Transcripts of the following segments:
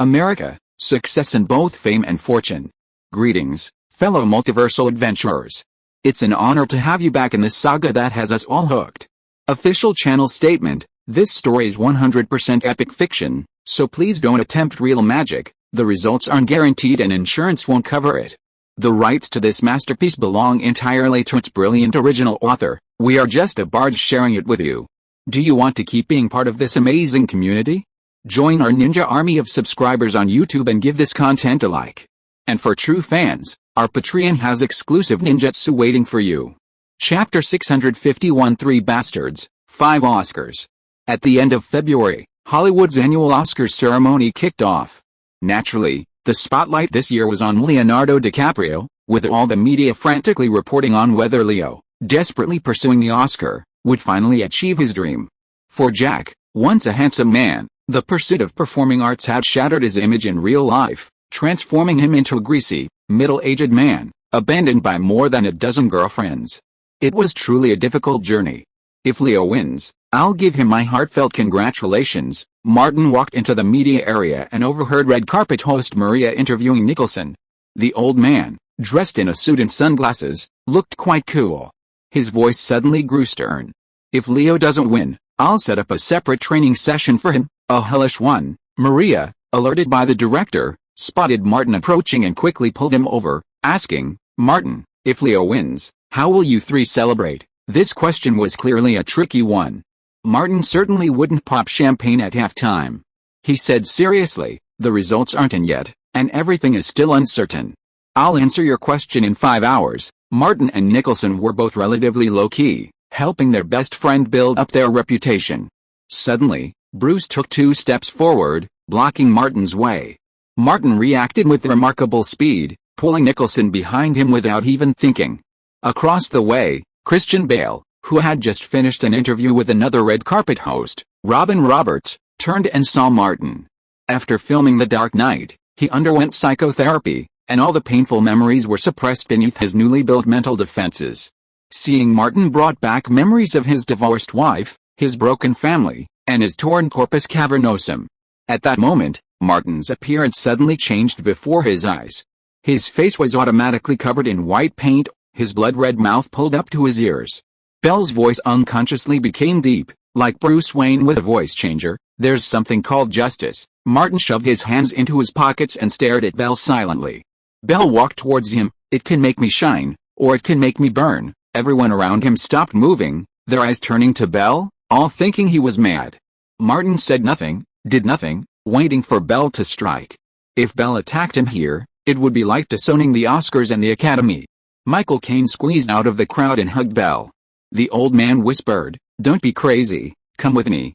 America, success in both fame and fortune. Greetings, fellow multiversal adventurers. It's an honor to have you back in this saga that has us all hooked. Official channel statement: this story is 100% epic fiction, so please don't attempt real magic. The results aren't guaranteed and insurance won't cover it. The rights to this masterpiece belong entirely to its brilliant original author. We are just a barge sharing it with you. Do you want to keep being part of this amazing community? Join our ninja army of subscribers on YouTube and give this content a like. And for true fans, our Patreon has exclusive ninjutsu waiting for you. Chapter 651: Three Bastards, 5 Oscars. At the end of February, Hollywood's annual Oscars ceremony kicked off. Naturally, the spotlight this year was on Leonardo DiCaprio, with all the media frantically reporting on whether Leo, desperately pursuing the Oscar, would finally achieve his dream. For Jack, once a handsome man, the pursuit of performing arts had shattered his image in real life, transforming him into a greasy, middle-aged man, abandoned by more than a dozen girlfriends. It was truly a difficult journey. If Leo wins, I'll give him my heartfelt congratulations. Martin walked into the media area and overheard red carpet host Maria interviewing Nicholson. The old man, dressed in a suit and sunglasses, looked quite cool. His voice suddenly grew stern. If Leo doesn't win, I'll set up a separate training session for him, a hellish one. Maria, alerted by the director, spotted Martin approaching and quickly pulled him over, asking, "Martin, if Leo wins, how will you three celebrate?" This question was clearly a tricky one. Martin certainly wouldn't pop champagne at halftime. He said seriously, "The results aren't in yet, and everything is still uncertain. I'll answer your question in 5 hours." Martin and Nicholson were both relatively low-key, helping their best friend build up their reputation. Suddenly, Bruce took 2 steps forward, blocking Martin's way. Martin reacted with remarkable speed, pulling Nicholson behind him without even thinking. Across the way, Christian Bale, who had just finished an interview with another red carpet host, Robin Roberts, turned and saw Martin. After filming The Dark Knight, he underwent psychotherapy, and all the painful memories were suppressed beneath his newly built mental defenses. Seeing Martin brought back memories of his divorced wife, his broken family, and his torn corpus cavernosum. At that moment, Martin's appearance suddenly changed before his eyes. His face was automatically covered in white paint, his blood-red mouth pulled up to his ears. Belle's voice unconsciously became deep, like Bruce Wayne with a voice changer. "There's something called justice." Martin shoved his hands into his pockets and stared at Belle silently. Belle walked towards him. "It can make me shine, or it can make me burn." Everyone around him stopped moving, their eyes turning to Belle, all thinking he was mad. Martin said nothing, did nothing, waiting for Belle to strike. If Belle attacked him here, it would be like disowning the Oscars and the Academy. Michael Caine squeezed out of the crowd and hugged Belle. The old man whispered, "Don't be crazy, come with me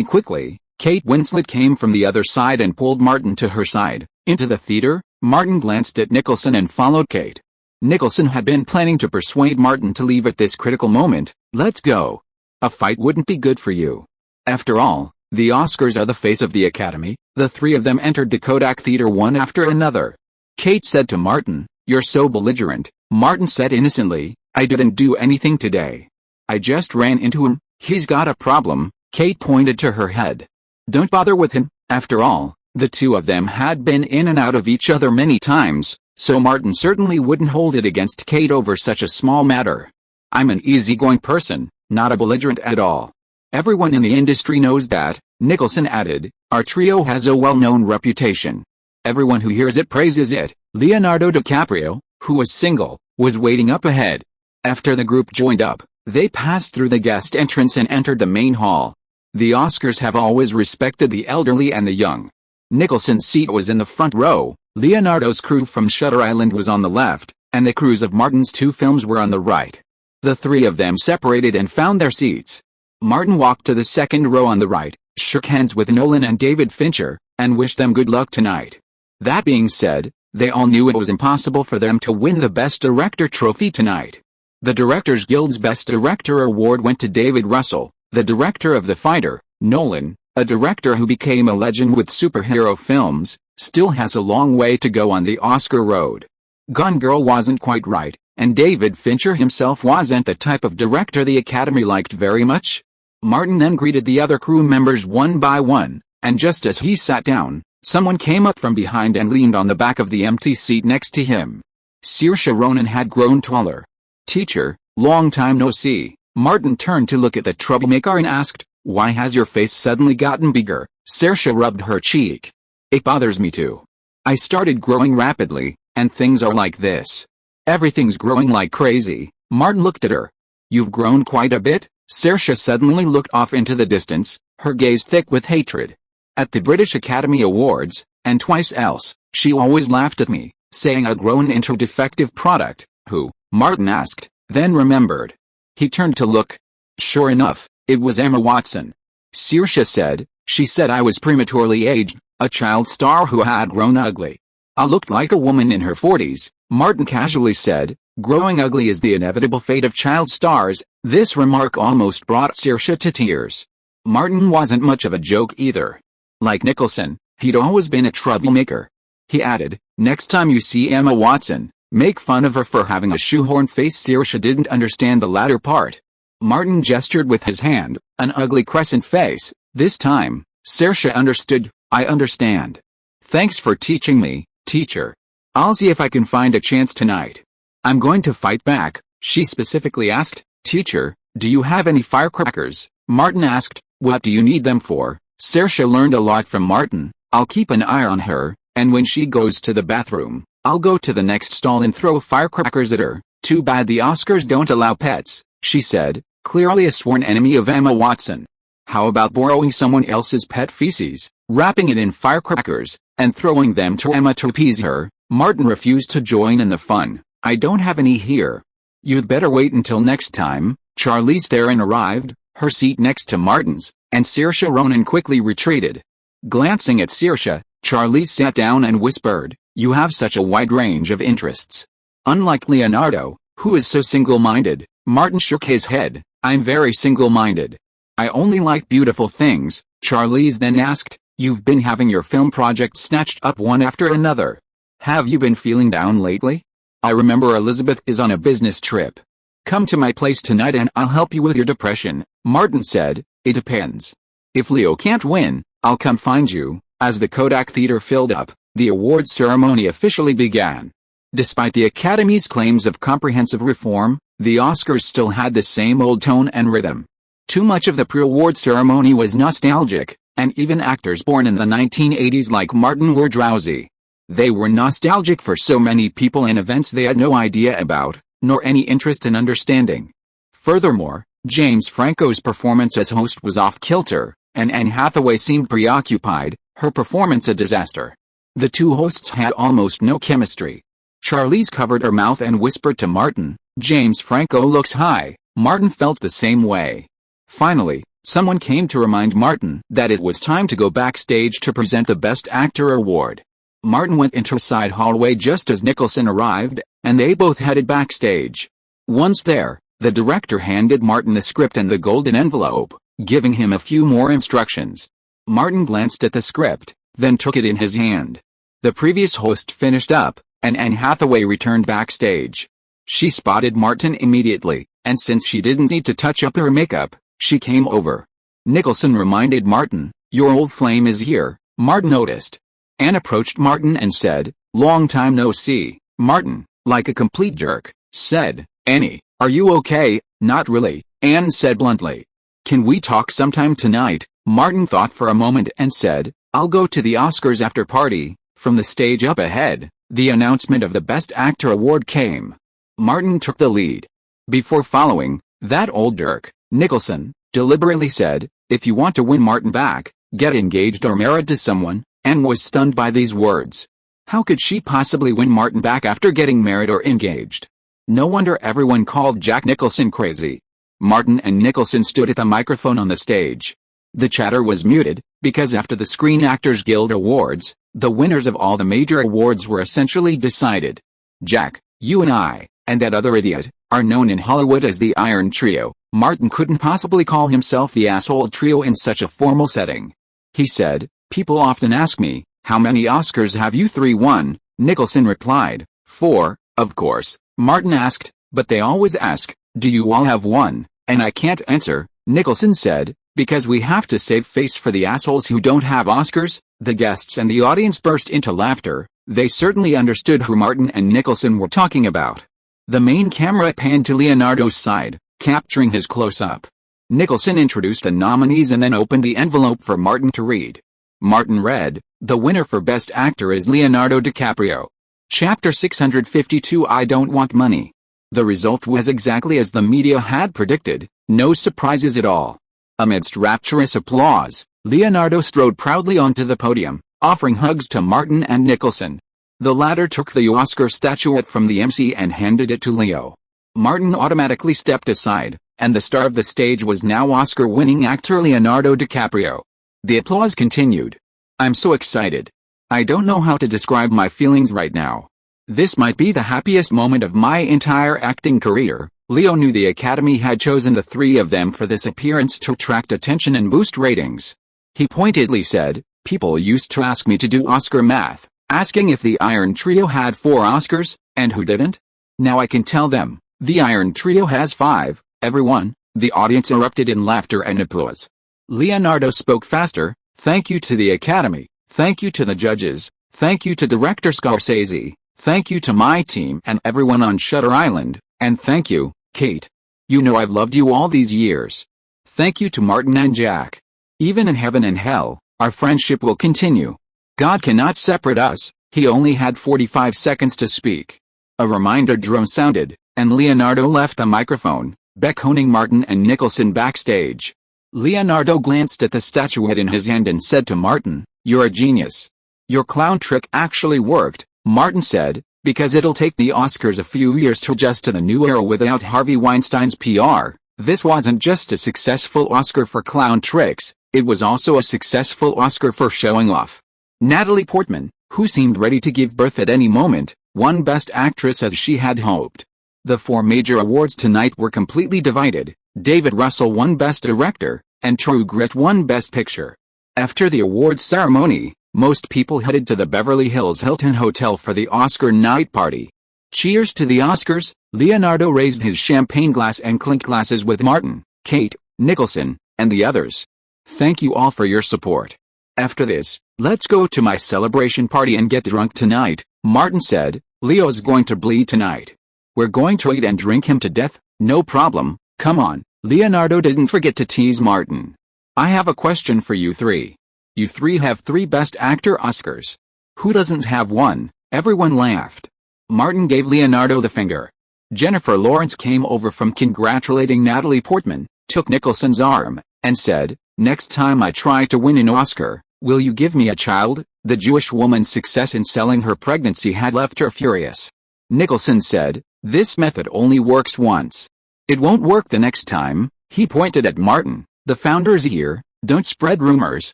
quickly." Kate Winslet came from the other side and pulled Martin to her side. Into the theater, Martin glanced at Nicholson and followed Kate. Nicholson had been planning to persuade Martin to leave at this critical moment. "Let's go. A fight wouldn't be good for you. After all, the Oscars are the face of the Academy." The 3 of them entered the Kodak Theater one after another. Kate said to Martin, "You're so belligerent." Martin said innocently, "I didn't do anything today. I just ran into him. He's got a problem." Kate pointed to her head. "Don't bother with him." After all, the 2 of them had been in and out of each other many times, so Martin certainly wouldn't hold it against Kate over such a small matter. "I'm an easygoing person, not a belligerent at all. Everyone in the industry knows that," Nicholson added. "Our trio has a well-known reputation. Everyone who hears it praises it." Leonardo DiCaprio, who was single, was waiting up ahead. After the group joined up, they passed through the guest entrance and entered the main hall. The Oscars have always respected the elderly and the young. Nicholson's seat was in the front row, Leonardo's crew from Shutter Island was on the left, and the crews of Martin's 2 films were on the right. The 3 of them separated and found their seats. Martin walked to the second row on the right, shook hands with Nolan and David Fincher, and wished them good luck tonight. That being said, they all knew it was impossible for them to win the Best Director trophy tonight. The Directors Guild's Best Director award went to David Russell, the director of The Fighter. Nolan, a director who became a legend with superhero films, still has a long way to go on the Oscar road. Gone Girl wasn't quite right, and David Fincher himself wasn't the type of director the Academy liked very much. Martin then greeted the other crew members one by one, and just as he sat down, Someone came up from behind and leaned on the back of the empty seat next to him. Saoirse Ronan had grown taller. "Teacher, long time no see." Martin turned to look at the troublemaker and asked, "Why has your face suddenly gotten bigger?" Saoirse rubbed her cheek. "It bothers me too. I started growing rapidly, and things are like this. Everything's growing like crazy." Martin looked at her. "You've grown quite a bit?" Saoirse suddenly looked off into the distance, her gaze thick with hatred. "At the British Academy Awards, and twice else, she always laughed at me, saying I'd grown into a defective product." "Who?" Martin asked, then remembered. He turned to look. Sure enough, it was Emma Watson. Saoirse said, "She said I was prematurely aged, a child star who had grown ugly. I looked like a woman in her 40s, Martin casually said. Growing ugly is the inevitable fate of child stars. This remark almost brought Saoirse to tears. Martin wasn't much of a joke either. Like Nicholson, he'd always been a troublemaker. He added, "Next time you see Emma Watson, make fun of her for having a shoehorn face." Saoirse didn't understand the latter part. Martin gestured with his hand, an ugly crescent face. This time, Saoirse understood. "I understand. Thanks for teaching me, teacher. I'll see if I can find a chance tonight." "I'm going to fight back," she specifically asked. "Teacher, do you have any firecrackers?" Martin asked. "What do you need them for?" Saoirse learned a lot from Martin. "I'll keep an eye on her, and when she goes to the bathroom, I'll go to the next stall and throw firecrackers at her." "Too bad the Oscars don't allow pets," she said, clearly a sworn enemy of Emma Watson. "How about borrowing someone else's pet feces, wrapping it in firecrackers, and throwing them to Emma to appease her?" Martin refused to join in the fun. "I don't have any here." "You'd better wait until next time." Charlize Theron arrived, her seat next to Martin's, and Saoirse Ronan quickly retreated. Glancing at Saoirse, Charlize sat down and whispered, "You have such a wide range of interests. Unlike Leonardo, who is so single-minded." Martin shook his head. "I'm very single-minded. I only like beautiful things." Charlize then asked, "You've been having your film projects snatched up one after another. Have you been feeling down lately? I remember Elizabeth is on a business trip. Come to my place tonight and I'll help you with your depression." Martin said, "It depends. If Leo can't win, I'll come find you." As the Kodak Theater filled up, the awards ceremony officially began. Despite the Academy's claims of comprehensive reform, the Oscars still had the same old tone and rhythm. Too much of the pre-award ceremony was nostalgic, and even actors born in the 1980s like Martin were drowsy. They were nostalgic for so many people and events they had no idea about, nor any interest in understanding. Furthermore, James Franco's performance as host was off-kilter, and Anne Hathaway seemed preoccupied, her performance a disaster. The two hosts had almost no chemistry. Charlize covered her mouth and whispered to Martin, "James Franco looks high." Martin felt the same way. Finally, someone came to remind Martin that it was time to go backstage to present the Best Actor award. Martin went into a side hallway just as Nicholson arrived, and they both headed backstage. Once there, the director handed Martin the script and the golden envelope, giving him a few more instructions. Martin glanced at the script, then took it in his hand. The previous host finished up, and Anne Hathaway returned backstage. She spotted Martin immediately, and since she didn't need to touch up her makeup, she came over. Nicholson reminded Martin, "Your old flame is here." Martin noticed. Anne approached Martin and said, "Long time no see." Martin, like a complete jerk, said, "Annie, are you okay?" "Not really," Anne said bluntly. "Can we talk sometime tonight?" Martin thought for a moment and said, "I'll go to the Oscars after party." From the stage up ahead, the announcement of the Best Actor award came. Martin took the lead. Before following, "That old jerk," Nicholson deliberately said, "If you want to win Martin back, get engaged or married to someone." Anne was stunned by these words. How could she possibly win Martin back after getting married or engaged? No wonder everyone called Jack Nicholson crazy. Martin and Nicholson stood at the microphone on the stage. The chatter was muted, because after the Screen Actors Guild Awards, the winners of all the major awards were essentially decided. Jack, you and I, and that other idiot, are known in Hollywood as the Iron Trio. Martin couldn't possibly call himself the asshole trio in such a formal setting. He said, "People often ask me, how many Oscars have you three won?" Nicholson replied, 4, of course. Martin asked, "But they always ask, do you all have one?" "And I can't answer," Nicholson said, "because we have to save face for the assholes who don't have Oscars." The guests and the audience burst into laughter. They certainly understood who Martin and Nicholson were talking about. The main camera panned to Leonardo's side, capturing his close-up. Nicholson introduced the nominees and then opened the envelope for Martin to read. Martin read, "The winner for Best Actor is Leonardo DiCaprio. Chapter 652 I Don't Want Money." The result was exactly as the media had predicted, no surprises at all. Amidst rapturous applause, Leonardo strode proudly onto the podium, offering hugs to Martin and Nicholson. The latter took the Oscar statuette from the MC and handed it to Leo. Martin automatically stepped aside, and the star of the stage was now Oscar-winning actor Leonardo DiCaprio. The applause continued. "I'm so excited. I don't know how to describe my feelings right now. This might be the happiest moment of my entire acting career." Leo knew the Academy had chosen the three of them for this appearance to attract attention and boost ratings. He pointedly said, "People used to ask me to do Oscar math, asking if the Iron Trio had 4 Oscars, and who didn't? Now I can tell them, the Iron Trio has 5, everyone." The audience erupted in laughter and applause. Leonardo spoke faster. "Thank you to the Academy, thank you to the judges, thank you to director Scorsese, thank you to my team and everyone on Shutter Island, and thank you, Kate. You know I've loved you all these years. Thank you to Martin and Jack. Even in heaven and hell, our friendship will continue. God cannot separate us." He only had 45 seconds to speak. A reminder drum sounded, and Leonardo left the microphone, beckoning Martin and Nicholson backstage. Leonardo glanced at the statuette in his hand and said to Martin, "You're a genius. Your clown trick actually worked," Martin said, "because it'll take the Oscars a few years to adjust to the new era without Harvey Weinstein's PR. This wasn't just a successful Oscar for clown tricks, it was also a successful Oscar for showing off." Natalie Portman, who seemed ready to give birth at any moment, won Best Actress as she had hoped. The 4 major awards tonight were completely divided. David Russell won Best Director, and True Grit won Best Picture. After the awards ceremony, most people headed to the Beverly Hills Hilton Hotel for the Oscar night party. "Cheers to the Oscars!" Leonardo raised his champagne glass and clinked glasses with Martin, Kate, Nicholson, and the others. "Thank you all for your support. After this, let's go to my celebration party and get drunk tonight," Martin said. "Leo's going to bleed tonight. We're going to eat and drink him to death, no problem, come on." Leonardo didn't forget to tease Martin. "I have a question for you three. You three have 3 Best Actor Oscars. Who doesn't have one?" Everyone laughed. Martin gave Leonardo the finger. Jennifer Lawrence came over from congratulating Natalie Portman, took Nicholson's arm, and said, "Next time I try to win an Oscar, will you give me a child?" The Jewish woman's success in selling her pregnancy had left her furious. Nicholson said, "This method only works once. It won't work the next time." He pointed at Martin. "The founder's here, don't spread rumors."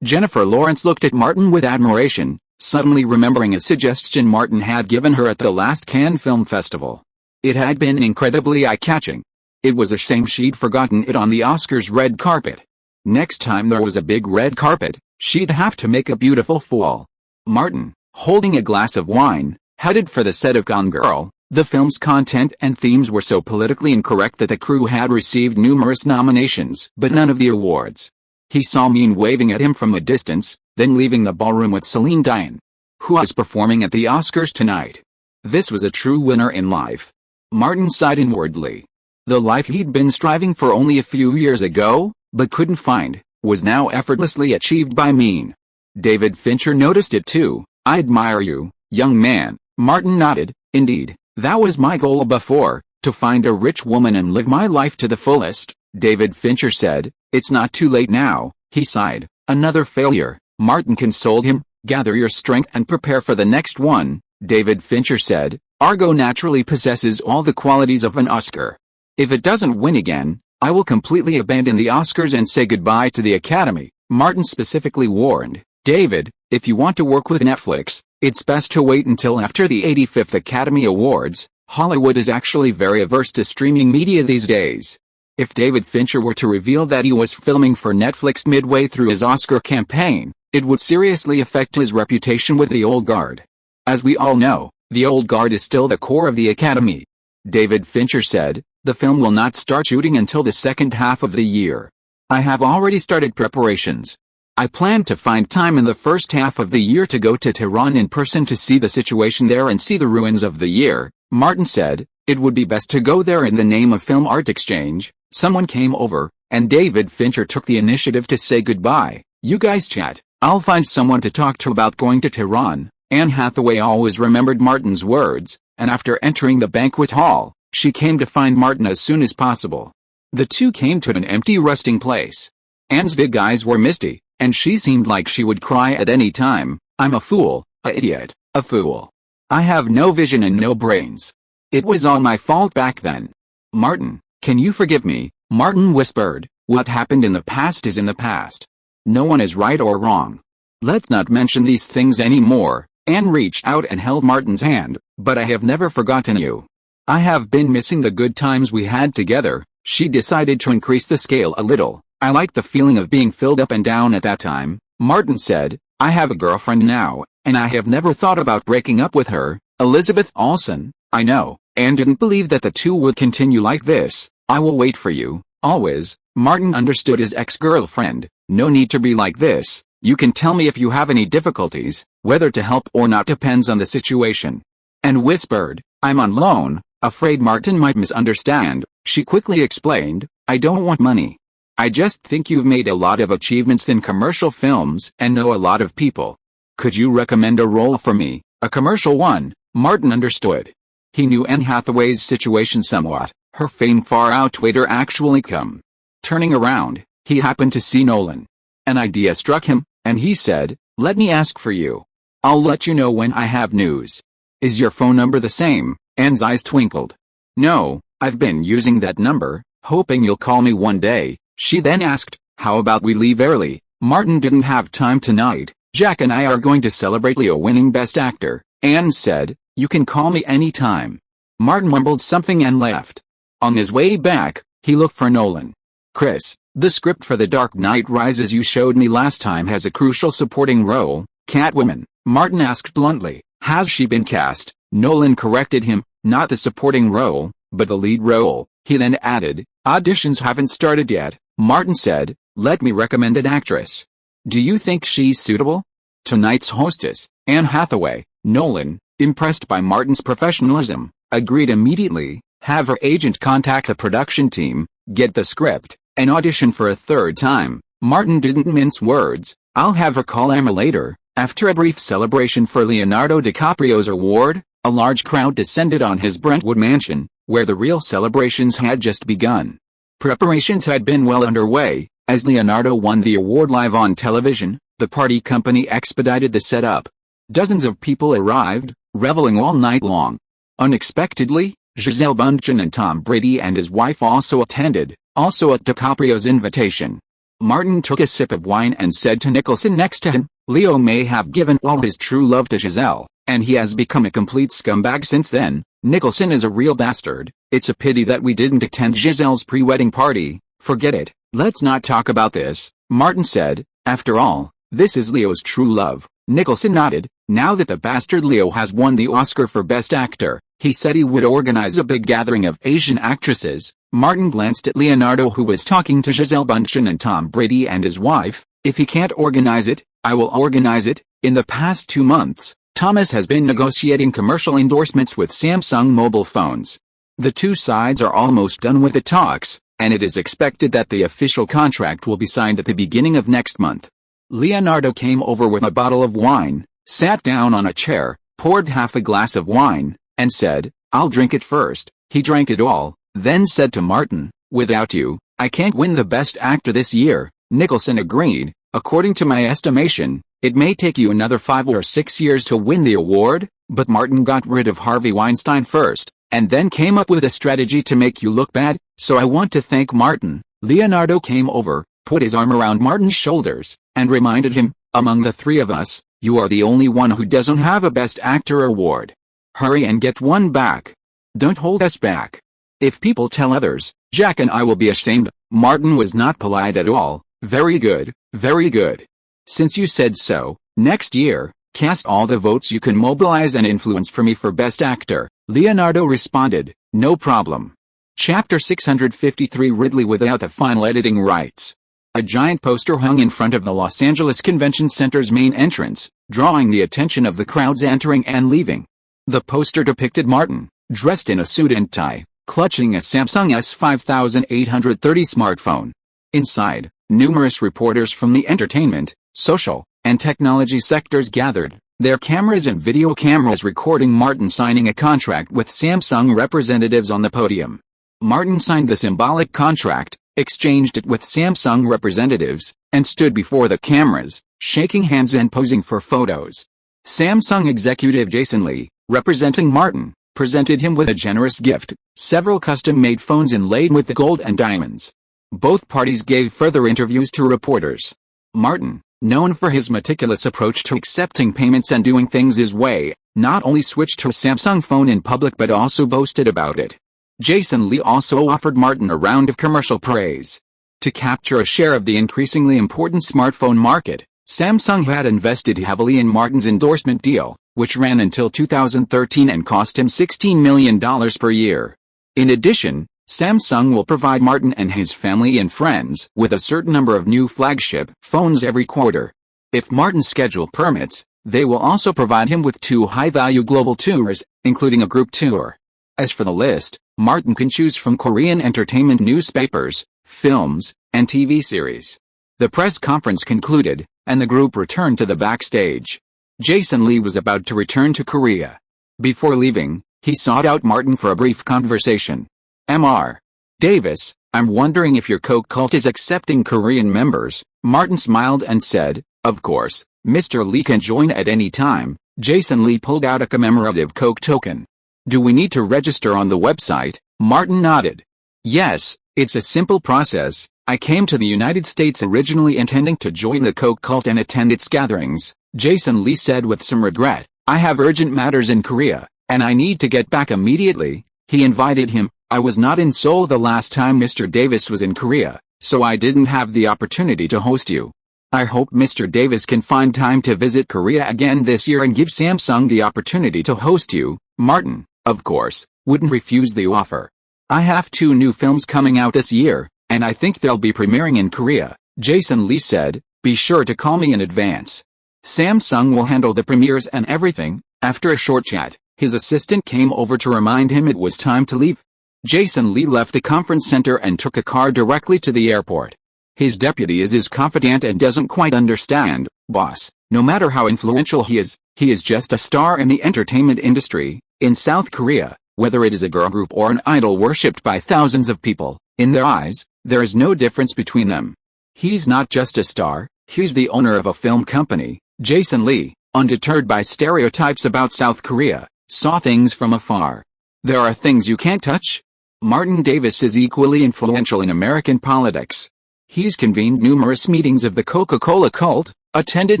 Jennifer Lawrence looked at Martin with admiration, suddenly remembering a suggestion Martin had given her at the last Cannes Film Festival. It had been incredibly eye-catching. It was a shame she'd forgotten it on the Oscars red carpet. Next time there was a big red carpet, she'd have to make a beautiful fool. Martin, holding a glass of wine, headed for the set of Gone Girl. The film's content and themes were so politically incorrect that the crew had received numerous nominations but none of the awards. He saw Mean waving at him from a distance, then leaving the ballroom with Celine Dion, who was performing at the Oscars tonight. This was a true winner in life. Martin sighed inwardly. The life he'd been striving for only a few years ago, but couldn't find, was now effortlessly achieved by Mean. David Fincher noticed it too. "I admire you, young man." Martin nodded. "Indeed, that was my goal before, to find a rich woman and live my life to the fullest." David Fincher said, "It's not too late now." He sighed. "Another failure." Martin consoled him. "Gather your strength and prepare for the next one." David Fincher said, "Argo naturally possesses all the qualities of an Oscar. If it doesn't win again, I will completely abandon the Oscars and say goodbye to the Academy." Martin specifically warned, "David, if you want to work with Netflix, it's best to wait until after the 85th Academy Awards. Hollywood is actually very averse to streaming media these days." If David Fincher were to reveal that he was filming for Netflix midway through his Oscar campaign, it would seriously affect his reputation with the old guard. As we all know, the old guard is still the core of the Academy. David Fincher said, "The film will not start shooting until the second half of the year. I have already started preparations. I planned to find time in the first half of the year to go to Tehran in person to see the situation there and see the ruins of the year. Martin said, it would be best to go there in the name of film art exchange. Someone came over, and David Fincher took the initiative to say goodbye. You guys chat. I'll find someone to talk to about going to Tehran. Anne Hathaway always remembered Martin's words, and after entering the banquet hall, she came to find Martin as soon as possible. The two came to an empty rusting place. Anne's big eyes were misty, and she seemed like she would cry at any time. I'm a fool, a idiot, a fool. I have no vision and no brains. It was all my fault back then. Martin, can you forgive me? Martin whispered, what happened in the past is in the past. No one is right or wrong. Let's not mention these things anymore. Anne reached out and held Martin's hand, but I have never forgotten you. I have been missing the good times we had together. She decided to increase the scale a little. I like the feeling of being filled up and down at that time. Martin said, I have a girlfriend now, and I have never thought about breaking up with her. Elizabeth Olsen, I know, Anne didn't believe that the two would continue like this. I will wait for you, always. Martin understood his ex-girlfriend. No need to be like this. You can tell me if you have any difficulties. Whether to help or not depends on the situation. And whispered, I'm on loan, afraid Martin might misunderstand. She quickly explained, I don't want money. I just think you've made a lot of achievements in commercial films and know a lot of people. Could you recommend a role for me, a commercial one? Martin understood. He knew Anne Hathaway's situation somewhat. Her fame far outweighed her actual income. Turning around, he happened to see Nolan. An idea struck him, and he said, let me ask for you. I'll let you know when I have news. Is your phone number the same? Anne's eyes twinkled. No, I've been using that number, hoping you'll call me one day. She then asked, how about we leave early? Martin didn't have time tonight. Jack and I are going to celebrate Leo winning Best Actor. Anne said, you can call me anytime. Martin mumbled something and left. On his way back, he looked for Nolan. Chris, the script for The Dark Knight Rises you showed me last time has a crucial supporting role, Catwoman. Martin asked bluntly, has she been cast? Nolan corrected him, not the supporting role, but the lead role. He then added, auditions haven't started yet. Martin said, let me recommend an actress. Do you think she's suitable? Tonight's hostess, Anne Hathaway. Nolan, impressed by Martin's professionalism, agreed immediately. Have her agent contact the production team, get the script, and audition for a third time. Martin didn't mince words. I'll have her call Emma later. After a brief celebration for Leonardo DiCaprio's award, a large crowd descended on his Brentwood mansion, where the real celebrations had just begun. Preparations had been well underway. As Leonardo won the award live on television, the party company expedited the setup. Dozens of people arrived, reveling all night long. Unexpectedly, Gisele Bündchen and Tom Brady and his wife also attended, also at DiCaprio's invitation. Martin took a sip of wine and said to Nicholson next to him, Leo may have given all his true love to Gisele, and he has become a complete scumbag since then. Nicholson is a real bastard. It's a pity that we didn't attend Gisele's pre-wedding party. Forget it. Let's not talk about this, Martin said. After all, this is Leo's true love. Nicholson nodded. Now that the bastard Leo has won the Oscar for Best Actor, he said he would organize a big gathering of Asian actresses. Martin glanced at Leonardo, who was talking to Gisele Bündchen and Tom Brady and his wife. If he can't organize it, I will organize it. In the past 2 months, Thomas has been negotiating commercial endorsements with Samsung mobile phones. The two sides are almost done with the talks, and it is expected that the official contract will be signed at the beginning of next month. Leonardo came over with a bottle of wine, sat down on a chair, poured half a glass of wine, and said, I'll drink it first. He drank it all, then said to Martin, without you, I can't win the Best Actor this year. Nicholson agreed. According to my estimation, it may take you another 5 or 6 years to win the award, but Martin got rid of Harvey Weinstein first, and then came up with a strategy to make you look bad, so I want to thank Martin. Leonardo came over, put his arm around Martin's shoulders, and reminded him, among the three of us, you are the only one who doesn't have a Best Actor award. Hurry and get one back. Don't hold us back. If people tell others, Jack and I will be ashamed. Martin was not polite at all. Very good, very good. Since you said so, next year, cast all the votes you can mobilize and influence for me for Best Actor. Leonardo responded, no problem. Chapter 653 Ridley without the final editing rights. A giant poster hung in front of the Los Angeles Convention Center's main entrance, drawing the attention of the crowds entering and leaving. The poster depicted Martin, dressed in a suit and tie, clutching a Samsung S5830 smartphone. Inside, numerous reporters from the entertainment, social, and technology sectors gathered, their cameras and video cameras recording Martin signing a contract with Samsung representatives on the podium. Martin signed the symbolic contract, exchanged it with Samsung representatives, and stood before the cameras, shaking hands and posing for photos. Samsung executive Jason Lee, representing Martin, presented him with a generous gift, several custom-made phones inlaid with gold and diamonds. Both parties gave further interviews to reporters. Martin, known for his meticulous approach to accepting payments and doing things his way, not only switched to a Samsung phone in public but also boasted about it. Jason Lee also offered Martin a round of commercial praise. To capture a share of the increasingly important smartphone market, Samsung had invested heavily in Martin's endorsement deal, which ran until 2013 and cost him $16 million per year. In addition, Samsung will provide Martin and his family and friends with a certain number of new flagship phones every quarter. If Martin's schedule permits, they will also provide him with 2 high-value global tours, including a group tour. As for the list, Martin can choose from Korean entertainment newspapers, films, and TV series. The press conference concluded, and the group returned to the backstage. Jason Lee was about to return to Korea. Before leaving, he sought out Martin for a brief conversation. Mr. Davis, I'm wondering if your Coke cult is accepting Korean members. Martin smiled and said, of course, Mr. Lee can join at any time. Jason Lee pulled out a commemorative Coke token. Do we need to register on the website? Martin nodded. Yes, it's a simple process. I came to the United States originally intending to join the Coke cult and attend its gatherings. Jason Lee said with some regret, I have urgent matters in Korea, and I need to get back immediately. He invited him. I was not in Seoul the last time Mr. Davis was in Korea, so I didn't have the opportunity to host you. I hope Mr. Davis can find time to visit Korea again this year and give Samsung the opportunity to host you. Martin, of course, wouldn't refuse the offer. I have 2 new films coming out this year, and I think they'll be premiering in Korea. Jason Lee said, be sure to call me in advance. Samsung will handle the premieres and everything. After a short chat, his assistant came over to remind him it was time to leave. Jason Lee left the conference center and took a car directly to the airport. His deputy is his confidant and doesn't quite understand, boss. No matter how influential he is just a star in the entertainment industry. In South Korea, whether it is a girl group or an idol worshipped by thousands of people, in their eyes, there is no difference between them. He's not just a star, he's the owner of a film company. Jason Lee, undeterred by stereotypes about South Korea, saw things from afar. There are things you can't touch. Martin Davis is equally influential in American politics. He's convened numerous meetings of the Coca-Cola cult, attended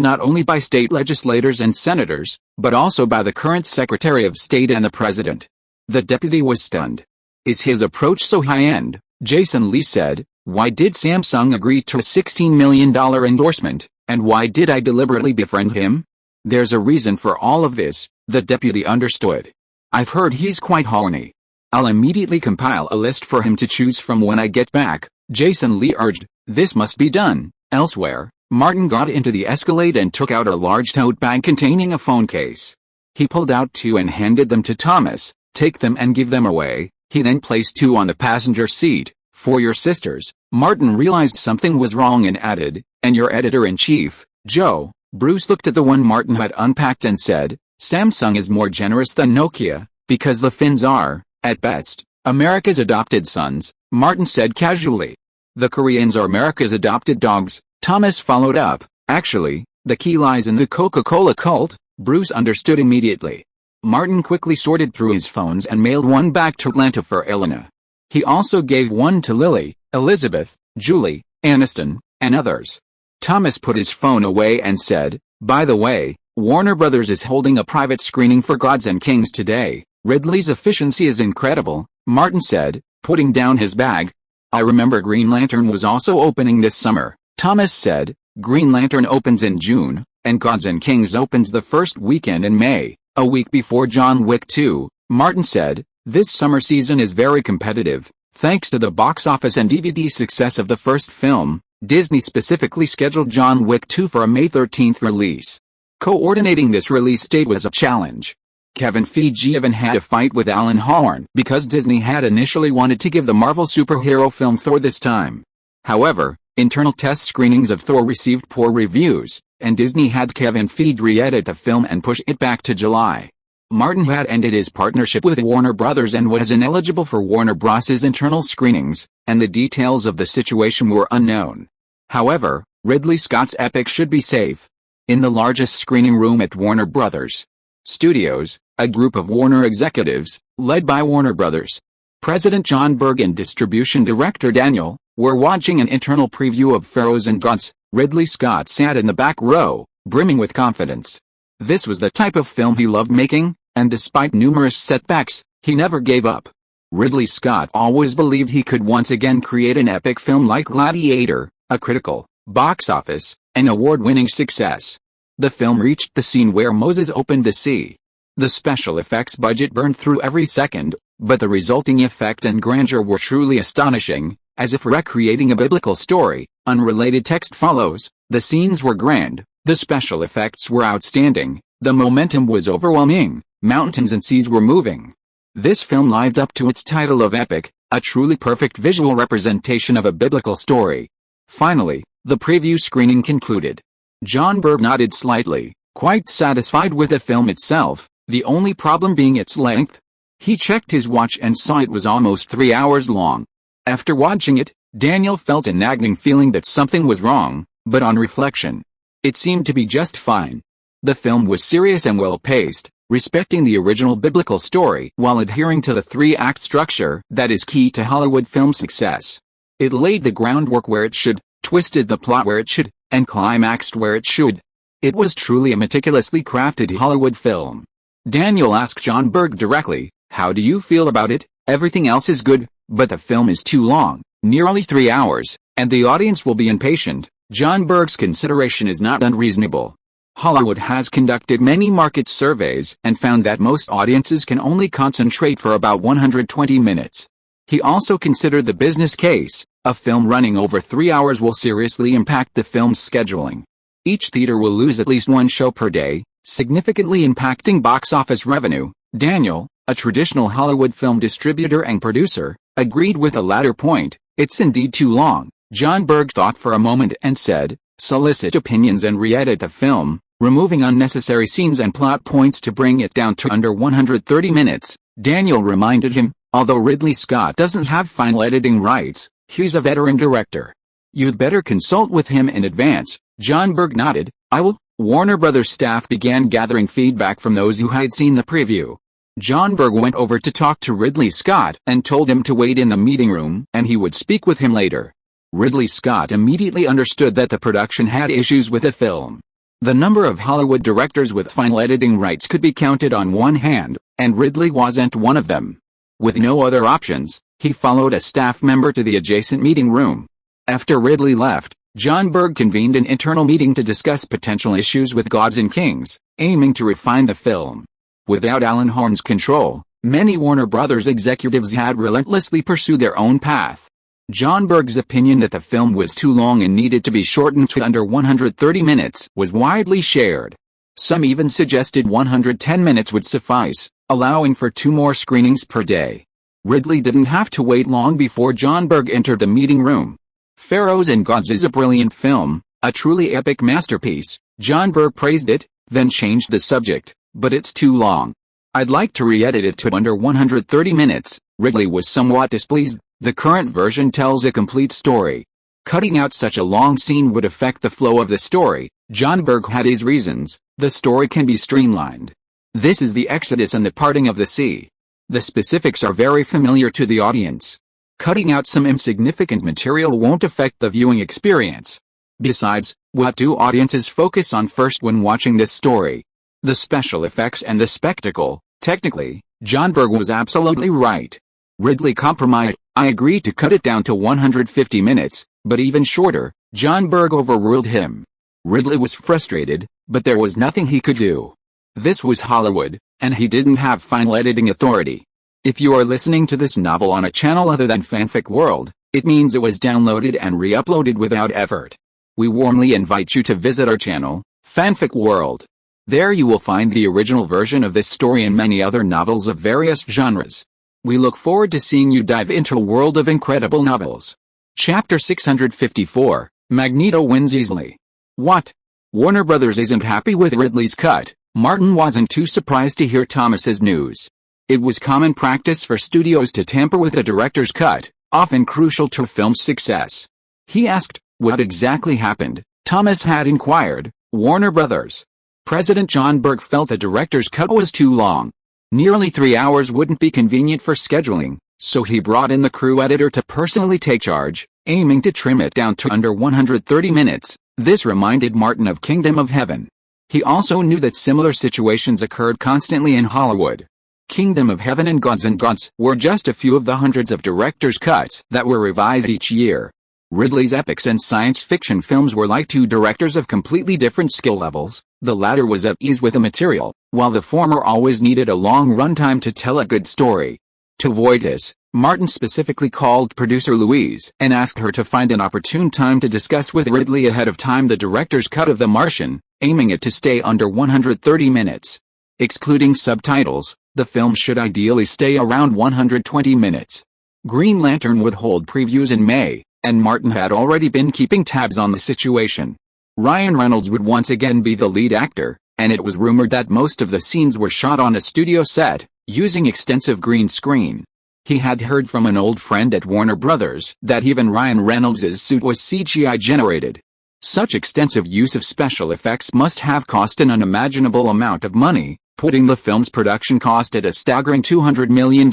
not only by state legislators and senators, but also by the current Secretary of State and the President. The deputy was stunned. Is his approach so high-end? Jason Lee said, why did Samsung agree to a $16 million endorsement, and why did I deliberately befriend him? There's a reason for all of this, the deputy understood. I've heard he's quite horny. I'll immediately compile a list for him to choose from when I get back, Jason Lee urged. This must be done. Elsewhere, Martin got into the Escalade and took out a large tote bag containing a phone case. He pulled out 2 and handed them to Thomas. Take them and give them away. He then placed 2 on the passenger seat. For your sisters. Martin realized something was wrong and added, and your editor-in-chief, Joe. Bruce looked at the one Martin had unpacked and said, Samsung is more generous than Nokia, because the Finns are, at best, America's adopted sons, Martin said casually. The Koreans are America's adopted dogs, Thomas followed up. Actually, the key lies in the Coca-Cola cult. Bruce understood immediately. Martin quickly sorted through his phones and mailed one back to Atlanta for Elena. He also gave one to Lily, Elizabeth, Julie, Aniston, and others. Thomas put his phone away and said, by the way, Warner Brothers is holding a private screening for Gods and Kings today. Ridley's efficiency is incredible, Martin said, putting down his bag. I remember Green Lantern was also opening this summer, Thomas said. Green Lantern opens in June, and Gods and Kings opens the first weekend in May, a week before John Wick 2, Martin said. This summer season is very competitive, thanks to the box office and DVD success of the first film. Disney specifically scheduled John Wick 2 for a May 13th release. Coordinating this release date was a challenge. Kevin Feige even had a fight with Alan Horn because Disney had initially wanted to give the Marvel superhero film Thor this time. However, internal test screenings of Thor received poor reviews, and Disney had Kevin Feige re-edit the film and push it back to July. Martin had ended his partnership with Warner Brothers and was ineligible for Warner Bros.'s internal screenings, and the details of the situation were unknown. However, Ridley Scott's epic should be safe. In the largest screening room at Warner Brothers Studios, a group of Warner executives, led by Warner Brothers President John Berg and distribution director Daniel, were watching an internal preview of Pharaohs and Gods. Ridley Scott sat in the back row, brimming with confidence. This was the type of film he loved making, and despite numerous setbacks, he never gave up. Ridley Scott always believed he could once again create an epic film like Gladiator, a critical, box office, and award-winning success. The film reached the scene where Moses opened the sea. The special effects budget burned through every second, but the resulting effect and grandeur were truly astonishing, as if recreating a biblical story. Unrelated text follows. The scenes were grand, the special effects were outstanding, the momentum was overwhelming, mountains and seas were moving. This film lived up to its title of epic, a truly perfect visual representation of a biblical story. Finally, the preview screening concluded. John Berg nodded slightly, quite satisfied with the film itself, the only problem being its length. He checked his watch and saw it was almost 3 hours long. After watching it, Daniel felt a nagging feeling that something was wrong, but on reflection, it seemed to be just fine. The film was serious and well-paced, respecting the original biblical story while adhering to the 3-act structure that is key to Hollywood film success. It laid the groundwork where it should, twisted the plot where it should, and climaxed where it should. It was truly a meticulously crafted Hollywood film. Daniel asked John Berg directly, "How do you feel about it? Everything else is good, but the film is too long, nearly 3 hours, and the audience will be impatient." John Berg's consideration is not unreasonable. Hollywood has conducted many market surveys and found that most audiences can only concentrate for about 120 minutes. He also considered the business case. A film running over 3 hours will seriously impact the film's scheduling. Each theater will lose at least one show per day, significantly impacting box office revenue. Daniel, a traditional Hollywood film distributor and producer, agreed with the latter point. It's indeed too long. John Berg thought for a moment and said, "Solicit opinions and re-edit the film, removing unnecessary scenes and plot points to bring it down to under 130 minutes. Daniel reminded him, although Ridley Scott doesn't have final editing rights, he's a veteran director. You'd better consult with him in advance. John Berg nodded. "I will." Warner Brothers staff began gathering feedback from those who had seen the preview. John Berg went over to talk to Ridley Scott and told him to wait in the meeting room and he would speak with him later. Ridley Scott immediately understood that the production had issues with the film. The number of Hollywood directors with final editing rights could be counted on one hand, and Ridley wasn't one of them. With no other options, he followed a staff member to the adjacent meeting room. After Ridley left, John Berg convened an internal meeting to discuss potential issues with Gods and Kings, aiming to refine the film. Without Alan Horn's control, many Warner Brothers executives had relentlessly pursued their own path. John Berg's opinion that the film was too long and needed to be shortened to under 130 minutes was widely shared. Some even suggested 110 minutes would suffice, allowing for 2 more screenings per day. Ridley didn't have to wait long before John Berg entered the meeting room. Pharaohs and Gods is a brilliant film, a truly epic masterpiece. John Berg praised it, then changed the subject, "But it's too long. I'd like to re-edit it to under 130 minutes. Ridley was somewhat displeased. The current version tells a complete story. Cutting out such a long scene would affect the flow of the story. John Berg had his reasons. The story can be streamlined. This is the Exodus and the parting of the sea. The specifics are very familiar to the audience. Cutting out some insignificant material won't affect the viewing experience. Besides, what do audiences focus on first when watching this story? The special effects and the spectacle." Technically, John Berg was absolutely right. Ridley compromised. "I agreed to cut it down to 150 minutes, but even shorter." John Berg overruled him. Ridley was frustrated, but there was nothing he could do. This was Hollywood, and he didn't have final editing authority. If you are listening to this novel on a channel other than Fanfic World, It means it was downloaded and re-uploaded without effort. We warmly invite you to visit our channel, Fanfic World. There you will find the original version of this story and many other novels of various genres. We look forward to seeing you dive into a world of incredible novels. Chapter 654, Magneto wins easily. What? Warner Brothers isn't happy with Ridley's cut. Martin wasn't too surprised to hear Thomas's news. It was common practice for studios to tamper with a director's cut, often crucial to a film's success. He asked, what exactly happened? Thomas had inquired. Warner Brothers President John Berg felt the director's cut was too long. Nearly 3 hours wouldn't be convenient for scheduling, so he brought in the crew editor to personally take charge, aiming to trim it down to under 130 minutes. This reminded Martin of Kingdom of Heaven. He also knew that similar situations occurred constantly in Hollywood. Kingdom of Heaven and Gods were just a few of the hundreds of director's cuts that were revised each year. Ridley's epics and science fiction films were like two directors of completely different skill levels. The latter was at ease with the material, while the former always needed a long runtime to tell a good story. To avoid this, Martin specifically called producer Louise and asked her to find an opportune time to discuss with Ridley ahead of time the director's cut of The Martian, aiming it to stay under 130 minutes. Excluding subtitles, the film should ideally stay around 120 minutes. Green Lantern would hold previews in May, and Martin had already been keeping tabs on the situation. Ryan Reynolds would once again be the lead actor, and it was rumored that most of the scenes were shot on a studio set, using extensive green screen. He had heard from an old friend at Warner Brothers that even Ryan Reynolds' suit was CGI generated. Such extensive use of special effects must have cost an unimaginable amount of money, putting the film's production cost at a staggering $200 million.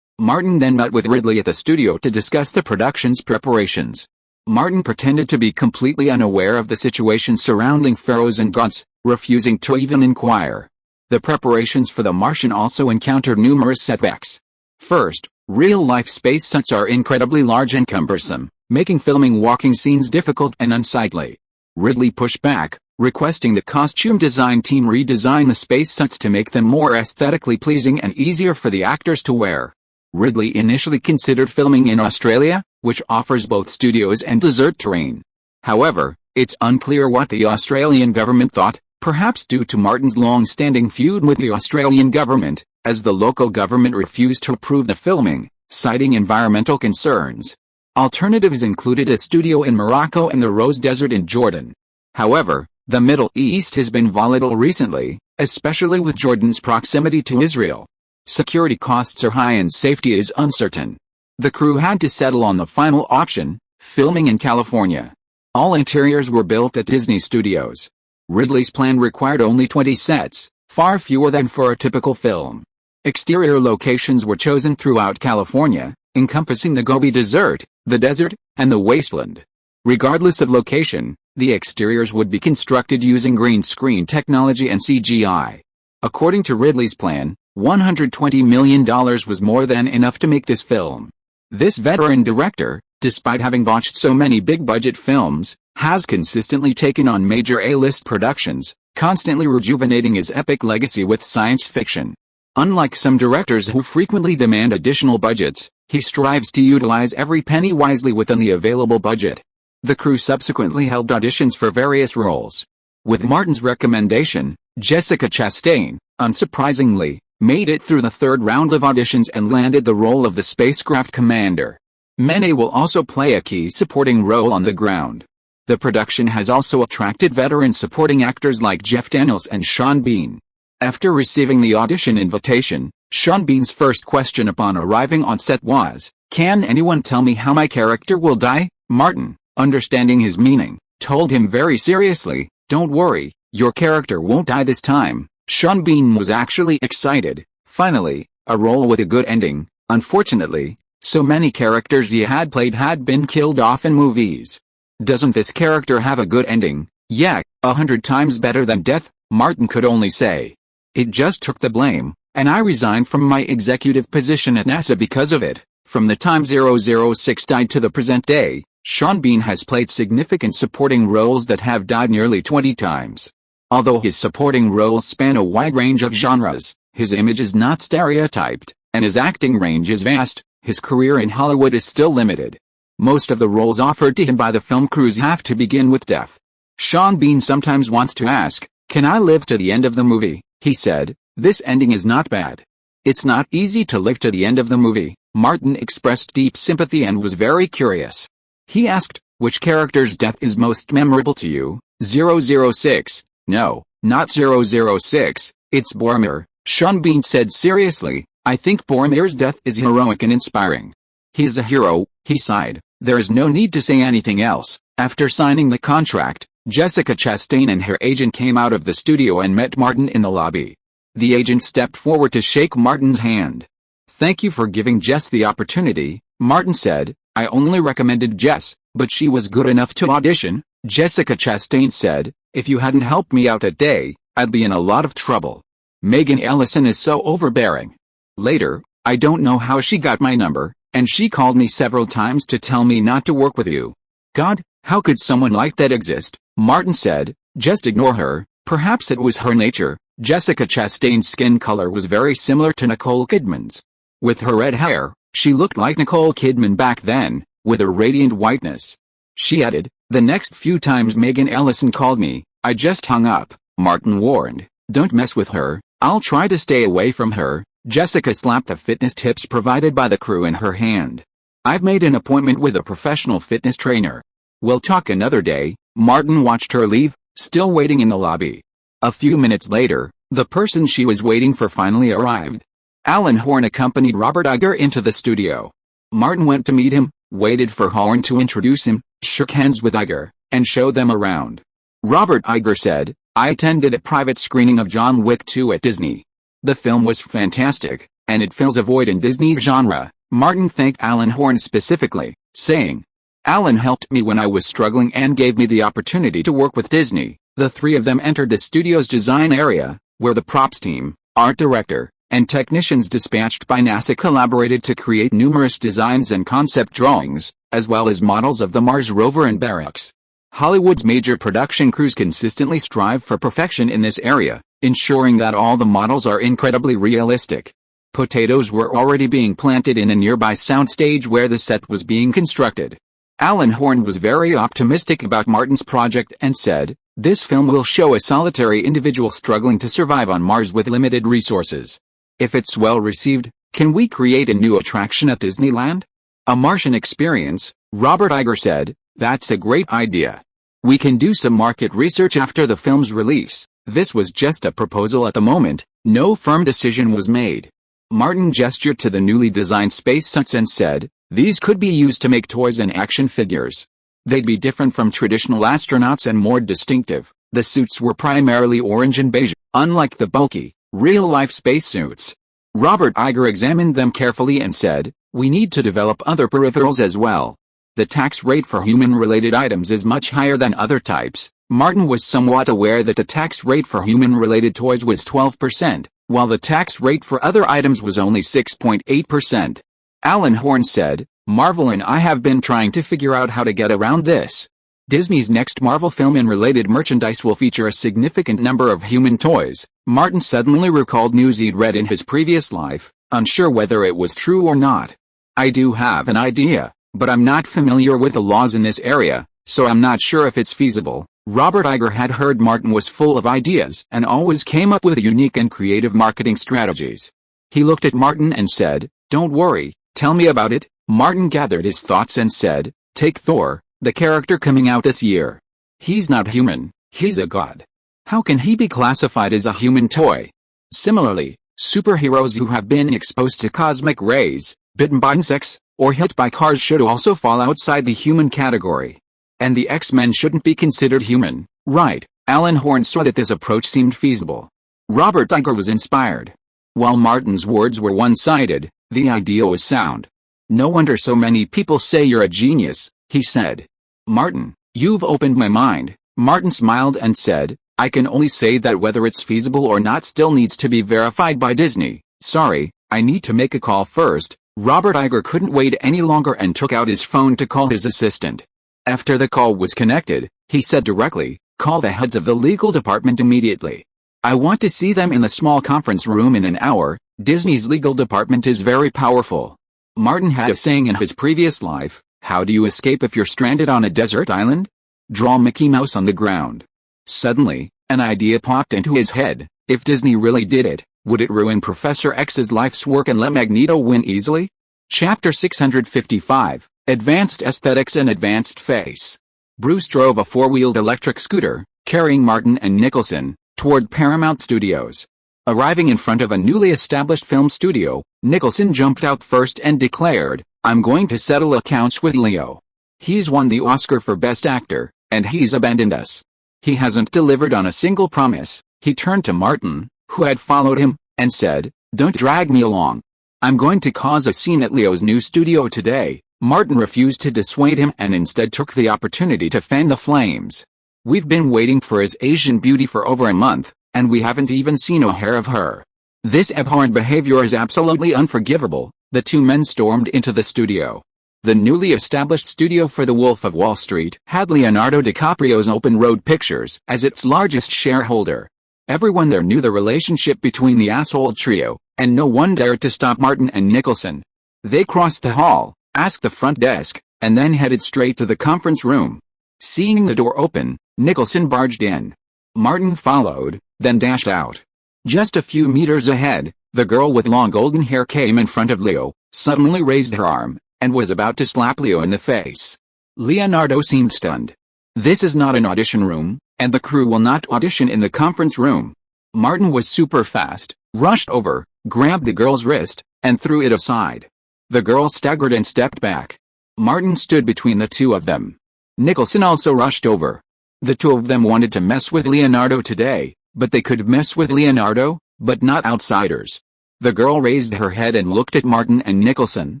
Martin then met with Ridley at the studio to discuss the production's preparations. Martin pretended to be completely unaware of the situation surrounding pharaohs and gods, refusing to even inquire. The preparations for The Martian also encountered numerous setbacks. First, real-life space suits are incredibly large and cumbersome, making filming walking scenes difficult and unsightly. Ridley pushed back, requesting the costume design team redesign the space suits to make them more aesthetically pleasing and easier for the actors to wear. Ridley initially considered filming in Australia, which offers both studios and desert terrain. However, it's unclear what the Australian government thought, perhaps due to Martin's long-standing feud with the Australian government, as the local government refused to approve the filming, citing environmental concerns. Alternatives included a studio in Morocco and the Rose Desert in Jordan. However, the Middle East has been volatile recently, especially with Jordan's proximity to Israel. Security costs are high and safety is uncertain. The crew had to settle on the final option, filming in California. All interiors were built at Disney Studios. Ridley's plan required only 20 sets, far fewer than for a typical film. Exterior locations were chosen throughout California, encompassing the Gobi Desert, the desert, and the wasteland. Regardless of location, the exteriors would be constructed using green screen technology and CGI. According to Ridley's plan, $120 million was more than enough to make this film. This veteran director, despite having botched so many big-budget films, has consistently taken on major A-list productions, constantly rejuvenating his epic legacy with science fiction. Unlike some directors who frequently demand additional budgets, he strives to utilize every penny wisely within the available budget. The crew subsequently held auditions for various roles. With Martin's recommendation, Jessica Chastain, unsurprisingly, made it through the third round of auditions and landed the role of the spacecraft commander. Mene will also play a key supporting role on the ground. The production has also attracted veteran supporting actors like Jeff Daniels and Sean Bean. After receiving the audition invitation, Sean Bean's first question upon arriving on set was, "Can anyone tell me how my character will die?" Martin, understanding his meaning, told him very seriously, "Don't worry, your character won't die this time." Sean Bean was actually excited. Finally, a role with a good ending. Unfortunately, so many characters he had played had been killed off in movies. Doesn't this character have a good ending? Yeah, 100 times better than death, Martin could only say. It just took the blame, and I resigned from my executive position at NASA because of it. From the time 006 died to the present day, Sean Bean has played significant supporting roles that have died nearly 20 times. Although his supporting roles span a wide range of genres, his image is not stereotyped, and his acting range is vast, his career in Hollywood is still limited. Most of the roles offered to him by the film crews have to begin with death. Sean Bean sometimes wants to ask, "Can I live to the end of the movie?" He said, "This ending is not bad." It's not easy to live to the end of the movie. Martin expressed deep sympathy and was very curious. He asked, "Which character's death is most memorable to you?" 006. "No, not 006, it's Boromir," Sean Bean said seriously. "I think Boromir's death is heroic and inspiring. He's a hero," he sighed. "There is no need to say anything else." After signing the contract, Jessica Chastain and her agent came out of the studio and met Martin in the lobby. The agent stepped forward to shake Martin's hand. "Thank you for giving Jess the opportunity," Martin said. "I only recommended Jess, but she was good enough to audition." Jessica Chastain said, "If you hadn't helped me out that day, I'd be in a lot of trouble. Megan Ellison is so overbearing. Later, I don't know how she got my number, and she called me several times to tell me not to work with you. God, how could someone like that exist?" Martin said. "Just ignore her." Perhaps it was her nature. Jessica Chastain's skin color was very similar to Nicole Kidman's. With her red hair, she looked like Nicole Kidman back then, with her radiant whiteness. She added, "The next few times Megan Ellison called me, I just hung up." Martin warned, "Don't mess with her, I'll try to stay away from her." Jessica slapped the fitness tips provided by the crew in her hand. "I've made an appointment with a professional fitness trainer. We'll talk another day." Martin watched her leave, still waiting in the lobby. A few minutes later, the person she was waiting for finally arrived. Alan Horn accompanied Robert Iger into the studio. Martin went to meet him, waited for Horn to introduce him, shook hands with Iger, and showed them around. Robert Iger said, "I attended a private screening of John Wick 2 at Disney. The film was fantastic, and it fills a void in Disney's genre." Martin thanked Alan Horn specifically, saying, "Alan helped me when I was struggling and gave me the opportunity to work with Disney." The three of them entered the studio's design area, where the props team, art director, and technicians dispatched by NASA collaborated to create numerous designs and concept drawings, as well as models of the Mars rover and barracks. Hollywood's major production crews consistently strive for perfection in this area, ensuring that all the models are incredibly realistic. Potatoes were already being planted in a nearby soundstage where the set was being constructed. Alan Horn was very optimistic about Martin's project and said, "This film will show a solitary individual struggling to survive on Mars with limited resources. If it's well received, can we create a new attraction at Disneyland? A Martian experience?" Robert Iger said, "That's a great idea. We can do some market research after the film's release." This was just a proposal at the moment, no firm decision was made. Martin gestured to the newly designed space suits and said, "These could be used to make toys and action figures. They'd be different from traditional astronauts and more distinctive." The suits were primarily orange and beige, unlike the bulky, real-life spacesuits. Robert Iger examined them carefully and said, "We need to develop other peripherals as well. The tax rate for human-related items is much higher than other types." Martin was somewhat aware that the tax rate for human-related toys was 12%, while the tax rate for other items was only 6.8%. Alan Horn said, "Marvel and I have been trying to figure out how to get around this. Disney's next Marvel film and related merchandise will feature a significant number of human toys." Martin suddenly recalled news he'd read in his previous life, unsure whether it was true or not. "I do have an idea, but I'm not familiar with the laws in this area, so I'm not sure if it's feasible." Robert Iger had heard Martin was full of ideas and always came up with unique and creative marketing strategies. He looked at Martin and said, "Don't worry, tell me about it." Martin gathered his thoughts and said, "Take Thor, the character coming out this year. He's not human, he's a god. How can he be classified as a human toy? Similarly, superheroes who have been exposed to cosmic rays, bitten by insects, or hit by cars should also fall outside the human category. And the X-Men shouldn't be considered human, right?" Alan Horn saw that this approach seemed feasible. Robert Iger was inspired. While Martin's words were one-sided, the idea was sound. "No wonder so many people say you're a genius," he said. "Martin, you've opened my mind." Martin smiled and said, "I can only say that whether it's feasible or not still needs to be verified by Disney. Sorry, I need to make a call first." Robert Iger couldn't wait any longer and took out his phone to call his assistant. After the call was connected, he said directly, "Call the heads of the legal department immediately. I want to see them in the small conference room in an hour." Disney's legal department is very powerful. Martin had a saying in his previous life, How do you escape if you're stranded on a desert island? Draw Mickey Mouse on the ground. Suddenly, an idea popped into his head. If Disney really did it, would it ruin Professor X's life's work and let Magneto win easily? Chapter 655, Advanced Aesthetics and Advanced Face. Bruce drove a four-wheeled electric scooter, carrying Martin and Nicholson, toward Paramount Studios. Arriving in front of a newly established film studio, Nicholson jumped out first and declared, "I'm going to settle accounts with Leo. He's won the Oscar for Best Actor, and he's abandoned us. He hasn't delivered on a single promise." He turned to Martin, who had followed him, and said, "Don't drag me along. I'm going to cause a scene at Leo's new studio today." Martin refused to dissuade him and instead took the opportunity to fan the flames. "We've been waiting for his Asian beauty for over a month, and we haven't even seen a hair of her. This abhorrent behavior is absolutely unforgivable." The two men stormed into the studio. The newly established studio for The Wolf of Wall Street had Leonardo DiCaprio's Open Road Pictures as its largest shareholder. Everyone there knew the relationship between the asshole trio, and no one dared to stop Martin and Nicholson. They crossed the hall, asked the front desk, and then headed straight to the conference room. Seeing the door open, Nicholson barged in. Martin followed, then dashed out. Just a few meters ahead, the girl with long golden hair came in front of Leo, suddenly raised her arm, and was about to slap Leo in the face. Leonardo seemed stunned. "This is not an audition room, and the crew will not audition in the conference room." Martin was super fast, rushed over, grabbed the girl's wrist, and threw it aside. The girl staggered and stepped back. Martin stood between the two of them. Nicholson also rushed over. The two of them wanted to mess with Leonardo today, but they could mess with Leonardo, but not outsiders. The girl raised her head and looked at Martin and Nicholson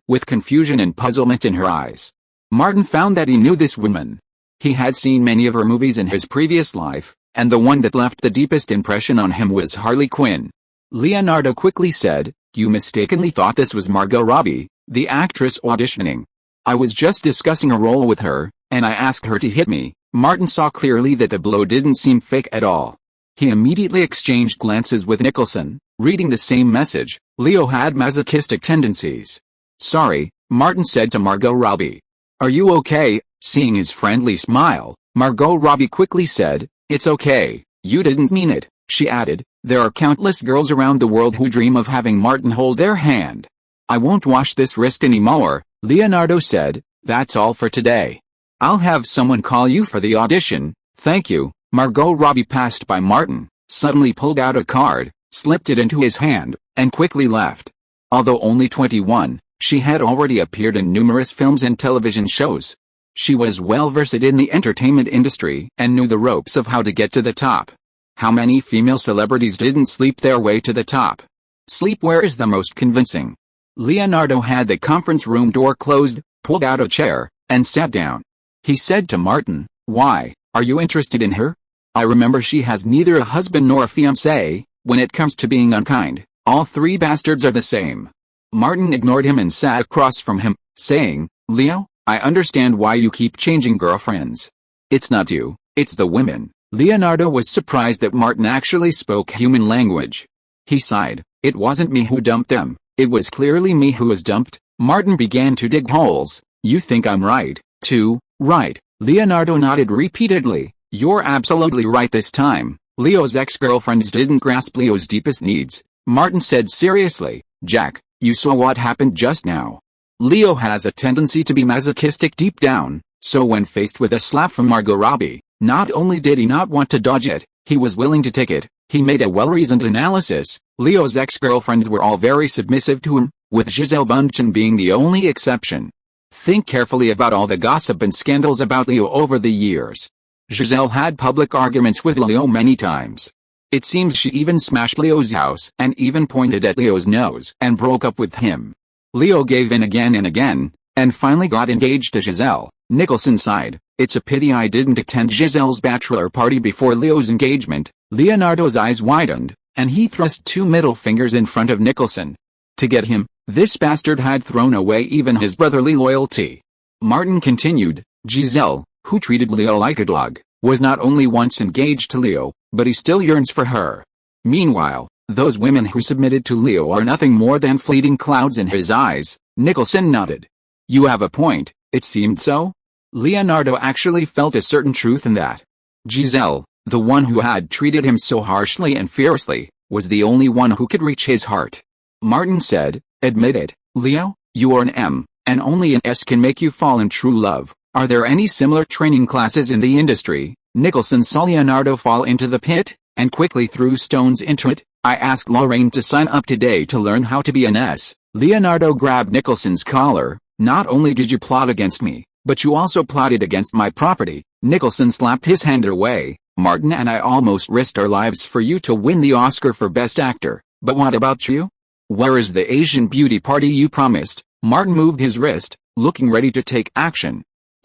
with confusion and puzzlement in her eyes. Martin found that he knew this woman. He had seen many of her movies in his previous life, and the one that left the deepest impression on him was Harley Quinn. Leonardo quickly said, "You mistakenly thought this was Margot Robbie, the actress auditioning. I was just discussing a role with her, and I asked her to hit me." Martin saw clearly that the blow didn't seem fake at all. He immediately exchanged glances with Nicholson, reading the same message. Leo had masochistic tendencies. "Sorry," Martin said to Margot Robbie. "Are you okay?" Seeing his friendly smile, Margot Robbie quickly said, "It's okay, you didn't mean it." She added, "There are countless girls around the world who dream of having Martin hold their hand." "I won't wash this wrist anymore," Leonardo said. "That's all for today. I'll have someone call you for the audition, thank you." Margot Robbie passed by Martin, suddenly pulled out a card, slipped it into his hand, and quickly left. Although only 21, she had already appeared in numerous films and television shows. She was well versed in the entertainment industry and knew the ropes of how to get to the top. How many female celebrities didn't sleep their way to the top? Sleepwear is the most convincing. Leonardo had the conference room door closed, pulled out a chair, and sat down. He said to Martin, "Why, are you interested in her? I remember she has neither a husband nor a fiancé. When it comes to being unkind, all three bastards are the same." Martin ignored him and sat across from him, saying, "Leo, I understand why you keep changing girlfriends. It's not you, it's the women." Leonardo was surprised that Martin actually spoke human language. He sighed, "It wasn't me who dumped them, it was clearly me who was dumped." Martin began to dig holes. "You think I'm right, too, right?" Leonardo nodded repeatedly. "You're absolutely right this time. Leo's ex-girlfriends didn't grasp Leo's deepest needs." Martin said seriously, "Jack, you saw what happened just now. Leo has a tendency to be masochistic deep down, so when faced with a slap from Margot Robbie, not only did he not want to dodge it, he was willing to take it." He made a well-reasoned analysis. Leo's ex-girlfriends were all very submissive to him, with Gisele Bündchen being the only exception. Think carefully about all the gossip and scandals about Leo over the years. Gisele had public arguments with Leo many times. It seems she even smashed Leo's house and even pointed at Leo's nose and broke up with him. Leo gave in again and again, and finally got engaged to Gisele. Nicholson sighed, "It's a pity I didn't attend Gisele's bachelor party before Leo's engagement." Leonardo's eyes widened, and he thrust two middle fingers in front of Nicholson. To get him, this bastard had thrown away even his brotherly loyalty. Martin continued, "Gisele, who treated Leo like a dog, was not only once engaged to Leo, but he still yearns for her. Meanwhile, those women who submitted to Leo are nothing more than fleeting clouds in his eyes." Nicholson nodded. "You have a point. It seemed so. Leonardo actually felt a certain truth in that. Giselle, the one who had treated him so harshly and fiercely, was the only one who could reach his heart. Martin said, "Admit it, Leo, you are an M, and only an S can make you fall in true love. Are there any similar training classes in the industry?" Nicholson saw Leonardo fall into the pit, and quickly threw stones into it. "I asked Lorraine to sign up today to learn how to be an S." Leonardo grabbed Nicholson's collar. "Not only did you plot against me, but you also plotted against my property." Nicholson slapped his hand away. "Martin and I almost risked our lives for you to win the Oscar for Best Actor, but what about you? Where is the Asian beauty party you promised?" Martin moved his wrist, looking ready to take action.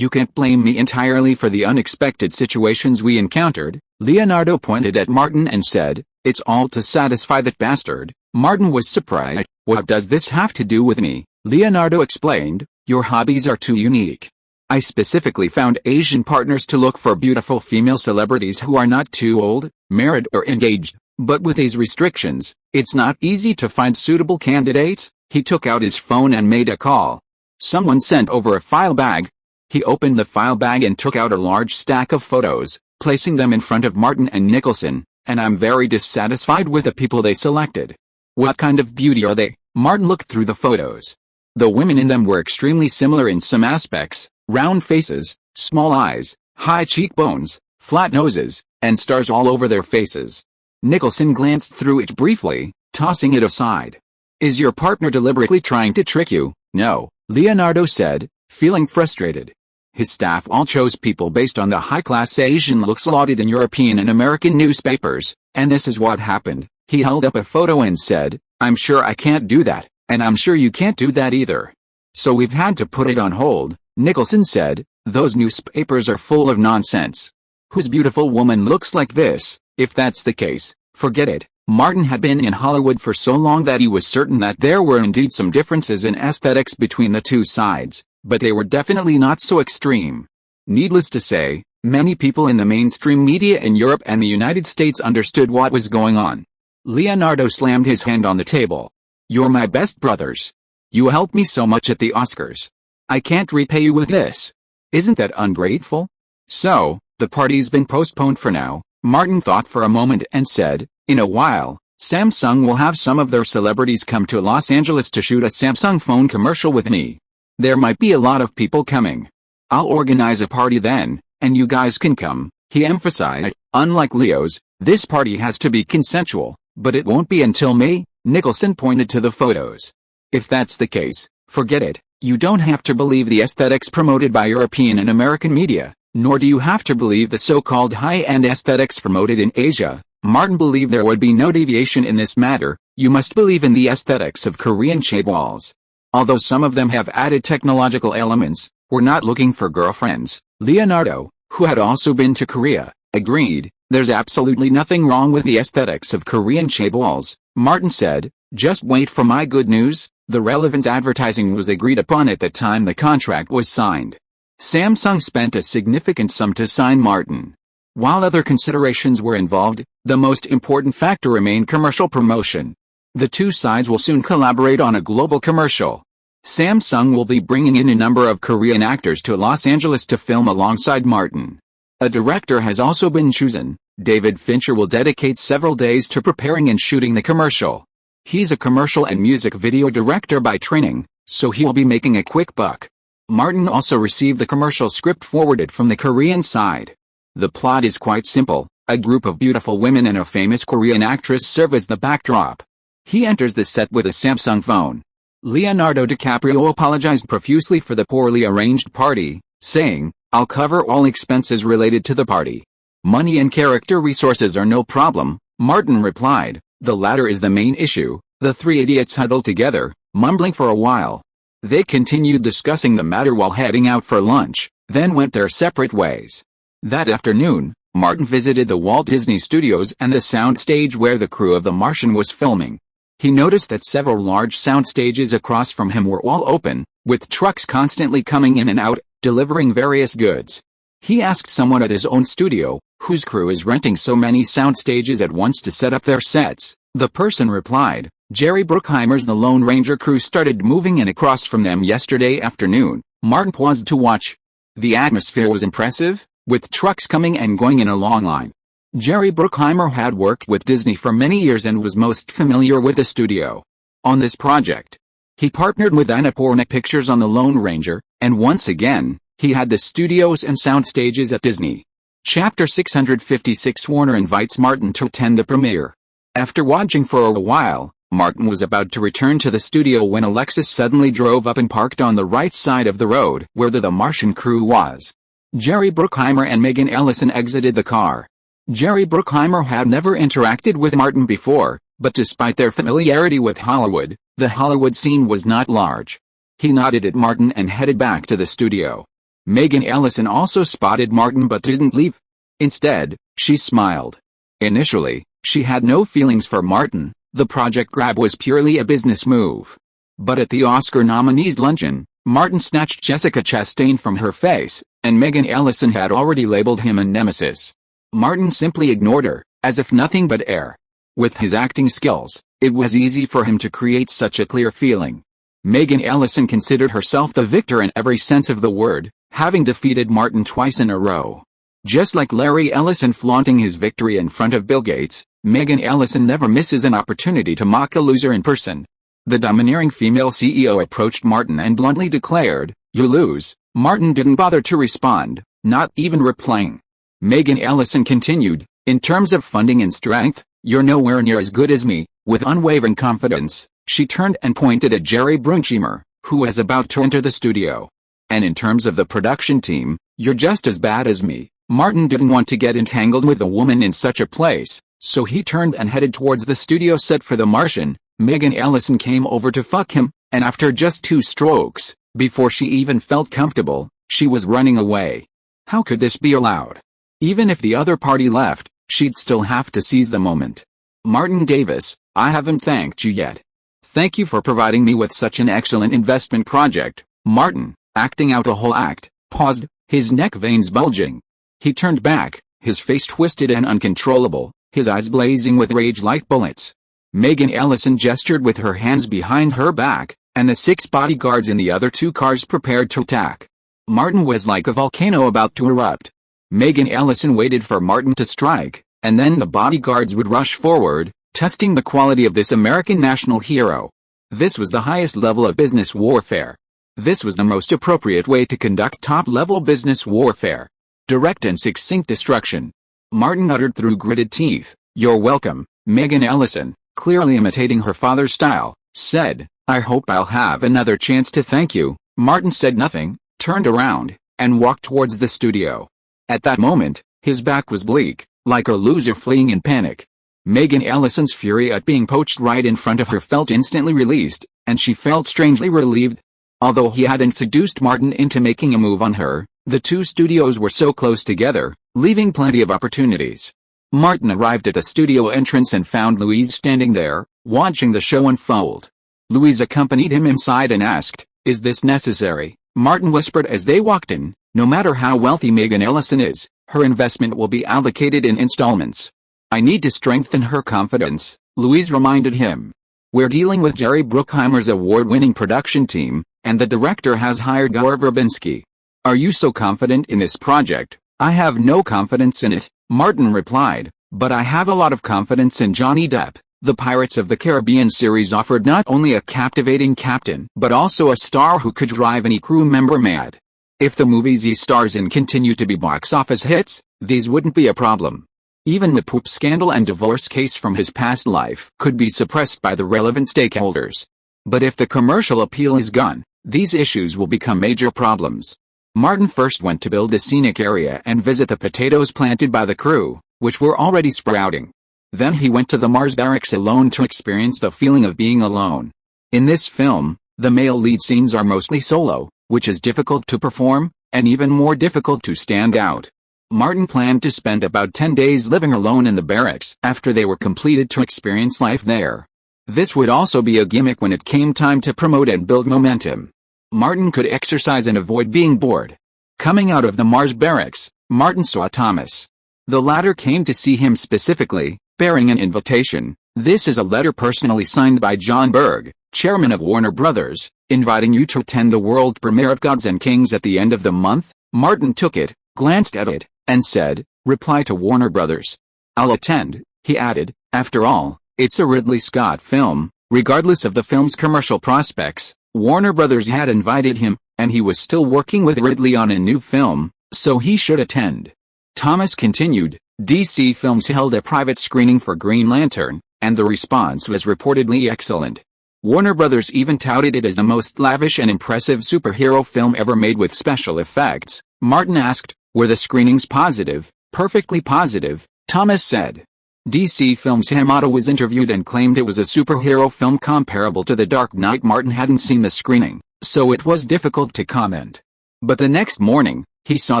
"You can't blame me entirely for the unexpected situations we encountered." Leonardo pointed at Martin and said, "It's all to satisfy that bastard." Martin was surprised. "What does this have to do with me?" Leonardo explained, "Your hobbies are too unique. I specifically found Asian partners to look for beautiful female celebrities who are not too old, married or engaged, but with these restrictions, it's not easy to find suitable candidates." He took out his phone and made a call. Someone sent over a file bag. He opened the file bag and took out a large stack of photos, placing them in front of Martin and Nicholson. "And I'm very dissatisfied with the people they selected." "What kind of beauty are they?" Martin looked through the photos. The women in them were extremely similar in some aspects: round faces, small eyes, high cheekbones, flat noses, and stars all over their faces. Nicholson glanced through it briefly, tossing it aside. "Is your partner deliberately trying to trick you?" "No," Leonardo said, feeling frustrated. His staff all chose people based on the high-class Asian looks lauded in European and American newspapers, and this is what happened. He held up a photo and said, "I'm sure I can't do that, and I'm sure you can't do that either. So we've had to put it on hold." Nicholson said, "Those newspapers are full of nonsense. Whose beautiful woman looks like this? If that's the case, forget it." Martin had been in Hollywood for so long that he was certain that there were indeed some differences in aesthetics between the two sides, but they were definitely not so extreme. Needless to say, many people in the mainstream media in Europe and the United States understood what was going on. Leonardo slammed his hand on the table. "You're my best brothers. You helped me so much at the Oscars. I can't repay you with this. Isn't that ungrateful?" "So, the party's been postponed for now." Martin thought for a moment and said, "In a while, Samsung will have some of their celebrities come to Los Angeles to shoot a Samsung phone commercial with me. There might be a lot of people coming. I'll organize a party then, and you guys can come." He emphasized, "Unlike Leo's, this party has to be consensual, but it won't be until May." Nicholson pointed to the photos. "If that's the case, forget it. You don't have to believe the aesthetics promoted by European and American media, nor do you have to believe the so-called high-end aesthetics promoted in Asia." Martin believed there would be no deviation in this matter. "You must believe in the aesthetics of Korean chaebols. Although some of them have added technological elements, we're not looking for girlfriends." Leonardo, who had also been to Korea, agreed. "There's absolutely nothing wrong with the aesthetics of Korean chaebols." Martin said, "Just wait for my good news." The relevant advertising was agreed upon at the time the contract was signed. Samsung spent a significant sum to sign Martin. While other considerations were involved, the most important factor remained commercial promotion. The two sides will soon collaborate on a global commercial. Samsung will be bringing in a number of Korean actors to Los Angeles to film alongside Martin. A director has also been chosen. David Fincher will dedicate several days to preparing and shooting the commercial. He's a commercial and music video director by training, so he will be making a quick buck. Martin also received the commercial script forwarded from the Korean side. The plot is quite simple. A group of beautiful women and a famous Korean actress serve as the backdrop. He enters the set with a Samsung phone. Leonardo DiCaprio apologized profusely for the poorly arranged party, saying, "I'll cover all expenses related to the party. Money and character resources are no problem." Martin replied, "The latter is the main issue." The three idiots huddled together, mumbling for a while. They continued discussing the matter while heading out for lunch, then went their separate ways. That afternoon, Martin visited the Walt Disney Studios and the soundstage where the crew of The Martian was filming. He noticed that several large sound stages across from him were all open, with trucks constantly coming in and out, delivering various goods. He asked someone at his own studio, whose crew is renting so many sound stages at once to set up their sets. The person replied, "Jerry Bruckheimer's The Lone Ranger crew started moving in across from them yesterday afternoon." Martin paused to watch. The atmosphere was impressive, with trucks coming and going in a long line. Jerry Bruckheimer had worked with Disney for many years and was most familiar with the studio. On this project, he partnered with Annapurna Pictures on The Lone Ranger, and once again, he had the studios and sound stages at Disney. Chapter 656 Warner invites Martin to attend the premiere. After watching for a while, Martin was about to return to the studio when a Lexus suddenly drove up and parked on the right side of the road where the Martian crew was. Jerry Bruckheimer and Megan Ellison exited the car. Jerry Bruckheimer had never interacted with Martin before, but despite their familiarity with Hollywood, the Hollywood scene was not large. He nodded at Martin and headed back to the studio. Megan Ellison also spotted Martin but didn't leave. Instead, she smiled. Initially, she had no feelings for Martin. The project grab was purely a business move. But at the Oscar nominees luncheon, Martin snatched Jessica Chastain from her face, and Megan Ellison had already labeled him a nemesis. Martin simply ignored her, as if nothing but air. With his acting skills, it was easy for him to create such a clear feeling. Megan Ellison considered herself the victor in every sense of the word, having defeated Martin twice in a row. Just like Larry Ellison flaunting his victory in front of Bill Gates, Megan Ellison never misses an opportunity to mock a loser in person. The domineering female CEO approached Martin and bluntly declared, "You lose." Martin didn't bother to respond, not even replying. Megan Ellison continued, "In terms of funding and strength, you're nowhere near as good as me." With unwavering confidence, she turned and pointed at Jerry Bruckheimer, who was about to enter the studio. "And in terms of the production team, you're just as bad as me." Martin didn't want to get entangled with a woman in such a place, so he turned and headed towards the studio set for The Martian. Megan Ellison came over to fuck him, and after just 2 strokes, before she even felt comfortable, she was running away. How could this be allowed? Even if the other party left, she'd still have to seize the moment. "Martin Davis, I haven't thanked you yet. Thank you for providing me with such an excellent investment project." Martin, acting out a whole act, paused, his neck veins bulging. He turned back, his face twisted and uncontrollable, his eyes blazing with rage like bullets. Megan Ellison gestured with her hands behind her back, and the 6 bodyguards in the other 2 cars prepared to attack. Martin was like a volcano about to erupt. Megan Ellison waited for Martin to strike, and then the bodyguards would rush forward, testing the quality of this American national hero. This was the highest level of business warfare. This was the most appropriate way to conduct top-level business warfare. Direct and succinct destruction. Martin uttered through gritted teeth, "You're welcome." Megan Ellison, clearly imitating her father's style, said, "I hope I'll have another chance to thank you." Martin said nothing, turned around, and walked towards the studio. At that moment, his back was bleak, like a loser fleeing in panic. Megan Ellison's fury at being poached right in front of her felt instantly released, and she felt strangely relieved. Although he hadn't seduced Martin into making a move on her, the 2 studios were so close together, leaving plenty of opportunities. Martin arrived at the studio entrance and found Louise standing there, watching the show unfold. Louise accompanied him inside and asked, "Is this necessary?" Martin whispered as they walked in, "No matter how wealthy Megan Ellison is, her investment will be allocated in installments." "I need to strengthen her confidence," Louise reminded him. "We're dealing with Jerry Bruckheimer's award-winning production team, and the director has hired Gore Verbinski." "Are you so confident in this project?" "I have no confidence in it," Martin replied, "but I have a lot of confidence in Johnny Depp." The Pirates of the Caribbean series offered not only a captivating captain but also a star who could drive any crew member mad. If the movies he stars in continue to be box office hits, these wouldn't be a problem. Even the poop scandal and divorce case from his past life could be suppressed by the relevant stakeholders. But if the commercial appeal is gone, these issues will become major problems. Martin first went to build the scenic area and visit the potatoes planted by the crew, which were already sprouting. Then he went to the Mars barracks alone to experience the feeling of being alone. In this film, the male lead scenes are mostly solo, which is difficult to perform, and even more difficult to stand out. Martin planned to spend about 10 days living alone in the barracks after they were completed to experience life there. This would also be a gimmick when it came time to promote and build momentum. Martin could exercise and avoid being bored. Coming out of the Mars barracks, Martin saw Thomas. The latter came to see him specifically, bearing an invitation. This is a letter personally signed by John Berg, chairman of Warner Brothers, inviting you to attend the world premiere of Gods and Kings at the end of the month. Martin took it, glanced at it, and said, reply to Warner Brothers. I'll attend, he added. After all, it's a Ridley Scott film. Regardless of the film's commercial prospects, Warner Brothers had invited him, and he was still working with Ridley on a new film, so he should attend. Thomas continued, DC Films held a private screening for Green Lantern, and the response was reportedly excellent. Warner Brothers even touted it as the most lavish and impressive superhero film ever made with special effects. Martin asked, were the screenings positive? Perfectly positive, Thomas said. DC Films' Hamato was interviewed and claimed it was a superhero film comparable to The Dark Knight. Martin hadn't seen the screening, so it was difficult to comment. But the next morning, he saw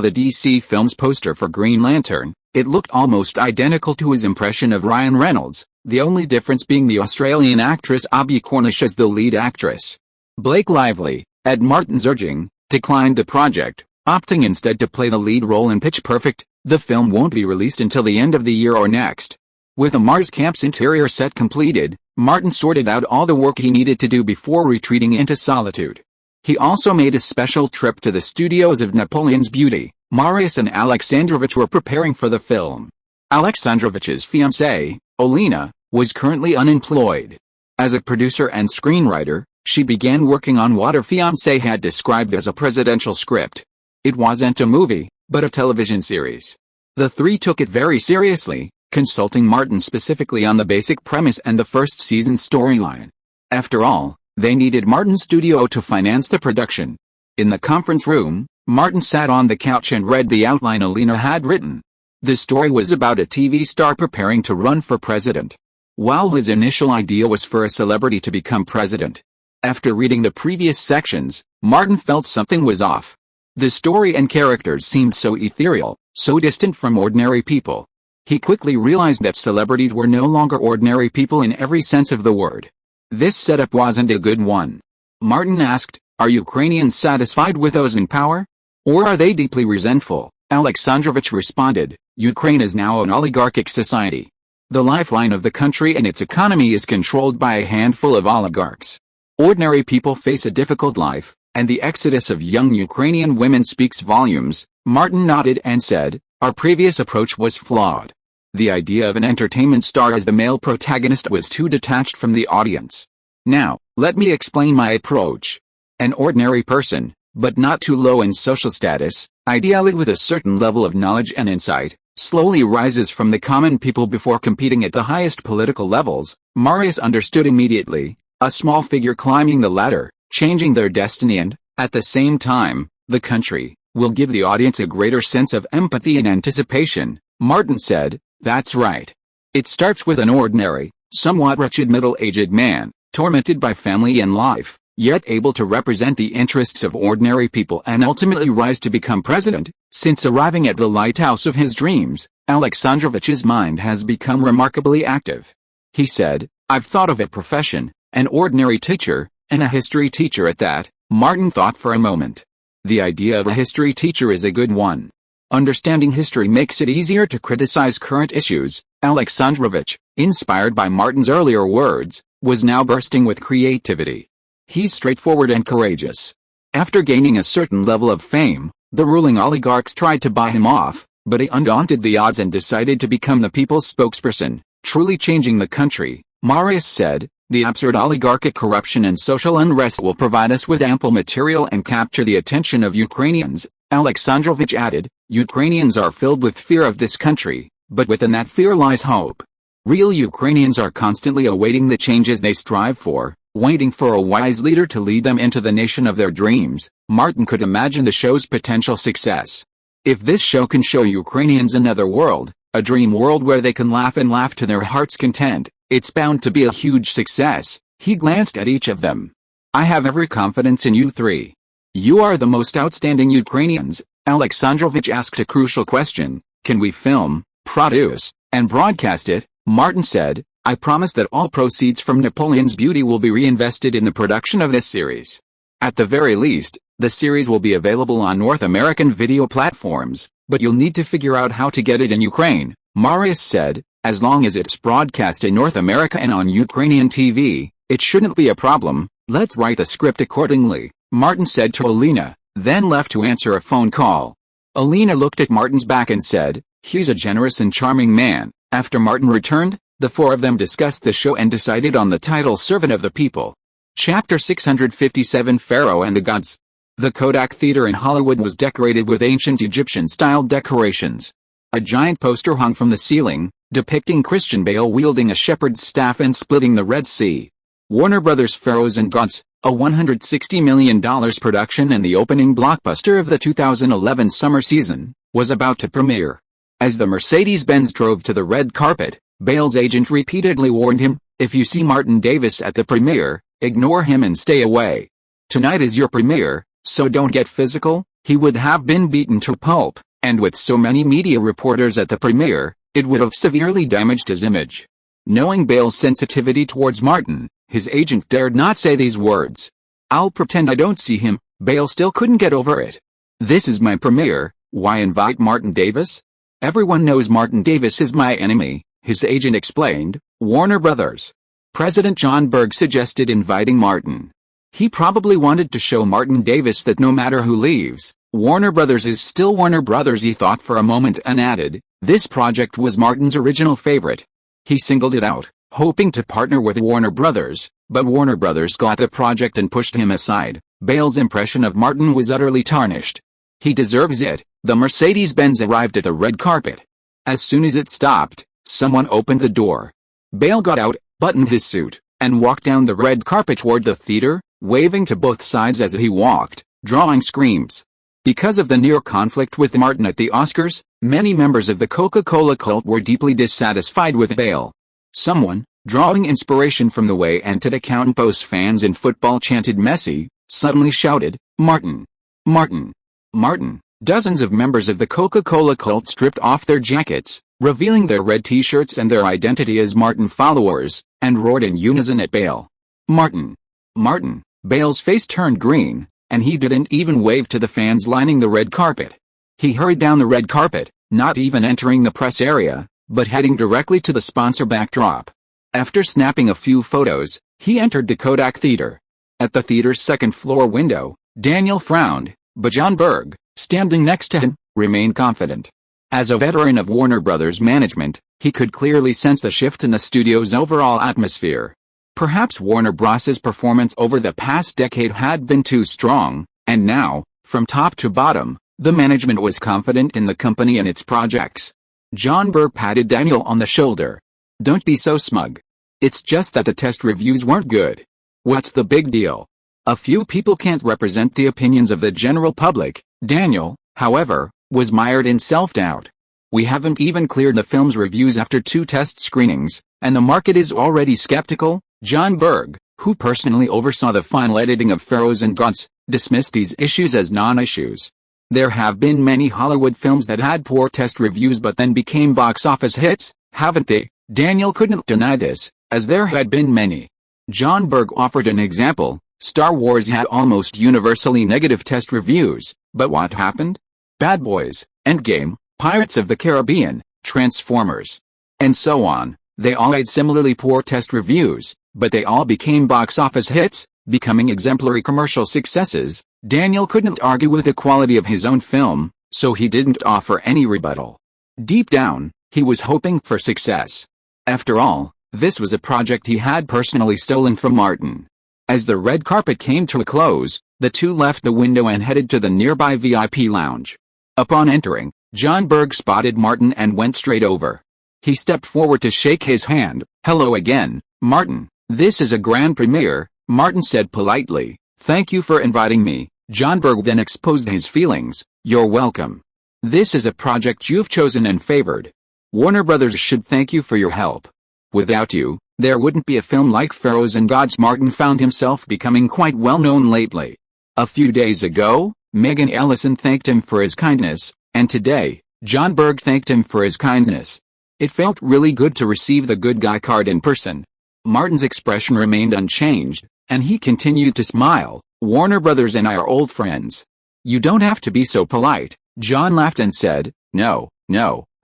the DC Films poster for Green Lantern. It looked almost identical to his impression of Ryan Reynolds, the only difference being the Australian actress Abbie Cornish as the lead actress. Blake Lively, at Martin's urging, declined the project, opting instead to play the lead role in Pitch Perfect. The film won't be released until the end of the year or next. With a Mars camp's interior set completed, Martin sorted out all the work he needed to do before retreating into solitude. He also made a special trip to the studios of Napoleon's Beauty. Marius and Alexandrovich were preparing for the film. Alexandrovich's fiancée, Olena, was currently unemployed. As a producer and screenwriter, she began working on what her fiancé had described as a presidential script. It wasn't a movie, but a television series. The three took it very seriously, consulting Martin specifically on the basic premise and the first season storyline. After all, they needed Martin's studio to finance the production. In the conference room, Martin sat on the couch and read the outline Olena had written. The story was about a TV star preparing to run for president. While his initial idea was for a celebrity to become president. After reading the previous sections, Martin felt something was off. The story and characters seemed so ethereal, so distant from ordinary people. He quickly realized that celebrities were no longer ordinary people in every sense of the word. This setup wasn't a good one. Martin asked, are Ukrainians satisfied with those in power? Or are they deeply resentful? Alexandrovich responded, Ukraine is now an oligarchic society. The lifeline of the country and its economy is controlled by a handful of oligarchs. Ordinary people face a difficult life, and the exodus of young Ukrainian women speaks volumes. Martin nodded and said, our previous approach was flawed. The idea of an entertainment star as the male protagonist was too detached from the audience. Now, let me explain my approach. An ordinary person, but not too low in social status, ideally with a certain level of knowledge and insight, slowly rises from the common people before competing at the highest political levels. Marius understood immediately, a small figure climbing the ladder, changing their destiny and, at the same time, the country, will give the audience a greater sense of empathy and anticipation. Martin said, that's right. It starts with an ordinary, somewhat wretched middle-aged man, tormented by family and life, yet able to represent the interests of ordinary people and ultimately rise to become president. Since arriving at the lighthouse of his dreams, Alexandrovich's mind has become remarkably active. He said, I've thought of a profession, an ordinary teacher, and a history teacher at that. Martin thought for a moment. The idea of a history teacher is a good one. Understanding history makes it easier to criticize current issues. Alexandrovich, inspired by Martin's earlier words, was now bursting with creativity. He's straightforward and courageous. After gaining a certain level of fame, the ruling oligarchs tried to buy him off, but he undaunted the odds and decided to become the people's spokesperson, truly changing the country. Marius said, the absurd oligarchic corruption and social unrest will provide us with ample material and capture the attention of Ukrainians. Alexandrovich added, Ukrainians are filled with fear of this country, but within that fear lies hope. Real Ukrainians are constantly awaiting the changes they strive for, waiting for a wise leader to lead them into the nation of their dreams. Martin could imagine the show's potential success. If this show can show Ukrainians another world, a dream world where they can laugh and laugh to their heart's content, it's bound to be a huge success. He glanced at each of them. I have every confidence in you three. You are the most outstanding Ukrainians. Alexandrovich asked a crucial question. Can we film, produce, and broadcast it? Martin said, I promise that all proceeds from Napoleon's Beauty will be reinvested in the production of this series. At the very least, the series will be available on North American video platforms, but you'll need to figure out how to get it in Ukraine. Marius said, as long as it's broadcast in North America and on Ukrainian TV, it shouldn't be a problem. Let's write the script accordingly, Martin said to Alina, then left to answer a phone call. Alina looked at Martin's back and said, "He's a generous and charming man." After Martin returned, the four of them discussed the show and decided on the title Servant of the People. Chapter 657 Pharaoh and the Gods. The Kodak Theater in Hollywood was decorated with ancient Egyptian-style decorations. A giant poster hung from the ceiling, depicting Christian Bale wielding a shepherd's staff and splitting the Red Sea. Warner Brothers' Pharaohs and Gods, a $160 million production and the opening blockbuster of the 2011 summer season, was about to premiere. As the Mercedes-Benz drove to the red carpet, Bale's agent repeatedly warned him, "If you see Martin Davis at the premiere, ignore him and stay away. Tonight is your premiere, so don't get physical." He would have been beaten to pulp, and with so many media reporters at the premiere, it would have severely damaged his image. Knowing Bale's sensitivity towards Martin, his agent dared not say these words. "I'll pretend I don't see him." Bale still couldn't get over it. "This is my premiere, why invite Martin Davis? Everyone knows Martin Davis is my enemy," his agent explained. Warner Brothers President John Berg suggested inviting Martin. He probably wanted to show Martin Davis that no matter who leaves, Warner Brothers is still Warner Brothers. He thought for a moment and added, this project was Martin's original favorite. He singled it out, hoping to partner with Warner Brothers, but Warner Brothers got the project and pushed him aside. Bale's impression of Martin was utterly tarnished. He deserves it. The Mercedes-Benz arrived at the red carpet. As soon as it stopped, someone opened the door. Bale got out, buttoned his suit, and walked down the red carpet toward the theater, waving to both sides as he walked, drawing screams. Because of the near conflict with Martin at the Oscars, many members of the Coca-Cola cult were deeply dissatisfied with Bale. Someone, drawing inspiration from the way anti-Countpos fans in football chanted Messi, suddenly shouted, "Martin! Martin! Martin!" Dozens of members of the Coca-Cola cult stripped off their jackets, revealing their red t-shirts and their identity as Martin followers, and roared in unison at Bale. "Martin! Martin!" Bale's face turned green, and he didn't even wave to the fans lining the red carpet. He hurried down the red carpet, not even entering the press area, but heading directly to the sponsor backdrop. After snapping a few photos, he entered the Kodak Theater. At the theater's second-floor window, Daniel frowned, but John Berg, standing next to him, remained confident. As a veteran of Warner Brothers management, he could clearly sense the shift in the studio's overall atmosphere. Perhaps Warner Bros.'s performance over the past decade had been too strong, and now, from top to bottom, the management was confident in the company and its projects. John Berg patted Daniel on the shoulder. "Don't be so smug. It's just that the test reviews weren't good. What's the big deal? A few people can't represent the opinions of the general public." Daniel, however, was mired in self-doubt. "We haven't even cleared the film's reviews after 2 test screenings, and the market is already skeptical." John Berg, who personally oversaw the final editing of Pharaohs and Gods, dismissed these issues as non-issues. "There have been many Hollywood films that had poor test reviews but then became box office hits, haven't they?" Daniel couldn't deny this, as there had been many. John Berg offered an example. Star Wars had almost universally negative test reviews, but what happened? Bad Boys, Endgame, Pirates of the Caribbean, Transformers, and so on. They all had similarly poor test reviews, but they all became box office hits, becoming exemplary commercial successes. Daniel couldn't argue with the quality of his own film, so he didn't offer any rebuttal. Deep down, he was hoping for success. After all, this was a project he had personally stolen from Martin. As the red carpet came to a close, the two left the window and headed to the nearby VIP lounge. Upon entering, John Berg spotted Martin and went straight over. He stepped forward to shake his hand. "Hello again, Martin. This is a grand premiere," Martin said politely. "Thank you for inviting me." John Berg then exposed his feelings. "You're welcome. This is a project you've chosen and favored. Warner Brothers should thank you for your help. Without you, there wouldn't be a film like Pharaohs and Gods." Martin found himself becoming quite well known lately. A few days ago, Megan Ellison thanked him for his kindness, and today, John Berg thanked him for his kindness. It felt really good to receive the good guy card in person. Martin's expression remained unchanged, and he continued to smile. "Warner Brothers and I are old friends. You don't have to be so polite." John laughed and said, No,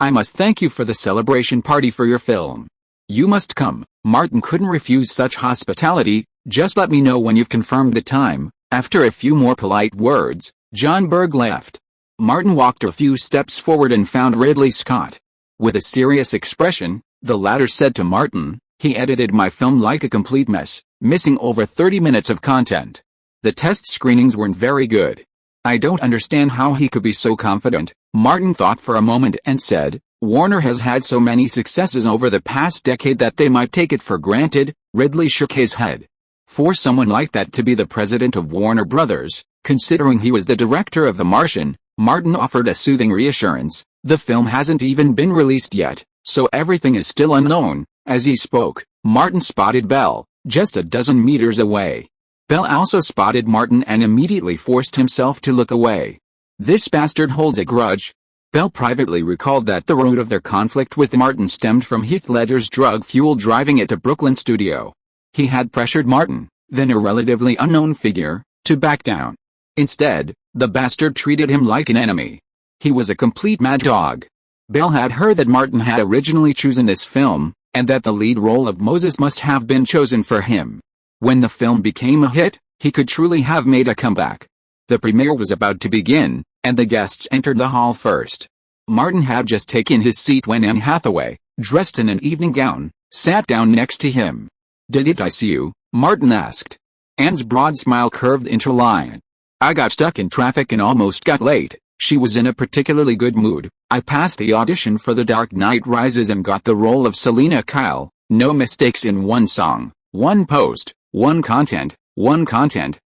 I must thank you for the celebration party for your film. You must come." Martin couldn't refuse such hospitality. Just let me know when you've confirmed the time." After a few more polite words, John Berg left. Martin walked a few steps forward and found Ridley Scott. With a serious expression, the latter said to Martin, "He edited my film like a complete mess, missing over 30 minutes of content. The test screenings weren't very good." "I don't understand how he could be so confident," Martin thought for a moment and said. "Warner has had so many successes over the past decade that they might take it for granted." Ridley shook his head. For someone like that to be the president of Warner Brothers, considering he was the director of The Martian, Martin offered a soothing reassurance. "The film hasn't even been released yet, so everything is still unknown." As he spoke, Martin spotted Bell, just a dozen meters away. Bell also spotted Martin and immediately forced himself to look away. "This bastard holds a grudge." Bell privately recalled that the root of their conflict with Martin stemmed from Heath Ledger's drug-fueled driving at the Brooklyn studio. He had pressured Martin, then a relatively unknown figure, to back down. Instead, the bastard treated him like an enemy. He was a complete mad dog. Bell had heard that Martin had originally chosen this film, and that the lead role of Moses must have been chosen for him. When the film became a hit, he could truly have made a comeback. The premiere was about to begin, and the guests entered the hall first. Martin had just taken his seat when Anne Hathaway, dressed in an evening gown, sat down next to him. "Did I see you?" Martin asked. Anne's broad smile curved into a line. "I got stuck in traffic and almost got late." She was in a particularly good mood. "I passed the audition for The Dark Knight Rises and got the role of Selena Kyle. No mistakes in one song, one post, one content,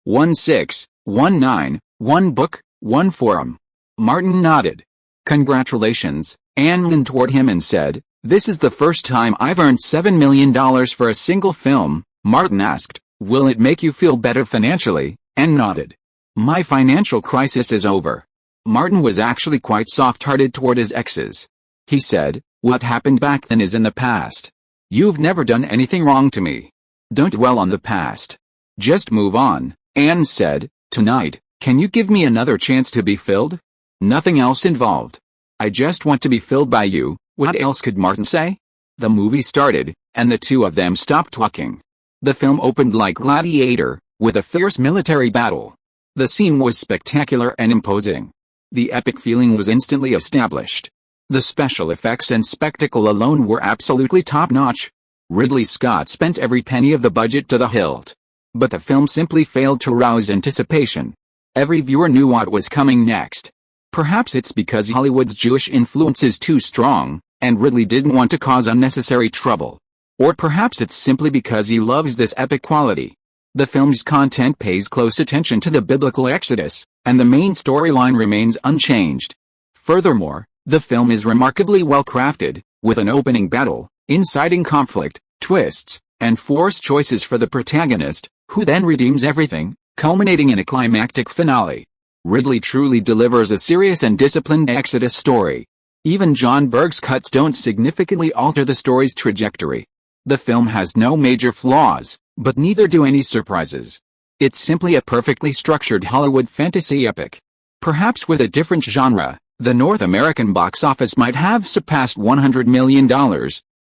1/6, 1 book, 1 forum." Martin nodded. "Congratulations." Anne leaned toward him and said, "This is the first time I've earned $7 million for a single film." Martin asked, "Will it make you feel better financially?" Anne nodded. "My financial crisis is over." Martin was actually quite soft-hearted toward his exes. He said, "What happened back then is in the past. You've never done anything wrong to me. Don't dwell on the past. Just move on." Anne said, "Tonight, can you give me another chance to be filled? Nothing else involved. I just want to be filled by you." What else could Martin say? The movie started, and the two of them stopped talking. The film opened like Gladiator, with a fierce military battle. The scene was spectacular and imposing. The epic feeling was instantly established. The special effects and spectacle alone were absolutely top-notch. Ridley Scott spent every penny of the budget to the hilt. But the film simply failed to rouse anticipation. Every viewer knew what was coming next. Perhaps it's because Hollywood's Jewish influence is too strong, and Ridley didn't want to cause unnecessary trouble. Or perhaps it's simply because he loves this epic quality. The film's content pays close attention to the biblical Exodus, and the main storyline remains unchanged. Furthermore, the film is remarkably well crafted, with an opening battle, inciting conflict, twists, and forced choices for the protagonist, who then redeems everything, culminating in a climactic finale. Ridley truly delivers a serious and disciplined Exodus story. Even John Berg's cuts don't significantly alter the story's trajectory. The film has no major flaws, but neither do any surprises. It's simply a perfectly structured Hollywood fantasy epic. Perhaps with a different genre, the North American box office might have surpassed $100 million,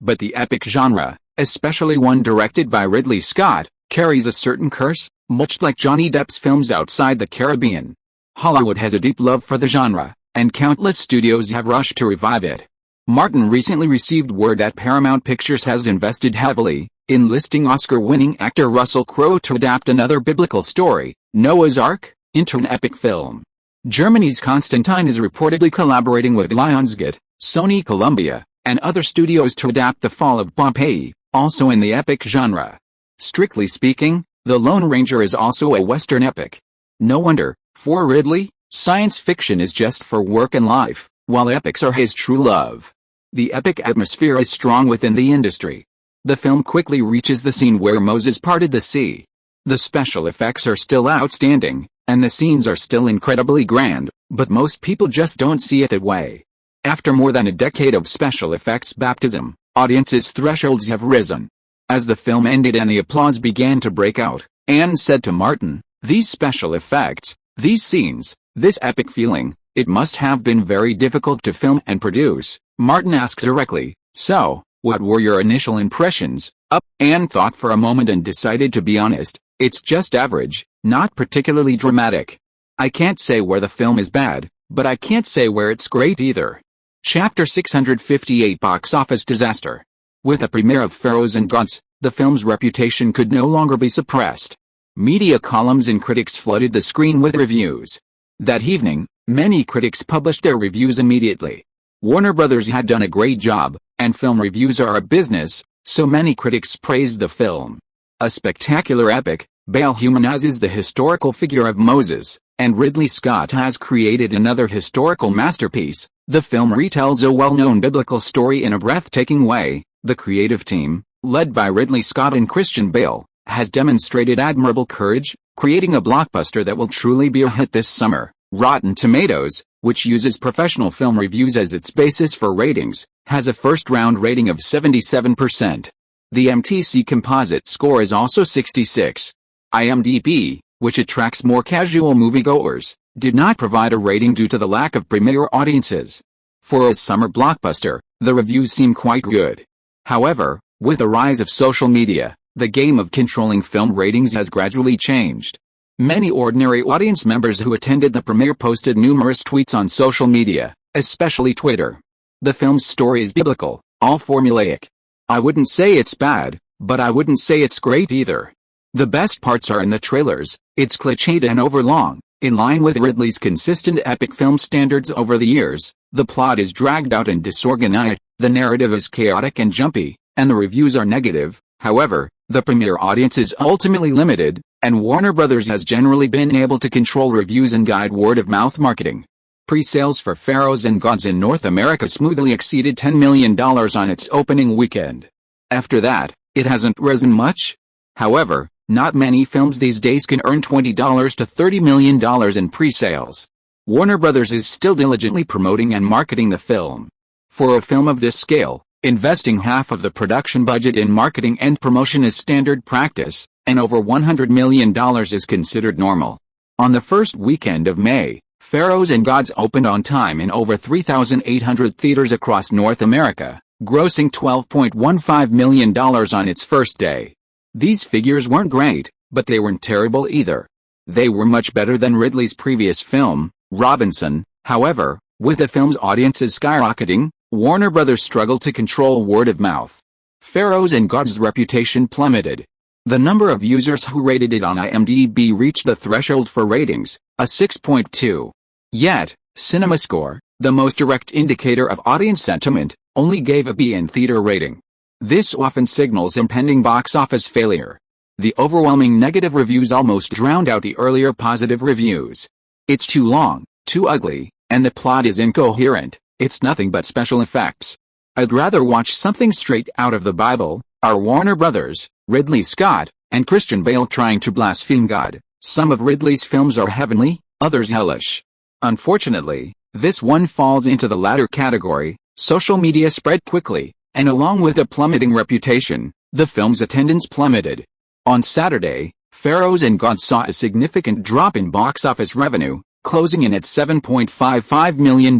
but the epic genre, especially one directed by Ridley Scott, carries a certain curse, much like Johnny Depp's films outside the Caribbean. Hollywood has a deep love for the genre, and countless studios have rushed to revive it. Martin recently received word that Paramount Pictures has invested heavily, enlisting Oscar-winning actor Russell Crowe to adapt another biblical story, Noah's Ark, into an epic film. Germany's Constantine is reportedly collaborating with Lionsgate, Sony Columbia, and other studios to adapt The Fall of Pompeii, also in the epic genre. Strictly speaking, The Lone Ranger is also a Western epic. No wonder, for Ridley, science fiction is just for work and life, while epics are his true love. The epic atmosphere is strong within the industry. The film quickly reaches the scene where Moses parted the sea. The special effects are still outstanding, and the scenes are still incredibly grand, but most people just don't see it that way. After more than a decade of special effects baptism, audiences' thresholds have risen. As the film ended and the applause began to break out, Anne said to Martin, "These special effects, these scenes, this epic feeling, it must have been very difficult to film and produce." Martin asked directly, "So, what were your initial impressions?" Up, and thought for a moment and decided to be honest, it's just average, not particularly dramatic. I can't say where the film is bad, but I can't say where it's great either. Chapter 658 Box Office Disaster. With the premiere of Pharaohs and Gods, the film's reputation could no longer be suppressed. Media columns and critics flooded the screen with reviews. That evening, many critics published their reviews immediately. Warner Brothers had done a great job, and film reviews are a business, so many critics praised the film. A spectacular epic, Bale humanizes the historical figure of Moses, and Ridley Scott has created another historical masterpiece. The film retells a well-known biblical story in a breathtaking way. The creative team, led by Ridley Scott and Christian Bale, has demonstrated admirable courage, creating a blockbuster that will truly be a hit this summer. Rotten Tomatoes, which uses professional film reviews as its basis for ratings, has a first-round rating of 77%. The MTC Composite score is also 66. IMDb, which attracts more casual moviegoers, did not provide a rating due to the lack of premiere audiences. For a summer blockbuster, the reviews seem quite good. However, with the rise of social media, the game of controlling film ratings has gradually changed. Many ordinary audience members who attended the premiere posted numerous tweets on social media, especially Twitter. The film's story is biblical, all formulaic. I wouldn't say it's bad, but I wouldn't say it's great either. The best parts are in the trailers. It's cliched and overlong, in line with Ridley's consistent epic film standards over the years. The plot is dragged out and disorganized, the narrative is chaotic and jumpy, and the reviews are negative. However, the premiere audience is ultimately limited, and Warner Brothers has generally been able to control reviews and guide word-of-mouth marketing. Pre-sales for Pharaohs and Gods in North America smoothly exceeded $10 million on its opening weekend. After that, it hasn't risen much. However, not many films these days can earn $20 to $30 million in pre-sales. Warner Brothers is still diligently promoting and marketing the film. For a film of this scale, investing half of the production budget in marketing and promotion is standard practice, and over $100 million is considered normal. On the first weekend of May, Pharaohs and Gods opened on time in over 3,800 theaters across North America, grossing $12.15 million on its first day. These figures weren't great, but they weren't terrible either. They were much better than Ridley's previous film, Robinson. However, with the film's audiences skyrocketing, Warner Brothers struggled to control word of mouth. Pharaohs and Gods' reputation plummeted. The number of users who rated it on IMDb reached the threshold for ratings, a 6.2. Yet, CinemaScore, the most direct indicator of audience sentiment, only gave a B in theater rating. This often signals impending box office failure. The overwhelming negative reviews almost drowned out the earlier positive reviews. It's too long, too ugly, and the plot is incoherent. It's nothing but special effects. I'd rather watch something straight out of the Bible. Are Warner Brothers, Ridley Scott, and Christian Bale trying to blaspheme God? Some of Ridley's films are heavenly, others hellish. Unfortunately, this one falls into the latter category. Social media spread quickly, and along with a plummeting reputation, the film's attendance plummeted. On Saturday, Pharaohs and Gods saw a significant drop in box office revenue, closing in at $7.55 million.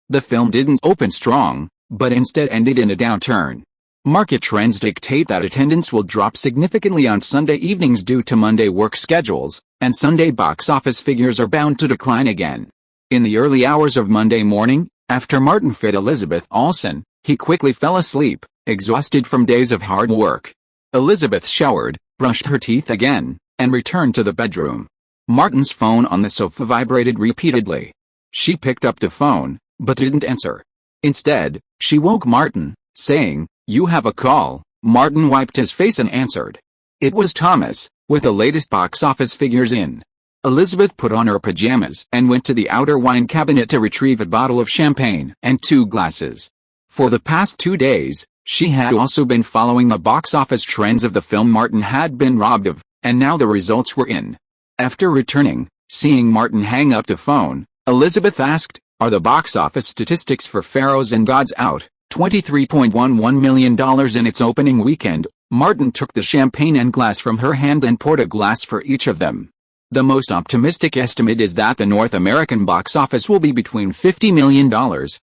The film didn't open strong, but instead ended in a downturn. Market trends dictate that attendance will drop significantly on Sunday evenings due to Monday work schedules, and Sunday box office figures are bound to decline again. In the early hours of Monday morning, after Martin fed Elizabeth Olsen, he quickly fell asleep, exhausted from days of hard work. Elizabeth showered, brushed her teeth again, and returned to the bedroom. Martin's phone on the sofa vibrated repeatedly. She picked up the phone, but didn't answer. Instead, she woke Martin, saying, "You have a call." Martin wiped his face and answered. It was Thomas, with the latest box office figures in. Elizabeth put on her pajamas and went to the outer wine cabinet to retrieve a bottle of champagne and 2 glasses. For the past 2 days, she had also been following the box office trends of the film Martin had been robbed of, and now the results were in. After returning, seeing Martin hang up the phone, Elizabeth asked, "Are the box office statistics for Pharaohs and Gods out?" $23.11 million in its opening weekend. Martin took the champagne and glass from her hand and poured a glass for each of them. The most optimistic estimate is that the North American box office will be between $50 million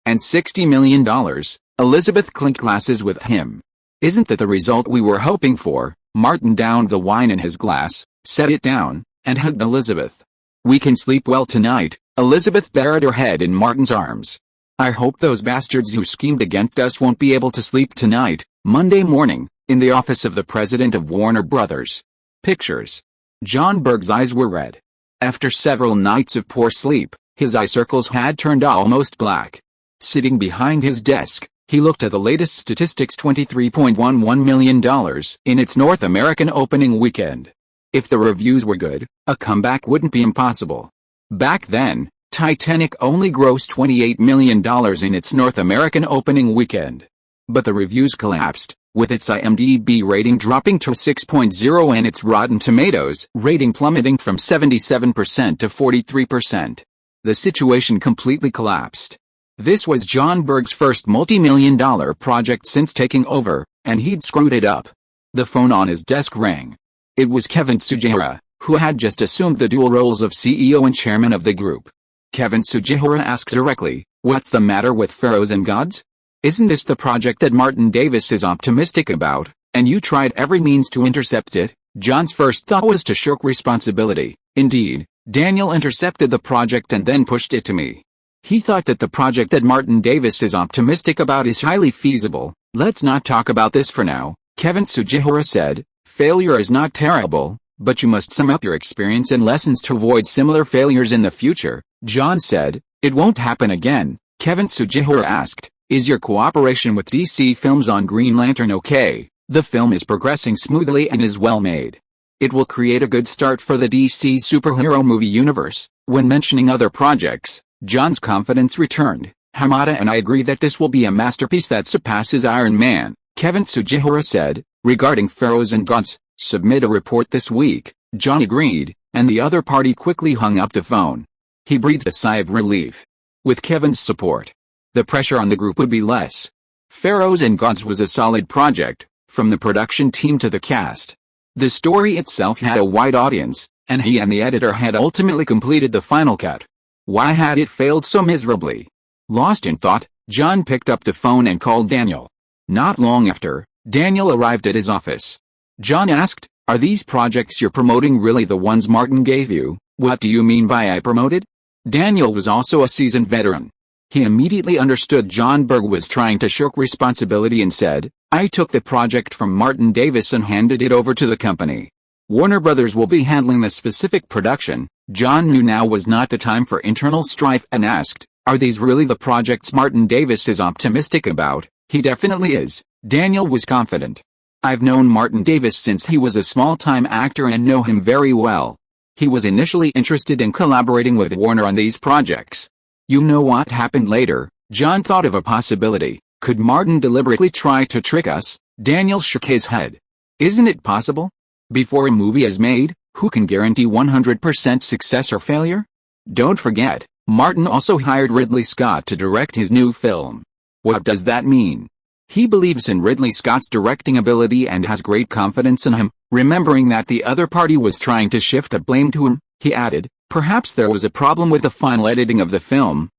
and $60 million. Elizabeth clinked glasses with him. Isn't that the result we were hoping for? Martin downed the wine in his glass, set it down, and hugged Elizabeth. We can sleep well tonight. Elizabeth buried her head in Martin's arms. I hope those bastards who schemed against us won't be able to sleep tonight. Monday morning, in the office of the president of Warner Brothers. Pictures. John Berg's eyes were red. After several nights of poor sleep, his eye circles had turned almost black. Sitting behind his desk, he looked at the latest statistics: $23.11 million in its North American opening weekend. If the reviews were good, a comeback wouldn't be impossible. Back then, Titanic only grossed $28 million in its North American opening weekend. But the reviews collapsed, with its IMDb rating dropping to 6.0 and its Rotten Tomatoes rating plummeting from 77% to 43%. The situation completely collapsed. This was John Berg's first multi-million-dollar project since taking over, and he'd screwed it up. The phone on his desk rang. It was Kevin Tsujihara, who had just assumed the dual roles of CEO and chairman of the group. Kevin Tsujihara asked directly, "What's the matter with Pharaohs and Gods? Isn't this the project that Martin Davis is optimistic about, and you tried every means to intercept it?" John's first thought was to shirk responsibility. Indeed, Daniel intercepted the project and then pushed it to me. He thought that the project that Martin Davis is optimistic about is highly feasible. Let's not talk about this for now, Kevin Tsujihara said. Failure is not terrible, but you must sum up your experience and lessons to avoid similar failures in the future. John said, "It won't happen again." Kevin Tsujihara asked, "Is your cooperation with DC Films on Green Lantern okay?" "The film is progressing smoothly and is well made. It will create a good start for the DC superhero movie universe." When mentioning other projects, John's confidence returned. "Hamada and I agree that this will be a masterpiece that surpasses Iron Man," Kevin Tsujihara said. Regarding Pharaohs and Gods, submit a report this week. John agreed, and the other party quickly hung up the phone. He breathed a sigh of relief. With Kevin's support, the pressure on the group would be less. Pharaohs and Gods was a solid project, from the production team to the cast. The story itself had a wide audience, and he and the editor had ultimately completed the final cut. Why had it failed so miserably? Lost in thought, John picked up the phone and called Daniel. Not long after, Daniel arrived at his office. John asked, "Are these projects you're promoting really the ones Martin gave you?" "What do you mean by I promoted?" Daniel was also a seasoned veteran. He immediately understood John Berg was trying to shirk responsibility and said, "I took the project from Martin Davis and handed it over to the company. Warner Brothers will be handling the specific production." John knew now was not the time for internal strife and asked, "Are these really the projects Martin Davis is optimistic about?" "He definitely is." Daniel was confident. "I've known Martin Davis since he was a small-time actor and know him very well. He was initially interested in collaborating with Warner on these projects." "You know what happened later?" John thought of a possibility. "Could Martin deliberately try to trick us?" Daniel shook his head. "Isn't it possible? Before a movie is made, who can guarantee 100% success or failure? Don't forget, Martin also hired Ridley Scott to direct his new film. What does that mean? He believes in Ridley Scott's directing ability and has great confidence in him." Remembering that the other party was trying to shift the blame to him, he added, "Perhaps there was a problem with the final editing of the film."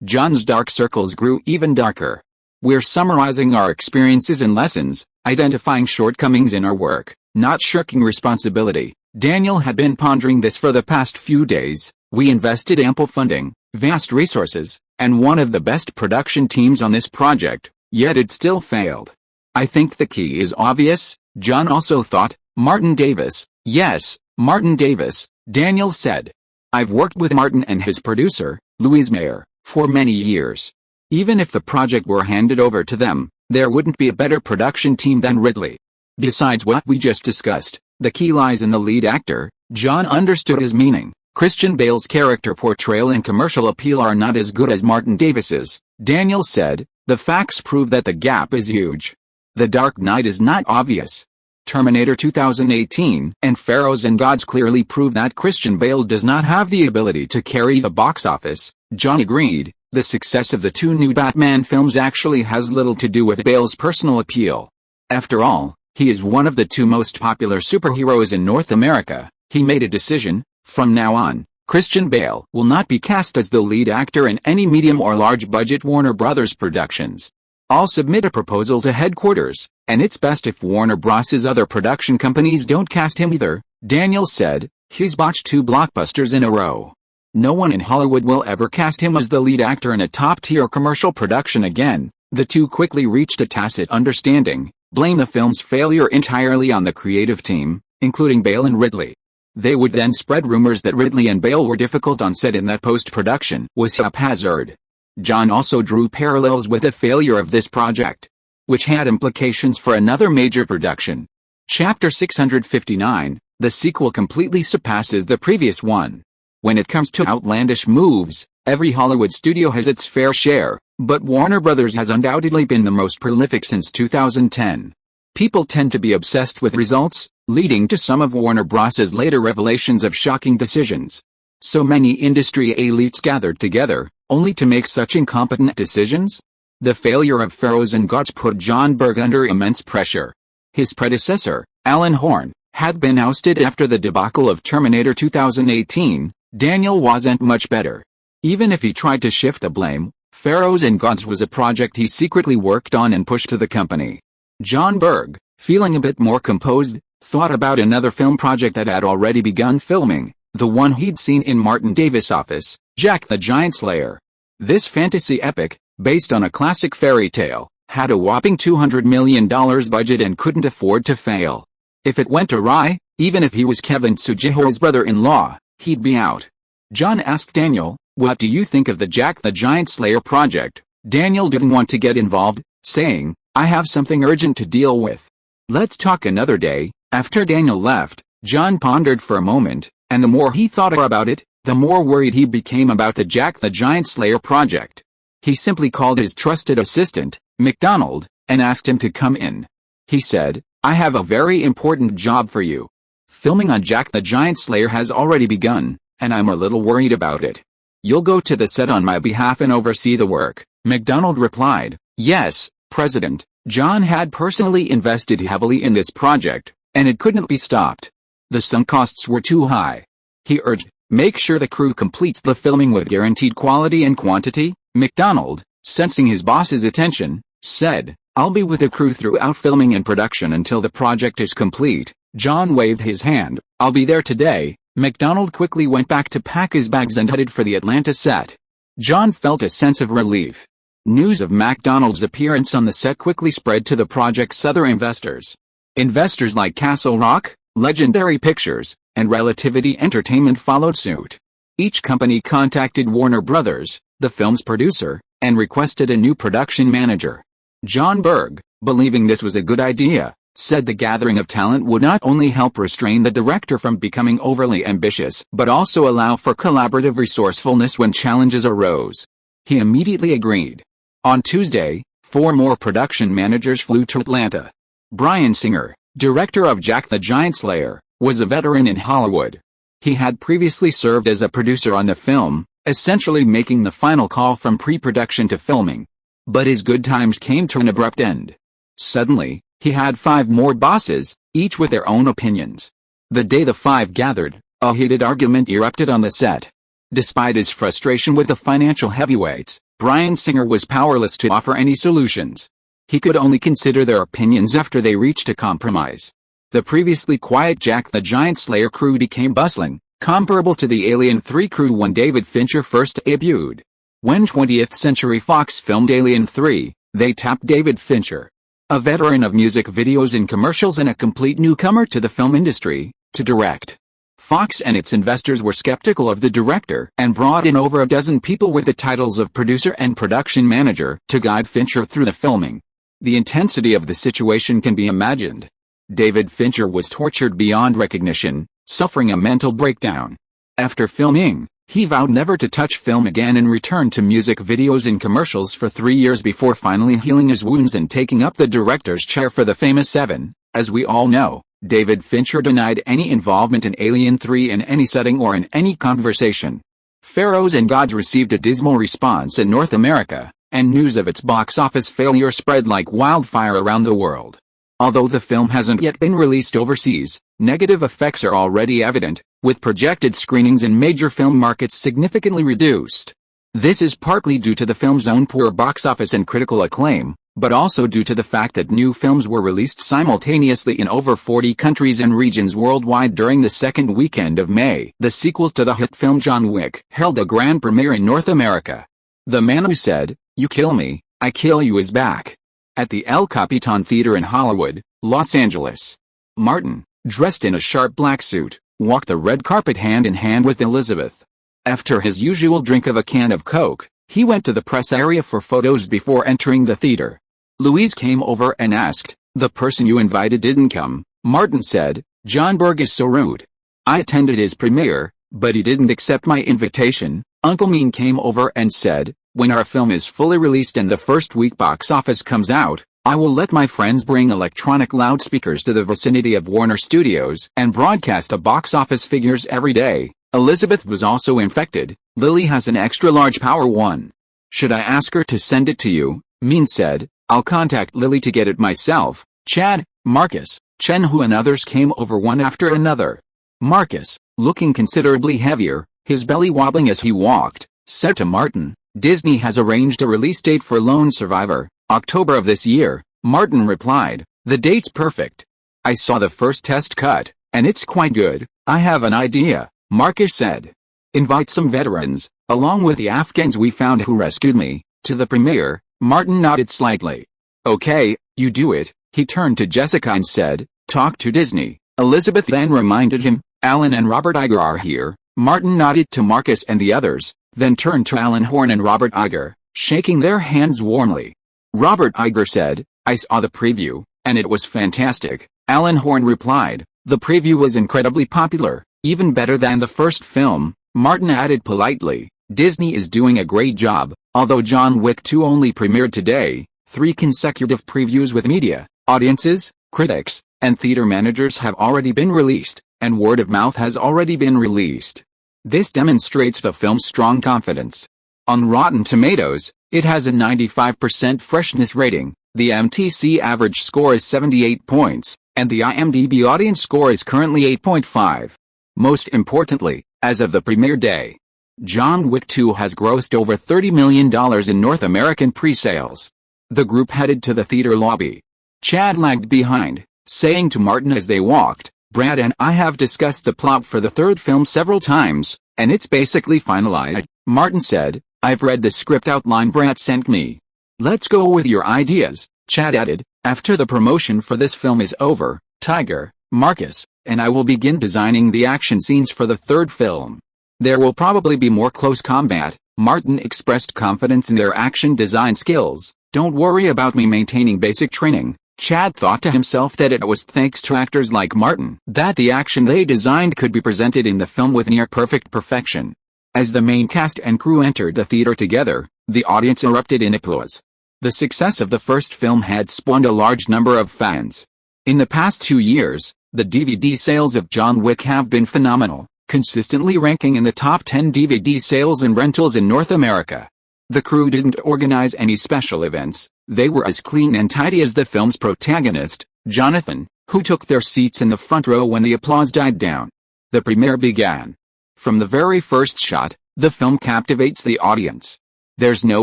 John's dark circles grew even darker. "We're summarizing our experiences and lessons, identifying shortcomings in our work, not shirking responsibility." Daniel had been pondering this for the past few days. "We invested ample funding, vast resources, and one of the best production teams on this project, yet it still failed. I think the key is obvious." John also thought, "Martin Davis." "Yes, Martin Davis," Daniel said. "I've worked with Martin and his producer, Louise Mayer, for many years. Even if the project were handed over to them, there wouldn't be a better production team than Ridley. Besides what we just discussed, the key lies in the lead actor." John understood his meaning. "Christian Bale's character portrayal and commercial appeal are not as good as Martin Davis's," Daniel said. "The facts prove that the gap is huge. The Dark Knight is not obvious. Terminator 2018 and Pharaohs and Gods clearly prove that Christian Bale does not have the ability to carry the box office." John agreed. The success of the two new Batman films actually has little to do with Bale's personal appeal. After all, he is one of the two most popular superheroes in North America. He made a decision. From now on, Christian Bale will not be cast as the lead actor in any medium or large budget Warner Brothers productions. I'll submit a proposal to headquarters, and it's best if Warner Bros.' other production companies don't cast him either, Daniel said. He's botched 2 blockbusters in a row. No one in Hollywood will ever cast him as the lead actor in a top-tier commercial production again. The two quickly reached a tacit understanding, blame the film's failure entirely on the creative team, including Bale and Ridley. They would then spread rumors that Ridley and Bale were difficult on set and that post-production was haphazard. John also drew parallels with the failure of this project, which had implications for another major production. Chapter 659, the sequel completely surpasses the previous one. When it comes to outlandish moves, every Hollywood studio has its fair share, but Warner Bros. Has undoubtedly been the most prolific since 2010. People tend to be obsessed with results, leading to some of Warner Bros.' later revelations of shocking decisions. So many industry elites gathered together, only to make such incompetent decisions? The failure of Pharaohs and Gods put John Berg under immense pressure. His predecessor, Alan Horn, had been ousted after the debacle of Terminator 2018. Daniel wasn't much better. Even if he tried to shift the blame, Pharaohs and Gods was a project he secretly worked on and pushed to the company. John Berg, feeling a bit more composed, thought about another film project that had already begun filming, the one he'd seen in Martin Davis' office, Jack the Giant Slayer. This fantasy epic, based on a classic fairy tale, had a whopping $200 million budget and couldn't afford to fail. If it went awry, even if he was Kevin Tsujiho's brother-in-law, he'd be out. John asked Daniel, "What do you think of the Jack the Giant Slayer project?" Daniel didn't want to get involved, saying, "I have something urgent to deal with. Let's talk another day." After Daniel left, John pondered for a moment, and the more he thought about it, the more worried he became about the Jack the Giant Slayer project. He simply called his trusted assistant, McDonald, and asked him to come in. He said, "I have a very important job for you. Filming on Jack the Giant Slayer has already begun, and I'm a little worried about it. You'll go to the set on my behalf and oversee the work." McDonald replied, "Yes, President." John had personally invested heavily in this project, and it couldn't be stopped. The sunk costs were too high. He urged, "Make sure the crew completes the filming with guaranteed quality and quantity." McDonald, sensing his boss's attention, said, "I'll be with the crew throughout filming and production until the project is complete." John waved his hand. "I'll be there today." McDonald quickly went back to pack his bags and headed for the Atlanta set. John felt a sense of relief. News of McDonald's appearance on the set quickly spread to the project's other investors. Investors like Castle Rock, Legendary Pictures, and Relativity Entertainment followed suit. Each company contacted Warner Bros., the film's producer, and requested a new production manager. John Berg, believing this was a good idea, said the gathering of talent would not only help restrain the director from becoming overly ambitious but also allow for collaborative resourcefulness when challenges arose. He immediately agreed. On Tuesday, 4 more production managers flew to Atlanta. Bryan Singer, director of Jack the Giant Slayer, was a veteran in Hollywood. He had previously served as a producer on the film, essentially making the final call from pre-production to filming. But his good times came to an abrupt end. Suddenly, he had 5 more bosses, each with their own opinions. The day the 5 gathered, a heated argument erupted on the set. Despite his frustration with the financial heavyweights, Bryan Singer was powerless to offer any solutions. He could only consider their opinions after they reached a compromise. The previously quiet Jack the Giant Slayer crew became bustling, comparable to the Alien 3 crew when David Fincher first debuted. When 20th Century Fox filmed Alien 3, they tapped David Fincher, a veteran of music videos and commercials and a complete newcomer to the film industry, to direct. Fox and its investors were skeptical of the director and brought in over a dozen people with the titles of producer and production manager to guide Fincher through the filming. The intensity of the situation can be imagined. David Fincher was tortured beyond recognition, suffering a mental breakdown. After filming, he vowed never to touch film again and returned to music videos and commercials for 3 years before finally healing his wounds and taking up the director's chair for the famous 7. As we all know, David Fincher denied any involvement in Alien 3 in any setting or in any conversation. Pharaohs and Gods received a dismal response in North America, and news of its box office failure spread like wildfire around the world. Although the film hasn't yet been released overseas, negative effects are already evident, with projected screenings in major film markets significantly reduced. This is partly due to the film's own poor box office and critical acclaim, but also due to the fact that new films were released simultaneously in over 40 countries and regions worldwide during the second weekend of May. The sequel to the hit film John Wick held a grand premiere in North America. The man who said, "You kill me, I kill you" is back. At the El Capitan Theater in Hollywood, Los Angeles. Martin, dressed in a sharp black suit, walked the red carpet hand in hand with Elizabeth. After his usual drink of a can of Coke, he went to the press area for photos before entering the theater. Louise came over and asked, "The person you invited didn't come," Martin said. "John Berg is so rude. I attended his premiere, but he didn't accept my invitation." Uncle Mean came over and said, "When our film is fully released and the first week box office comes out, I will let my friends bring electronic loudspeakers to the vicinity of Warner Studios and broadcast the box office figures every day." Elizabeth was also infected. "Lily has an extra-large Power 1. Should I ask her to send it to you?" Mean said. "I'll contact Lily to get it myself." Chad, Marcus, Chen Hu and others came over one after another. Marcus, looking considerably heavier, his belly wobbling as he walked, said to Martin, "Disney has arranged a release date for Lone Survivor, October of this year." Martin replied, "The date's perfect. I saw the first test cut, and it's quite good." "I have an idea," Marcus said. "Invite some veterans, along with the Afghans we found who rescued me, to the premiere." Martin nodded slightly. "Okay, you do it." He turned to Jessica and said, "Talk to Disney." Elizabeth then reminded him, "Alan and Robert Iger are here." Martin nodded to Marcus and the others, then turned to Alan Horn and Robert Iger, shaking their hands warmly. Robert Iger said, "I saw the preview, and it was fantastic." Alan Horn replied, "The preview was incredibly popular, even better than the first film." Martin added politely, "Disney is doing a great job." Although John Wick 2 only premiered today, 3 consecutive previews with media, audiences, critics, and theater managers have already been released, and word of mouth has already been released. This demonstrates the film's strong confidence. On Rotten Tomatoes, it has a 95% freshness rating, the MTC average score is 78 points, and the IMDb audience score is currently 8.5. Most importantly, as of the premiere day, John Wick 2 has grossed over $30 million in North American pre-sales. The group headed to the theater lobby. Chad lagged behind, saying to Martin as they walked, "Brad and I have discussed the plot for the third film several times, and it's basically finalized." Martin said, "I've read the script outline Brad sent me. Let's go with your ideas." Chad added, "After the promotion for this film is over, Tiger, Marcus, and I will begin designing the action scenes for the third film. There will probably be more close combat." Martin expressed confidence in their action design skills. "Don't worry about me maintaining basic training." Chad thought to himself that it was thanks to actors like Martin that the action they designed could be presented in the film with near-perfect perfection. As the main cast and crew entered the theater together, the audience erupted in applause. The success of the first film had spawned a large number of fans. In the past 2 years, the DVD sales of John Wick have been phenomenal, consistently ranking in the top 10 DVD sales and rentals in North America. The crew didn't organize any special events, they were as clean and tidy as the film's protagonist, Jonathan, who took their seats in the front row when the applause died down. The premiere began. From the very first shot, the film captivates the audience. There's no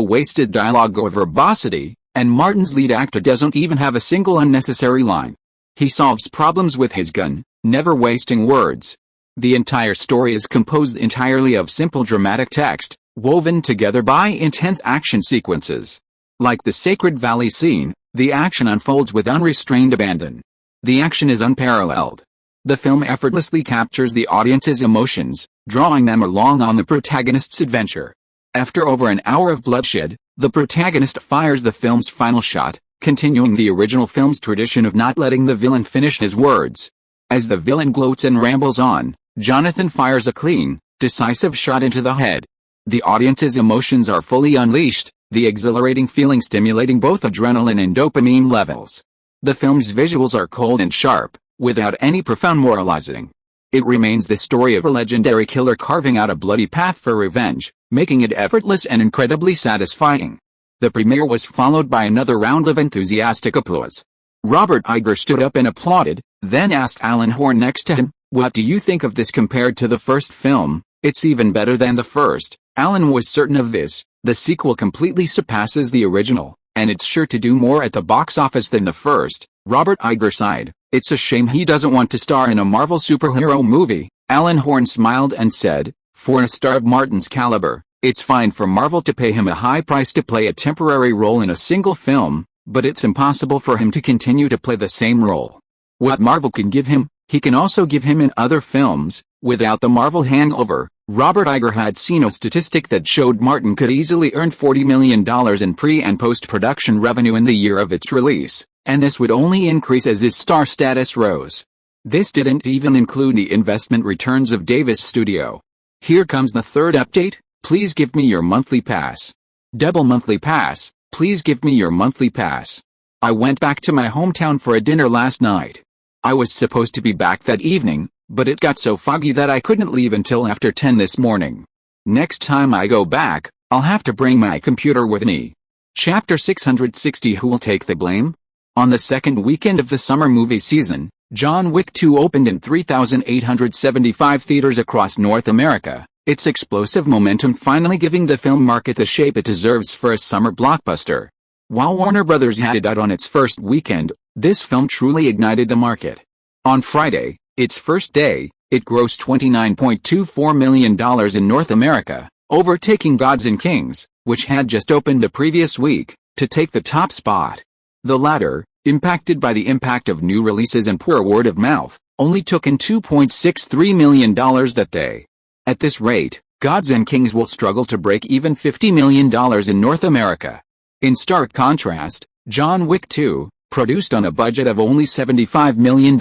wasted dialogue or verbosity, and Martin's lead actor doesn't even have a single unnecessary line. He solves problems with his gun, never wasting words. The entire story is composed entirely of simple dramatic text, woven together by intense action sequences. Like the Sacred Valley scene, the action unfolds with unrestrained abandon. The action is unparalleled. The film effortlessly captures the audience's emotions, drawing them along on the protagonist's adventure. After over an hour of bloodshed, the protagonist fires the film's final shot, continuing the original film's tradition of not letting the villain finish his words. As the villain gloats and rambles on, Jonathan fires a clean, decisive shot into the head. The audience's emotions are fully unleashed, the exhilarating feeling stimulating both adrenaline and dopamine levels. The film's visuals are cold and sharp, without any profound moralizing. It remains the story of a legendary killer carving out a bloody path for revenge, making it effortless and incredibly satisfying. The premiere was followed by another round of enthusiastic applause. Robert Iger stood up and applauded, then asked Alan Horn next to him, "What do you think of this compared to the first film?" "It's even better than the first." Alan was certain of this. "The sequel completely surpasses the original." and it's sure to do more at the box office than the first. Robert Iger sighed. It's a shame he doesn't want to star in a Marvel superhero movie. Alan Horn smiled and said, for a star of Martin's caliber, it's fine for Marvel to pay him a high price to play a temporary role in a single film, but it's impossible for him to continue to play the same role. What Marvel can give him, he can also give him in other films. Without the Marvel hangover, Robert Iger had seen a statistic that showed Martin could easily earn $40 million in pre- and post-production revenue in the year of its release, and this would only increase as his star status rose. This didn't even include the investment returns of Davis Studio. Here comes the third update. Please give me your monthly pass. Double monthly pass. Please give me your monthly pass. I went back to my hometown for a dinner last night. I was supposed to be back that evening, but it got so foggy that I couldn't leave until after 10 this morning. Next time I go back, I'll have to bring my computer with me. Chapter 660. Who will take the blame? On the second weekend of the summer movie season, John Wick 2 opened in 3,875 theaters across North America, its explosive momentum finally giving the film market the shape it deserves for a summer blockbuster. While Warner Bros. Had it out on its first weekend, this film truly ignited the market. On Friday, its first day, it grossed $29.24 million in North America, overtaking Gods and Kings, which had just opened the previous week, to take the top spot. The latter, impacted by the impact of new releases and poor word of mouth, only took in $2.63 million that day. At this rate, Gods and Kings will struggle to break even $50 million in North America. In stark contrast, John Wick 2, produced on a budget of only $75 million,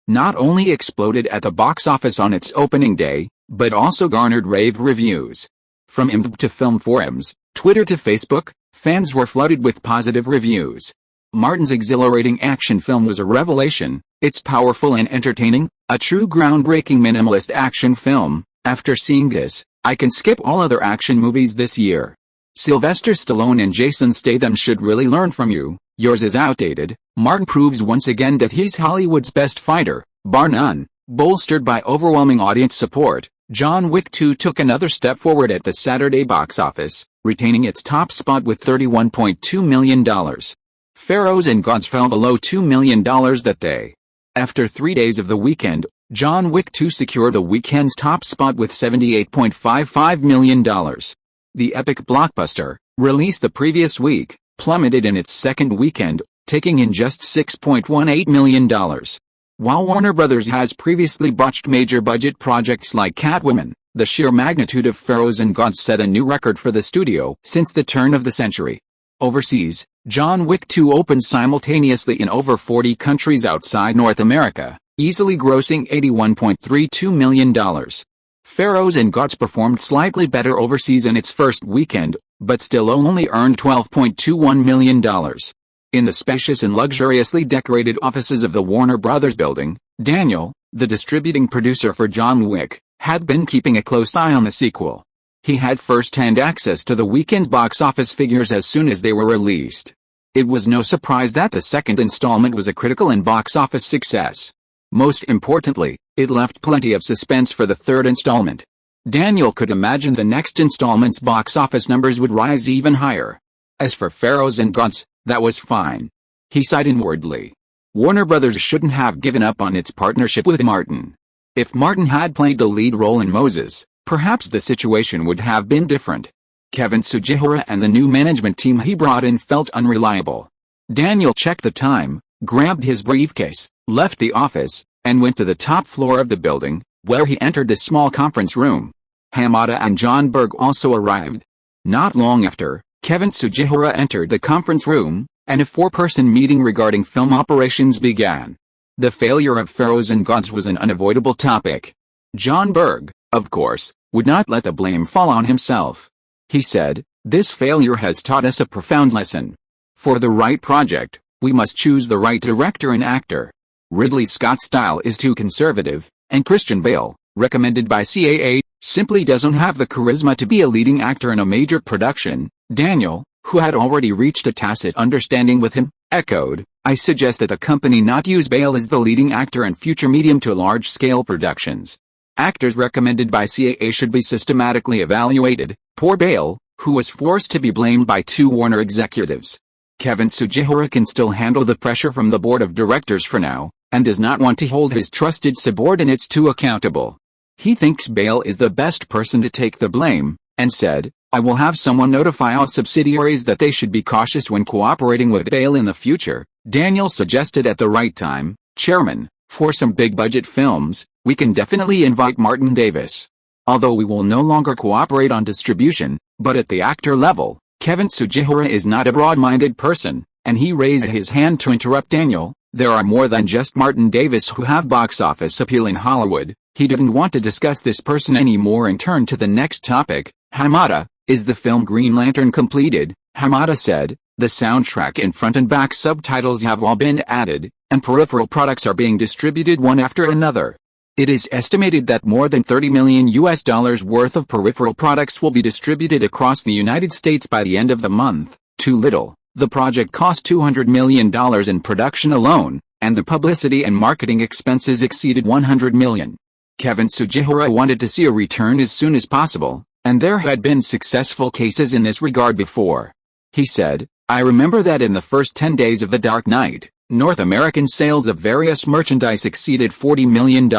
not only exploded at the box office on its opening day, but also garnered rave reviews. From IMDb to film forums, Twitter to Facebook, fans were flooded with positive reviews. Martin's exhilarating action film was a revelation. It's powerful and entertaining, a true groundbreaking minimalist action film. After seeing this, I can skip all other action movies this year. Sylvester Stallone and Jason Statham should really learn from you. Yours is outdated. Martin proves once again that he's Hollywood's best fighter, bar none. Bolstered by overwhelming audience support, John Wick 2 took another step forward at the Saturday box office, retaining its top spot with $31.2 million. Pharaohs and Gods fell below $2 million that day. After 3 days of the weekend, John Wick 2 secured the weekend's top spot with $78.55 million. The epic blockbuster, released the previous week, plummeted in its second weekend, taking in just $6.18 million. While Warner Bros. Has previously botched major budget projects like Catwoman, the sheer magnitude of Pharaohs and Gods set a new record for the studio since the turn of the century. Overseas, John Wick 2 opened simultaneously in over 40 countries outside North America, easily grossing $81.32 million. Pharaohs and Gods performed slightly better overseas in its first weekend, but still only earned $12.21 million. In the spacious and luxuriously decorated offices of the Warner Brothers building, Daniel, the distributing producer for John Wick, had been keeping a close eye on the sequel. He had first-hand access to the weekend's box office figures as soon as they were released. It was no surprise that the second installment was a critical and box office success. Most importantly, it left plenty of suspense for the third installment. Daniel could imagine the next installment's box office numbers would rise even higher. As for Pharaohs and Gods, that was fine. He sighed inwardly. Warner Bros. Shouldn't have given up on its partnership with Martin. If Martin had played the lead role in Moses, perhaps the situation would have been different. Kevin Sugihara and the new management team he brought in felt unreliable. Daniel checked the time, grabbed his briefcase, left the office, and went to the top floor of the building, where he entered the small conference room. Hamada and John Berg also arrived. Not long after, Kevin Sugihara entered the conference room, and a four-person meeting regarding film operations began. The failure of Pharaohs and Gods was an unavoidable topic. John Berg, of course, would not let the blame fall on himself. He said, "This failure has taught us a profound lesson. For the right project, we must choose the right director and actor. Ridley Scott's style is too conservative, and Christian Bale, recommended by CAA, simply doesn't have the charisma to be a leading actor in a major production." Daniel, who had already reached a tacit understanding with him, echoed, "I suggest that the company not use Bale as the leading actor in future medium to large-scale productions. Actors recommended by CAA should be systematically evaluated." Poor Bale, who was forced to be blamed by two Warner executives. Kevin Sugihara can still handle the pressure from the board of directors for now, and does not want to hold his trusted subordinates too accountable. He thinks Bale is the best person to take the blame, and said, "I will have someone notify all subsidiaries that they should be cautious when cooperating with Bale in the future." Daniel suggested at the right time, "Chairman, for some big-budget films, we can definitely invite Martin Davis. Although we will no longer cooperate on distribution, but at the actor level, Kevin Sugihara is not a broad-minded person," and he raised his hand to interrupt Daniel. "There are more than just Martin Davis who have box office appeal in Hollywood." He didn't want to discuss this person anymore and turned to the next topic. Hamada, is the film Green Lantern completed? Hamada said, "The soundtrack and front and back subtitles have all been added, and peripheral products are being distributed one after another. It is estimated that more than $30 million worth of peripheral products will be distributed across the United States by the end of the month. Too little. The project cost $200 million in production alone, and the publicity and marketing expenses exceeded $100 million. Kevin Sugihara wanted to see a return as soon as possible, and there had been successful cases in this regard before. He said, "I remember that in the first 10 days of The Dark Knight, North American sales of various merchandise exceeded $40 million.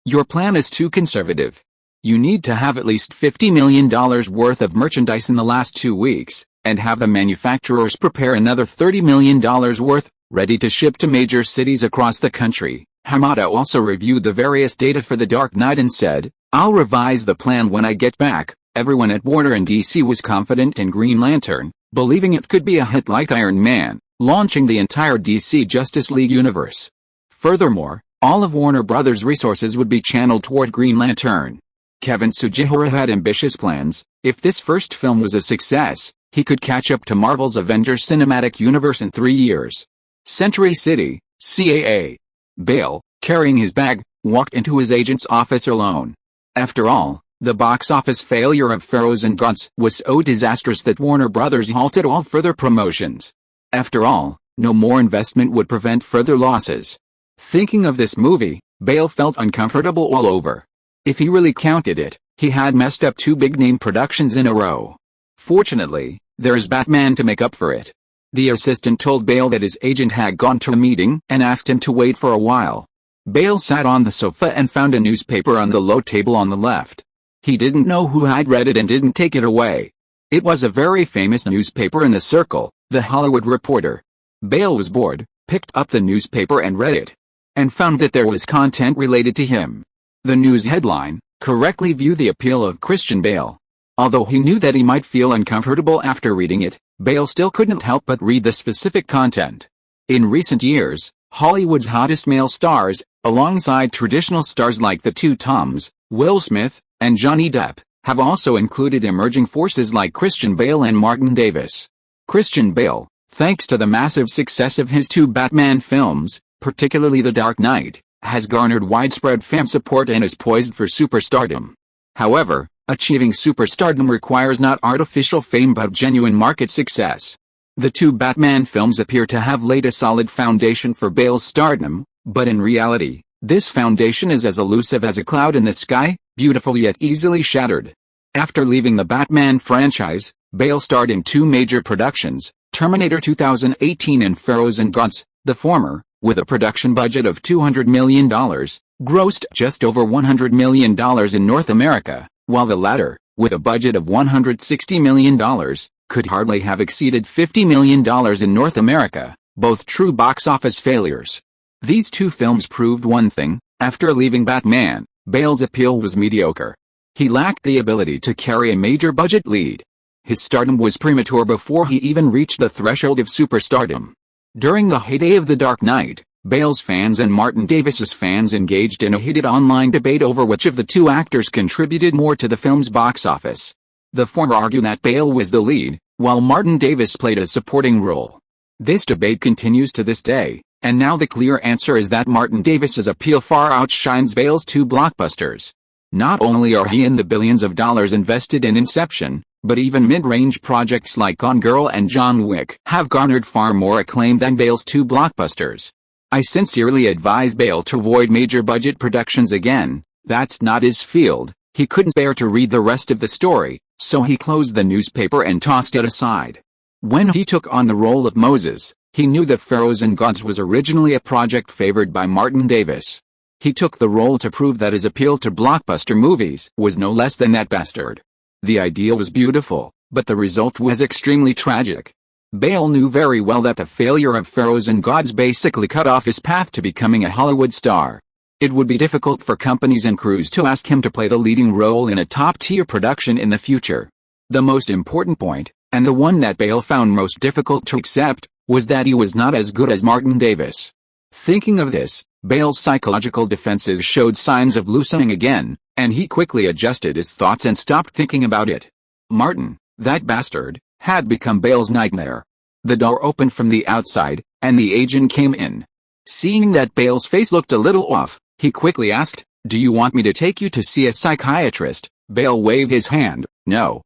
Your plan is too conservative. You need to have at least $50 million worth of merchandise in the last 2 weeks, and have the manufacturers prepare another $30 million worth, ready to ship to major cities across the country." Hamada also reviewed the various data for The Dark Knight and said, "I'll revise the plan when I get back." Everyone at Warner and DC was confident in Green Lantern, believing it could be a hit like Iron Man, launching the entire DC Justice League universe. Furthermore, all of Warner Brothers' resources would be channeled toward Green Lantern. Kevin Sugihara had ambitious plans. If this first film was a success, he could catch up to Marvel's Avengers Cinematic Universe in 3 years. Century City, CAA. Bale, carrying his bag, walked into his agent's office alone. After all, the box office failure of Pharaohs and Gods was so disastrous that Warner Brothers halted all further promotions. After all, no more investment would prevent further losses. Thinking of this movie, Bale felt uncomfortable all over. If he really counted it, he had messed up 2 big-name productions in a row. Fortunately, there's Batman to make up for it. The assistant told Bale that his agent had gone to a meeting and asked him to wait for a while. Bale sat on the sofa and found a newspaper on the low table on the left. He didn't know who had read it and didn't take it away. It was a very famous newspaper in the circle, The Hollywood Reporter. Bale was bored, picked up the newspaper and read it, and found that there was content related to him. The news headline correctly viewed the appeal of Christian Bale. Although he knew that he might feel uncomfortable after reading it, Bale still couldn't help but read the specific content. In recent years, Hollywood's hottest male stars, alongside traditional stars like the two Toms, Will Smith, and Johnny Depp, have also included emerging forces like Christian Bale and Martin Davis. Christian Bale, thanks to the massive success of his 2 Batman films, particularly The Dark Knight, has garnered widespread fan support and is poised for superstardom. However, achieving superstardom requires not artificial fame but genuine market success. The 2 Batman films appear to have laid a solid foundation for Bale's stardom, but in reality, this foundation is as elusive as a cloud in the sky, beautiful yet easily shattered. After leaving the Batman franchise, Bale starred in 2 major productions, Terminator 2018 and Pharaohs and Gods. The former, with a production budget of $200 million, grossed just over $100 million in North America, while the latter, with a budget of $160 million, could hardly have exceeded $50 million in North America, both true box office failures. These 2 films proved one thing: after leaving Batman, Bale's appeal was mediocre. He lacked the ability to carry a major budget lead. His stardom was premature before he even reached the threshold of superstardom. During the heyday of The Dark Knight, Bale's fans and Martin Davis's fans engaged in a heated online debate over which of the 2 actors contributed more to the film's box office. The former argued that Bale was the lead, while Martin Davis played a supporting role. This debate continues to this day, and now the clear answer is that Martin Davis's appeal far outshines Bale's 2 blockbusters. Not only are he in the billions of dollars invested in Inception, but even mid-range projects like Gone Girl and John Wick have garnered far more acclaim than Bale's 2 blockbusters. I sincerely advise Bale to avoid major budget productions again. That's not his field. He couldn't bear to read the rest of the story, so he closed the newspaper and tossed it aside. When he took on the role of Moses, he knew that Pharaohs and Gods was originally a project favored by Martin Davis. He took the role to prove that his appeal to blockbuster movies was no less than that bastard. The idea was beautiful, but the result was extremely tragic. Bale knew very well that the failure of Pharaohs and Gods basically cut off his path to becoming a Hollywood star. It would be difficult for companies and crews to ask him to play the leading role in a top-tier production in the future. The most important point, and the one that Bale found most difficult to accept, was that he was not as good as Martin Davis. Thinking of this, Bale's psychological defenses showed signs of loosening again, and he quickly adjusted his thoughts and stopped thinking about it. Martin, that bastard, had become Bale's nightmare. The door opened from the outside, and the agent came in. Seeing that Bale's face looked a little off, he quickly asked, "Do you want me to take you to see a psychiatrist?" Bale waved his hand. No,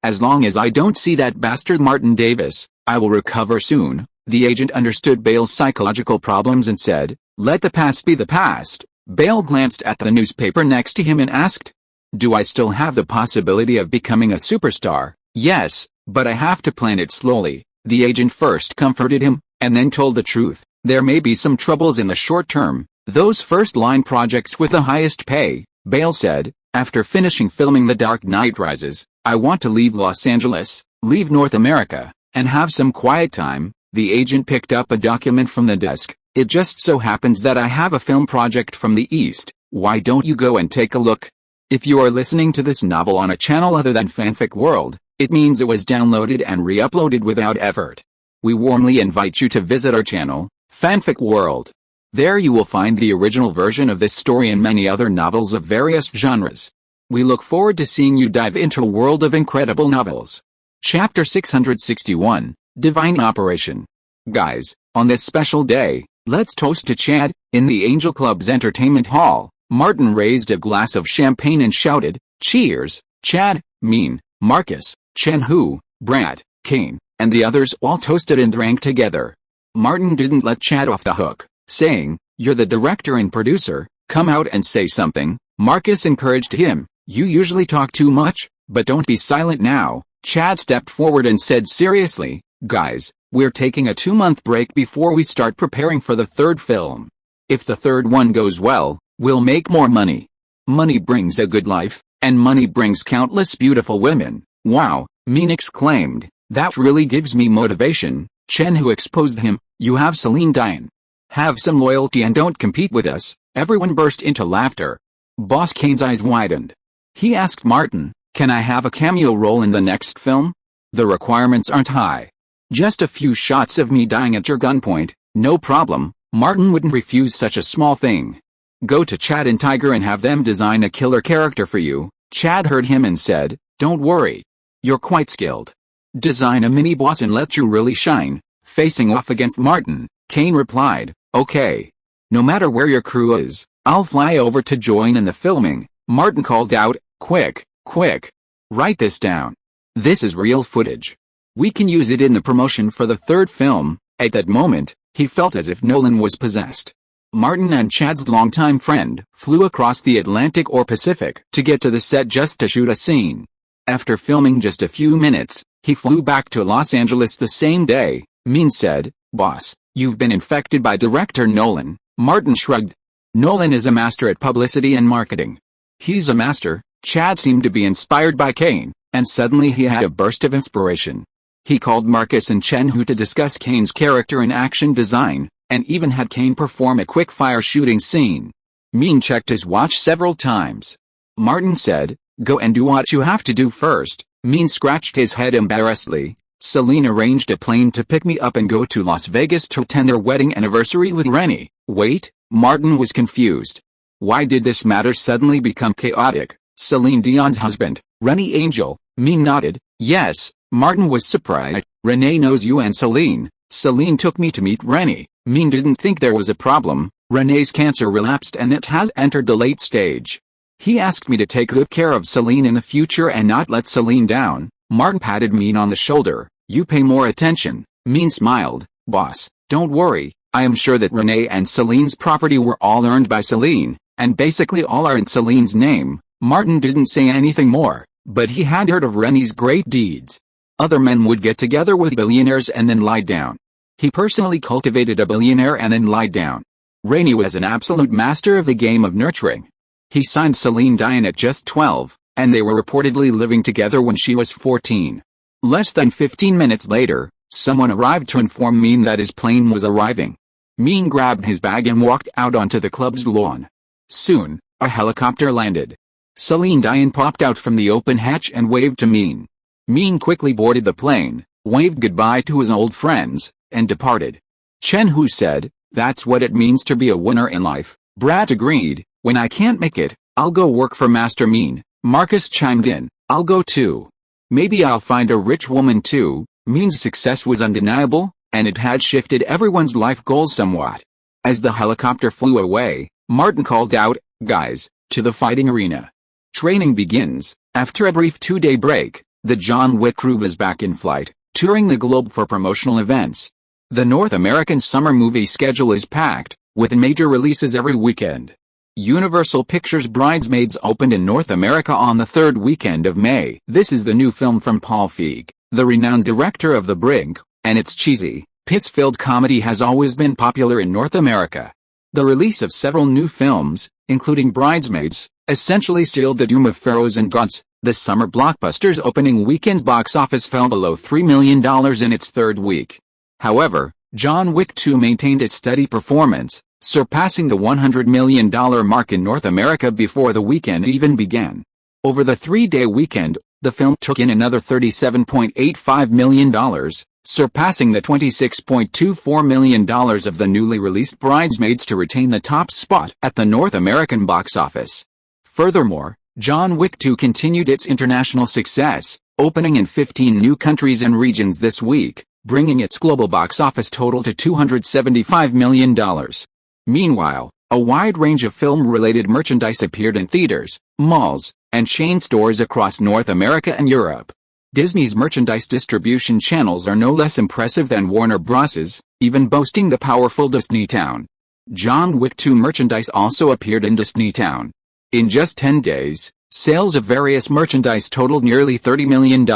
as long as I don't see that bastard Martin Davis, I will recover soon." The agent understood Bale's psychological problems and said, "Let the past be the past." Bale glanced at the newspaper next to him and asked, "Do I still have the possibility of becoming a superstar?" "Yes, but I have to plan it slowly." The agent first comforted him, and then told the truth. "There may be some troubles in the short term, those first-line projects with the highest pay," Bale said. "After finishing filming The Dark Knight Rises, I want to leave Los Angeles, leave North America, and have some quiet time." The agent picked up a document from the desk. "It just so happens that I have a film project from the East. Why don't you go and take a look?" If you are listening to this novel on a channel other than Fanfic World, it means it was downloaded and re-uploaded without effort. We warmly invite you to visit our channel, Fanfic World. There you will find the original version of this story and many other novels of various genres. We look forward to seeing you dive into a world of incredible novels. Chapter 661, Divine Operation. Guys, on this special day, let's toast to Chad. In the Angel Club's entertainment hall, Martin raised a glass of champagne and shouted, "Cheers, Chad, Mean, Marcus, Chen-Hu, Brad, Kane," and the others all toasted and drank together. Martin didn't let Chad off the hook, saying, "You're the director and producer, come out and say something." Marcus encouraged him, "You usually talk too much, but don't be silent now." Chad stepped forward and said seriously, "Guys, we're taking a 2-month break before we start preparing for the third film. If the third one goes well, we'll make more money. Money brings a good life, and money brings countless beautiful women." "Wow," Mean exclaimed, "that really gives me motivation." Chen, who exposed him, "You have Celine Dion. Have some loyalty and don't compete with us." Everyone burst into laughter. Boss Kane's eyes widened. He asked Martin, "Can I have a cameo role in the next film?" "The requirements aren't high. Just a few shots of me dying at your gunpoint, no problem." Martin wouldn't refuse such a small thing. "Go to Chad and Tiger and have them design a killer character for you." Chad heard him and said, "Don't worry. You're quite skilled. Design a mini-boss and let you really shine." Facing off against Martin, Kane replied, "Okay. No matter where your crew is, I'll fly over to join in the filming." Martin called out, Quick, write this down. This is real footage. We can use it in the promotion for the third film." At that moment, he felt as if Nolan was possessed. Martin and Chad's longtime friend flew across the Atlantic or Pacific to get to the set just to shoot a scene. After filming just a few minutes, he flew back to Los Angeles the same day. Mean said, "Boss, you've been infected by director Nolan." Martin shrugged. "Nolan is a master at publicity and marketing." "He's a master." Chad seemed to be inspired by Kane, and suddenly he had a burst of inspiration. He called Marcus and Chen-Hu to discuss Kane's character and action design, and even had Kane perform a quick-fire shooting scene. Mean checked his watch several times. Martin said, "Go and do what you have to do first." Mean scratched his head embarrassedly. "Celine arranged a plane to pick me up and go to Las Vegas to attend their wedding anniversary with Rennie." "Wait," Martin was confused. Why did this matter suddenly become chaotic? "Celine Dion's husband, Rennie Angel." Mean nodded. "Yes." Martin was surprised. "Renee knows you and Celine. Celine took me to meet Rennie." Mean didn't think there was a problem. "Renee's cancer relapsed and it has entered the late stage. He asked me to take good care of Celine in the future and not let Celine down." Martin patted Mean on the shoulder. "You pay more attention." Mean smiled. "Boss, don't worry. I am sure that Renee and Celine's property were all earned by Celine, and basically all are in Celine's name." Martin didn't say anything more, but he had heard of Rennie's great deeds. Other men would get together with billionaires and then lie down. He personally cultivated a billionaire and then lied down. Rainey was an absolute master of the game of nurturing. He signed Celine Dion at just 12, and they were reportedly living together when she was 14. Less than 15 minutes later, someone arrived to inform Mean that his plane was arriving. Mean grabbed his bag and walked out onto the club's lawn. Soon, a helicopter landed. Celine Dion popped out from the open hatch and waved to Mean. Mean quickly boarded the plane, waved goodbye to his old friends, and departed. Chen Hu said, "That's what it means to be a winner in life." Brad agreed, "When I can't make it, I'll go work for Master Mean." Marcus chimed in, "I'll go too. Maybe I'll find a rich woman too." Mean's success was undeniable, and it had shifted everyone's life goals somewhat. As the helicopter flew away, Martin called out, "Guys, to the fighting arena." Training begins. After a brief 2-day break, the John Wick crew was back in flight, touring the globe for promotional events. The North American summer movie schedule is packed, with major releases every weekend. Universal Pictures' Bridesmaids opened in North America on the third weekend of May. This is the new film from Paul Feig, the renowned director of The Brink, and its cheesy, piss-filled comedy has always been popular in North America. The release of several new films, including Bridesmaids, essentially sealed the doom of Pharaohs and Gods. The summer blockbuster's opening weekend's box office fell below $3 million in its third week. However, John Wick 2 maintained its steady performance, surpassing the $100 million mark in North America before the weekend even began. Over the 3-day weekend, the film took in another $37.85 million, surpassing the $26.24 million of the newly released Bridesmaids to retain the top spot at the North American box office. Furthermore, John Wick 2 continued its international success, opening in 15 new countries and regions this week, bringing its global box office total to $275 million. Meanwhile, a wide range of film-related merchandise appeared in theaters, malls, and chain stores across North America and Europe. Disney's merchandise distribution channels are no less impressive than Warner Bros.'s, even boasting the powerful Disneytown. John Wick 2 merchandise also appeared in Disneytown. In just 10 days, sales of various merchandise totaled nearly $30 million.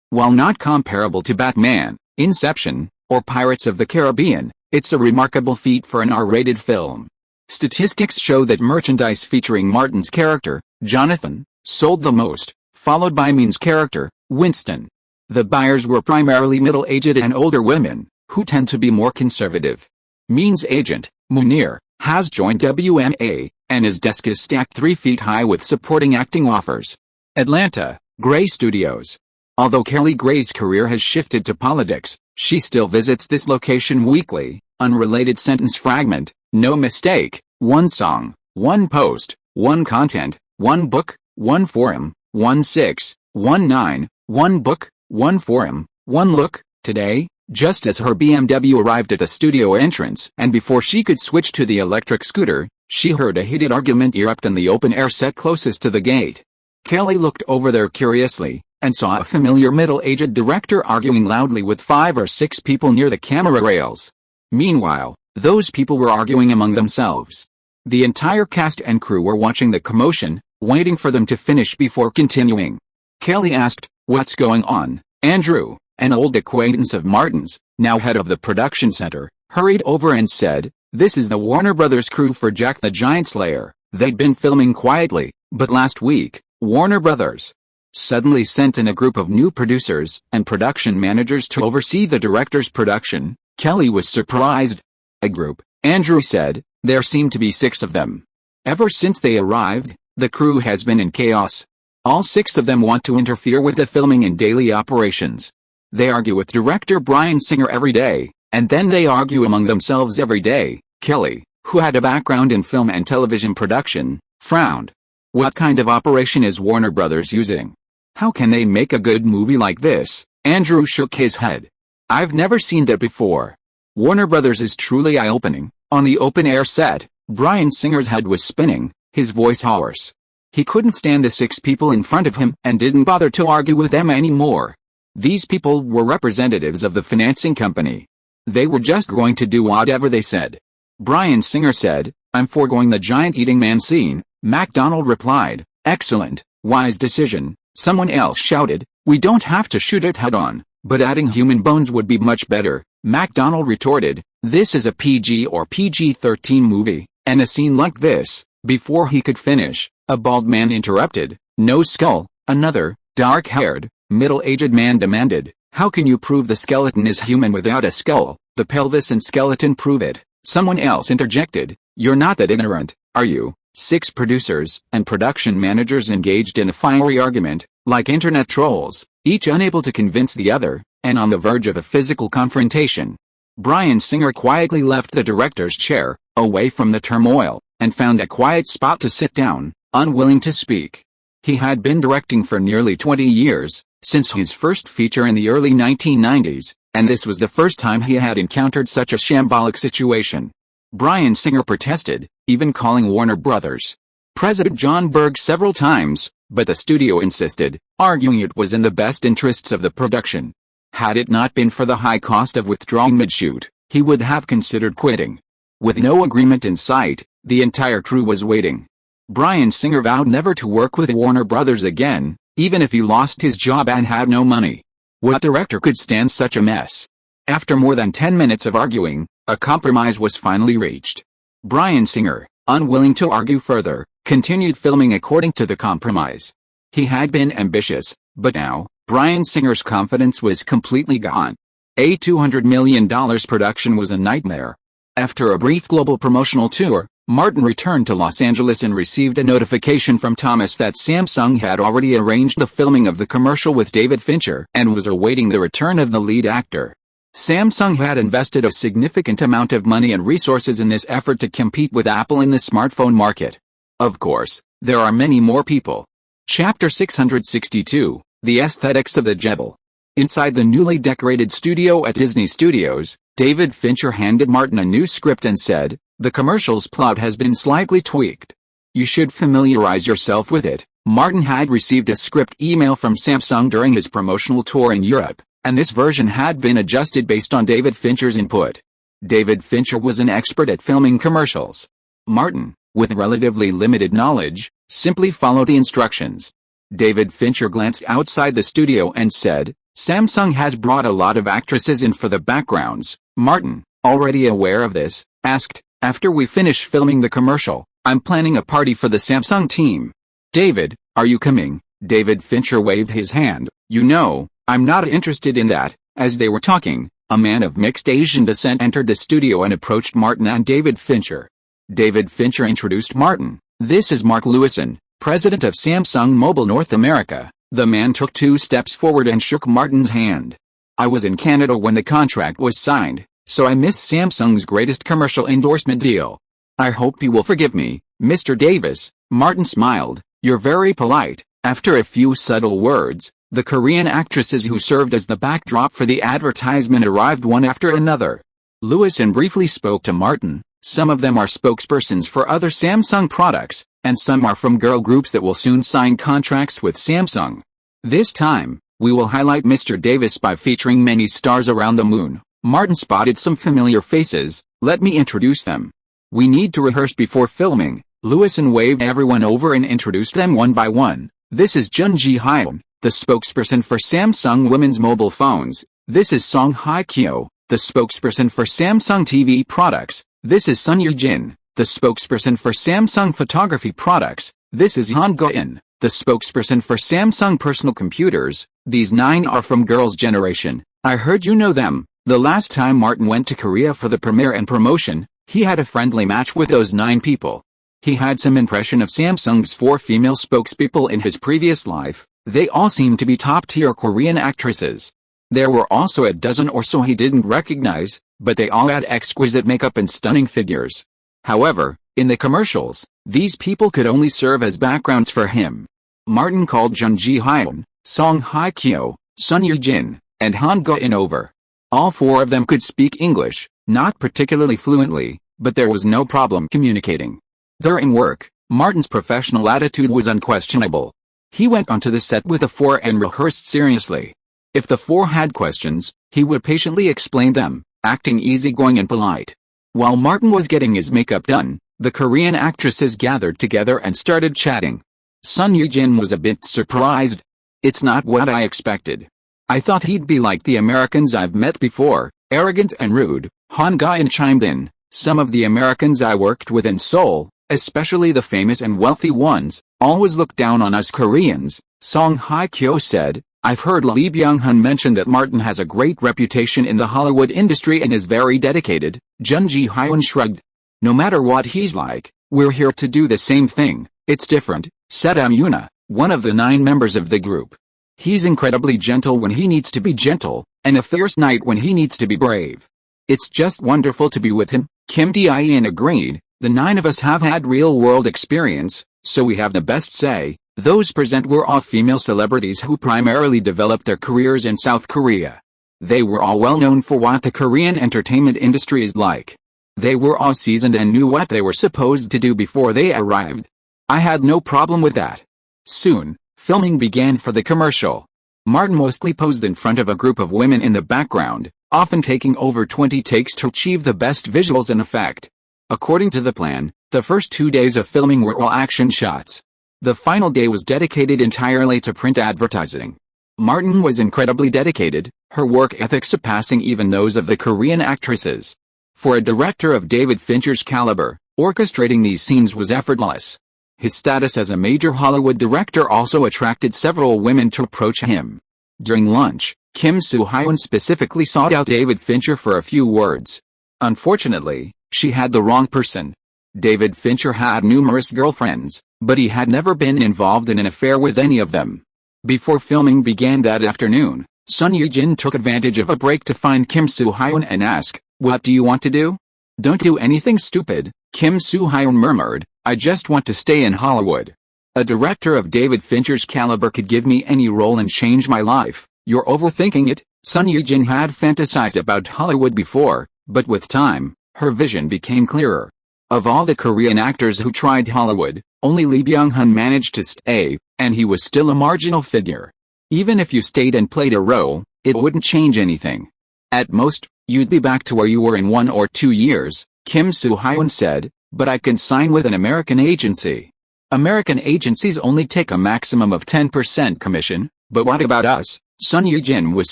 While not comparable to Batman, Inception, or Pirates of the Caribbean, it's a remarkable feat for an R-rated film. Statistics show that merchandise featuring Martin's character, Jonathan, sold the most, followed by Mean's character, Winston. The buyers were primarily middle-aged and older women, who tend to be more conservative. Mean's agent, Munir, has joined WMA, and his desk is stacked 3 feet high with supporting acting offers. Atlanta, Gray Studios. Although Kelly Gray's career has shifted to politics, she still visits this location weekly. Unrelated sentence fragment, no mistake, one song, one post, one content, one book, one forum, 1619, one book, one forum, one look. Today, just as her BMW arrived at the studio entrance and before she could switch to the electric scooter, she heard a heated argument erupt in the open-air set closest to the gate. Kelly looked over there curiously, and saw a familiar middle-aged director arguing loudly with 5 or 6 people near the camera rails. Meanwhile, those people were arguing among themselves. The entire cast and crew were watching the commotion, waiting for them to finish before continuing. Kelly asked, "What's going on?" Andrew, an old acquaintance of Martin's, now head of the production center, hurried over and said, "This is the Warner Brothers crew for Jack the Giant Slayer. They'd been filming quietly, but last week, Warner Brothers suddenly sent in a group of new producers and production managers to oversee the director's production." Kelly was surprised. "A group," Andrew said. "There seem to be 6 of them. Ever since they arrived, the crew has been in chaos. All 6 of them want to interfere with the filming and daily operations. They argue with director Bryan Singer every day, and then they argue among themselves every day." Kelly, who had a background in film and television production, frowned. "What kind of operation is Warner Brothers using? How can they make a good movie like this?" Andrew shook his head. "I've never seen that before. Warner Brothers is truly eye-opening." On the open-air set, Bryan Singer's head was spinning, his voice hoarse. He couldn't stand the 6 people in front of him and didn't bother to argue with them anymore. These people were representatives of the financing company. They were just going to do whatever they said. Bryan Singer said, "I'm foregoing the giant eating man scene." MacDonald replied, "Excellent, wise decision." Someone else shouted, We don't have to shoot it head-on, but adding human bones would be much better, MacDonald retorted. This is a PG or PG-13 movie, and a scene like this, before he could finish, a bald man interrupted. No skull, another, dark-haired, middle-aged man demanded. How can you prove the skeleton is human without a skull? The pelvis and skeleton prove it. Someone else interjected. You're not that ignorant, are you? 6 producers and production managers engaged in a fiery argument, like internet trolls, each unable to convince the other, and on the verge of a physical confrontation. Bryan Singer quietly left the director's chair, away from the turmoil, and found a quiet spot to sit down, unwilling to speak. He had been directing for nearly 20 years, since his first feature in the early 1990s, and this was the first time he had encountered such a shambolic situation. Bryan Singer protested, even calling Warner Brothers President John Berg several times, but the studio insisted, arguing it was in the best interests of the production. Had it not been for the high cost of withdrawing mid-shoot, he would have considered quitting. With no agreement in sight, the entire crew was waiting. Bryan Singer vowed never to work with Warner Brothers again, even if he lost his job and had no money. What director could stand such a mess? After more than 10 minutes of arguing, a compromise was finally reached. Bryan Singer, unwilling to argue further, continued filming according to the compromise. He had been ambitious, but now, Bryan Singer's confidence was completely gone. A $200 million production was a nightmare. After a brief global promotional tour, Martin returned to Los Angeles and received a notification from Thomas that Samsung had already arranged the filming of the commercial with David Fincher and was awaiting the return of the lead actor. Samsung had invested a significant amount of money and resources in this effort to compete with Apple in the smartphone market. Of course, there are many more people. Chapter 662, The Aesthetics of the Jebel. Inside the newly decorated studio at Disney Studios, David Fincher handed Martin a new script and said, "The commercial's plot has been slightly tweaked. You should familiarize yourself with it." Martin had received a script email from Samsung during his promotional tour in Europe, and this version had been adjusted based on David Fincher's input. David Fincher was an expert at filming commercials. Martin, with relatively limited knowledge, simply followed the instructions. David Fincher glanced outside the studio and said, "Samsung has brought a lot of actresses in for the backgrounds." Martin, already aware of this, asked, "After we finish filming the commercial, I'm planning a party for the Samsung team. David, are you coming?" David Fincher waved his hand. "You know, I'm not interested in that." As they were talking, a man of mixed Asian descent entered the studio and approached Martin and David Fincher. David Fincher introduced Martin. "This is Mark Lewison, president of Samsung Mobile North America." The man took 2 steps forward and shook Martin's hand. "I was in Canada when the contract was signed, so I missed Samsung's greatest commercial endorsement deal. I hope you will forgive me, Mr. Davis." Martin smiled. "You're very polite." After a few subtle words, the Korean actresses who served as the backdrop for the advertisement arrived one after another. Lewison briefly spoke to Martin. "Some of them are spokespersons for other Samsung products, and some are from girl groups that will soon sign contracts with Samsung. This time, we will highlight Mr. Davis by featuring many stars around the moon." Martin spotted some familiar faces. "Let me introduce them. We need to rehearse before filming." Lewison waved everyone over and introduced them one by one. "This is Jun Ji-hyun, the spokesperson for Samsung women's mobile phones. This is Song Hye-kyo, the spokesperson for Samsung TV products. This is Sun Yoo-jin, the spokesperson for Samsung photography products. This is Han Go-in, the spokesperson for Samsung personal computers. These 9 are from Girls' Generation. I heard you know them." The last time Martin went to Korea for the premiere and promotion, he had a friendly match with those 9 people. He had some impression of Samsung's 4 female spokespeople in his previous life. They all seemed to be top-tier Korean actresses. There were also a dozen or so he didn't recognize, but they all had exquisite makeup and stunning figures. However, in the commercials, these people could only serve as backgrounds for him. Martin called Jun Ji-hyun, Song Hye-kyo, Sun Yoo-jin, and Han Go-in over. All 4 of them could speak English, not particularly fluently, but there was no problem communicating. During work, Martin's professional attitude was unquestionable. He went onto the set with the 4 and rehearsed seriously. If the 4 had questions, he would patiently explain them, acting easygoing and polite. While Martin was getting his makeup done, the Korean actresses gathered together and started chatting. Sun Yoo-jin was a bit surprised. It's not what I expected. I thought he'd be like the Americans I've met before, arrogant and rude. Han Gayan chimed in. Some of the Americans I worked with in Seoul, especially the famous and wealthy ones, always look down on us Koreans, Song Hye-kyo said. I've heard Lee Byung-hun mention that Martin has a great reputation in the Hollywood industry and is very dedicated. Jun Ji-hyun shrugged. No matter what he's like, we're here to do the same thing. It's different, said Amuna, one of the 9 members of the group. He's incredibly gentle when he needs to be gentle, and a fierce knight when he needs to be brave. It's just wonderful to be with him, Kim Tae-in agreed. The 9 of us have had real-world experience, so we have the best say. Those present were all female celebrities who primarily developed their careers in South Korea. They were all well known for what the Korean entertainment industry is like. They were all seasoned and knew what they were supposed to do before they arrived. I had no problem with that. Soon, filming began for the commercial. Martin mostly posed in front of a group of women in the background, often taking over 20 takes to achieve the best visuals and effect. According to the plan, the first 2 days of filming were all action shots. The final day was dedicated entirely to print advertising. Martin was incredibly dedicated, her work ethic surpassing even those of the Korean actresses. For a director of David Fincher's caliber, orchestrating these scenes was effortless. His status as a major Hollywood director also attracted several women to approach him. During lunch, Kim Soo-hyun specifically sought out David Fincher for a few words. Unfortunately, she had the wrong person. David Fincher had numerous girlfriends, but he had never been involved in an affair with any of them. Before filming began that afternoon, Son Ye-jin took advantage of a break to find Kim Soo-hyun and ask, "What do you want to do?" "Don't do anything stupid," Kim Soo-hyun murmured, "I just want to stay in Hollywood. A director of David Fincher's caliber could give me any role and change my life." "You're overthinking it." Son Ye-jin had fantasized about Hollywood before, but with time, her vision became clearer. Of all the Korean actors who tried Hollywood, only Lee Byung-hun managed to stay, and he was still a marginal figure. Even if you stayed and played a role, it wouldn't change anything. At most, you'd be back to where you were in 1 or 2 years, Kim Soo-hyun said, "But I can sign with an American agency." "American agencies only take a maximum of 10% commission, but what about us?" Son Ye-jin was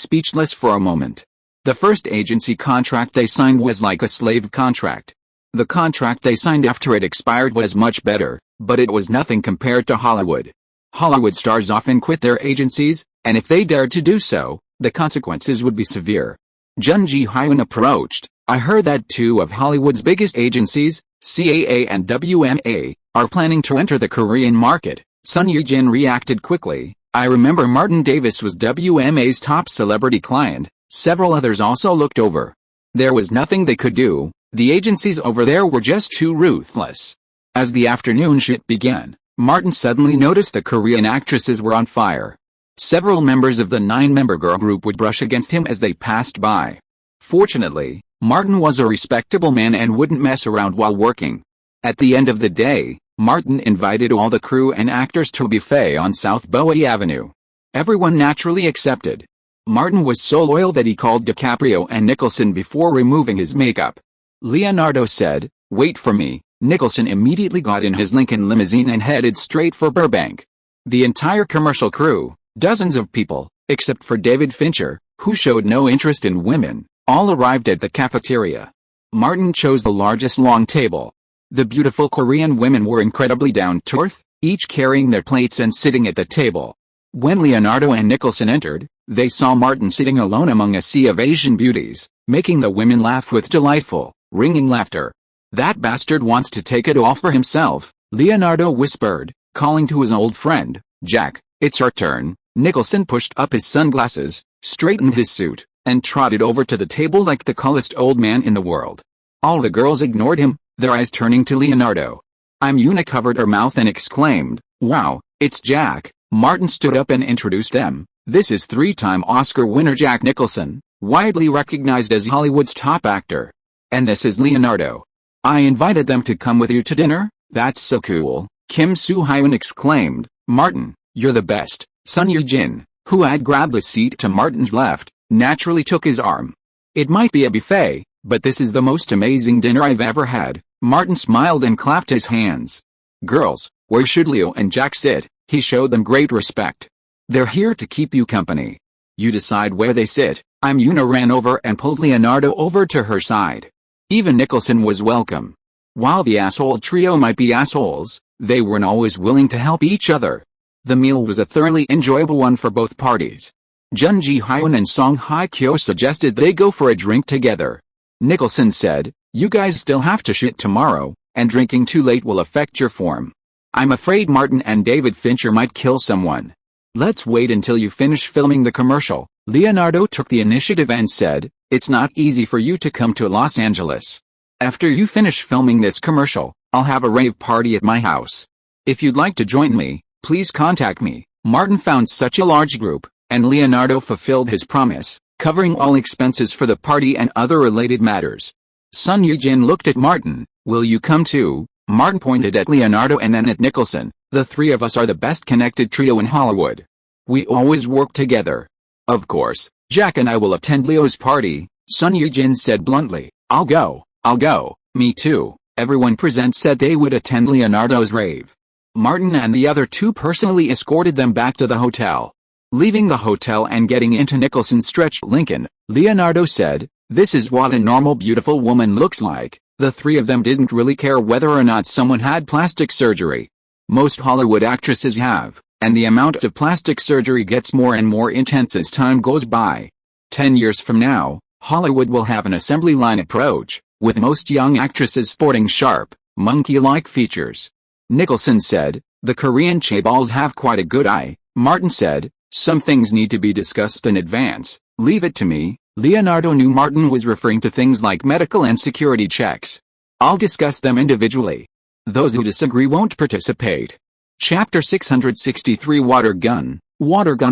speechless for a moment. The first agency contract they signed was like a slave contract. The contract they signed after it expired was much better, but it was nothing compared to Hollywood. Hollywood stars often quit their agencies, and if they dared to do so, the consequences would be severe. Jun Ji-hyun approached. "I heard that 2 of Hollywood's biggest agencies, CAA and WMA, are planning to enter the Korean market." Son Ye-jin reacted quickly. "I remember Martin Davis was WMA's top celebrity client." Several others also looked over. There was nothing they could do. The agencies over there were just too ruthless. As the afternoon shoot began, Martin suddenly noticed the Korean actresses were on fire. Several members of the 9-member girl group would brush against him as they passed by. Fortunately, Martin was a respectable man and wouldn't mess around while working. At the end of the day, Martin invited all the crew and actors to a buffet on South Bowie Avenue. Everyone naturally accepted. Martin was so loyal that he called DiCaprio and Nicholson before removing his makeup. Leonardo said, "Wait for me." Nicholson immediately got in his Lincoln limousine and headed straight for Burbank. The entire commercial crew, dozens of people, except for David Fincher, who showed no interest in women, all arrived at the cafeteria. Martin chose the largest long table. The beautiful Korean women were incredibly down-to-earth, each carrying their plates and sitting at the table. When Leonardo and Nicholson entered, they saw Martin sitting alone among a sea of Asian beauties, making the women laugh with delightful, ringing laughter. "That bastard wants to take it all for himself," Leonardo whispered, calling to his old friend, "Jack, it's our turn." Nicholson pushed up his sunglasses, straightened his suit, and trotted over to the table like the coolest old man in the world. All the girls ignored him, their eyes turning to Leonardo. Amuna covered her mouth and exclaimed, "Wow, it's Jack." Martin stood up and introduced them. "This is 3-time Oscar winner Jack Nicholson, widely recognized as Hollywood's top actor. And this is Leonardo. I invited them to come with you to dinner." "That's so cool," Kim Soo-hyun exclaimed. "Martin, you're the best." Son Ye-jin, who had grabbed a seat to Martin's left, naturally took his arm. "It might be a buffet, but this is the most amazing dinner I've ever had." Martin smiled and clapped his hands. "Girls, where should Leo and Jack sit?" He showed them great respect. They're here to keep you company. You decide where they sit. Yuna ran over and pulled Leonardo over to her side. Even Nicholson was welcome. While the asshole trio might be assholes, they weren't always willing to help each other. The meal was a thoroughly enjoyable one for both parties. Jun Ji-hyun and Song Hye-kyo suggested they go for a drink together. Nicholson said, "You guys still have to shoot tomorrow, and drinking too late will affect your form. I'm afraid Martin and David Fincher might kill someone. Let's wait until you finish filming the commercial." Leonardo took the initiative and said, "It's not easy for you to come to Los Angeles. After you finish filming this commercial, I'll have a rave party at my house. If you'd like to join me, please contact me." Martin found such a large group, and Leonardo fulfilled his promise, covering all expenses for the party and other related matters. Sun Yujin looked at Martin. "Will you come too?" Martin pointed at Leonardo and then at Nicholson. "The three of us are the best connected trio in Hollywood. We always work together." "Of course, Jack and I will attend Leo's party," Sun Yujin said bluntly. I'll go. Me too." Everyone present said they would attend Leonardo's rave. Martin and the other two personally escorted them back to the hotel. Leaving the hotel and getting into Nicholson's stretched Lincoln, Leonardo said, "This is what a normal beautiful woman looks like." The three of them didn't really care whether or not someone had plastic surgery. Most Hollywood actresses have, and the amount of plastic surgery gets more and more intense as time goes by. 10 years from now, Hollywood will have an assembly line approach, with most young actresses sporting sharp, monkey-like features. Nicholson said, "The Korean chaebols have quite a good eye." Martin said, "Some things need to be discussed in advance. Leave it to me." Leonardo knew Martin was referring to things like medical and security checks. "I'll discuss them individually. Those who disagree won't participate." Chapter 663 Water Gun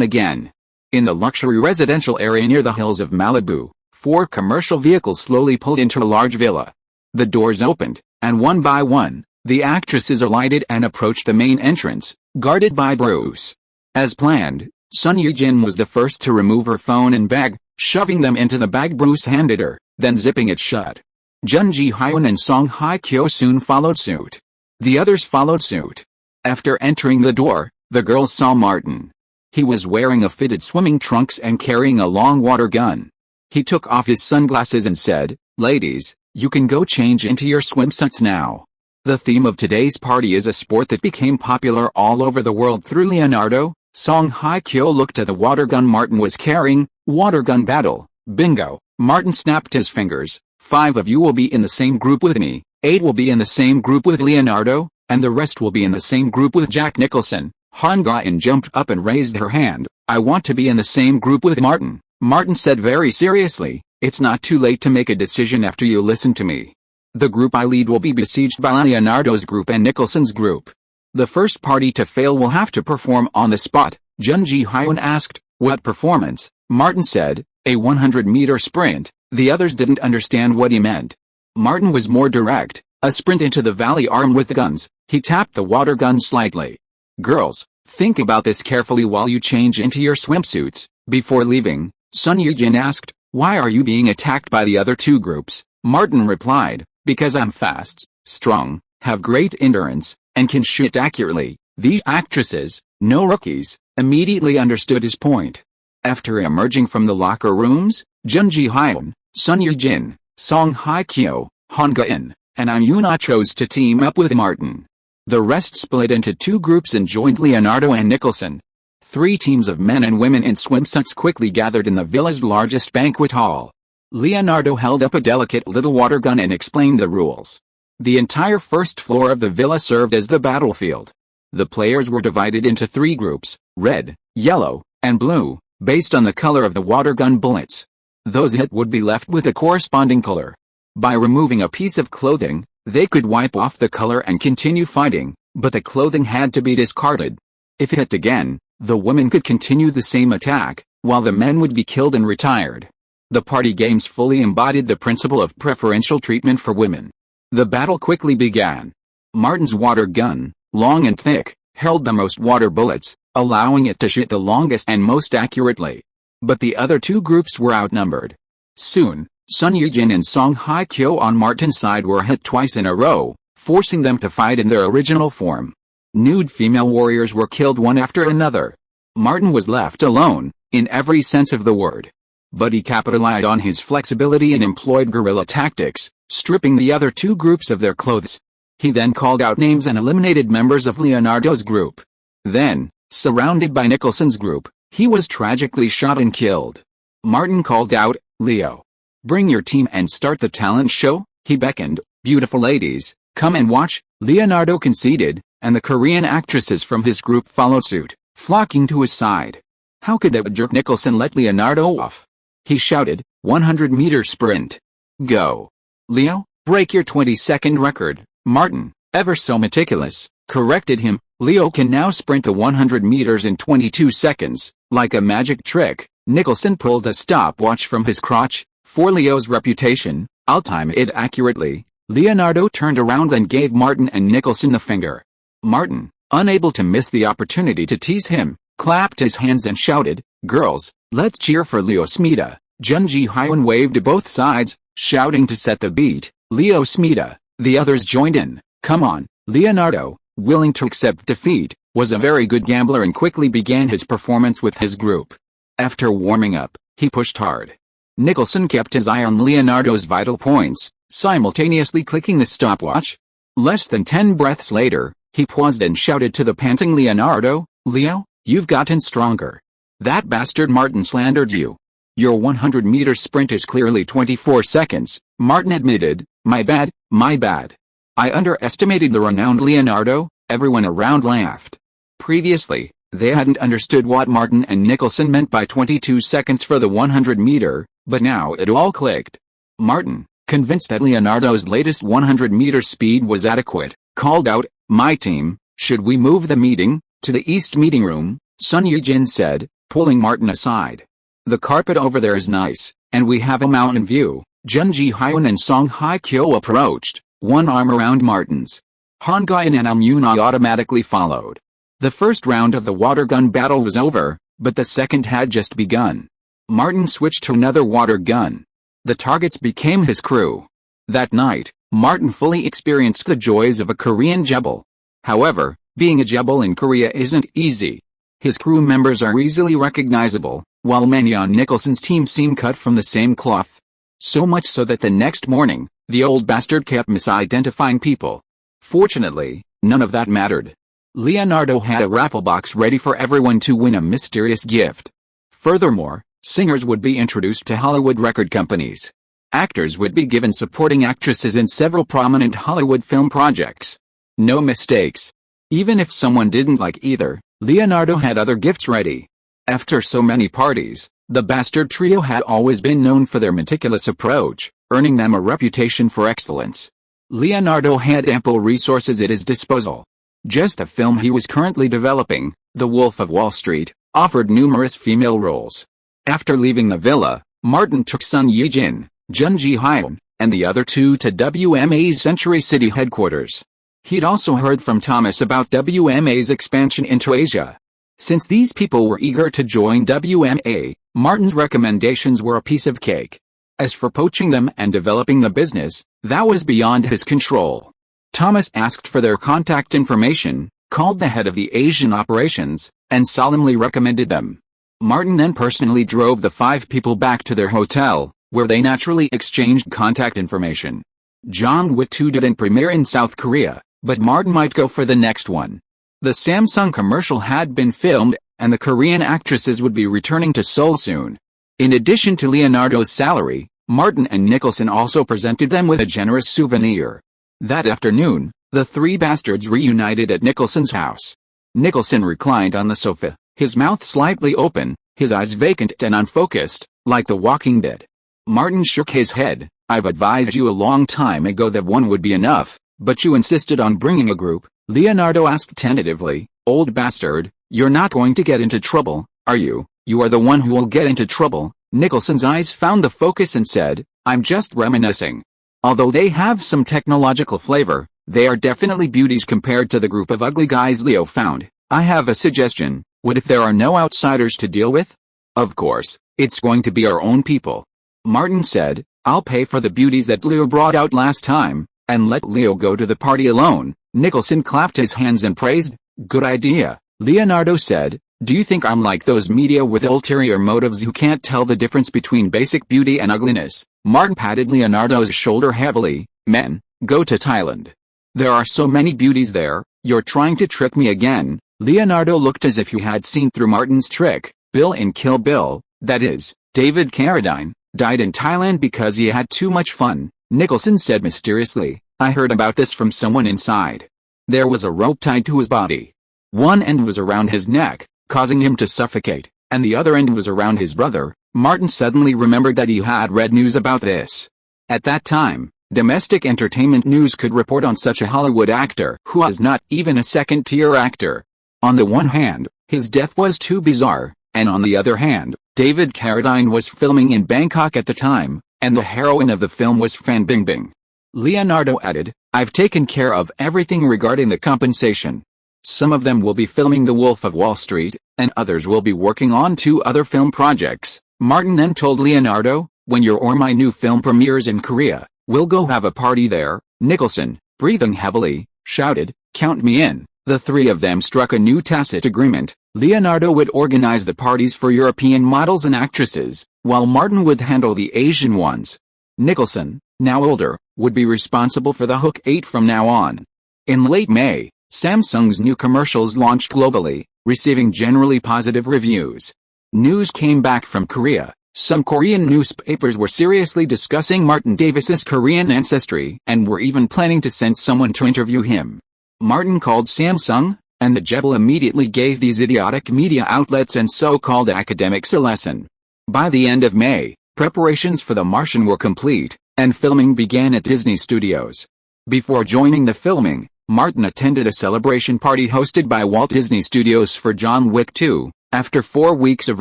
again. In the luxury residential area near the hills of Malibu, 4 commercial vehicles slowly pulled into a large villa. The doors opened, and one by one, the actresses alighted and approached the main entrance, guarded by Bruce. As planned, Sun Yujin was the first to remove her phone and bag, shoving them into the bag Bruce handed her, then zipping it shut. Jun Ji-hyun and Song Hye-kyo soon followed suit. The others followed suit. After entering the door, the girls saw Martin. He was wearing a fitted swimming trunks and carrying a long water gun. He took off his sunglasses and said, "Ladies, you can go change into your swimsuits now." The theme of today's party is a sport that became popular all over the world through Leonardo. Song Hye-kyo looked at the water gun Martin was carrying. "Water gun battle, bingo." Martin snapped his fingers. 5 of you will be in the same group with me, 8 will be in the same group with Leonardo, and the rest will be in the same group with Jack Nicholson. Han Ga-in jumped up and raised her hand. "I want to be in the same group with Martin." Martin said very seriously, "It's not too late to make a decision after you listen to me. The group I lead will be besieged by Leonardo's group and Nicholson's group. The first party to fail will have to perform on the spot." Jun Ji-hyun asked, "What performance?" Martin said, "A 100-meter sprint." The others didn't understand what he meant. Martin was more direct, "A sprint into the valley armed with guns." He tapped the water gun slightly. "Girls, think about this carefully while you change into your swimsuits." Before leaving, Sun Yujin asked, "Why are you being attacked by the other 2 groups?" Martin replied, "Because I'm fast, strong, have great endurance, and can shoot accurately." These actresses, no rookies, immediately understood his point. After emerging from the locker rooms, Jun Ji-hyun, Sun Yujin, Song Hye-kyo, Han Ga-in, and Yuna chose to team up with Martin. The rest split into 2 groups and joined Leonardo and Nicholson. 3 teams of men and women in swimsuits quickly gathered in the villa's largest banquet hall. Leonardo held up a delicate little water gun and explained the rules. The entire first floor of the villa served as the battlefield. The players were divided into 3 groups, red, yellow, and blue, based on the color of the water gun bullets. Those hit would be left with a corresponding color. By removing a piece of clothing, they could wipe off the color and continue fighting, but the clothing had to be discarded. If hit again, the women could continue the same attack, while the men would be killed and retired. The party games fully embodied the principle of preferential treatment for women. The battle quickly began. Martin's water gun, long and thick, held the most water bullets, allowing it to shoot the longest and most accurately. But the other 2 groups were outnumbered. Soon, Sun Yujin and Song Hye-kyo on Martin's side were hit twice in a row, forcing them to fight in their original form. Nude female warriors were killed one after another. Martin was left alone, in every sense of the word. But he capitalized on his flexibility and employed guerrilla tactics, stripping the other two groups of their clothes. He then called out names and eliminated members of Leonardo's group. Then, surrounded by Nicholson's group, he was tragically shot and killed. Martin called out, "Leo, bring your team and start the talent show," he beckoned. "Beautiful ladies, come and watch." Leonardo conceded, and the Korean actresses from his group followed suit, flocking to his side. How could that jerk Nicholson let Leonardo off? He shouted, 100-meter sprint. Go. Leo, break your 20-second record. Martin, ever so meticulous, corrected him. Leo can now sprint the 100 meters in 22 seconds, like a magic trick. Nicholson pulled a stopwatch from his crotch. For Leo's reputation, I'll time it accurately. Leonardo turned around and gave Martin and Nicholson the finger. Martin, unable to miss the opportunity to tease him, clapped his hands and shouted, "Girls, let's cheer for Leo Smita." Jun Ji-hyun waved to both sides, shouting to set the beat, "Leo Smita." The others joined in. Come on. Leonardo, willing to accept defeat, was a very good gambler and quickly began his performance with his group. After warming up, he pushed hard. Nicholson kept his eye on Leonardo's vital points, simultaneously clicking the stopwatch. Less than 10 breaths later, he paused and shouted to the panting Leonardo, "Leo, you've gotten stronger. That bastard Martin slandered you. Your 100-meter sprint is clearly 24 seconds, Martin admitted. My bad, my bad. I underestimated the renowned Leonardo." Everyone around laughed. Previously, they hadn't understood what Martin and Nicholson meant by 22 seconds for the 100-meter, but now it all clicked. Martin, convinced that Leonardo's latest 100-meter speed was adequate, called out, "My team, should we move the meeting to the East meeting room?" Sun Yijin said, pulling Martin aside. "The carpet over there is nice, and we have a mountain view." Jun Ji-hyun and Song Hye-kyo approached, one arm around Martin's. Han Gyeon and Amuna automatically followed. The first round of the water gun battle was over, but the second had just begun. Martin switched to another water gun. The targets became his crew. That night, Martin fully experienced the joys of a Korean jebel. However, being a jebel in Korea isn't easy. His crew members are easily recognizable, while many on Nicholson's team seem cut from the same cloth. So much so that the next morning, the old bastard kept misidentifying people. Fortunately, none of that mattered. Leonardo had a raffle box ready for everyone to win a mysterious gift. Furthermore, singers would be introduced to Hollywood record companies. Actors would be given supporting actresses in several prominent Hollywood film projects. No mistakes. Even if someone didn't like either, Leonardo had other gifts ready. After so many parties, the bastard trio had always been known for their meticulous approach, earning them a reputation for excellence. Leonardo had ample resources at his disposal. Just the film he was currently developing, The Wolf of Wall Street, offered numerous female roles. After leaving the villa, Martin took Sun Yijin, Jun Ji-hyun, and the other two to WMA's Century City headquarters. He'd also heard from Thomas about WMA's expansion into Asia. Since these people were eager to join WMA, Martin's recommendations were a piece of cake. As for poaching them and developing the business, that was beyond his control. Thomas asked for their contact information, called the head of the Asian operations, and solemnly recommended them. Martin then personally drove the 5 people back to their hotel, where they naturally exchanged contact information. John Wick 2 didn't premiere in South Korea, but Martin might go for the next one. The Samsung commercial had been filmed, and the Korean actresses would be returning to Seoul soon. In addition to Leonardo's salary, Martin and Nicholson also presented them with a generous souvenir. That afternoon, the 3 bastards reunited at Nicholson's house. Nicholson reclined on the sofa, his mouth slightly open, his eyes vacant and unfocused, like The Walking Dead. Martin shook his head. "I've advised you a long time ago that one would be enough, but you insisted on bringing a group." Leonardo asked tentatively, "Old bastard, you're not going to get into trouble, are you?" "You are the one who will get into trouble." Nicholson's eyes found the focus and said, "I'm just reminiscing. Although they have some technological flavor, they are definitely beauties compared to the group of ugly guys Leo found. I have a suggestion. What if there are no outsiders to deal with?" "Of course, it's going to be our own people." Martin said, "I'll pay for the beauties that Leo brought out last time, and let Leo go to the party alone." Nicholson clapped his hands and praised, "Good idea." Leonardo said, Do you think I'm like those media with ulterior motives who can't tell the difference between basic beauty and ugliness? Martin patted Leonardo's shoulder heavily. Men, go to Thailand. There are so many beauties there. You're trying to trick me again. Leonardo looked as if he had seen through Martin's trick. Bill in Kill Bill, that is, David Carradine, died in Thailand because he had too much fun, Nicholson said mysteriously. I heard about this from someone inside. There was a rope tied to his body. One end was around his neck, causing him to suffocate, and the other end was around his brother. Martin suddenly remembered that he had read news about this. At that time, domestic entertainment news could report on such a Hollywood actor who was not even a second-tier actor. On the one hand, his death was too bizarre, and on the other hand, David Carradine was filming in Bangkok at the time, and the heroine of the film was Fan Bingbing. Leonardo added, I've taken care of everything regarding the compensation. Some of them will be filming The Wolf of Wall Street, and others will be working on 2 other film projects. Martin then told Leonardo, when your or my new film premieres in Korea, we'll go have a party there. Nicholson, breathing heavily, shouted, count me in. The 3 of them struck a new tacit agreement. Leonardo would organize the parties for European models and actresses, while Martin would handle the Asian ones. Nicholson, now older, would be responsible for the Hook 8 from now on. In late May, Samsung's new commercials launched globally, receiving generally positive reviews. News came back from Korea. Some Korean newspapers were seriously discussing Martin Davis's Korean ancestry and were even planning to send someone to interview him. Martin called Samsung, and the Jebel immediately gave these idiotic media outlets and so-called academics a lesson. By the end of May, preparations for The Martian were complete, and filming began at Disney Studios. Before joining the filming, Martin attended a celebration party hosted by Walt Disney Studios for John Wick 2. After 4 weeks of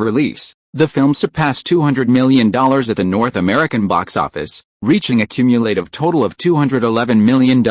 release, the film surpassed $200 million at the North American box office, reaching a cumulative total of $211 million.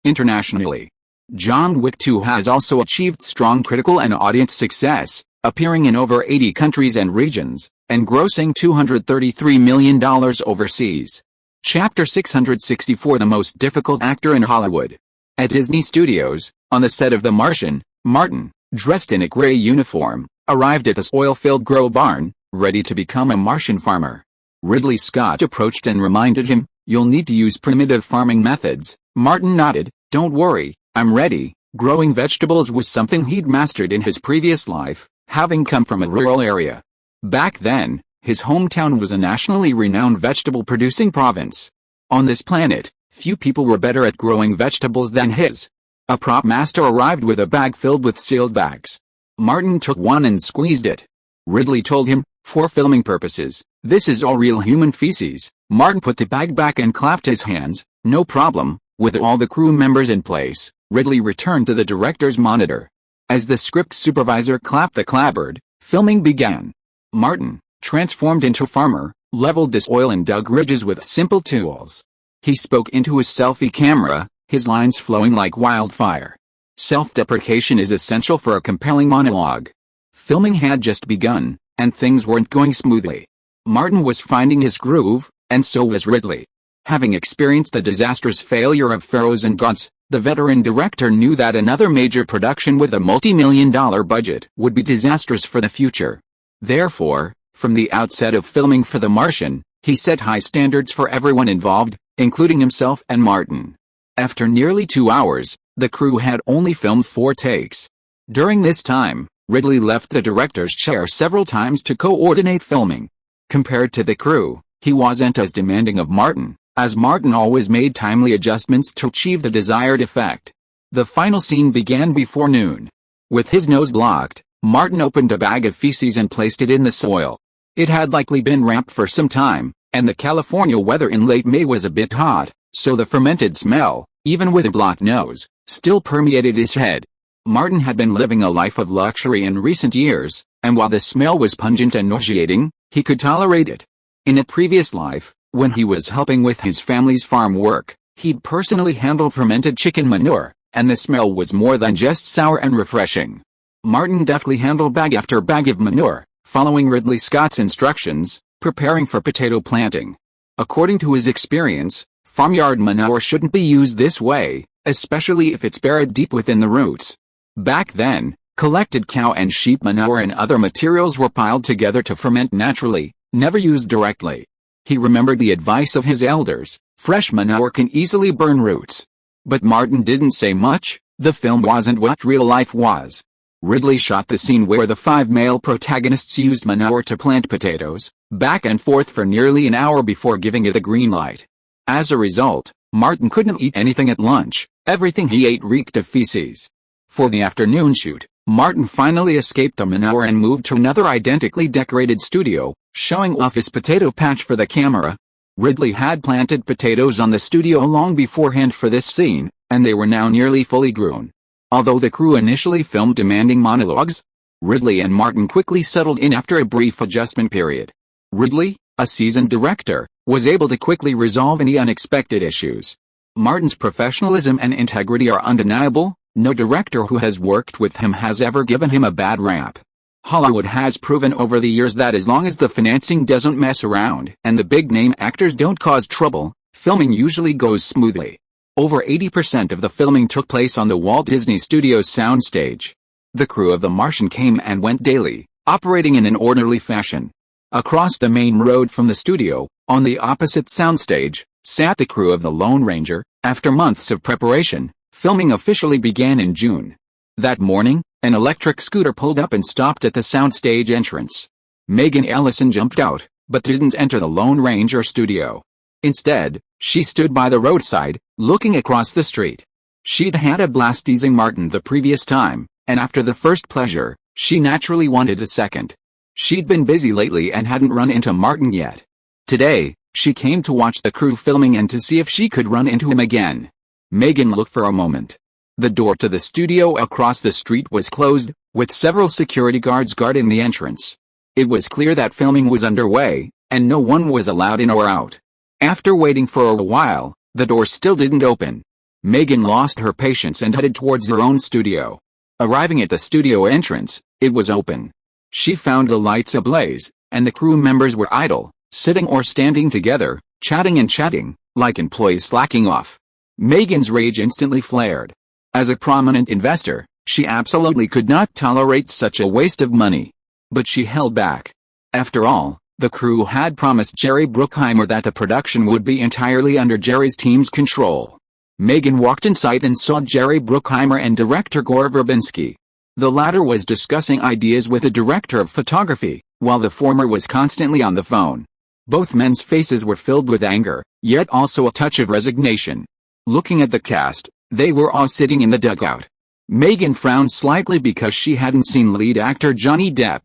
Internationally, John Wick 2 has also achieved strong critical and audience success, appearing in over 80 countries and regions, and grossing $233 million overseas. Chapter 664 The most difficult actor in Hollywood. At Disney Studios, on the set of The Martian, Martin, dressed in a gray uniform, arrived at this oil-filled grow barn, ready to become a Martian farmer. Ridley Scott approached and reminded him, you'll need to use primitive farming methods. Martin nodded, don't worry, I'm ready. Growing vegetables was something he'd mastered in his previous life, having come from a rural area. Back then, his hometown was a nationally renowned vegetable-producing province. On this planet, few people were better at growing vegetables than his. A prop master arrived with a bag filled with sealed bags. Martin took one and squeezed it. Ridley told him, for filming purposes, this is all real human feces. Martin put the bag back and clapped his hands. No problem. With all the crew members in place, Ridley returned to the director's monitor. As the script supervisor clapped the clapboard, filming began. Martin, transformed into farmer, leveled the soil and dug ridges with simple tools. He spoke into his selfie camera, his lines flowing like wildfire. Self-deprecation is essential for a compelling monologue. Filming had just begun, and things weren't going smoothly. Martin was finding his groove, and so was Ridley. Having experienced the disastrous failure of Pharaohs and Gods, the veteran director knew that another major production with a multi-million-dollar budget would be disastrous for the future. Therefore, from the outset of filming for The Martian, he set high standards for everyone involved, including himself and Martin. After nearly 2 hours, the crew had only filmed 4 takes. During this time, Ridley left the director's chair several times to coordinate filming. Compared to the crew, he wasn't as demanding of Martin, as Martin always made timely adjustments to achieve the desired effect. The final scene began before noon. With his nose blocked, Martin opened a bag of feces and placed it in the soil. It had likely been wrapped for some time, and the California weather in late May was a bit hot, so the fermented smell, even with a blocked nose, still permeated his head. Martin had been living a life of luxury in recent years, and while the smell was pungent and nauseating, he could tolerate it. In a previous life, when he was helping with his family's farm work, he'd personally handled fermented chicken manure, and the smell was more than just sour and refreshing. Martin deftly handled bag after bag of manure, following Ridley Scott's instructions, preparing for potato planting. According to his experience, farmyard manure shouldn't be used this way, especially if it's buried deep within the roots. Back then, Collected cow and sheep manure and other materials were piled together to ferment naturally, never used directly. He remembered the advice of his elders: fresh manure can easily burn roots. But Martin didn't say much. The film wasn't what real life was. Ridley shot the scene where the 5 male protagonists used manure to plant potatoes, back and forth for nearly an hour before giving it the green light. As a result, Martin couldn't eat anything at lunch. Everything he ate reeked of feces. For the afternoon shoot, Martin finally escaped the manure and moved to another identically decorated studio, showing off his potato patch for the camera. Ridley had planted potatoes on the studio long beforehand for this scene, and they were now nearly fully grown. Although the crew initially filmed demanding monologues, Ridley and Martin quickly settled in after a brief adjustment period. Ridley, a seasoned director, was able to quickly resolve any unexpected issues. Martin's professionalism and integrity are undeniable. No director who has worked with him has ever given him a bad rap. Hollywood has proven over the years that as long as the financing doesn't mess around and the big-name actors don't cause trouble, filming usually goes smoothly. Over 80% of the filming took place on the Walt Disney Studios soundstage. The crew of The Martian came and went daily, operating in an orderly fashion. Across the main road from the studio, on the opposite soundstage, sat the crew of The Lone Ranger. After months of preparation, filming officially began in June. That morning, an electric scooter pulled up and stopped at the soundstage entrance. Megan Ellison jumped out, but didn't enter the Lone Ranger studio. Instead, she stood by the roadside, looking across the street. She'd had a blast teasing Martin the previous time, and after the first pleasure, she naturally wanted a second. She'd been busy lately and hadn't run into Martin yet. Today, she came to watch the crew filming and to see if she could run into him again. Megan looked for a moment. The door to the studio across the street was closed, with several security guards guarding the entrance. It was clear that filming was underway, and no one was allowed in or out. After waiting for a while, the door still didn't open. Megan lost her patience and headed towards her own studio. Arriving at the studio entrance, it was open. She found the lights ablaze, and the crew members were idle, sitting or standing together, chatting, like employees slacking off. Megan's rage instantly flared. As a prominent investor, she absolutely could not tolerate such a waste of money. But she held back. After all, the crew had promised Jerry Bruckheimer that the production would be entirely under Jerry's team's control. Megan walked inside and saw Jerry Bruckheimer and director Gore Verbinski. The latter was discussing ideas with the director of photography, while the former was constantly on the phone. Both men's faces were filled with anger, yet also a touch of resignation. Looking at the cast, they were all sitting in the dugout. Megan frowned slightly because she hadn't seen lead actor Johnny Depp.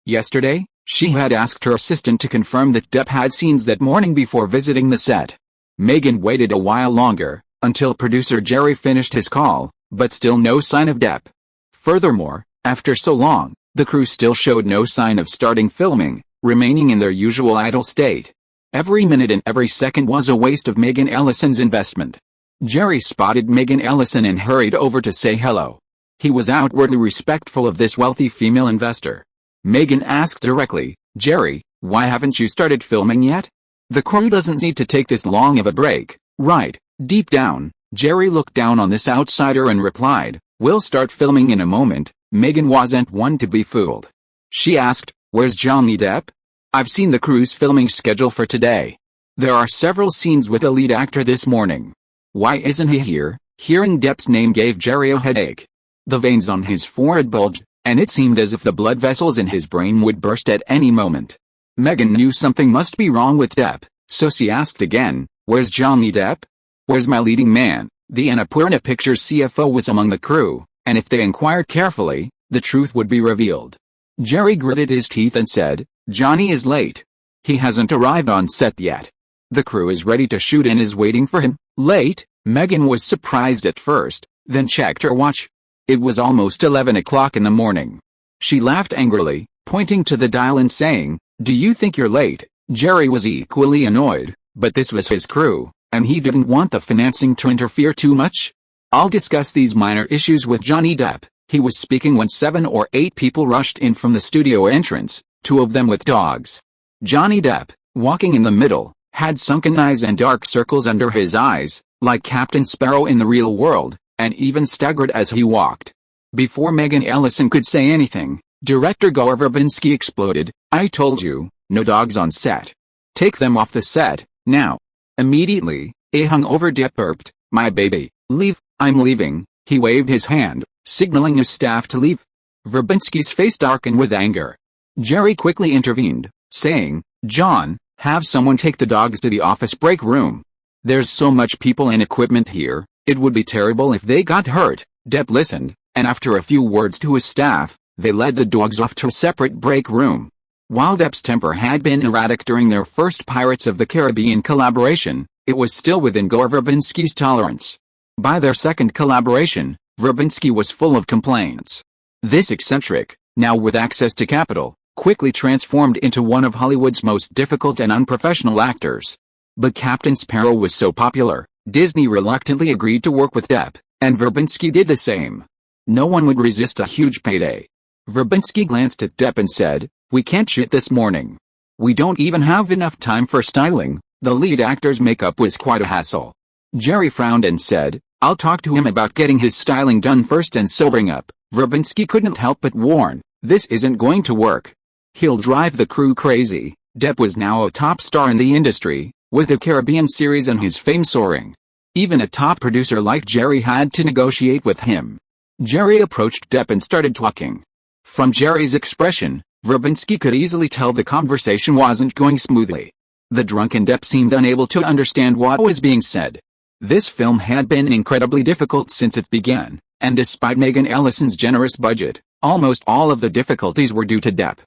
Yesterday, she had asked her assistant to confirm that Depp had scenes that morning before visiting the set. Megan waited a while longer, until producer Jerry finished his call, but still no sign of Depp. Furthermore, after so long, the crew still showed no sign of starting filming, remaining in their usual idle state. Every minute and every second was a waste of Megan Ellison's investment. Jerry spotted Megan Ellison and hurried over to say hello. He was outwardly respectful of this wealthy female investor. Megan asked directly, "Jerry, why haven't you started filming yet? The crew doesn't need to take this long of a break, right?" Deep down, Jerry looked down on this outsider and replied, "We'll start filming in a moment." Megan wasn't one to be fooled. She asked, "Where's Johnny Depp? I've seen the crew's filming schedule for today. There are several scenes with the lead actor this morning. Why isn't he here?" Hearing Depp's name gave Jerry a headache. The veins on his forehead bulged, and it seemed as if the blood vessels in his brain would burst at any moment. Megan knew something must be wrong with Depp, so she asked again, "Where's Johnny Depp? Where's my leading man?" The Annapurna Pictures CFO was among the crew, and if they inquired carefully, the truth would be revealed. Jerry gritted his teeth and said, "Johnny is late. He hasn't arrived on set yet. The crew is ready to shoot and is waiting for him." Late? Megan was surprised at first, then checked her watch. It was almost 11 o'clock in the morning. She laughed angrily, pointing to the dial and saying, "Do you think you're late?" Jerry was equally annoyed, but this was his crew, and he didn't want the financing to interfere too much. "I'll discuss these minor issues with Johnny Depp." He was speaking when 7 or 8 people rushed in from the studio entrance, 2 of them with dogs. Johnny Depp, walking in the middle, had sunken eyes and dark circles under his eyes, like Captain Sparrow in the real world, and even staggered as he walked. Before Megan Ellison could say anything, director Gore Verbinski exploded. "I told you, no dogs on set. Take them off the set, now." Immediately, a hungover Depp burped, "My baby, leave, I'm leaving." He waved his hand, signaling his staff to leave. Verbinski's face darkened with anger. Jerry quickly intervened, saying, "John, have someone take the dogs to the office break room. There's so much people and equipment here, it would be terrible if they got hurt." Depp listened, and after a few words to his staff, they led the dogs off to a separate break room. While Depp's temper had been erratic during their first Pirates of the Caribbean collaboration, it was still within Gore Verbinski's tolerance. By their second collaboration, Verbinski was full of complaints. This eccentric, now with access to capital, quickly transformed into one of Hollywood's most difficult and unprofessional actors. But Captain Sparrow was so popular, Disney reluctantly agreed to work with Depp, and Verbinski did the same. No one would resist a huge payday. Verbinski glanced at Depp and said, "We can't shoot this morning. We don't even have enough time for styling." The lead actor's makeup was quite a hassle. Jerry frowned and said, "I'll talk to him about getting his styling done first and sobering up." Verbinski couldn't help but warn, "This isn't going to work. He'll drive the crew crazy." Depp was now a top star in the industry, with the Caribbean series and his fame soaring. Even a top producer like Jerry had to negotiate with him. Jerry approached Depp and started talking. From Jerry's expression, Verbinski could easily tell the conversation wasn't going smoothly. The drunken Depp seemed unable to understand what was being said. This film had been incredibly difficult since it began, and despite Megan Ellison's generous budget, almost all of the difficulties were due to Depp.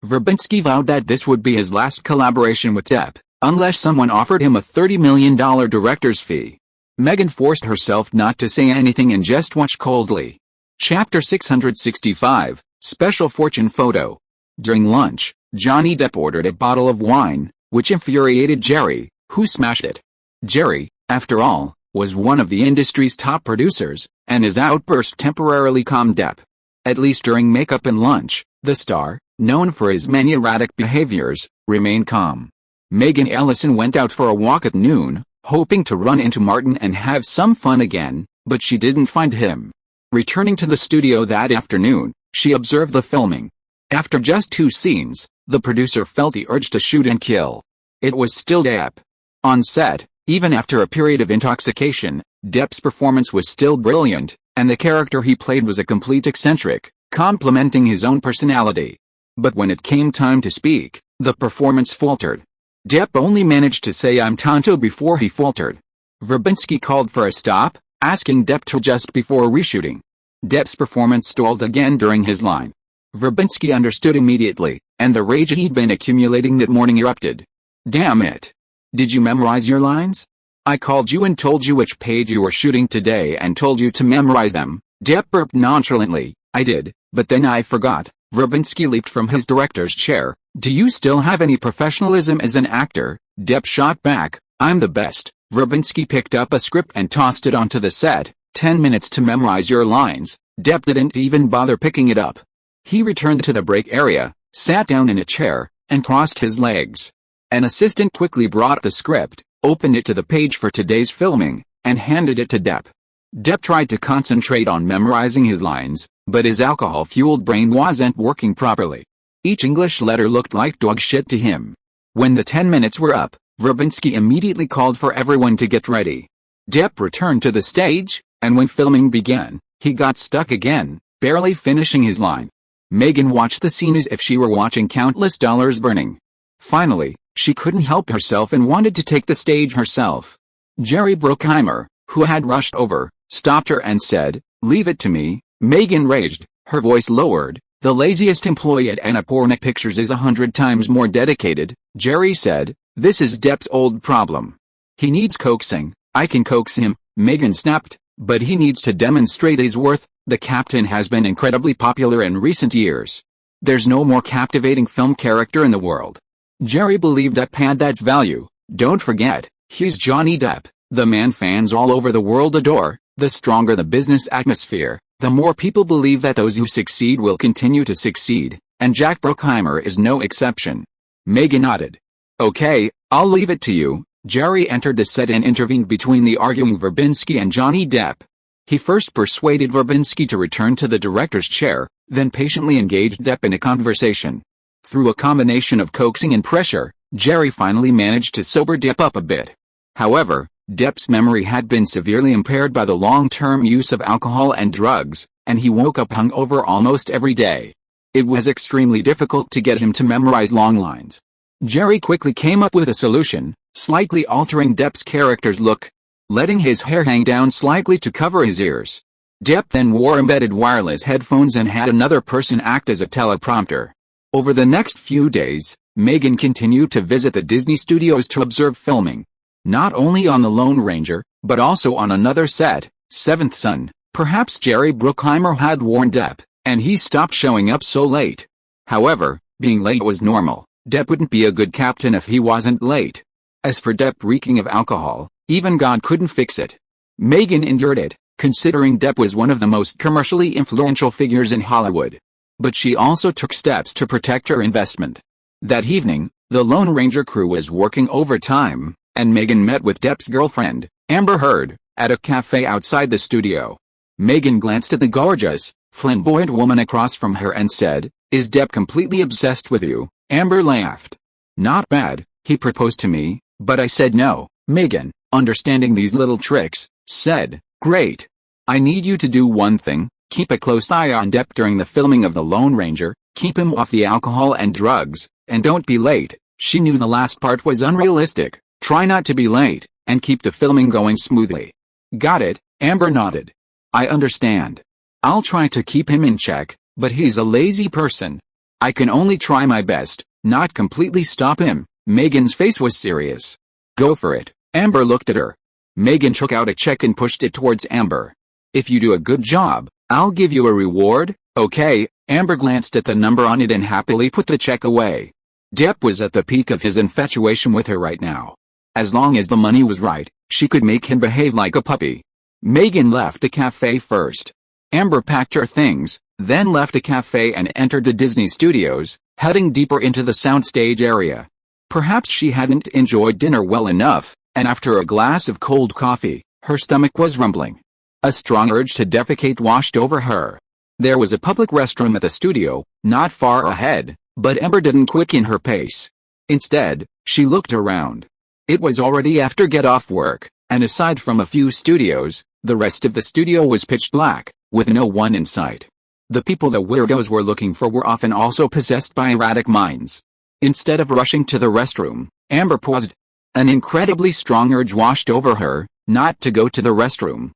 Verbinski vowed that this would be his last collaboration with Depp, unless someone offered him a $30 million director's fee. Megan forced herself not to say anything and just watch coldly. Chapter 665, Special Fortune Photo. During lunch, Johnny Depp ordered a bottle of wine, which infuriated Jerry, who smashed it. Jerry, after all, was one of the industry's top producers, and his outburst temporarily calmed Depp. At least during makeup and lunch, the star, known for his many erratic behaviors, remained calm. Megan Ellison went out for a walk at noon, hoping to run into Martin and have some fun again, but she didn't find him. Returning to the studio that afternoon, she observed the filming. After just 2 scenes, the producer felt the urge to shoot and kill. It was still Depp. On set, even after a period of intoxication, Depp's performance was still brilliant, and the character he played was a complete eccentric, complementing his own personality. But when it came time to speak, the performance faltered. Depp only managed to say "I'm Tonto" before he faltered. Verbinski called for a stop, asking Depp to adjust before reshooting. Depp's performance stalled again during his line. Verbinski understood immediately, and the rage he'd been accumulating that morning erupted. "Damn it. Did you memorize your lines? I called you and told you which page you were shooting today and told you to memorize them." Depp burped nonchalantly. "I did, but then I forgot." Verbinski leaped from his director's chair. "Do you still have any professionalism as an actor?" Depp shot back, "I'm the best." Verbinski picked up a script and tossed it onto the set. 10 minutes to memorize your lines." Depp didn't even bother picking it up. He returned to the break area, sat down in a chair, and crossed his legs. An assistant quickly brought the script, opened it to the page for today's filming, and handed it to Depp. Depp tried to concentrate on memorizing his lines, but his alcohol-fueled brain wasn't working properly. Each English letter looked like dog shit to him. When the 10 minutes were up, Verbinski immediately called for everyone to get ready. Depp returned to the stage, and when filming began, he got stuck again, barely finishing his line. Megan watched the scene as if she were watching countless dollars burning. Finally, she couldn't help herself and wanted to take the stage herself. Jerry Bruckheimer, who had rushed over, stopped her and said, "Leave it to me." Megan raged, her voice lowered. "The laziest employee at Annapurna Pictures is 100 times more dedicated," Jerry said. "This is Depp's old problem. He needs coaxing." "I can coax him," Megan snapped, "but he needs to demonstrate his worth." The captain has been incredibly popular in recent years. There's no more captivating film character in the world. Jerry believed Depp had that value. Don't forget, he's Johnny Depp, the man fans all over the world adore. The stronger the business atmosphere, the more people believe that those who succeed will continue to succeed, and Jack Bruckheimer is no exception. Megan nodded. "Okay, I'll leave it to you." Jerry entered the set and intervened between the arguing Verbinski and Johnny Depp. He first persuaded Verbinski to return to the director's chair, then patiently engaged Depp in a conversation. Through a combination of coaxing and pressure, Jerry finally managed to sober Depp up a bit. However, Depp's memory had been severely impaired by the long-term use of alcohol and drugs, and he woke up hungover almost every day. It was extremely difficult to get him to memorize long lines. Jerry quickly came up with a solution, slightly altering Depp's character's look, letting his hair hang down slightly to cover his ears. Depp then wore embedded wireless headphones and had another person act as a teleprompter. Over the next few days, Megan continued to visit the Disney studios to observe filming. Not only on The Lone Ranger, but also on another set, Seventh Son. Perhaps Jerry Bruckheimer had warned Depp, and he stopped showing up so late. However, being late was normal. Depp wouldn't be a good captain if he wasn't late. As for Depp reeking of alcohol, even God couldn't fix it. Megan endured it, considering Depp was one of the most commercially influential figures in Hollywood. But she also took steps to protect her investment. That evening, the Lone Ranger crew was working overtime, and Megan met with Depp's girlfriend, Amber Heard, at a cafe outside the studio. Megan glanced at the gorgeous, flamboyant woman across from her and said, "Is Depp completely obsessed with you?" Amber laughed. "Not bad, he proposed to me, but I said no." Megan, understanding these little tricks, said, "Great. I need you to do one thing, keep a close eye on Depp during the filming of The Lone Ranger, keep him off the alcohol and drugs, and don't be late." She knew the last part was unrealistic. Try not to be late, and keep the filming going smoothly. Got it, Amber nodded. I understand. I'll try to keep him in check, but he's a lazy person. I can only try my best, not completely stop him. Megan's face was serious. Go for it. Amber looked at her. Megan took out a check and pushed it towards Amber. If you do a good job, I'll give you a reward. Okay. Amber glanced at the number on it and happily put the check away. Depp was at the peak of his infatuation with her right now. As long as the money was right, she could make him behave like a puppy. Megan left the cafe first. Amber packed her things, then left the cafe and entered the Disney studios, heading deeper into the soundstage area. Perhaps she hadn't enjoyed dinner well enough, and after a glass of cold coffee, her stomach was rumbling. A strong urge to defecate washed over her. There was a public restroom at the studio, not far ahead, but Amber didn't quicken her pace. Instead, she looked around. It was already after get-off work, and aside from a few studios, the rest of the studio was pitch black, with no one in sight. The people the weirdos were looking for were often also possessed by erratic minds. Instead of rushing to the restroom, Amber paused. An incredibly strong urge washed over her, not to go to the restroom,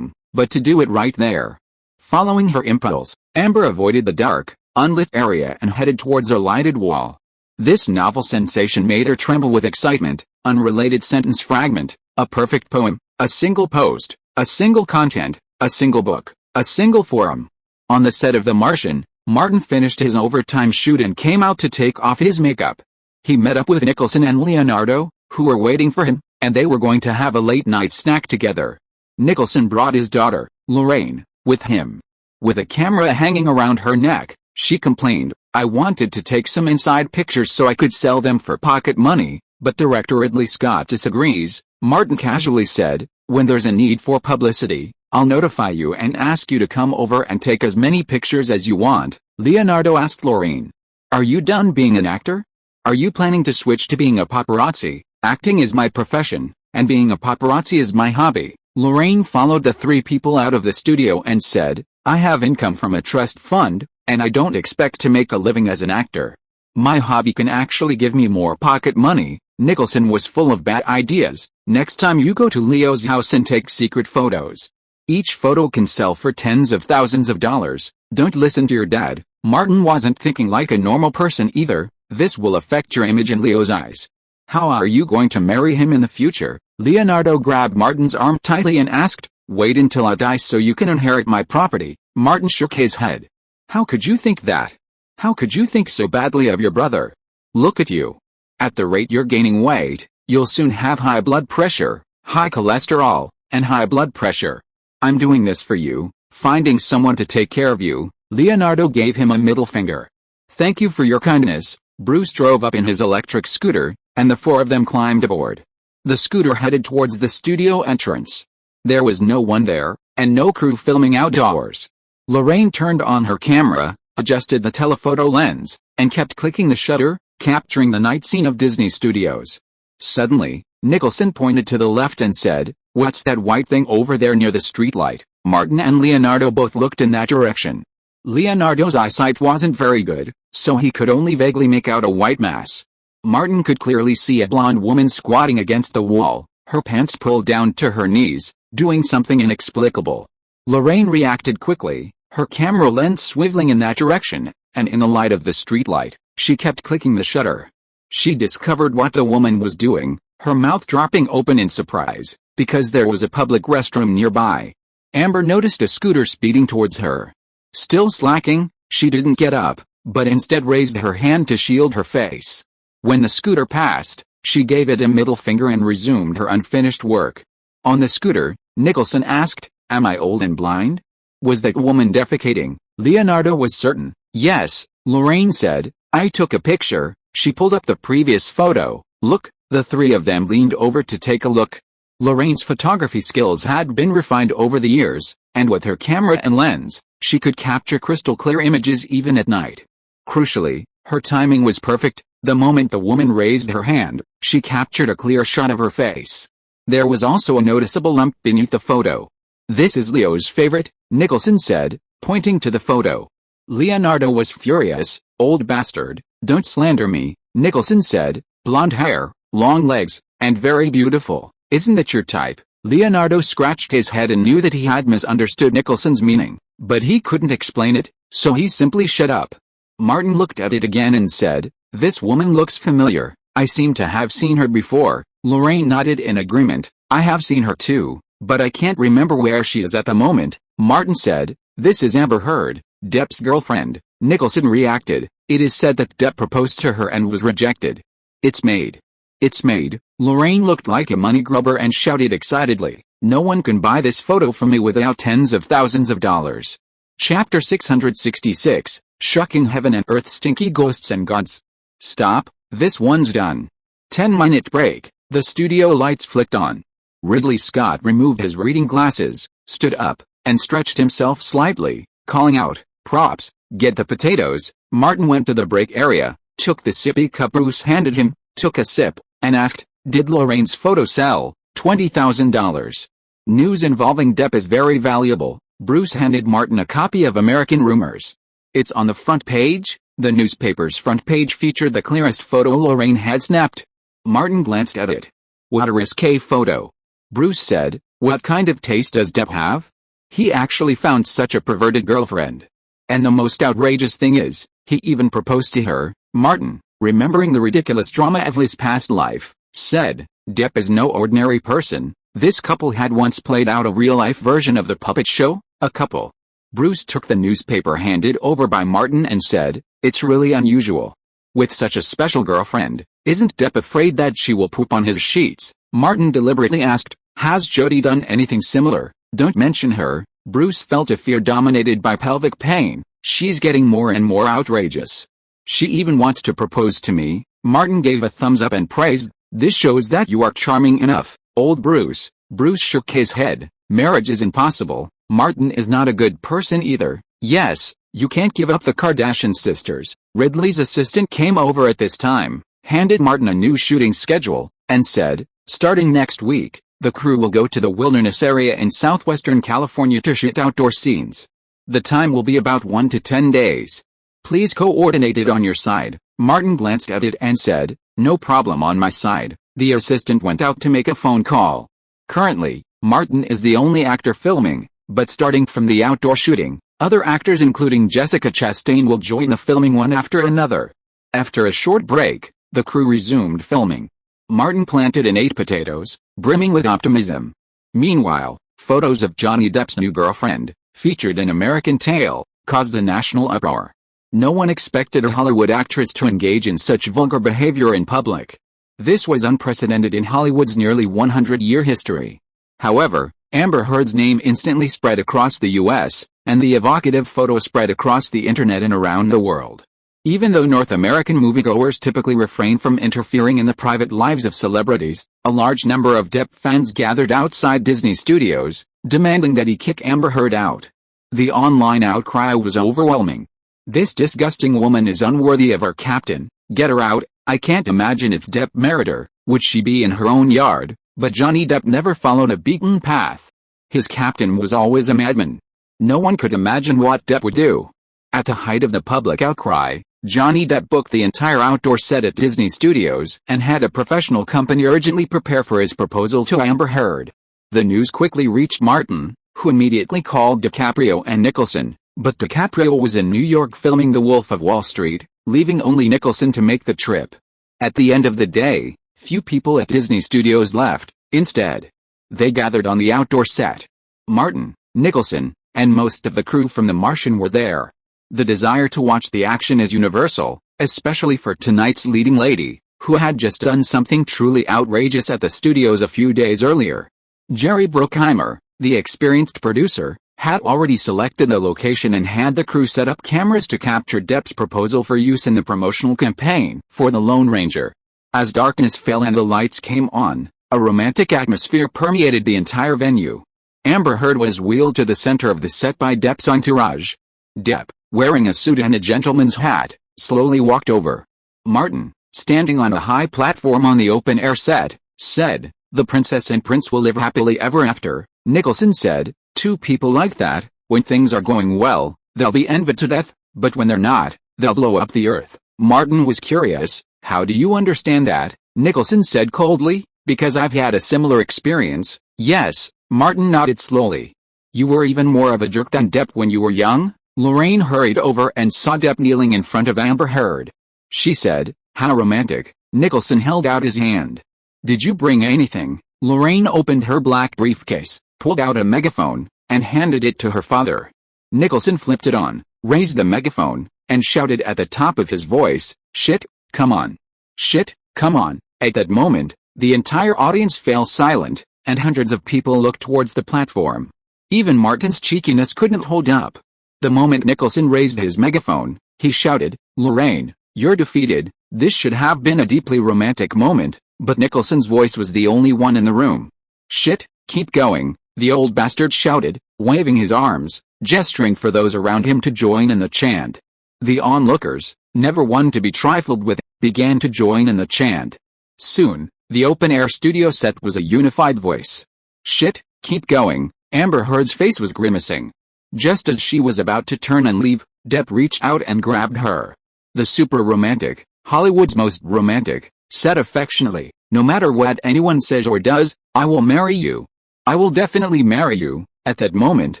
but to do it right there. Following her impulse, Amber avoided the dark, unlit area and headed towards a lighted wall. This novel sensation made her tremble with excitement. Unrelated sentence fragment, a perfect poem, a single post, a single content, a single book, a single forum. On the set of The Martian, Martin finished his overtime shoot and came out to take off his makeup. He met up with Nicholson and Leonardo, who were waiting for him, and they were going to have a late-night snack together. Nicholson brought his daughter, Lorraine, with him. With a camera hanging around her neck, she complained, "I wanted to take some inside pictures so I could sell them for pocket money, but director Ridley Scott disagrees." Martin casually said, "When there's a need for publicity, I'll notify you and ask you to come over and take as many pictures as you want." Leonardo asked Lorraine, "Are you done being an actor? Are you planning to switch to being a paparazzi? Acting is my profession, and being a paparazzi is my hobby." Lorraine followed the three people out of the studio and said, "I have income from a trust fund, and I don't expect to make a living as an actor. My hobby can actually give me more pocket money." Nicholson was full of bad ideas. "Next time you go to Leo's house and take secret photos. Each photo can sell for tens of thousands of dollars. Don't listen to your dad." Martin wasn't thinking like a normal person either. "This will affect your image in Leo's eyes. How are you going to marry him in the future?" Leonardo grabbed Martin's arm tightly and asked, "Wait until I die so you can inherit my property." Martin shook his head. "How could you think that? How could you think so badly of your brother? Look at you. At the rate you're gaining weight, you'll soon have high blood pressure, high cholesterol, and high blood pressure. I'm doing this for you, finding someone to take care of you." Leonardo gave him a middle finger. "Thank you for your kindness." Bruce drove up in his electric scooter, and the four of them climbed aboard. The scooter headed towards the studio entrance. There was no one there, and no crew filming outdoors. Lorraine turned on her camera, adjusted the telephoto lens, and kept clicking the shutter, capturing the night scene of Disney Studios. Suddenly, Nicholson pointed to the left and said, "What's that white thing over there near the streetlight?" Martin and Leonardo both looked in that direction. Leonardo's eyesight wasn't very good, so he could only vaguely make out a white mass. Martin could clearly see a blonde woman squatting against the wall, her pants pulled down to her knees, doing something inexplicable. Lorraine reacted quickly, her camera lens swiveling in that direction, and in the light of the streetlight, she kept clicking the shutter. She discovered what the woman was doing, her mouth dropping open in surprise, because there was a public restroom nearby. Amber noticed a scooter speeding towards her. Still slacking, she didn't get up, but instead raised her hand to shield her face. When the scooter passed, she gave it a middle finger and resumed her unfinished work. On the scooter, Nicholson asked, "Am I old and blind? Was that woman defecating?" Leonardo was certain. "Yes," Lorraine said, "I took a picture." She pulled up the previous photo. "Look." The three of them leaned over to take a look. Lorraine's photography skills had been refined over the years, and with her camera and lens, she could capture crystal clear images even at night. Crucially, her timing was perfect. The moment the woman raised her hand, she captured a clear shot of her face. There was also a noticeable lump beneath the photo. "This is Leo's favorite," Nicholson said, pointing to the photo. Leonardo was furious. "Old bastard, don't slander me," Nicholson said. "Blonde hair, long legs, and very beautiful. Isn't that your type?" Leonardo scratched his head and knew that he had misunderstood Nicholson's meaning, but he couldn't explain it, so he simply shut up. Martin looked at it again and said, "This woman looks familiar. I seem to have seen her before." Lorraine nodded in agreement. "I have seen her too, but I can't remember where she is at the moment." Martin said, "This is Amber Heard, Depp's girlfriend." Nicholson reacted. "It is said that Depp proposed to her and was rejected." "It's made. It's made." Lorraine looked like a money grubber and shouted excitedly, "No one can buy this photo from me without tens of thousands of dollars." Chapter 666, Shucking Heaven and Earth, Stinky Ghosts and Gods. "Stop, this one's done." 10-minute break. The studio lights flicked on. Ridley Scott removed his reading glasses, stood up, and stretched himself slightly, calling out, "Props, get the potatoes." Martin went to the break area, took the sippy cup Bruce handed him, took a sip, and asked, "Did Lorraine's photo sell?" $20,000. "News involving Depp is very valuable." Bruce handed Martin a copy of American Rumors. "It's on the front page." The newspaper's front page featured the clearest photo Lorraine had snapped. Martin glanced at it. "What a risque photo." Bruce said, "What kind of taste does Depp have? He actually found such a perverted girlfriend. And the most outrageous thing is, he even proposed to her." Martin, remembering the ridiculous drama of his past life, said, "Depp is no ordinary person. This couple had once played out a real-life version of the puppet show, a couple." Bruce took the newspaper handed over by Martin and said, "It's really unusual. With such a special girlfriend, isn't Depp afraid that she will poop on his sheets?" Martin deliberately asked, "Has Jodie done anything similar?" "Don't mention her." Bruce felt a fear dominated by pelvic pain. "She's getting more and more outrageous. She even wants to propose to me." Martin gave a thumbs up and praised, "This shows that you are charming enough, old Bruce." Bruce shook his head. "Marriage is impossible. Martin is not a good person either." "Yes, you can't give up the Kardashian sisters." Ridley's assistant came over at this time, handed Martin a new shooting schedule, and said, "Starting next week, the crew will go to the wilderness area in southwestern California to shoot outdoor scenes. The time will be about 1 to 10 days. Please coordinate it on your side." Martin glanced at it and said, "No problem on my side." The assistant went out to make a phone call. Currently, Martin is the only actor filming, but starting from the outdoor shooting, other actors including Jessica Chastain will join the filming one after another. After a short break, the crew resumed filming. Martin planted and ate potatoes, brimming with optimism. Meanwhile, photos of Johnny Depp's new girlfriend, featured in American Tail, caused a national uproar. No one expected a Hollywood actress to engage in such vulgar behavior in public. This was unprecedented in Hollywood's nearly 100-year history. However, Amber Heard's name instantly spread across the U.S., and the evocative photo spread across the internet and around the world. Even though North American moviegoers typically refrain from interfering in the private lives of celebrities, a large number of Depp fans gathered outside Disney Studios, demanding that he kick Amber Heard out. The online outcry was overwhelming. "This disgusting woman is unworthy of our captain, get her out." I can't imagine if Depp married her, would she be in her own yard? But Johnny Depp never followed a beaten path. His captain was always a madman. No one could imagine what Depp would do. At the height of the public outcry, Johnny Depp booked the entire outdoor set at Disney Studios and had a professional company urgently prepare for his proposal to Amber Heard. The news quickly reached Martin, who immediately called DiCaprio and Nicholson, but DiCaprio was in New York filming The Wolf of Wall Street, leaving only Nicholson to make the trip. At the end of the day, few people at Disney Studios left. Instead, they gathered on the outdoor set. Martin, Nicholson, and most of the crew from The Martian were there. The desire to watch the action is universal, especially for tonight's leading lady, who had just done something truly outrageous at the studios a few days earlier. Jerry Bruckheimer, the experienced producer, had already selected the location and had the crew set up cameras to capture Depp's proposal for use in the promotional campaign for The Lone Ranger. As darkness fell and the lights came on, a romantic atmosphere permeated the entire venue. Amber Heard was wheeled to the center of the set by Depp's entourage. Depp, wearing a suit and a gentleman's hat, slowly walked over. Martin, standing on a high platform on the open-air set, said, "The princess and prince will live happily ever after." Nicholson said, "Two people like that, when things are going well, they'll be envied to death, but when they're not, they'll blow up the earth." Martin was curious, "How do you understand that?" Nicholson said coldly, "Because I've had a similar experience." "Yes," Martin nodded slowly. "You were even more of a jerk than Depp when you were young?" Lorraine hurried over and saw Depp kneeling in front of Amber Heard. She said, "How romantic." Nicholson held out his hand. "Did you bring anything?" Lorraine opened her black briefcase, pulled out a megaphone, and handed it to her father. Nicholson flipped it on, raised the megaphone, and shouted at the top of his voice, "Shit, come on. Shit, come on." At that moment, the entire audience fell silent, and hundreds of people looked towards the platform. Even Martin's cheekiness couldn't hold up. The moment Nicholson raised his megaphone, he shouted, "Lorraine, you're defeated." This should have been a deeply romantic moment, but Nicholson's voice was the only one in the room. "Shit, keep going," the old bastard shouted, waving his arms, gesturing for those around him to join in the chant. The onlookers, never one to be trifled with, began to join in the chant. Soon, the open-air studio set was a unified voice. "Shit, keep going." Amber Heard's face was grimacing. Just as she was about to turn and leave, Depp reached out and grabbed her. The super romantic, Hollywood's most romantic, said affectionately, "No matter what anyone says or does, I will marry you. I will definitely marry you." At that moment,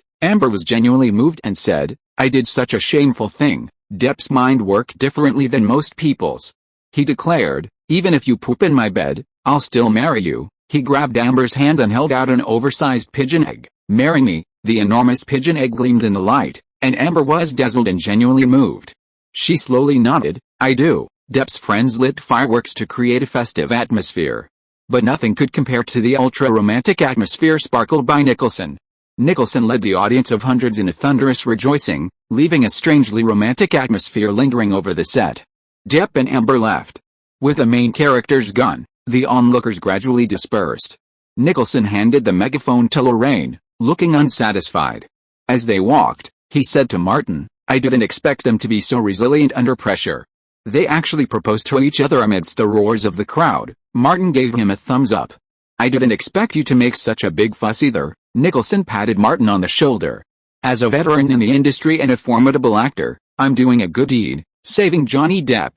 Amber was genuinely moved and said, "I did such a shameful thing." Depp's mind worked differently than most people's. He declared, "Even if you poop in my bed, I'll still marry you." He grabbed Amber's hand and held out an oversized pigeon egg. "Marry me." The enormous pigeon egg gleamed in the light, and Amber was dazzled and genuinely moved. She slowly nodded, "I do." Depp's friends lit fireworks to create a festive atmosphere. But nothing could compare to the ultra-romantic atmosphere sparkled by Nicholson. Nicholson led the audience of hundreds in a thunderous rejoicing, leaving a strangely romantic atmosphere lingering over the set. Depp and Amber left. With the main characters gone, the onlookers gradually dispersed. Nicholson handed the megaphone to Lorraine, looking unsatisfied. As they walked, he said to Martin, "I didn't expect them to be so resilient under pressure." They actually proposed to each other amidst the roars of the crowd. Martin gave him a thumbs up. "I didn't expect you to make such a big fuss either." Nicholson patted Martin on the shoulder. "As a veteran in the industry and a formidable actor, I'm doing a good deed, saving Johnny Depp.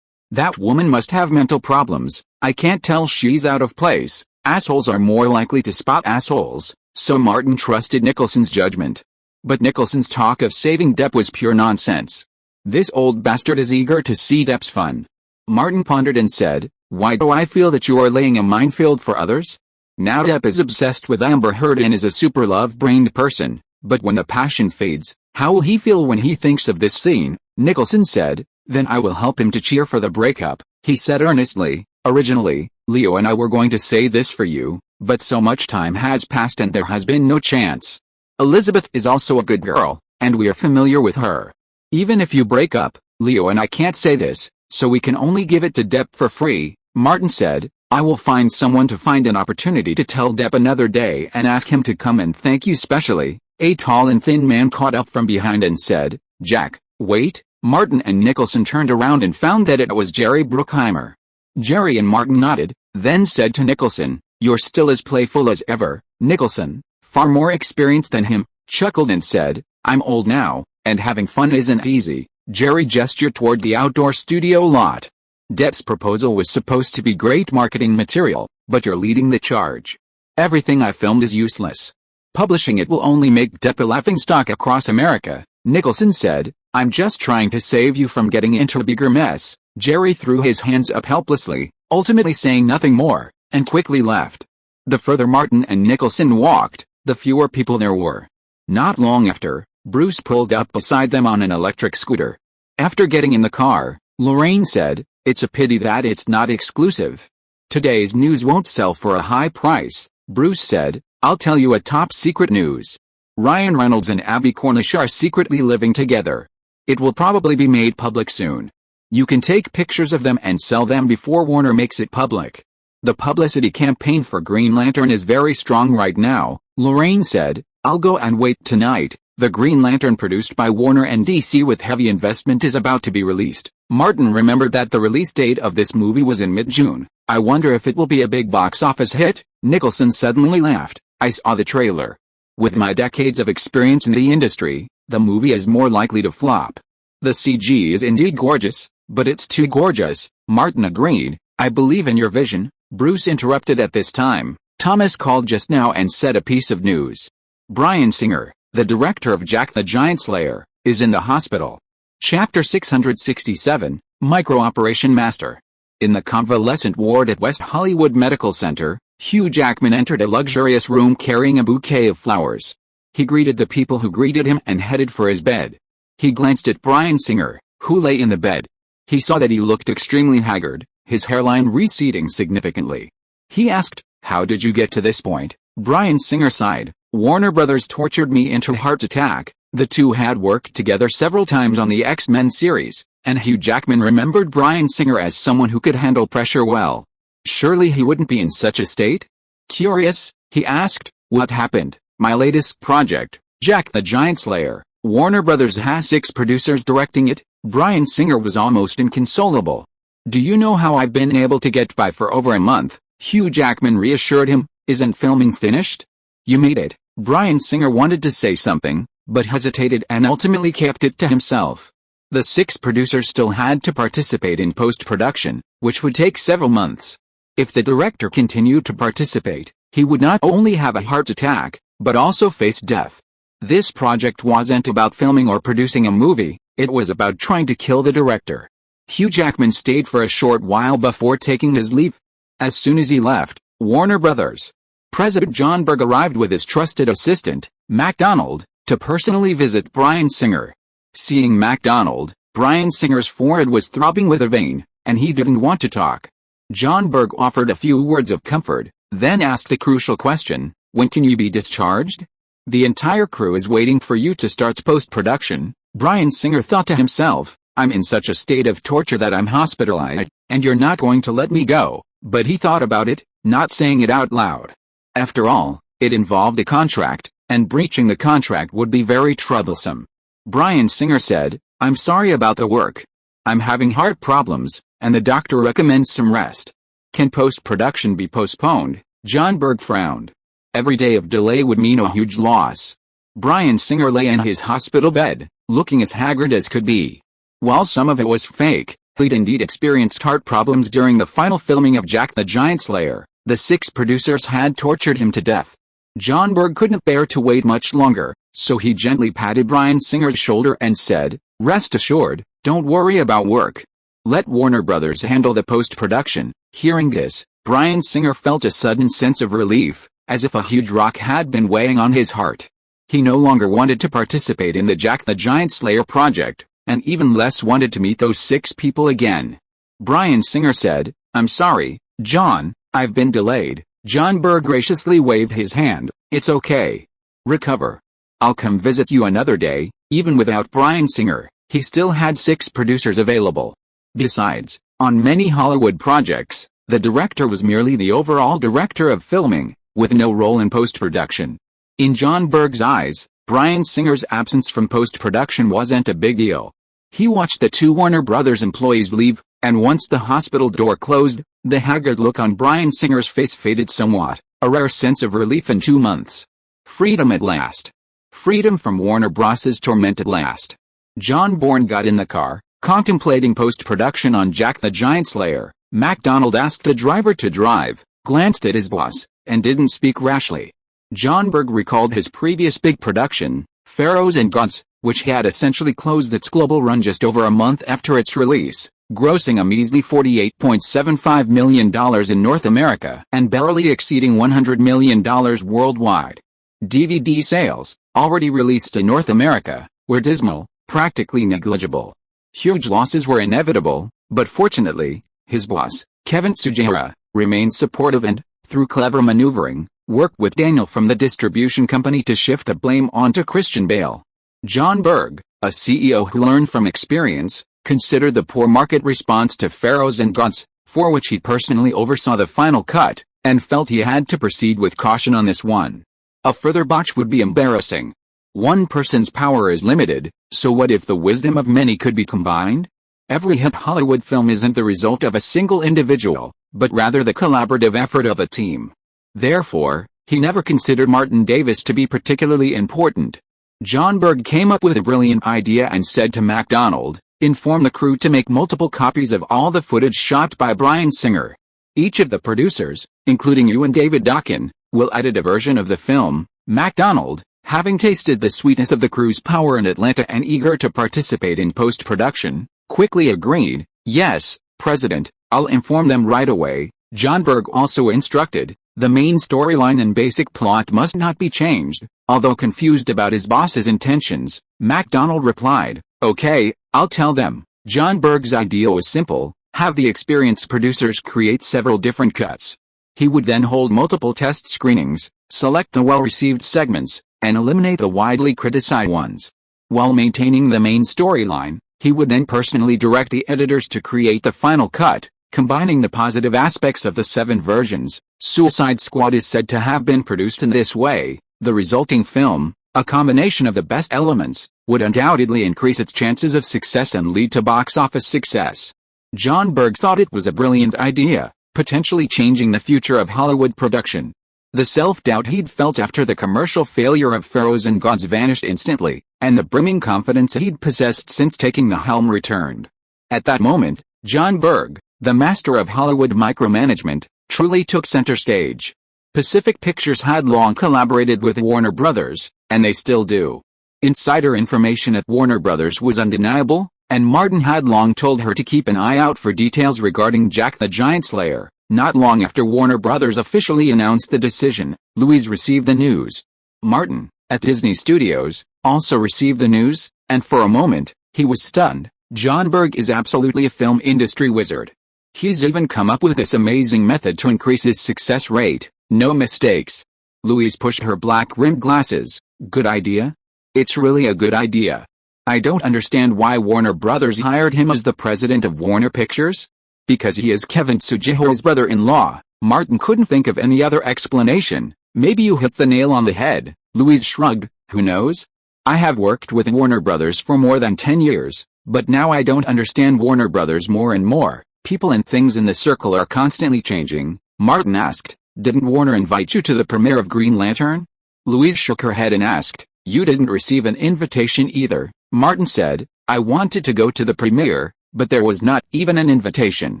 That woman must have mental problems. I can't tell she's out of place. Assholes are more likely to spot assholes." So Martin trusted Nicholson's judgment. But Nicholson's talk of saving Depp was pure nonsense. "This old bastard is eager to see Depp's fun." Martin pondered and said, "Why do I feel that you are laying a minefield for others? Now Depp is obsessed with Amber Heard and is a super love-brained person, but when the passion fades, how will he feel when he thinks of this scene?" Nicholson said, "Then I will help him to cheer for the breakup." He said earnestly, "Originally, Leo and I were going to say this for you, but so much time has passed and there has been no chance. Elizabeth is also a good girl, and we are familiar with her. Even if you break up, Leo and I can't say this, so we can only give it to Depp for free, Martin said. I will find someone to find an opportunity to tell Depp another day and ask him to come and thank you specially. A tall and thin man caught up from behind and said, Jack, wait. Martin and Nicholson turned around and found that it was Jerry Bruckheimer. Jerry and Martin nodded, then said to Nicholson, you're still as playful as ever. Nicholson, far more experienced than him, chuckled and said, I'm old now, and having fun isn't easy. Jerry gestured toward the outdoor studio lot. Depp's proposal was supposed to be great marketing material, but you're leading the charge. Everything I filmed is useless. Publishing it will only make Depp a laughingstock across America, Nicholson said. I'm just trying to save you from getting into a bigger mess. Jerry threw his hands up helplessly, ultimately saying nothing more, and quickly left. The further Martin and Nicholson walked, the fewer people there were. Not long after, Bruce pulled up beside them on an electric scooter. After getting in the car, Lorraine said, it's a pity that it's not exclusive. Today's news won't sell for a high price, Bruce said. I'll tell you a top secret news. Ryan Reynolds and Abby Cornish are secretly living together. It will probably be made public soon. You can take pictures of them and sell them before Warner makes it public. The publicity campaign for Green Lantern is very strong right now, Lorraine said. I'll go and wait tonight. The Green Lantern produced by Warner and DC with heavy investment is about to be released. Martin remembered that the release date of this movie was in mid-June. I wonder if it will be a big box office hit. Nicholson suddenly laughed. I saw the trailer. With my decades of experience in the industry, the movie is more likely to flop. The CG is indeed gorgeous, but it's too gorgeous, Martin agreed. I believe in your vision. Bruce interrupted at this time. Thomas called just now and said a piece of news. Bryan Singer, the director of Jack the Giant Slayer, is in the hospital. Chapter 667, Micro-Operation Master. In the convalescent ward at West Hollywood Medical Center, Hugh Jackman entered a luxurious room carrying a bouquet of flowers. He greeted the people who greeted him and headed for his bed. He glanced at Bryan Singer, who lay in the bed. He saw that he looked extremely haggard, his hairline receding significantly. He asked, how did you get to this point? Bryan Singer sighed. Warner Brothers tortured me into a heart attack. The two had worked together several times on the X-Men series, and Hugh Jackman remembered Bryan Singer as someone who could handle pressure well. Surely he wouldn't be in such a state? Curious, he asked, what happened? My latest project, Jack the Giant Slayer. Warner Brothers has 6 producers directing it. Bryan Singer was almost inconsolable. Do you know how I've been able to get by for over a month? Hugh Jackman reassured him. Isn't filming finished? You made it. Bryan Singer wanted to say something, but hesitated and ultimately kept it to himself. The 6 producers still had to participate in post-production, which would take several months. If the director continued to participate, he would not only have a heart attack, but also face death. This project wasn't about filming or producing a movie, it was about trying to kill the director. Hugh Jackman stayed for a short while before taking his leave. As soon as he left, Warner Brothers President John Berg arrived with his trusted assistant, MacDonald, to personally visit Bryan Singer. Seeing MacDonald, Bryan Singer's forehead was throbbing with a vein, and he didn't want to talk. John Berg offered a few words of comfort, then asked the crucial question, when can you be discharged? The entire crew is waiting for you to start post-production. Bryan Singer thought to himself, I'm in such a state of torture that I'm hospitalized, and you're not going to let me go. But he thought about it, not saying it out loud. After all, it involved a contract, and breaching the contract would be very troublesome. Bryan Singer said, I'm sorry about the work. I'm having heart problems, and the doctor recommends some rest. Can post-production be postponed? John Berg frowned. Every day of delay would mean a huge loss. Bryan Singer lay in his hospital bed, looking as haggard as could be. While some of it was fake, he'd indeed experienced heart problems during the final filming of Jack the Giant Slayer. The 6 producers had tortured him to death. John Berg couldn't bear to wait much longer, so he gently patted Bryan Singer's shoulder and said, rest assured, don't worry about work. Let Warner Brothers handle the post-production. Hearing this, Bryan Singer felt a sudden sense of relief, as if a huge rock had been weighing on his heart. He no longer wanted to participate in the Jack the Giant Slayer project, and even less wanted to meet those 6 people again. Bryan Singer said, I'm sorry, John, I've been delayed. John Berg graciously waved his hand. It's okay. Recover. I'll come visit you another day, even without Bryan Singer. He still had 6 producers available. Besides, on many Hollywood projects, the director was merely the overall director of filming, with no role in post-production. In John Berg's eyes, Bryan Singer's absence from post-production wasn't a big deal. He watched the 2 Warner Brothers employees leave, and once the hospital door closed, the haggard look on Bryan Singer's face faded somewhat, a rare sense of relief in 2 months. Freedom at last. Freedom from Warner Bros.'s torment at last. John Bourne got in the car, contemplating post-production on Jack the Giant Slayer. MacDonald asked the driver to drive, glanced at his boss, and didn't speak rashly. John Berg recalled his previous big production, Pharaohs and Gods, which had essentially closed its global run just over a month after its release, grossing a measly $48.75 million in North America and barely exceeding $100 million worldwide. DVD sales, already released in North America, were dismal, practically negligible. Huge losses were inevitable, but fortunately, his boss, Kevin Tsujihara, remained supportive and, through clever maneuvering, worked with Daniel from the distribution company to shift the blame onto Christian Bale. John Berg, a CEO who learned from experience, considered the poor market response to Pharaohs and Gods, for which he personally oversaw the final cut, and felt he had to proceed with caution on this one. A further botch would be embarrassing. One person's power is limited, so what if the wisdom of many could be combined? Every hit Hollywood film isn't the result of a single individual, but rather the collaborative effort of a team. Therefore, he never considered Martin Davis to be particularly important. John Berg came up with a brilliant idea and said to MacDonald, "Inform the crew to make multiple copies of all the footage shot by Bryan Singer. Each of the producers, including you and David Dakin, will edit a version of the film." MacDonald, having tasted the sweetness of the crew's power in Atlanta and eager to participate in post-production, quickly agreed, "Yes, President, I'll inform them right away." John Berg also instructed, "The main storyline and basic plot must not be changed." Although confused about his boss's intentions, MacDonald replied, "Okay, I'll tell them." John Berg's idea was simple: have the experienced producers create several different cuts. He would then hold multiple test screenings, select the well-received segments, and eliminate the widely criticized ones. While maintaining the main storyline, he would then personally direct the editors to create the final cut, combining the positive aspects of the 7 versions. Suicide Squad is said to have been produced in this way. The resulting film, a combination of the best elements, would undoubtedly increase its chances of success and lead to box office success. John Berg thought it was a brilliant idea, potentially changing the future of Hollywood production. The self-doubt he'd felt after the commercial failure of Pharaohs and Gods vanished instantly, and the brimming confidence he'd possessed since taking the helm returned. At that moment, John Berg, the master of Hollywood micromanagement, truly took center stage. Pacific Pictures had long collaborated with Warner Brothers, and they still do. Insider information at Warner Brothers was undeniable, and Martin had long told her to keep an eye out for details regarding Jack the Giant Slayer. Not long after Warner Brothers officially announced the decision, Louise received the news. Martin, at Disney Studios, also received the news, and for a moment, he was stunned. John Berg is absolutely a film industry wizard. He's even come up with this amazing method to increase his success rate. No mistakes. Louise pushed her black-rimmed glasses. Good idea? It's really a good idea. I don't understand why Warner Brothers hired him as the president of Warner Pictures. Because he is Kevin Tsujihara's brother-in-law. Martin couldn't think of any other explanation. Maybe you hit the nail on the head. Louise shrugged. Who knows? I have worked with Warner Brothers for more than 10 years, but now I don't understand Warner Brothers more and more. People and things in the circle are constantly changing. Martin asked, "Didn't Warner invite you to the premiere of Green Lantern?" Louise shook her head and asked, "You didn't receive an invitation either?" Martin said, "I wanted to go to the premiere, but there was not even an invitation."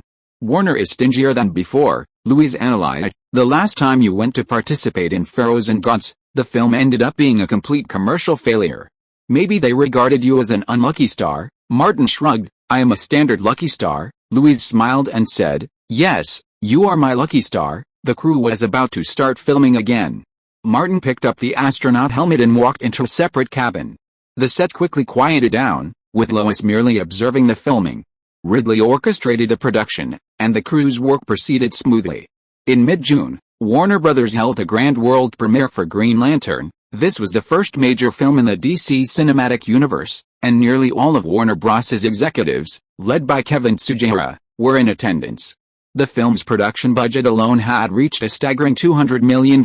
Warner is stingier than before, Louise analyzed. The last time you went to participate in Pharaohs and Gods, the film ended up being a complete commercial failure. Maybe they regarded you as an unlucky star. Martin shrugged. I am a standard lucky star. Louise smiled and said, "Yes, you are my lucky star." The crew was about to start filming again. Martin picked up the astronaut helmet and walked into a separate cabin. The set quickly quieted down, with Lois merely observing the filming. Ridley orchestrated the production, and the crew's work proceeded smoothly. In mid-June, Warner Brothers held a grand world premiere for Green Lantern. This was the first major film in the DC cinematic universe, and nearly all of Warner Bros.' executives, led by Kevin Tsujihara, were in attendance. The film's production budget alone had reached a staggering $200 million.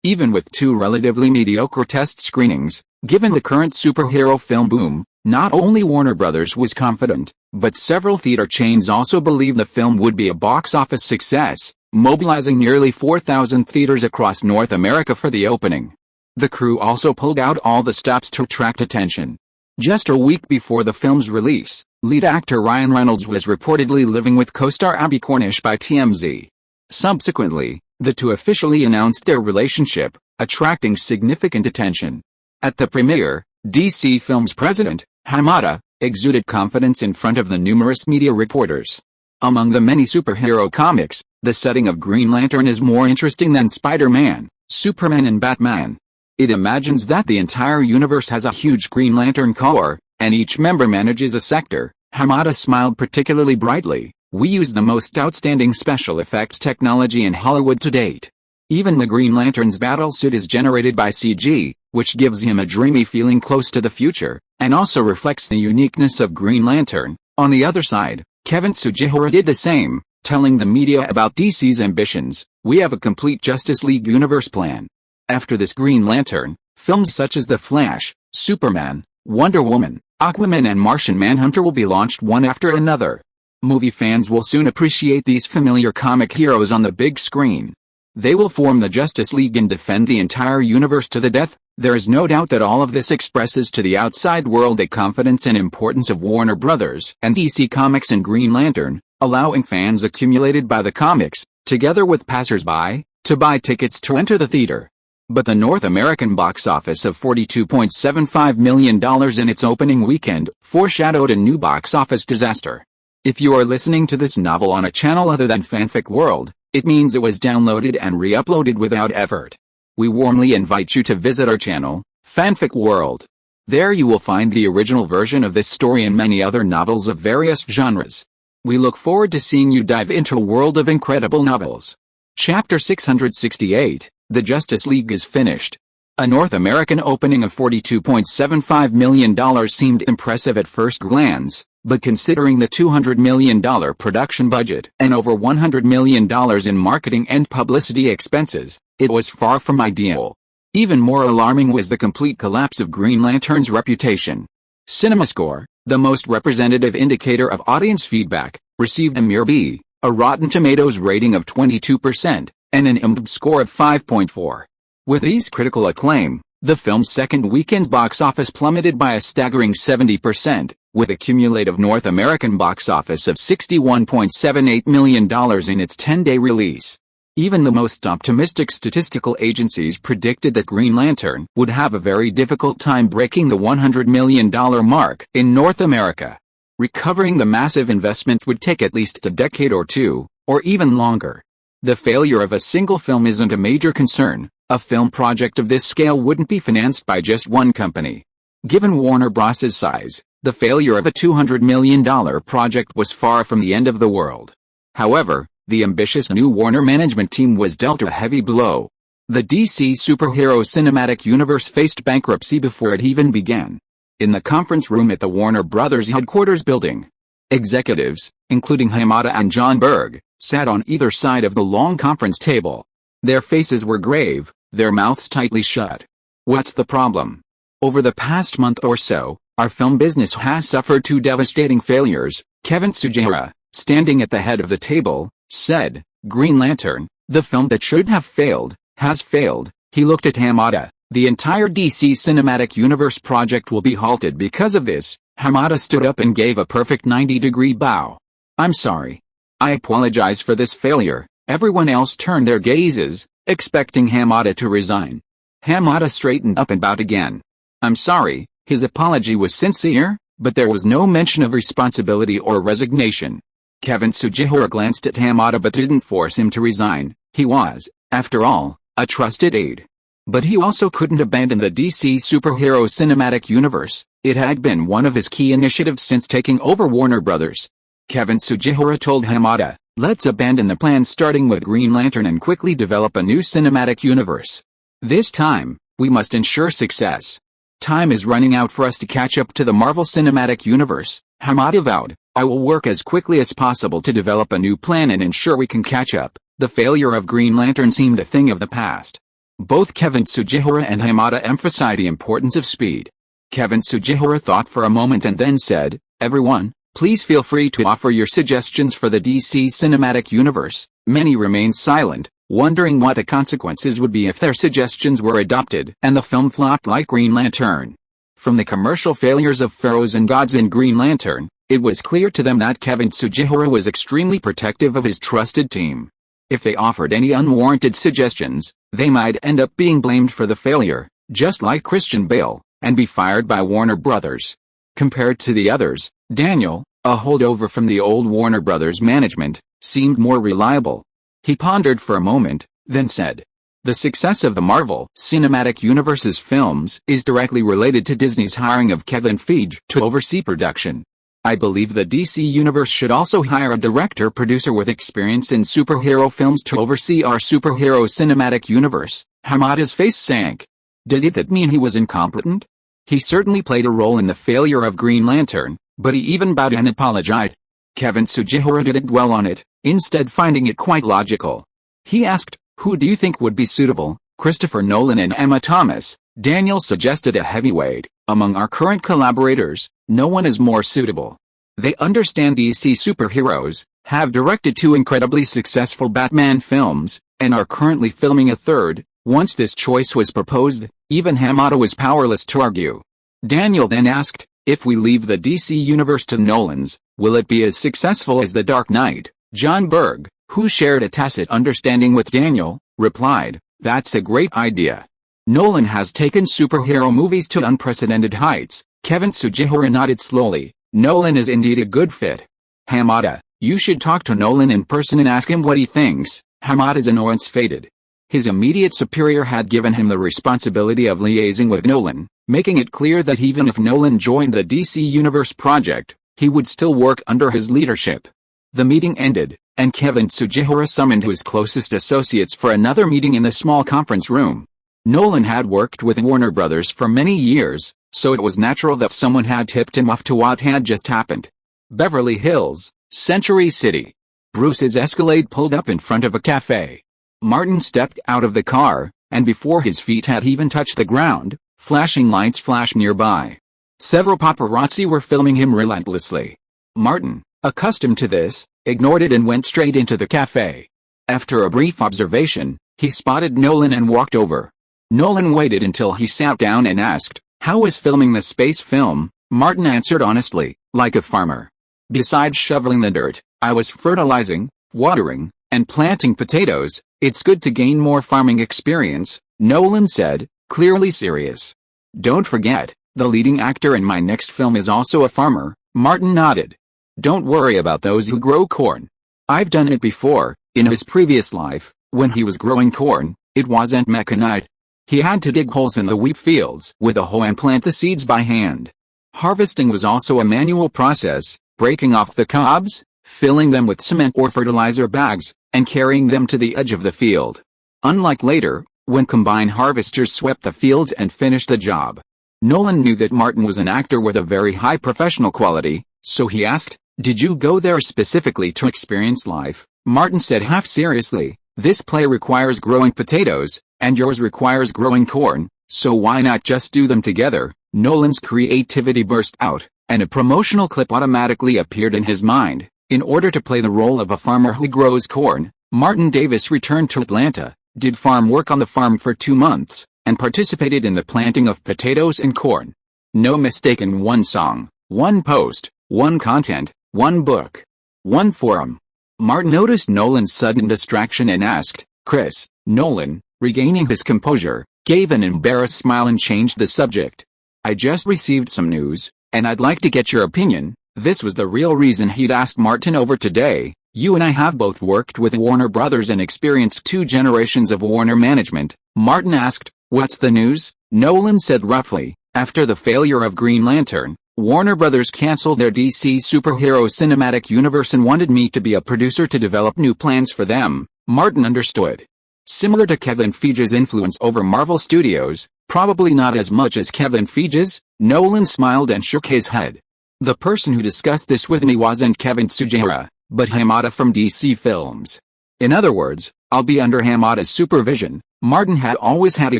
Even with two relatively mediocre test screenings, given the current superhero film boom, not only Warner Bros. Was confident, but several theater chains also believed the film would be a box office success, mobilizing nearly 4,000 theaters across North America for the opening. The crew also pulled out all the stops to attract attention. Just a week before the film's release, lead actor Ryan Reynolds was reportedly living with co-star Abby Cornish by TMZ. Subsequently, the two officially announced their relationship, attracting significant attention. At the premiere, DC Films president, Hamada, exuded confidence in front of the numerous media reporters. Among the many superhero comics, the setting of Green Lantern is more interesting than Spider-Man, Superman and Batman. It imagines that the entire universe has a huge Green Lantern core, and each member manages a sector. Hamada smiled particularly brightly. We use the most outstanding special effects technology in Hollywood to date. Even the Green Lantern's battlesuit is generated by CG, which gives him a dreamy feeling close to the future, and also reflects the uniqueness of Green Lantern. On the other side, Kevin Tsujihara did the same, telling the media about DC's ambitions. We have a complete Justice League universe plan. After this Green Lantern, films such as The Flash, Superman, Wonder Woman, Aquaman and Martian Manhunter will be launched one after another. Movie fans will soon appreciate these familiar comic heroes on the big screen. They will form the Justice League and defend the entire universe to the death. There is no doubt that all of this expresses to the outside world the confidence and importance of Warner Bros. And DC Comics and Green Lantern, allowing fans accumulated by the comics, together with passers-by, to buy tickets to enter the theater. But the North American box office of $42.75 million in its opening weekend foreshadowed a new box office disaster. If you are listening to this novel on a channel other than Fanfic World, it means it was downloaded and re-uploaded without effort. We warmly invite you to visit our channel, Fanfic World. There you will find the original version of this story and many other novels of various genres. We look forward to seeing you dive into a world of incredible novels. Chapter 668, The Justice League is finished. A North American opening of $42.75 million seemed impressive at first glance, but considering the $200 million production budget and over $100 million in marketing and publicity expenses, it was far from ideal. Even more alarming was the complete collapse of Green Lantern's reputation. CinemaScore, the most representative indicator of audience feedback, received a mere B, a Rotten Tomatoes rating of 22%, and an IMDb score of 5.4. With these critical acclaim, the film's second weekend's box office plummeted by a staggering 70%, with a cumulative North American box office of $61.78 million in its 10-day release. Even the most optimistic statistical agencies predicted that Green Lantern would have a very difficult time breaking the $100 million mark in North America. Recovering the massive investment would take at least a decade or two, or even longer. The failure of a single film isn't a major concern. A film project of this scale wouldn't be financed by just one company. Given Warner Bros.' size, the failure of a $200 million project was far from the end of the world. However, the ambitious new Warner management team was dealt a heavy blow. The DC superhero cinematic universe faced bankruptcy before it even began. In the conference room at the Warner Bros. Headquarters building, executives, including Hamada and John Berg, sat on either side of the long conference table. Their faces were grave, their mouths tightly shut. What's the problem? Over the past month or so, our film business has suffered two devastating failures, Kevin Tsujihara, standing at the head of the table, said. Green Lantern, the film that should have failed, has failed. He looked at Hamada. The entire DC Cinematic Universe project will be halted because of this. Hamada stood up and gave a perfect 90-degree bow. I'm sorry. I apologize for this failure. Everyone else turned their gazes, expecting Hamada to resign. Hamada straightened up and bowed again. I'm sorry. His apology was sincere, but there was no mention of responsibility or resignation. Kevin Tsujihara glanced at Hamada but didn't force him to resign. He was, after all, a trusted aide. But he also couldn't abandon the DC superhero cinematic universe. It had been one of his key initiatives since taking over Warner Bros. Kevin Tsujihara told Hamada, let's abandon the plan starting with Green Lantern and quickly develop a new cinematic universe. This time, we must ensure success. Time is running out for us to catch up to the Marvel Cinematic Universe, Hamada vowed. I will work as quickly as possible to develop a new plan and ensure we can catch up. The failure of Green Lantern seemed a thing of the past. Both Kevin Tsujihara and Hamada emphasized the importance of speed. Kevin Tsujihara thought for a moment and then said, "Everyone, please feel free to offer your suggestions for the DC Cinematic Universe." Many remained silent, wondering what the consequences would be if their suggestions were adopted and the film flopped like Green Lantern. From the commercial failures of Pharaohs and Gods in Green Lantern, it was clear to them that Kevin Tsujihara was extremely protective of his trusted team. If they offered any unwarranted suggestions, they might end up being blamed for the failure, just like Christian Bale, and be fired by Warner Brothers. Compared to the others, Daniel, a holdover from the old Warner Brothers management, seemed more reliable. He pondered for a moment, then said, "The success of the Marvel Cinematic Universe's films is directly related to Disney's hiring of Kevin Feige to oversee production. I believe the DC Universe should also hire a director-producer with experience in superhero films to oversee our superhero cinematic universe." Hamada's face sank. Did that mean he was incompetent? He certainly played a role in the failure of Green Lantern, but he even bowed and apologized. Kevin Tsujihara didn't dwell on it, instead finding it quite logical. He asked, "Who do you think would be suitable, Christopher Nolan and Emma Thomas?" Daniel suggested a heavyweight. "Among our current collaborators, no one is more suitable. They understand DC superheroes, have directed 2 incredibly successful Batman films, and are currently filming a third." Once this choice was proposed, even Hamada was powerless to argue. Daniel then asked, "If we leave the DC universe to Nolan's, will it be as successful as The Dark Knight?" John Berg, who shared a tacit understanding with Daniel, replied, "That's a great idea. Nolan has taken superhero movies to unprecedented heights." Kevin Tsujihara nodded slowly. "Nolan is indeed a good fit. Hamada, you should talk to Nolan in person and ask him what he thinks." Hamada's annoyance faded. His immediate superior had given him the responsibility of liaising with Nolan, making it clear that even if Nolan joined the DC Universe project, he would still work under his leadership. The meeting ended, and Kevin Tsujihara summoned his closest associates for another meeting in the small conference room. Nolan had worked with Warner Brothers for many years, so it was natural that someone had tipped him off to what had just happened. Beverly Hills, Century City. Bruce's Escalade pulled up in front of a cafe. Martin stepped out of the car, and before his feet had even touched the ground, flashing lights flashed nearby. Several paparazzi were filming him relentlessly. Martin, accustomed to this, ignored it and went straight into the cafe. After a brief observation, he spotted Nolan and walked over. Nolan waited until he sat down and asked, "How was filming the space film?" Martin answered honestly, "Like a farmer. Besides shoveling the dirt, I was fertilizing, watering, and planting potatoes. It's good to gain more farming experience," Nolan said, clearly serious. "Don't forget, the leading actor in my next film is also a farmer," Martin nodded. "Don't worry about those who grow corn. I've done it before." In his previous life, when he was growing corn, it wasn't mechanized. He had to dig holes in the wheat fields with a hoe and plant the seeds by hand. Harvesting was also a manual process, breaking off the cobs, filling them with cement or fertilizer bags, and carrying them to the edge of the field. Unlike later, when combine harvesters swept the fields and finished the job. Nolan knew that Martin was an actor with a very high professional quality, so he asked, "Did you go there specifically to experience life?" Martin said half seriously, "This play requires growing potatoes, and yours requires growing corn, so why not just do them together?" Nolan's creativity burst out, and a promotional clip automatically appeared in his mind. In order to play the role of a farmer who grows corn, Martin Davis returned to Atlanta, did farm work on the farm for 2 months, and participated in the planting of potatoes and corn. No mistake in one song, one post, one content, one book, one forum. Martin noticed Nolan's sudden distraction and asked, "Chris." Nolan, regaining his composure, gave an embarrassed smile and changed the subject. "I just received some news, and I'd like to get your opinion." This was the real reason he'd asked Martin over today. "You and I have both worked with Warner Brothers and experienced 2 generations of Warner management." Martin asked, "What's the news?" Nolan said roughly, "After the failure of Green Lantern, Warner Brothers canceled their DC superhero cinematic universe and wanted me to be a producer to develop new plans for them." Martin understood. Similar to Kevin Feige's influence over Marvel Studios, Probably not as much as Kevin Feige's. Nolan smiled and shook his head. The person who discussed this with me wasn't Kevin Tsujihara, but Hamada from DC Films. In other words, I'll be under Hamada's supervision. Martin had always had a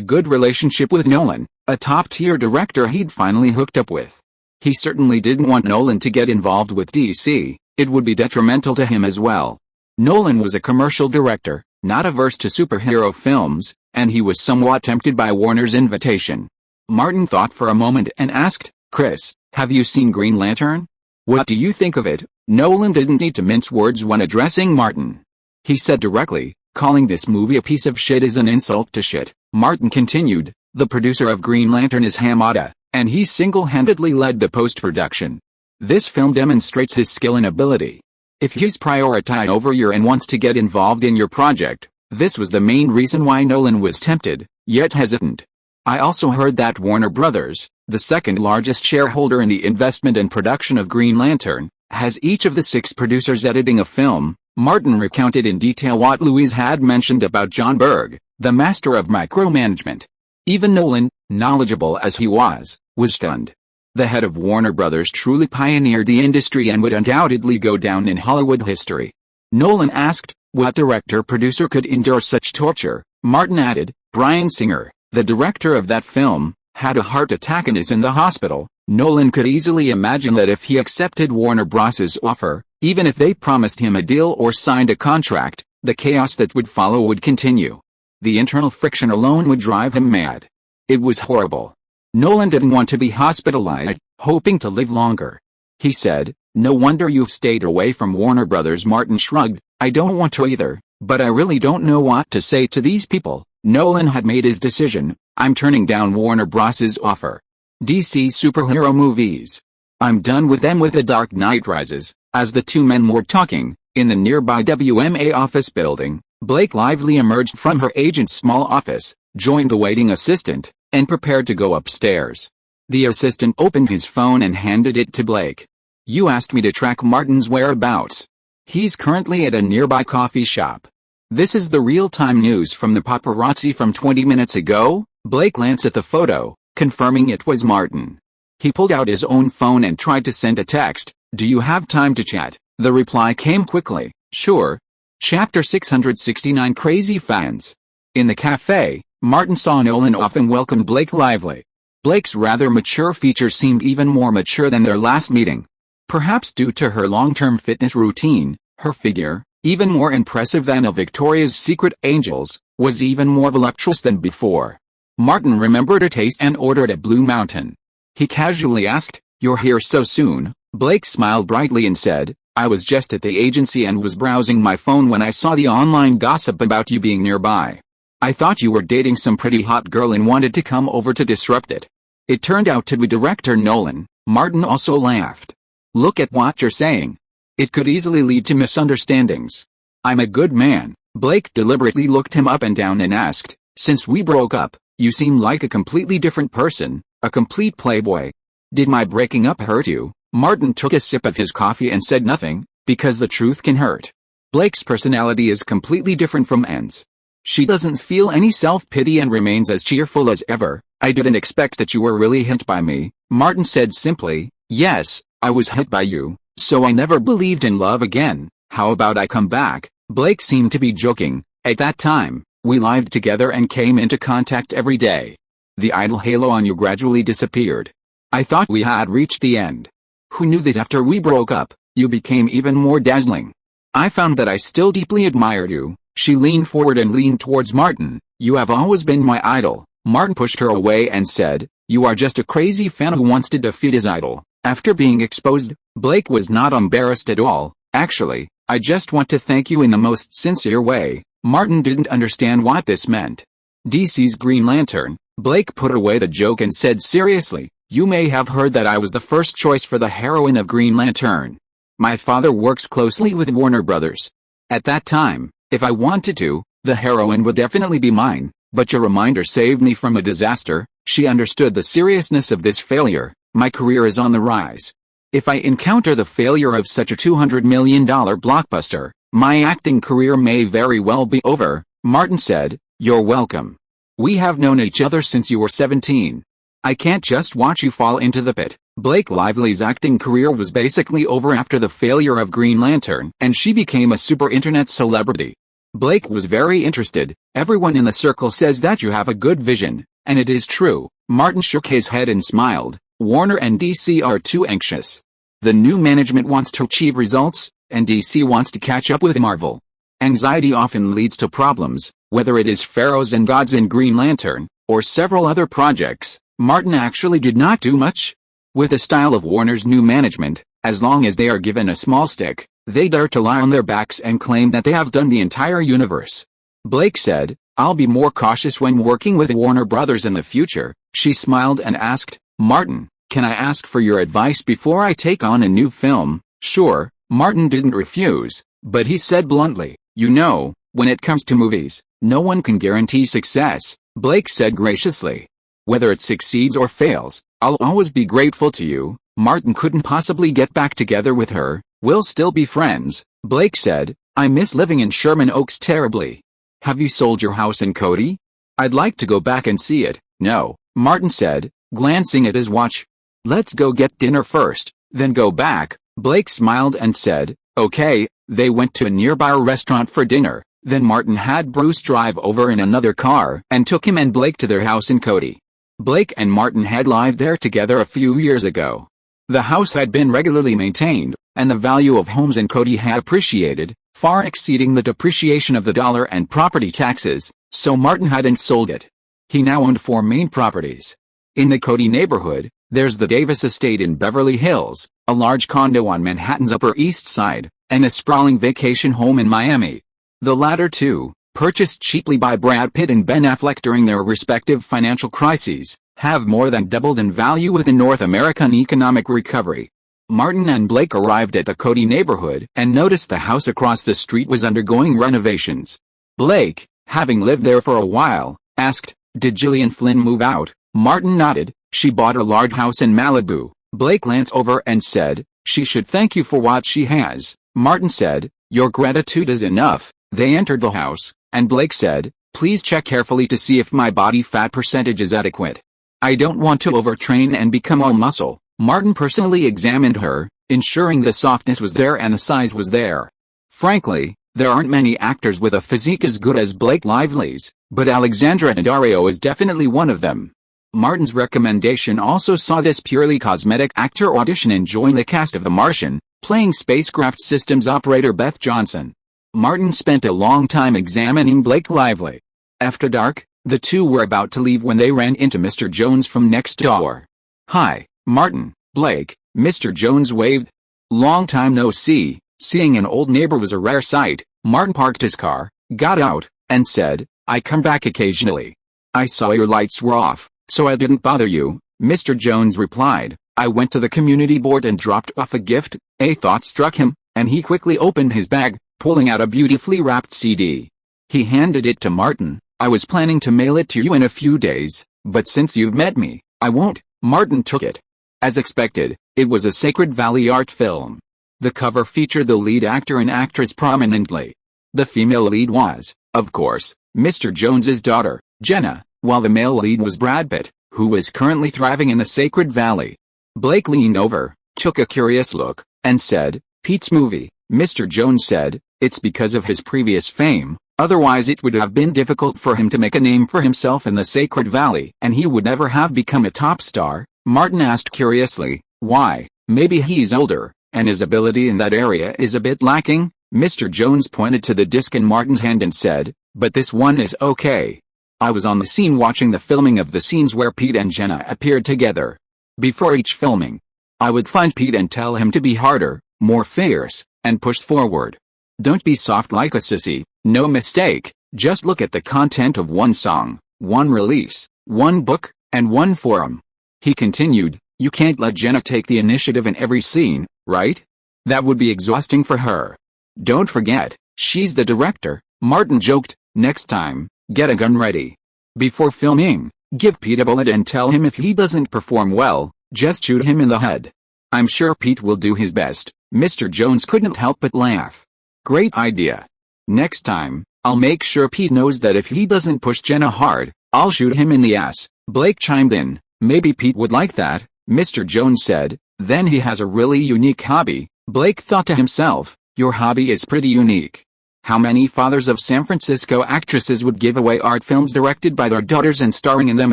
good relationship with Nolan, a top-tier director he'd finally hooked up with. He certainly didn't want Nolan to get involved with DC, it would be detrimental to him as well. Nolan was a commercial director, not averse to superhero films, and he was somewhat tempted by Warner's invitation. Martin thought for a moment and asked, "Chris, have you seen Green Lantern? What do you think of it?" Nolan didn't need to mince words when addressing Martin. He said directly, "Calling this movie a piece of shit is an insult to shit." Martin continued, "The producer of Green Lantern is Hamada, and he single-handedly led the post-production. This film demonstrates his skill and ability. If he's prioritized over you and wants to get involved in your project, this was the main reason why Nolan was tempted, yet hesitant. I also heard that Warner Brothers, the second largest shareholder in the investment and production of Green Lantern, has each of the 6 producers editing a film." Martin recounted in detail what Louise had mentioned about John Berg, the master of micromanagement. Even Nolan, knowledgeable as he was stunned. The head of Warner Brothers truly pioneered the industry and would undoubtedly go down in Hollywood history. Nolan asked, what director-producer could endure such torture? Martin added, Bryan Singer, the director of that film, had a heart attack and is in the hospital. Nolan could easily imagine that if he accepted Warner Bros.'s offer, even if they promised him a deal or signed a contract, the chaos that would follow would continue. The internal friction alone would drive him mad. It was horrible. Nolan didn't want to be hospitalized, hoping to live longer. He said, "No wonder you've stayed away from Warner Brothers." Martin shrugged, "I don't want to either, but I really don't know what to say to these people." Nolan had made his decision. "I'm turning down Warner Bros.'s offer. DC superhero movies. I'm done with them." With The Dark Knight Rises, as the two men were talking, in the nearby WMA office building, Blake Lively emerged from her agent's small office, joined the waiting assistant, and prepared to go upstairs. The assistant opened his phone and handed it to Blake. "You asked me to track Martin's whereabouts. He's currently at a nearby coffee shop. This is the real-time news from the paparazzi from 20 minutes ago." Blake glanced at the photo, confirming it was Martin. He pulled out his own phone and tried to send a text. "Do you have time to chat?" The reply came quickly, "Sure." Chapter 669 Crazy Fans. In the cafe, Martin saw Nolan off and welcomed Blake Lively. Blake's rather mature features seemed even more mature than their last meeting. Perhaps due to her long-term fitness routine, her figure, even more impressive than a Victoria's Secret Angel's, was even more voluptuous than before. Martin remembered her taste and ordered a Blue Mountain. He casually asked, "You're here so soon?" Blake smiled brightly and said, "I was just at the agency and was browsing my phone when I saw the online gossip about you being nearby. I thought you were dating some pretty hot girl and wanted to come over to disrupt it." It turned out to be director Nolan. Martin also laughed. "Look at what you're saying. It could easily lead to misunderstandings." "I'm a good man." Blake deliberately looked him up and down and asked, "Since we broke up, you seem like a completely different person, a complete playboy. Did my breaking up hurt you?" Martin took a sip of his coffee and said nothing, because the truth can hurt. Blake's personality is completely different from Anne's. She doesn't feel any self-pity and remains as cheerful as ever. "I didn't expect that you were really hit by me," Martin said simply. "Yes, I was hit by you, so I never believed in love again. How about I come back?" Blake seemed to be joking. "At that time, we lived together and came into contact every day. The idol halo on you gradually disappeared. I thought we had reached the end. Who knew that after we broke up, you became even more dazzling? I found that I still deeply admired you." She leaned forward and leaned towards Martin. "You have always been my idol." Martin pushed her away and said, "You are just a crazy fan who wants to defeat his idol." After being exposed, Blake was not embarrassed at all. "Actually, I just want to thank you in the most sincere way." Martin didn't understand what this meant. DC's Green Lantern. Blake put away the joke and said seriously, "You may have heard that I was the first choice for the heroine of Green Lantern. My father works closely with Warner Brothers. At that time, if I wanted to, the heroine would definitely be mine, but your reminder saved me from a disaster." She understood the seriousness of this failure. "My career is on the rise. If I encounter the failure of such a $200 million blockbuster, my acting career may very well be over." Martin said, "You're welcome." We have known each other since you were 17. I can't just watch you fall into the pit. Blake Lively's acting career was basically over after the failure of Green Lantern, and she became a super internet celebrity. Blake was very interested. Everyone in the circle says that you have a good vision, and it is true. Martin shook his head and smiled. Warner and DC are too anxious. The new management wants to achieve results, and DC wants to catch up with Marvel. Anxiety often leads to problems, whether it is Pharaohs and Gods in Green Lantern, or several other projects. Martin actually did not do much. With the style of Warner's new management, as long as they are given a small stick, they dare to lie on their backs and claim that they have done the entire universe. Blake said, I'll be more cautious when working with Warner Brothers in the future. She smiled and asked, Martin, can I ask for your advice before I take on a new film? Sure. Martin didn't refuse, but he said bluntly, you know, when it comes to movies, no one can guarantee success. Blake said graciously. Whether it succeeds or fails, I'll always be grateful to you. Martin couldn't possibly get back together with her. We'll still be friends. Blake said, I miss living in Sherman Oaks terribly. Have you sold your house in Cody? I'd like to go back and see it. No, Martin said, glancing at his watch. Let's go get dinner first, then go back. Blake smiled and said, okay. They went to a nearby restaurant for dinner. Then Martin had Bruce drive over in another car and took him and Blake to their house in Cody. Blake and Martin had lived there together a few years ago. The house had been regularly maintained, and the value of homes in Cody had appreciated, far exceeding the depreciation of the dollar and property taxes, so Martin hadn't sold it. He now owned 4 main properties. In the Cody neighborhood, there's the Davis Estate in Beverly Hills, a large condo on Manhattan's Upper East Side, and a sprawling vacation home in Miami. The latter two, purchased cheaply by Brad Pitt and Ben Affleck during their respective financial crises, have more than doubled in value with the North American economic recovery. Martin and Blake arrived at the Cody neighborhood and noticed the house across the street was undergoing renovations. Blake, having lived there for a while, asked, did Gillian Flynn move out? Martin nodded. She bought a large house in Malibu. Blake glanced over and said, she should thank you for what she has. Martin said, your gratitude is enough. They entered the house, and Blake said, please check carefully to see if my body fat percentage is adequate. I don't want to overtrain and become all muscle. Martin personally examined her, ensuring the softness was there and the size was there. Frankly, there aren't many actors with a physique as good as Blake Lively's, but Alexandra Daddario is definitely one of them. Martin's recommendation also saw this purely cosmetic actor audition and join the cast of The Martian, playing spacecraft systems operator Beth Johnson. Martin spent a long time examining Blake Lively. After dark, the two were about to leave when they ran into Mr. Jones from next door. Hi, Martin, Blake. Mr. Jones waved. Long time no see. Seeing an old neighbor was a rare sight. Martin parked his car, got out, and said, I come back occasionally. I saw your lights were off, so I didn't bother you. Mr. Jones replied, I went to the community board and dropped off a gift. A thought struck him, and he quickly opened his bag, pulling out a beautifully wrapped CD. He handed it to Martin. I was planning to mail it to you in a few days, but since you've met me, I won't. Martin took it. As expected, it was a Sacred Valley art film. The cover featured the lead actor and actress prominently. The female lead was, of course, Mr. Jones's daughter, Jenna, while the male lead was Brad Pitt, who was currently thriving in the Sacred Valley. Blake leaned over, took a curious look, and said, Pete's movie. Mr. Jones said, it's because of his previous fame, otherwise it would have been difficult for him to make a name for himself in the Sacred Valley, and he would never have become a top star. Martin asked curiously, why? Maybe he's older, and his ability in that area is a bit lacking. Mr. Jones pointed to the disc in Martin's hand and said, but this one is okay. I was on the scene watching the filming of the scenes where Pete and Jenna appeared together. Before each filming, I would find Pete and tell him to be harder, more fierce, and push forward. Don't be soft like a sissy. No mistake, just look at the content of one song, one release, one book, and one forum. He continued, you can't let Jenna take the initiative in every scene, right? That would be exhausting for her. Don't forget, she's the director. Martin joked, next time, get a gun ready. Before filming, give Pete a bullet and tell him if he doesn't perform well, just shoot him in the head. I'm sure Pete will do his best. Mr. Jones couldn't help but laugh. Great idea. Next time, I'll make sure Pete knows that if he doesn't push Jenna hard, I'll shoot him in the ass, Blake chimed in. Maybe Pete would like that, Mr. Jones said. Then he has a really unique hobby. Blake thought to himself, your hobby is pretty unique. How many fathers of San Francisco actresses would give away art films directed by their daughters and starring in them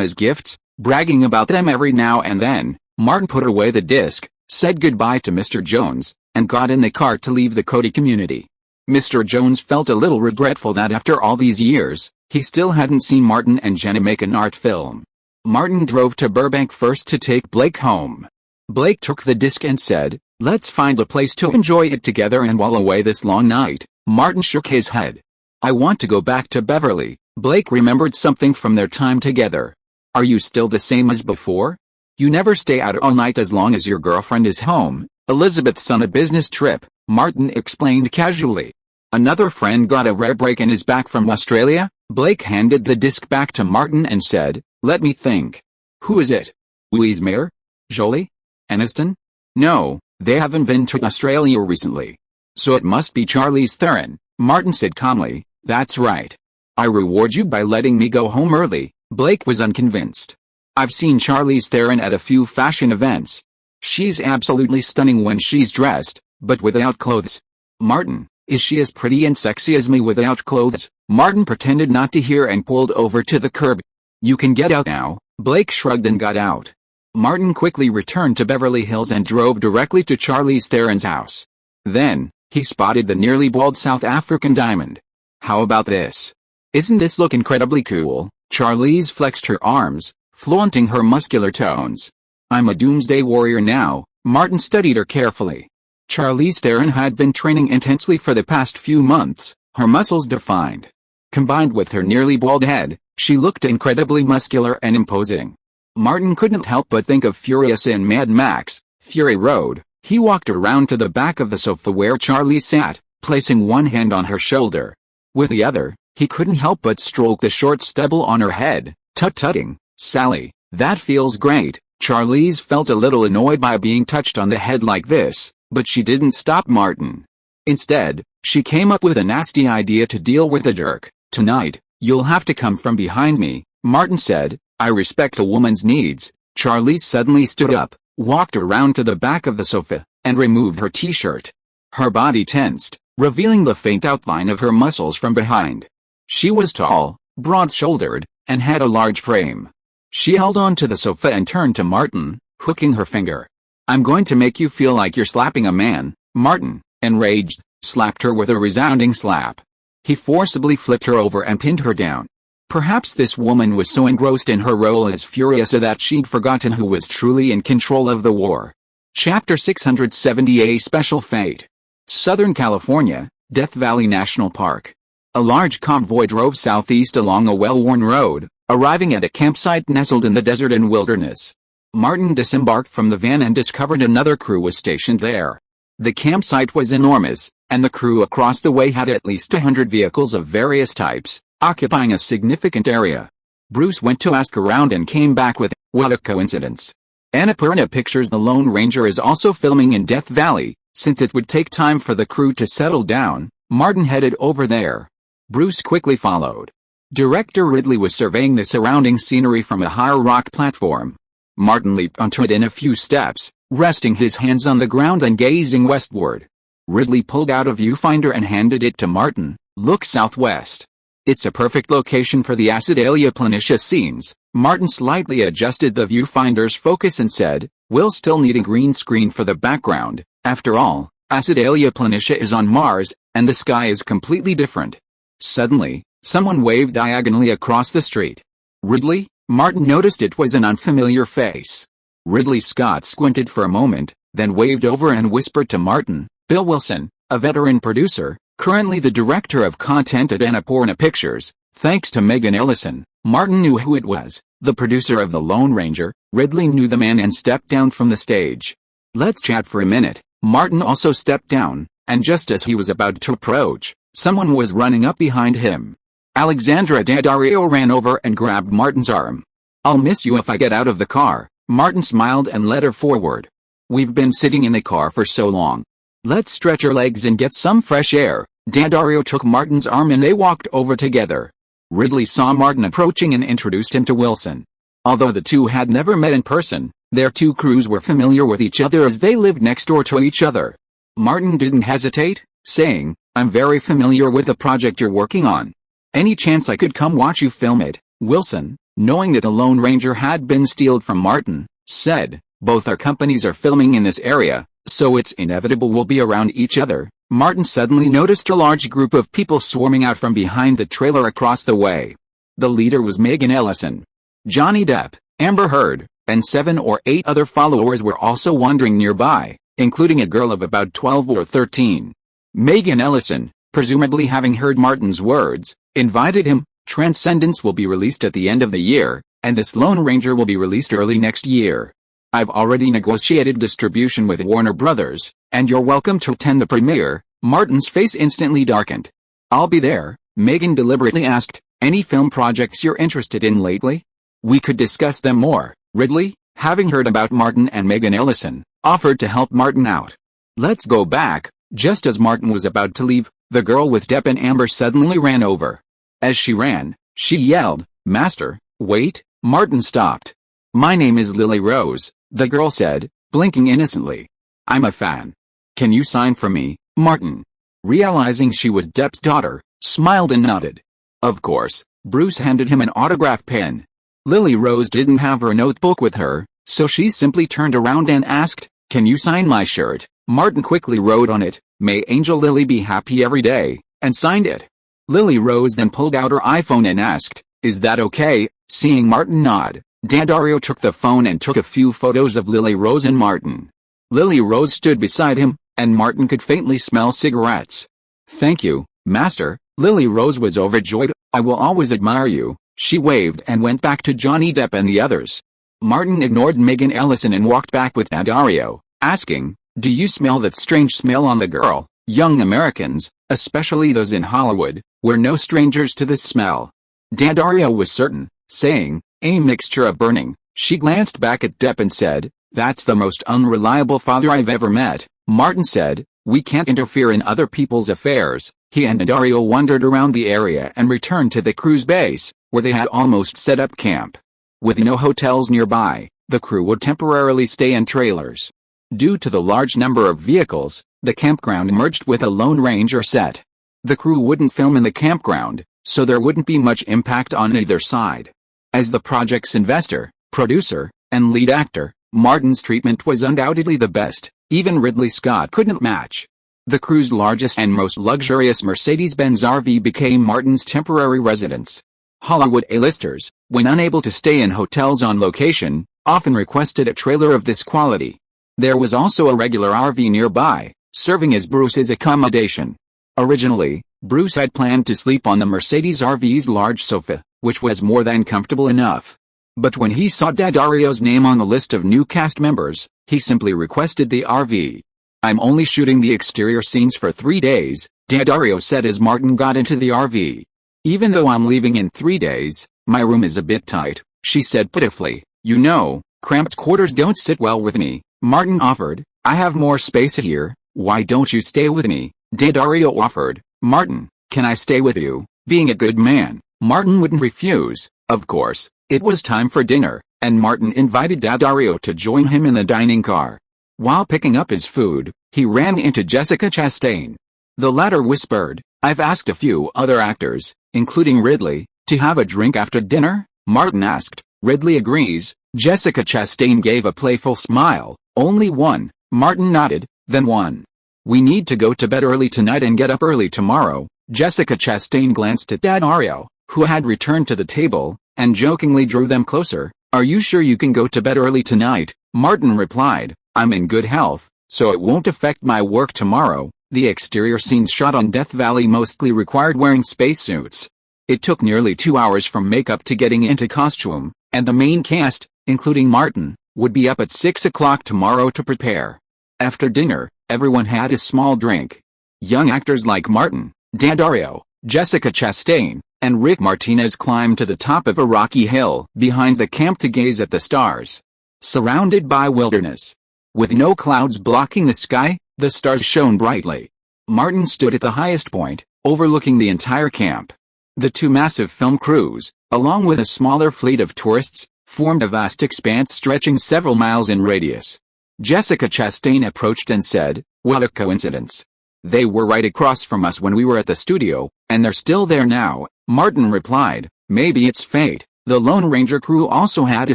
as gifts, bragging about them every now and then? Martin put away the disc, said goodbye to Mr. Jones, and got in the car to leave the Cody community. Mr. Jones felt a little regretful that after all these years, he still hadn't seen Martin and Jenna make an art film. Martin drove to Burbank first to take Blake home. Blake took the disc and said, let's find a place to enjoy it together and while away this long night. Martin shook his head. I want to go back to Beverly. Blake remembered something from their time together. Are you still the same as before? You never stay out all night as long as your girlfriend is home. Elizabeth's on a business trip, Martin explained casually. Another friend got a rare break and is back from Australia? Blake handed the disc back to Martin and said, let me think. Who is it? Louise Mayer? Jolie? Aniston? No, they haven't been to Australia recently. So it must be Charlize Theron, Martin said calmly. That's right. I reward you by letting me go home early. Blake was unconvinced. I've seen Charlize Theron at a few fashion events. She's absolutely stunning when she's dressed, but without clothes. Martin, is she as pretty and sexy as me without clothes? Martin pretended not to hear and pulled over to the curb. You can get out now. Blake shrugged and got out. Martin quickly returned to Beverly Hills and drove directly to Charlize Theron's house. Then, he spotted the nearly bald South African diamond. How about this? Isn't this look incredibly cool? Charlize flexed her arms, flaunting her muscular tones. I'm a doomsday warrior now. Martin studied her carefully. Charlize Theron had been training intensely for the past few months, her muscles defined. Combined with her nearly bald head, she looked incredibly muscular and imposing. Martin couldn't help but think of Furiosa in Mad Max, Fury Road. He walked around to the back of the sofa where Charlize sat, placing one hand on her shoulder. With the other, he couldn't help but stroke the short stubble on her head, tut-tutting, Sally, that feels great. Charlize felt a little annoyed by being touched on the head like this, but she didn't stop Martin. Instead, she came up with a nasty idea to deal with the jerk. Tonight, you'll have to come from behind me, Martin said. I respect a woman's needs. Charlize suddenly stood up, walked around to the back of the sofa, and removed her t-shirt. Her body tensed, revealing the faint outline of her muscles from behind. She was tall, broad-shouldered, and had a large frame. She held on to the sofa and turned to Martin, hooking her finger. I'm going to make you feel like you're slapping a man. Martin, enraged, slapped her with a resounding slap. He forcibly flipped her over and pinned her down. Perhaps this woman was so engrossed in her role as Furiosa that she'd forgotten who was truly in control of the war. Chapter 670. A Special Fate. Southern California, Death Valley National Park. A large convoy drove southeast along a well-worn road, arriving at a campsite nestled in the desert and wilderness. Martin disembarked from the van and discovered another crew was stationed there. The campsite was enormous, and the crew across the way had at least 100 vehicles of various types, occupying a significant area. Bruce went to ask around and came back with, what a coincidence. Annapurna Pictures The Lone Ranger is also filming in Death Valley. Since it would take time for the crew to settle down, Martin headed over there. Bruce quickly followed. Director Ridley was surveying the surrounding scenery from a higher rock platform. Martin leaped onto it in a few steps, resting his hands on the ground and gazing westward. Ridley pulled out a viewfinder and handed it to Martin. Look southwest. It's a perfect location for the Acidalia planitia scenes. Martin slightly adjusted the viewfinder's focus and said, we'll still need a green screen for the background. After all, Acidalia planitia is on Mars, and the sky is completely different. Suddenly, someone waved diagonally across the street. Ridley? Martin noticed it was an unfamiliar face. Ridley Scott squinted for a moment, then waved over and whispered to Martin, Bill Wilson, a veteran producer, currently the director of content at Annapurna Pictures. Thanks to Megan Ellison, Martin knew who it was, the producer of The Lone Ranger. Ridley knew the man and stepped down from the stage. Let's chat for a minute. Martin also stepped down, and just as he was about to approach, someone was running up behind him. Alexandra Daddario ran over and grabbed Martin's arm. I'll miss you if I get out of the car. Martin smiled and led her forward. We've been sitting in the car for so long. Let's stretch our legs and get some fresh air. Daddario took Martin's arm and they walked over together. Ridley saw Martin approaching and introduced him to Wilson. Although the two had never met in person, their two crews were familiar with each other as they lived next door to each other. Martin didn't hesitate, saying, "I'm very familiar with the project you're working on. Any chance I could come watch you film it?" Wilson, knowing that the Lone Ranger had been stealed from Martin, said, "Both our companies are filming in this area, so it's inevitable we'll be around each other." Martin suddenly noticed a large group of people swarming out from behind the trailer across the way. The leader was Megan Ellison. Johnny Depp, Amber Heard, and 7 or 8 other followers were also wandering nearby, including a girl of about 12 or 13. Megan Ellison, presumably having heard Martin's words, invited him. "Transcendence will be released at the end of the year, and this Lone Ranger will be released early next year. I've already negotiated distribution with Warner Brothers, and you're welcome to attend the premiere." Martin's face instantly darkened. "I'll be there," Megan deliberately asked. "Any film projects you're interested in lately? We could discuss them more." Ridley, having heard about Martin and Megan Ellison, offered to help Martin out. "Let's go back." Just as Martin was about to leave, the girl with Depp and Amber suddenly ran over. As she ran, she yelled, "Master, wait!" Martin stopped. "My name is Lily Rose," the girl said, blinking innocently. "I'm a fan. Can you sign for me?" Martin, realizing she was Depp's daughter, smiled and nodded. Of course. Bruce handed him an autograph pen. Lily Rose didn't have her notebook with her, so she simply turned around and asked, "Can you sign my shirt?" Martin quickly wrote on it, "May Angel Lily be happy every day," and signed it. Lily Rose then pulled out her iPhone and asked, "Is that okay?" Seeing Martin nod, Daddario took the phone and took a few photos of Lily Rose and Martin. Lily Rose stood beside him, and Martin could faintly smell cigarettes. "Thank you, Master." Lily Rose was overjoyed. "I will always admire you." She waved and went back to Johnny Depp and the others. Martin ignored Megan Ellison and walked back with Daddario, asking, "Do you smell that strange smell on the girl?" Young Americans, especially those in Hollywood, were no strangers to this smell. Daddario was certain, saying, "A mixture of burning." She glanced back at Depp and said, "That's the most unreliable father I've ever met." Martin said, "We can't interfere in other people's affairs." He and Daddario wandered around the area and returned to the crew's base, where they had almost set up camp. With no hotels nearby, the crew would temporarily stay in trailers. Due to the large number of vehicles, the campground merged with a Lone Ranger set. The crew wouldn't film in the campground, so there wouldn't be much impact on either side. As the project's investor, producer, and lead actor, Martin's treatment was undoubtedly the best. Even Ridley Scott couldn't match. The crew's largest and most luxurious Mercedes-Benz RV became Martin's temporary residence. Hollywood A-listers, when unable to stay in hotels on location, often requested a trailer of this quality. There was also a regular RV nearby, serving as Bruce's accommodation. Originally, Bruce had planned to sleep on the Mercedes RV's large sofa, which was more than comfortable enough. But when he saw Daddario's name on the list of new cast members, he simply requested the RV. "I'm only shooting the exterior scenes for 3 days, Daddario said as Martin got into the RV. "Even though I'm leaving in 3 days, my room is a bit tight," she said pitifully. "You know, cramped quarters don't sit well with me," Martin offered. "I have more space here, why don't you stay with me?" Daddario offered. "Martin, can I stay with you?" Being a good man, Martin wouldn't refuse. Of course, it was time for dinner, and Martin invited Daddario to join him in the dining car. While picking up his food, he ran into Jessica Chastain. The latter whispered, "I've asked a few other actors, including Ridley, to have a drink after dinner?" Martin asked. "Ridley agrees." Jessica Chastain gave a playful smile. "Only one." Martin nodded. "Then one. We need to go to bed early tonight and get up early tomorrow." Jessica Chastain glanced at Daddario, who had returned to the table, and jokingly drew them closer. "Are you sure you can go to bed early tonight?" Martin replied, "I'm in good health, so it won't affect my work tomorrow." The exterior scenes shot on Death Valley mostly required wearing spacesuits. It took nearly 2 hours from makeup to getting into costume, and the main cast, including Martin, would be up at 6 o'clock tomorrow to prepare. After dinner, everyone had a small drink. Young actors like Martin, Daddario, Jessica Chastain, and Rick Martinez climbed to the top of a rocky hill behind the camp to gaze at the stars. Surrounded by wilderness, with no clouds blocking the sky, the stars shone brightly. Martin stood at the highest point, overlooking the entire camp. The two massive film crews, along with a smaller fleet of tourists, formed a vast expanse stretching several miles in radius. Jessica Chastain approached and said, "What a coincidence. They were right across from us when we were at the studio, and they're still there now." Martin replied, "Maybe it's fate." The Lone Ranger crew also had a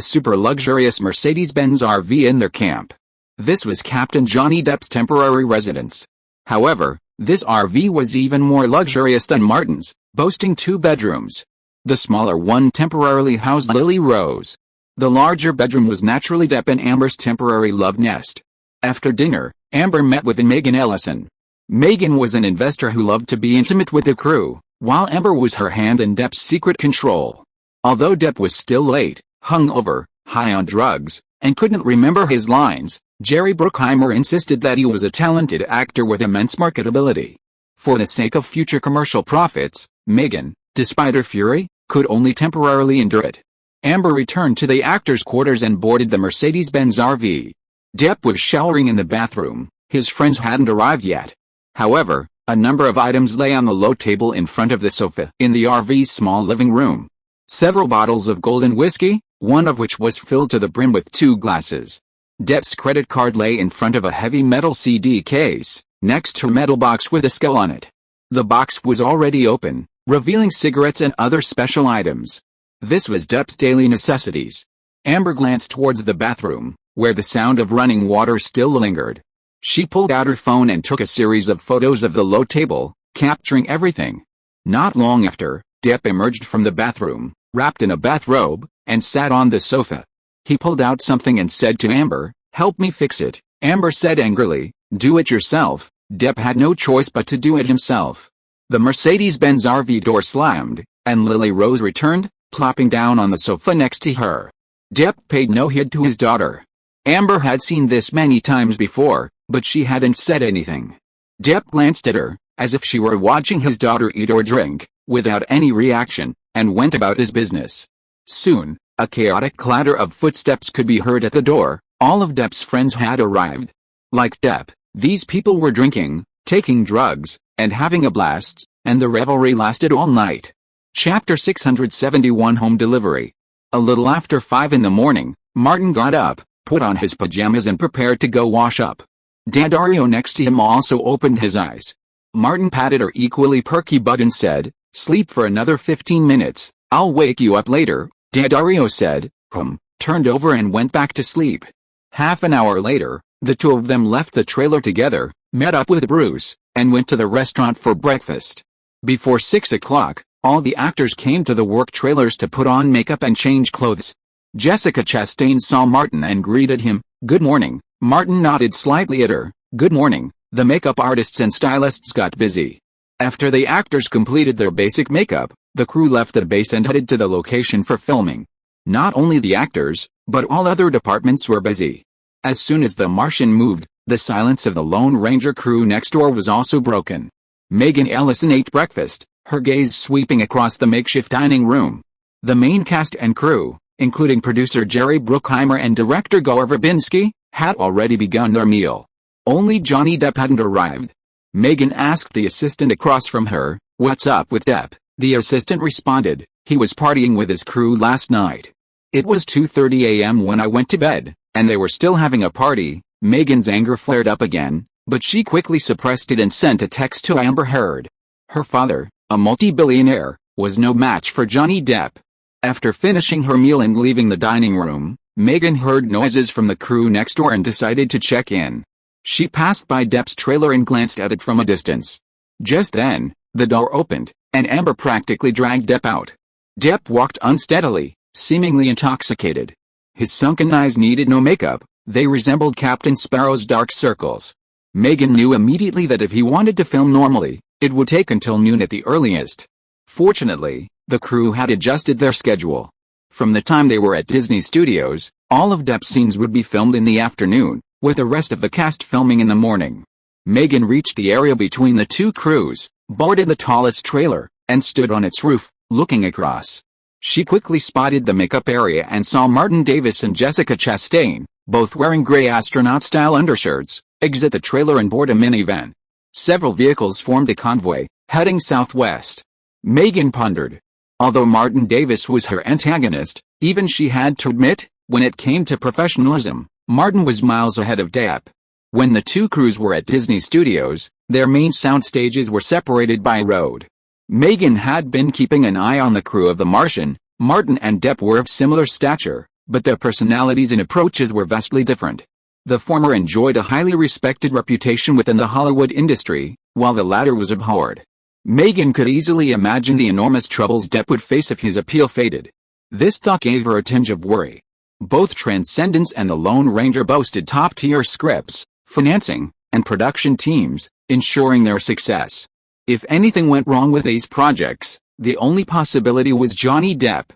super luxurious Mercedes-Benz RV in their camp. This was Captain Johnny Depp's temporary residence. However, this RV was even more luxurious than Martin's, boasting 2 bedrooms. The smaller one temporarily housed Lily Rose. The larger bedroom was naturally Depp and Amber's temporary love nest. After dinner, Amber met with Megan Ellison. Megan was an investor who loved to be intimate with the crew, while Amber was her hand in Depp's secret control. Although Depp was still late, hungover, high on drugs, and couldn't remember his lines, Jerry Bruckheimer insisted that he was a talented actor with immense marketability. For the sake of future commercial profits, Megan, despite her fury, could only temporarily endure it. Amber returned to the actors' quarters and boarded the Mercedes-Benz RV. Depp was showering in the bathroom. His friends hadn't arrived yet. However, a number of items lay on the low table in front of the sofa in the RV's small living room. Several bottles of golden whiskey, one of which was filled to the brim with 2 glasses. Depp's credit card lay in front of a heavy metal CD case, next to a metal box with a skull on it. The box was already open, revealing cigarettes and other special items. This was Depp's daily necessities. Amber glanced towards the bathroom, where the sound of running water still lingered. She pulled out her phone and took a series of photos of the low table, capturing everything. Not long after, Depp emerged from the bathroom, wrapped in a bathrobe, and sat on the sofa. He pulled out something and said to Amber, "Help me fix it." Amber said angrily, "Do it yourself." Depp had no choice but to do it himself. The Mercedes-Benz RV door slammed, and Lily Rose returned, plopping down on the sofa next to her. Depp paid no heed to his daughter. Amber had seen this many times before, but she hadn't said anything. Depp glanced at her, as if she were watching his daughter eat or drink, without any reaction, and went about his business. Soon, a chaotic clatter of footsteps could be heard at the door. All of Depp's friends had arrived. Like Depp, these people were drinking, taking drugs, and having a blast, and the revelry lasted all night. Chapter 671 Home Delivery. A little after 5 in the morning, Martin got up, put on his pajamas and prepared to go wash up. Daddario next to him also opened his eyes. Martin patted her equally perky butt and said, "Sleep for another 15 minutes, I'll wake you up later." Daddario said, turned over and went back to sleep. Half an hour later, the two of them left the trailer together, met up with Bruce, and went to the restaurant for breakfast. Before 6 o'clock, all the actors came to the work trailers to put on makeup and change clothes. Jessica Chastain saw Martin and greeted him. "Good morning." Martin nodded slightly at her. "Good morning." The makeup artists and stylists got busy. After the actors completed their basic makeup, the crew left the base and headed to the location for filming. Not only the actors, but all other departments were busy. As soon as the Martian moved, the silence of the Lone Ranger crew next door was also broken. Megan Ellison ate breakfast, her gaze sweeping across the makeshift dining room. The main cast and crew, including producer Jerry Bruckheimer and director Gore Verbinski, had already begun their meal. Only Johnny Depp hadn't arrived. Megan asked the assistant across from her, "What's up with Depp?" The assistant responded, "He was partying with his crew last night. It was 2:30 a.m. when I went to bed, and they were still having a party." Megan's anger flared up again, but she quickly suppressed it and sent a text to Amber Heard. Her father, a multi-billionaire, was no match for Johnny Depp. After finishing her meal and leaving the dining room, Megan heard noises from the crew next door and decided to check in. She passed by Depp's trailer and glanced at it from a distance. Just then, the door opened, and Amber practically dragged Depp out. Depp walked unsteadily, seemingly intoxicated. His sunken eyes needed no makeup, they resembled Captain Sparrow's dark circles. Megan knew immediately that if he wanted to film normally, it would take until noon at the earliest. Fortunately, the crew had adjusted their schedule. From the time they were at Disney Studios, all of Depp's scenes would be filmed in the afternoon, with the rest of the cast filming in the morning. Megan reached the area between the two crews, boarded the tallest trailer, and stood on its roof, looking across. She quickly spotted the makeup area and saw Martin Davis and Jessica Chastain, both wearing gray astronaut-style undershirts, exit the trailer and board a minivan. Several vehicles formed a convoy, heading southwest. Megan pondered. Although Martin Davis was her antagonist, even she had to admit, when it came to professionalism, Martin was miles ahead of Depp. When the two crews were at Disney Studios, their main sound stages were separated by a road. Megan had been keeping an eye on the crew of The Martian. Martin and Depp were of similar stature, but their personalities and approaches were vastly different. The former enjoyed a highly respected reputation within the Hollywood industry, while the latter was abhorred. Megan could easily imagine the enormous troubles Depp would face if his appeal faded. This thought gave her a tinge of worry. Both Transcendence and The Lone Ranger boasted top-tier scripts, financing, and production teams, ensuring their success. If anything went wrong with these projects, the only possibility was Johnny Depp.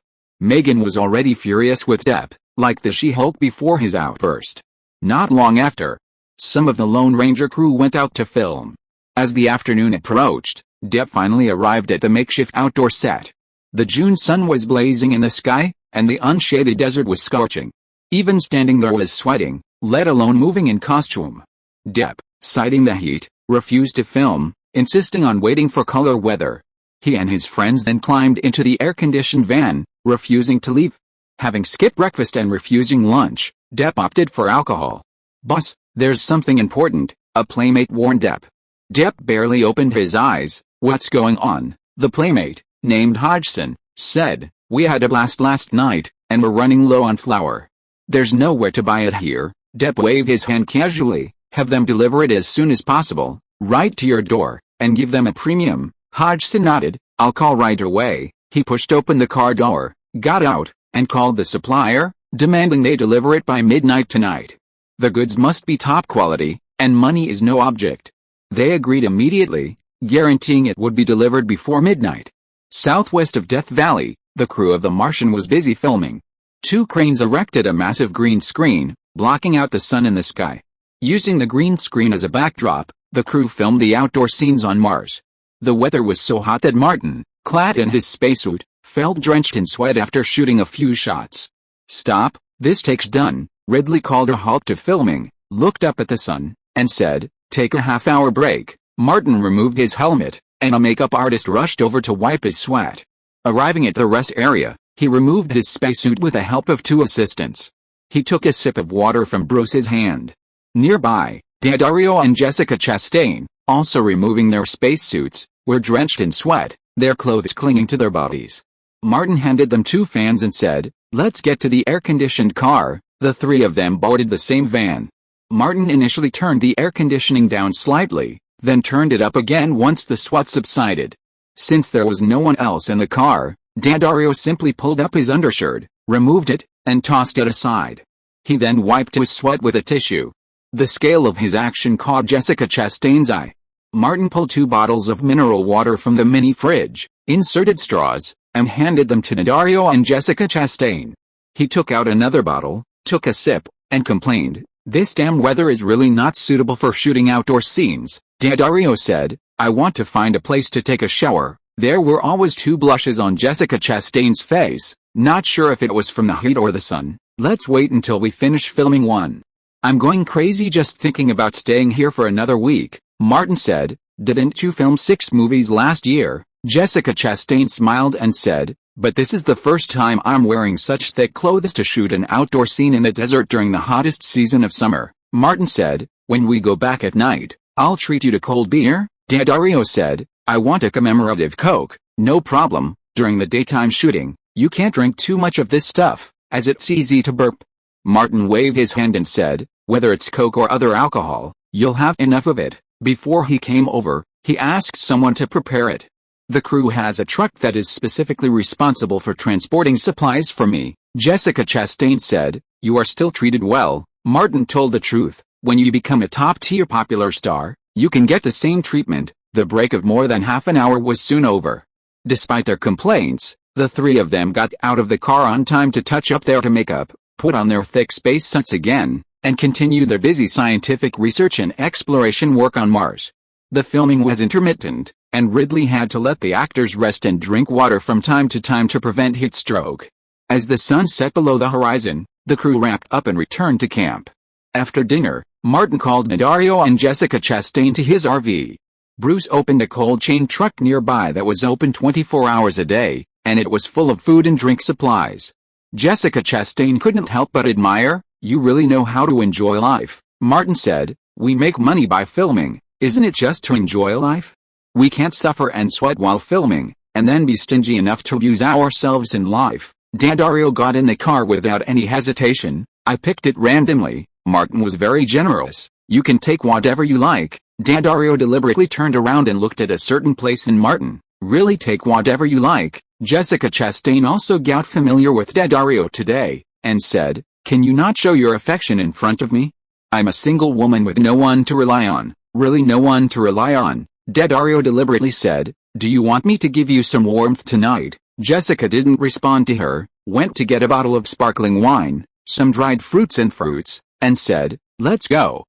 Megan was already furious with Depp, like the She-Hulk before his outburst. Not long after, some of the Lone Ranger crew went out to film. As the afternoon approached, Depp finally arrived at the makeshift outdoor set. The June sun was blazing in the sky, and the unshaded desert was scorching. Even standing there was sweating, let alone moving in costume. Depp, citing the heat, refused to film, insisting on waiting for cooler weather. He and his friends then climbed into the air-conditioned van, refusing to leave. Having skipped breakfast and refusing lunch, Depp opted for alcohol. "Boss, there's something important," a playmate warned Depp. Depp barely opened his eyes. "What's going on?" The playmate, named Hodgson, said, "We had a blast last night, and we're running low on flour. There's nowhere to buy it here." Depp waved his hand casually. "Have them deliver it as soon as possible, right to your door, and give them a premium." Hodgson nodded. "I'll call right away." He pushed open the car door, got out, and called the supplier, demanding they deliver it by midnight tonight. The goods must be top quality, and money is no object. They agreed immediately, guaranteeing it would be delivered before midnight. Southwest of Death Valley, the crew of The Martian was busy filming. Two cranes erected a massive green screen, blocking out the sun in the sky. Using the green screen as a backdrop, the crew filmed the outdoor scenes on Mars. The weather was so hot that Martin, clad in his spacesuit, felt drenched in sweat after shooting a few shots. "Stop, this take's done." Ridley called a halt to filming, looked up at the sun, and said, "Take a half-hour break." Martin removed his helmet, and a makeup artist rushed over to wipe his sweat. Arriving at the rest area, he removed his spacesuit with the help of two assistants. He took a sip of water from Bruce's hand. Nearby, Daddario and Jessica Chastain, also removing their spacesuits, were drenched in sweat, their clothes clinging to their bodies. Martin handed them two fans and said, "Let's get to the air-conditioned car." The three of them boarded the same van. Martin initially turned the air conditioning down slightly, then turned it up again once the sweat subsided. Since there was no one else in the car, Daddario simply pulled up his undershirt, removed it, and tossed it aside. He then wiped his sweat with a tissue. The scale of his action caught Jessica Chastain's eye. Martin pulled 2 bottles of mineral water from the mini fridge, inserted straws, and handed them to Daddario and Jessica Chastain. He took out another bottle, took a sip, and complained, "This damn weather is really not suitable for shooting outdoor scenes." Daddario said, "I want to find a place to take a shower." There were always 2 blushes on Jessica Chastain's face, not sure if it was from the heat or the sun. "Let's wait until we finish filming one. I'm going crazy just thinking about staying here for another week," Martin said. "Didn't you film 6 movies last year?" Jessica Chastain smiled and said, "But this is the first time I'm wearing such thick clothes to shoot an outdoor scene in the desert during the hottest season of summer." Martin said, "When we go back at night, I'll treat you to cold beer." Daddario said, "I want a commemorative Coke." "No problem. During the daytime shooting, you can't drink too much of this stuff, as it's easy to burp." Martin waved his hand and said, "Whether it's Coke or other alcohol, you'll have enough of it." Before he came over, he asked someone to prepare it. "The crew has a truck that is specifically responsible for transporting supplies for me," Jessica Chastain said. "You are still treated well." Martin told the truth. When you become a top-tier popular star, you can get the same treatment. The break of more than half an hour was soon over. Despite their complaints, the 3 of them got out of the car on time to touch up their makeup, put on their thick spacesuits again, and continue their busy scientific research and exploration work on Mars. The filming was intermittent, and Ridley had to let the actors rest and drink water from time to prevent heat stroke. As the sun set below the horizon, the crew wrapped up and returned to camp. After dinner, Martin called Daddario and Jessica Chastain to his RV. Bruce opened a cold chain truck nearby that was open 24 hours a day, and it was full of food and drink supplies. Jessica Chastain couldn't help but admire. "You really know how to enjoy life," Martin said. "We make money by filming, isn't it just to enjoy life? We can't suffer and sweat while filming, and then be stingy enough to abuse ourselves in life." Daddario got in the car without any hesitation. "I picked it randomly." Martin was very generous. "You can take whatever you like." Daddario deliberately turned around and looked at a certain place in Martin. "Really, take whatever you like?" Jessica Chastain also got familiar with Daddario today, and said, "Can you not show your affection in front of me? I'm a single woman with no one to rely on." "Really no one to rely on?" Daddario deliberately said. "Do you want me to give you some warmth tonight?" Jessica didn't respond to her, went to get a bottle of sparkling wine, some dried fruits and said, let's go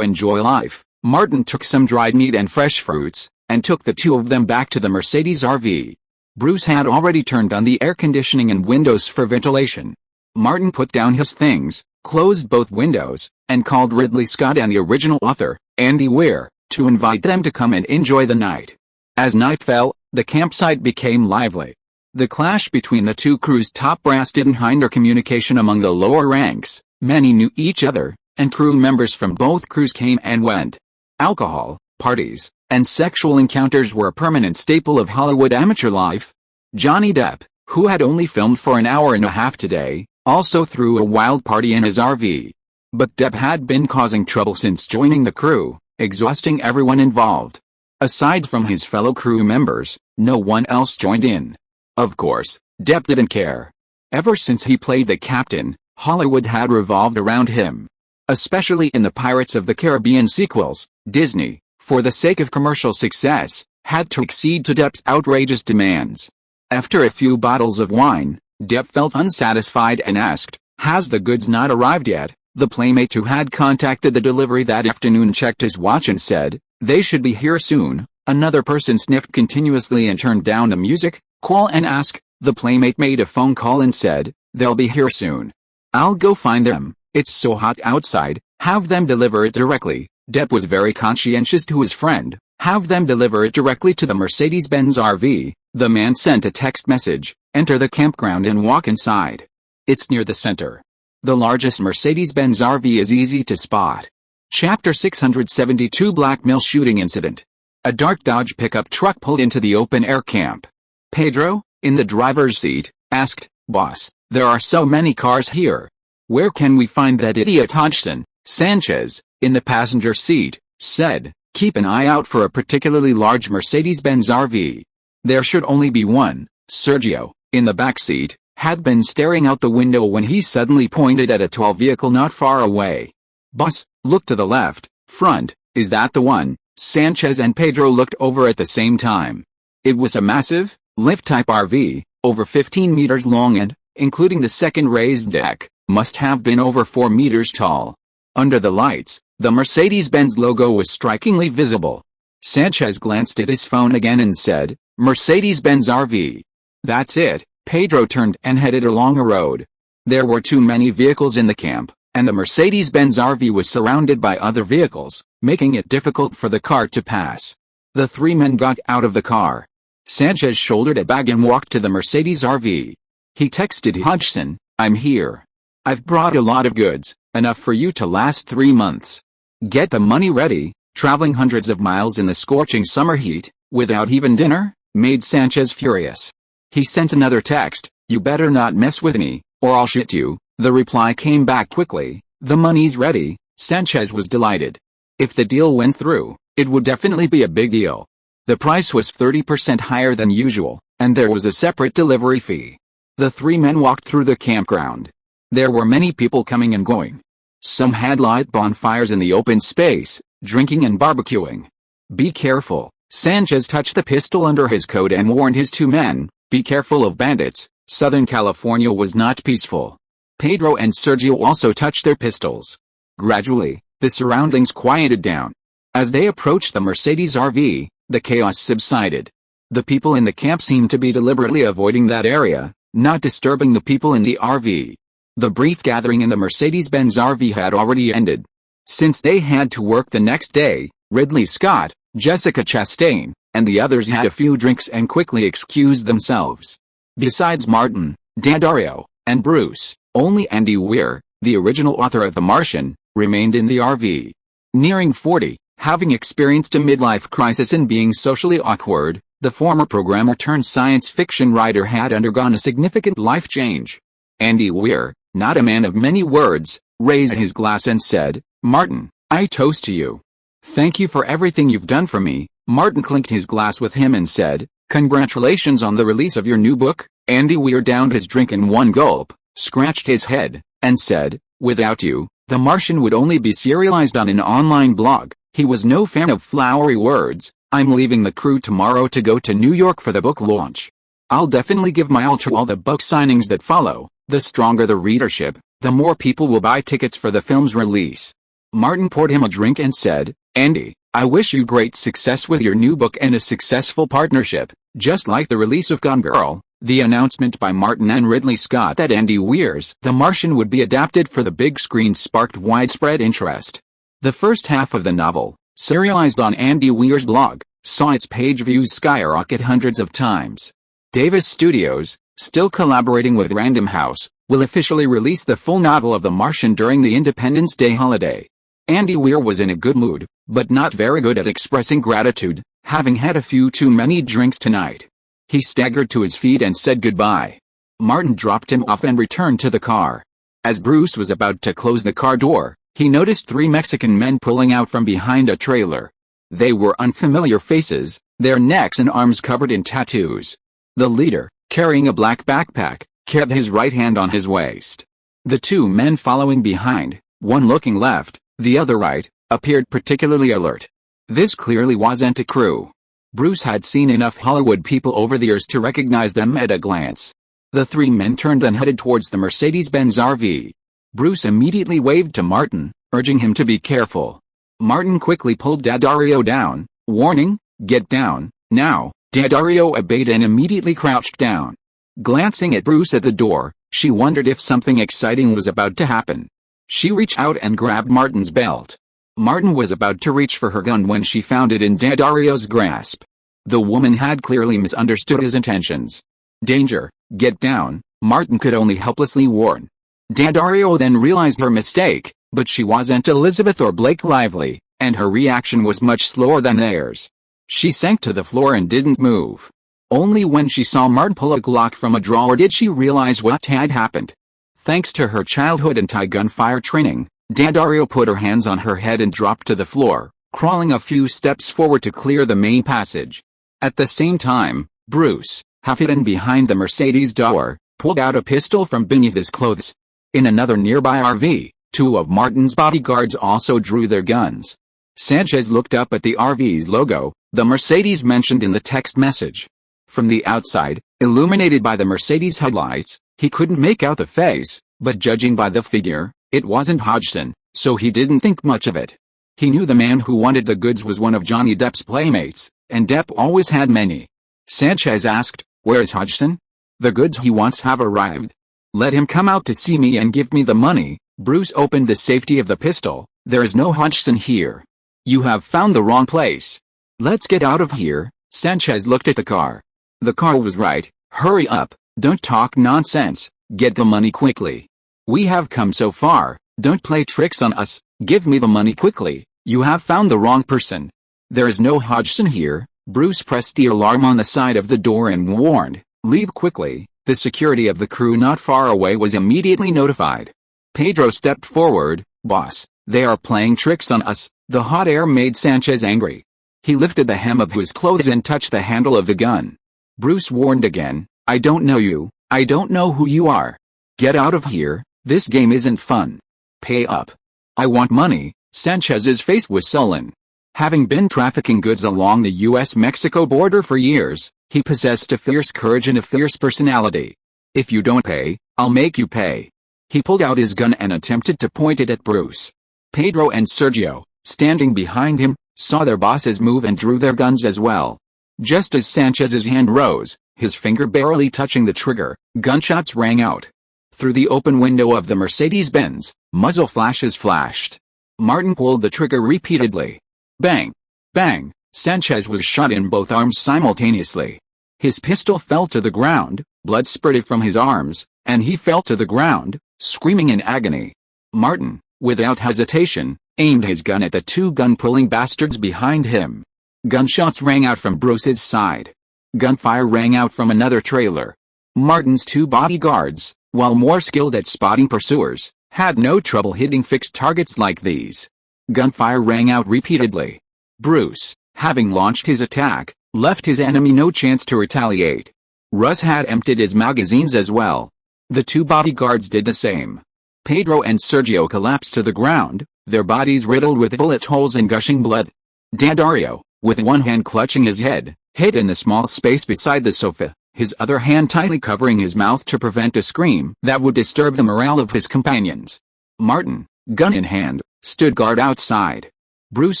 enjoy life." Martin took some dried meat and fresh fruits, and took the two of them back to the Mercedes RV. Bruce had already turned on the air conditioning and windows for ventilation. Martin put down his things, closed both windows, and called Ridley Scott and the original author, Andy Weir, to invite them to come and enjoy the night. As night fell, the campsite became lively. The clash between the two crews' top brass didn't hinder communication among the lower ranks. Many knew each other, and crew members from both crews came and went. Alcohol, parties, and sexual encounters were a permanent staple of Hollywood amateur life. Johnny Depp, who had only filmed for an hour and a half today, also threw a wild party in his RV. But Depp had been causing trouble since joining the crew, exhausting everyone involved. Aside from his fellow crew members, no one else joined in. Of course, Depp didn't care. Ever since he played the captain, Hollywood had revolved around him. Especially in the Pirates of the Caribbean sequels, Disney, for the sake of commercial success, had to accede to Depp's outrageous demands. After a few bottles of wine, Depp felt unsatisfied and asked, "Has the goods not arrived yet?" The playmate who had contacted the delivery that afternoon checked his watch and said, "They should be here soon." Another person sniffed continuously and turned down the music. "Call and ask." The playmate made a phone call and said, "They'll be here soon. I'll go find them. It's so hot outside, have them deliver it directly." Depp was very conscientious to his friend. "Have them deliver it directly to the Mercedes-Benz RV." The man sent a text message, "Enter the campground and walk inside. It's near the center." The largest Mercedes-Benz RV is easy to spot. Chapter 672 Blackmail Shooting Incident. A dark Dodge pickup truck pulled into the open-air camp. Pedro, in the driver's seat, asked, "Boss, there are so many cars here. Where can we find that idiot Hodgson?" Sanchez, in the passenger seat, said, "Keep an eye out for a particularly large Mercedes-Benz RV. There should only be one." Sergio, in the back seat, had been staring out the window when he suddenly pointed at a tall vehicle not far away. "Boss, look to the left, front, is that the one?" Sanchez and Pedro looked over at the same time. It was a massive, lift-type RV, over 15 meters long and, including the second raised deck, must have been over 4 meters tall. Under the lights, the Mercedes-Benz logo was strikingly visible. Sanchez glanced at his phone again and said, "Mercedes-Benz RV. That's it." Pedro turned and headed along a road. There were too many vehicles in the camp, and the Mercedes-Benz RV was surrounded by other vehicles, making it difficult for the car to pass. The three men got out of the car. Sanchez shouldered a bag and walked to the Mercedes RV. He texted Hodgson, "I'm here. I've brought a lot of goods, enough for you to last 3 months. Get the money ready." Traveling hundreds of miles in the scorching summer heat, without even dinner, made Sanchez furious. He sent another text, "You better not mess with me, or I'll shoot you." The reply came back quickly, "The money's ready." Sanchez was delighted. If the deal went through, it would definitely be a big deal. The price was 30% higher than usual, and there was a separate delivery fee. The three men walked through the campground. There were many people coming and going. Some had light bonfires in the open space, drinking and barbecuing. "Be careful." Sanchez touched the pistol under his coat and warned his two men, "Be careful of bandits." Southern California was not peaceful. Pedro and Sergio also touched their pistols. Gradually, the surroundings quieted down. As they approached the Mercedes RV, the chaos subsided. The people in the camp seemed to be deliberately avoiding that area, not disturbing the people in the RV. The brief gathering in the Mercedes-Benz RV had already ended. Since they had to work the next day, Ridley Scott, Jessica Chastain, and the others had a few drinks and quickly excused themselves. Besides Martin, Daddario, and Bruce, only Andy Weir, the original author of The Martian, remained in the RV. Nearing 40, having experienced a midlife crisis and being socially awkward, the former programmer turned science fiction writer had undergone a significant life change. Andy Weir, not a man of many words, raised his glass and said, "Martin, I toast to you. Thank you for everything you've done for me." Martin clinked his glass with him and said, "Congratulations on the release of your new book." Andy Weir downed his drink in one gulp, scratched his head, and said, "Without you, The Martian would only be serialized on an online blog." He was no fan of flowery words. "I'm leaving the crew tomorrow to go to New York for the book launch. I'll definitely give my all to all the book signings that follow. The stronger the readership, the more people will buy tickets for the film's release." Martin poured him a drink and said, "Andy, I wish you great success with your new book and a successful partnership." Just like the release of Gone Girl, the announcement by Martin and Ridley Scott that Andy Weir's The Martian would be adapted for the big screen sparked widespread interest. The first half of the novel, serialized on Andy Weir's blog, saw its page views skyrocket hundreds of times. Davis Studios, still collaborating with Random House, will officially release the full novel of The Martian during the Independence Day holiday. Andy Weir was in a good mood, but not very good at expressing gratitude, having had a few too many drinks tonight. He staggered to his feet and said goodbye. Martin dropped him off and returned to the car. As Bruce was about to close the car door, he noticed three Mexican men pulling out from behind a trailer. They were unfamiliar faces, their necks and arms covered in tattoos. The leader, carrying a black backpack, kept his right hand on his waist. The two men following behind, one looking left, the other right, appeared particularly alert. This clearly wasn't a crew. Bruce had seen enough Hollywood people over the years to recognize them at a glance. The three men turned and headed towards the Mercedes-Benz RV. Bruce immediately waved to Martin, urging him to be careful. Martin quickly pulled Daddario down, warning, "Get down, now." Daddario obeyed and immediately crouched down. Glancing at Bruce at the door, she wondered if something exciting was about to happen. She reached out and grabbed Martin's belt. Martin was about to reach for her gun when she found it in Daddario's grasp. The woman had clearly misunderstood his intentions. "Danger, get down," Martin could only helplessly warn. Daddario then realized her mistake, but she wasn't Elizabeth or Blake Lively, and her reaction was much slower than theirs. She sank to the floor and didn't move. Only when she saw Martin pull a Glock from a drawer did she realize what had happened. Thanks to her childhood anti-gunfire training, Daddario put her hands on her head and dropped to the floor, crawling a few steps forward to clear the main passage. At the same time, Bruce, half hidden behind the Mercedes door, pulled out a pistol from beneath his clothes. In another nearby RV, two of Martin's bodyguards also drew their guns. Sanchez looked up at the RV's logo, the Mercedes mentioned in the text message. From the outside, illuminated by the Mercedes headlights, he couldn't make out the face, but judging by the figure, it wasn't Hodgson, so he didn't think much of it. He knew the man who wanted the goods was one of Johnny Depp's playmates, and Depp always had many. Sanchez asked, "Where's Hodgson?" "The goods he wants have arrived. Let him come out to see me and give me the money." Bruce opened the safety of the pistol. "There is no Hodgson here. You have found the wrong place. Let's get out of here." Sanchez looked at the car. The car was right. "Hurry up, don't talk nonsense, get the money quickly. We have come so far, don't play tricks on us, give me the money quickly, you have found the wrong person." "There is no Hodgson here." Bruce pressed the alarm on the side of the door and warned, "Leave quickly." The security of the crew not far away was immediately notified. Pedro stepped forward. "Boss, they are playing tricks on us." The hot air made Sanchez angry. He lifted the hem of his clothes and touched the handle of the gun. Bruce warned again, "I don't know you, I don't know who you are. Get out of here, this game isn't fun. Pay up." "I want money." Sanchez's face was sullen. Having been trafficking goods along the U.S.-Mexico border for years, he possessed a fierce courage and a fierce personality. "If you don't pay, I'll make you pay." He pulled out his gun and attempted to point it at Bruce. Pedro and Sergio, standing behind him, saw their bosses move and drew their guns as well. Just as Sanchez's hand rose, his finger barely touching the trigger, gunshots rang out. Through the open window of the Mercedes-Benz, muzzle flashes flashed. Martin pulled the trigger repeatedly. Bang! Bang! Sanchez was shot in both arms simultaneously. His pistol fell to the ground, blood spurted from his arms, and he fell to the ground, screaming in agony. Martin, without hesitation, aimed his gun at the two gun-pulling bastards behind him. Gunshots rang out from Bruce's side. Gunfire rang out from another trailer. Martin's two bodyguards, while more skilled at spotting pursuers, had no trouble hitting fixed targets like these. Gunfire rang out repeatedly. Bruce, having launched his attack, left his enemy no chance to retaliate. Russ had emptied his magazines as well. The two bodyguards did the same. Pedro and Sergio collapsed to the ground, their bodies riddled with bullet holes and gushing blood. Daddario, with one hand clutching his head, hid in the small space beside the sofa, his other hand tightly covering his mouth to prevent a scream that would disturb the morale of his companions. Martin, gun in hand, stood guard outside. Bruce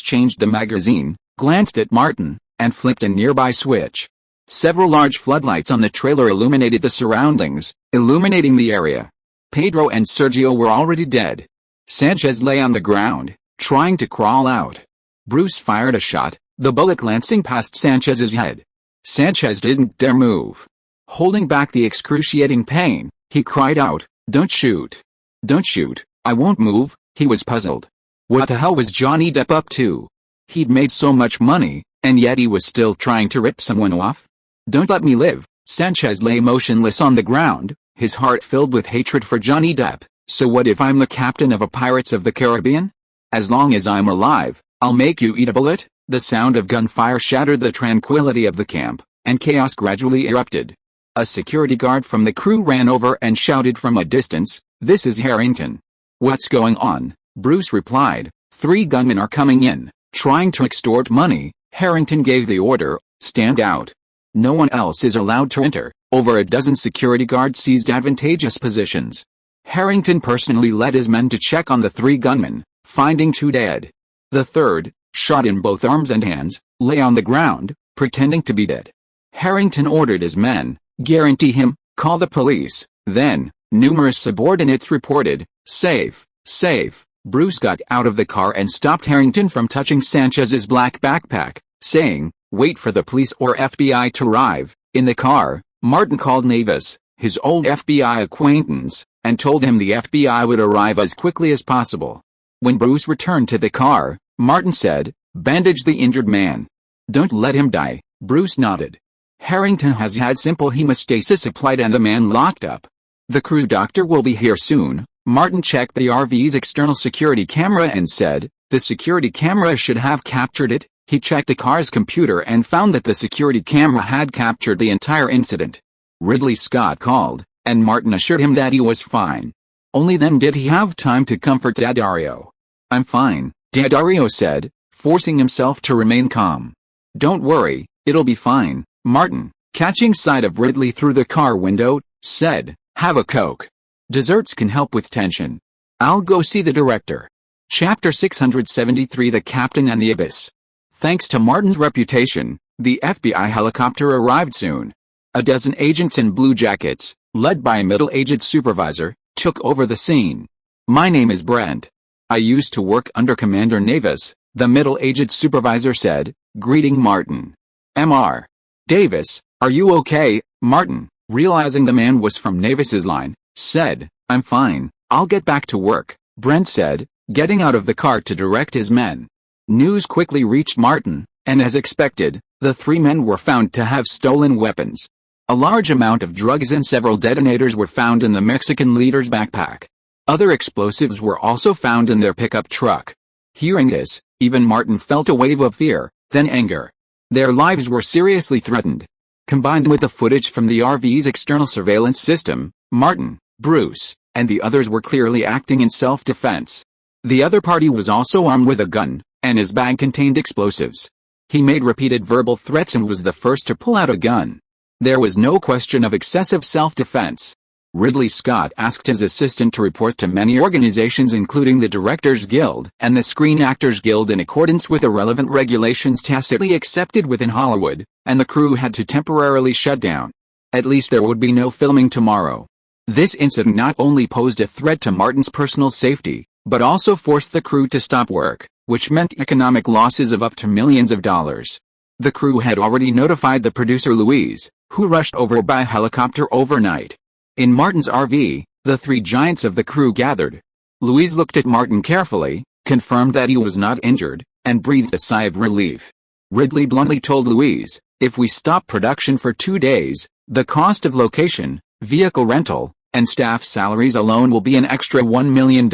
changed the magazine, glanced at Martin, and flipped a nearby switch. Several large floodlights on the trailer illuminated the surroundings, illuminating the area. Pedro and Sergio were already dead. Sanchez lay on the ground, trying to crawl out. Bruce fired a shot, the bullet glancing past Sanchez's head. Sanchez didn't dare move. Holding back the excruciating pain, he cried out, "Don't shoot! Don't shoot, I won't move." He was puzzled. What the hell was Johnny Depp up to? He'd made so much money, and yet he was still trying to rip someone off? "Don't let me live." Sanchez lay motionless on the ground, his heart filled with hatred for Johnny Depp. So what if I'm the captain of a Pirates of the Caribbean? As long as I'm alive, I'll make you eat a bullet. The sound of gunfire shattered the tranquility of the camp, and chaos gradually erupted. A security guard from the crew ran over and shouted from a distance, "This is Harrington." "What's going on?" Bruce replied, "3 gunmen are coming in, trying to extort money." Harrington gave the order, "Stand out. No one else is allowed to enter." Over a dozen security guards seized advantageous positions. Harrington personally led his men to check on the 3 gunmen, finding 2 dead. The third, shot in both arms and hands, lay on the ground, pretending to be dead. Harrington ordered his men, "Guarantee him, call the police." Then, numerous subordinates reported, "Safe, safe." Bruce got out of the car and stopped Harrington from touching Sanchez's black backpack, saying, "Wait for the police or FBI to arrive." In the car, Martin called Navis, his old FBI acquaintance, and told him the FBI would arrive as quickly as possible. When Bruce returned to the car, Martin said, "Bandage the injured man. Don't let him die." Bruce nodded. "Harrington has had simple hemostasis applied and the man locked up. The crew doctor will be here soon." Martin checked the RV's external security camera and said, "The security camera should have captured it." He checked the car's computer and found that the security camera had captured the entire incident. Ridley Scott called, and Martin assured him that he was fine. Only then did he have time to comfort Daddario. "I'm fine," Daddario said, forcing himself to remain calm. "Don't worry, it'll be fine." Martin, catching sight of Ridley through the car window, said, "Have a Coke. Desserts can help with tension. I'll go see the director." Chapter 673 The Captain and the Abyss. Thanks to Martin's reputation, the FBI helicopter arrived soon. A dozen agents in blue jackets, led by a middle-aged supervisor, took over the scene. "My name is Brent. I used to work under Commander Navis," the middle-aged supervisor said, greeting Martin. "Mr. Davis, are you okay?" Martin, realizing the man was from Navis's line, said, "I'm fine, I'll get back to work," Brent said, getting out of the car to direct his men. News quickly reached Martin, and as expected, the 3 men were found to have stolen weapons. A large amount of drugs and several detonators were found in the Mexican leader's backpack. Other explosives were also found in their pickup truck. Hearing this, even Martin felt a wave of fear, then anger. Their lives were seriously threatened. Combined with the footage from the RV's external surveillance system, Martin, Bruce, and the others were clearly acting in self-defense. The other party was also armed with a gun, and his bag contained explosives. He made repeated verbal threats and was the first to pull out a gun. There was no question of excessive self-defense. Ridley Scott asked his assistant to report to many organizations including the Directors Guild and the Screen Actors Guild in accordance with the relevant regulations tacitly accepted within Hollywood, and the crew had to temporarily shut down. At least there would be no filming tomorrow. This incident not only posed a threat to Martin's personal safety, but also forced the crew to stop work, which meant economic losses of up to millions of dollars. The crew had already notified the producer Louise, who rushed over by helicopter overnight. In Martin's RV, the three giants of the crew gathered. Louise looked at Martin carefully, confirmed that he was not injured, and breathed a sigh of relief. Ridley bluntly told Louise, "If we stop production for 2 days, the cost of location, vehicle rental, and staff salaries alone will be an extra $1 million.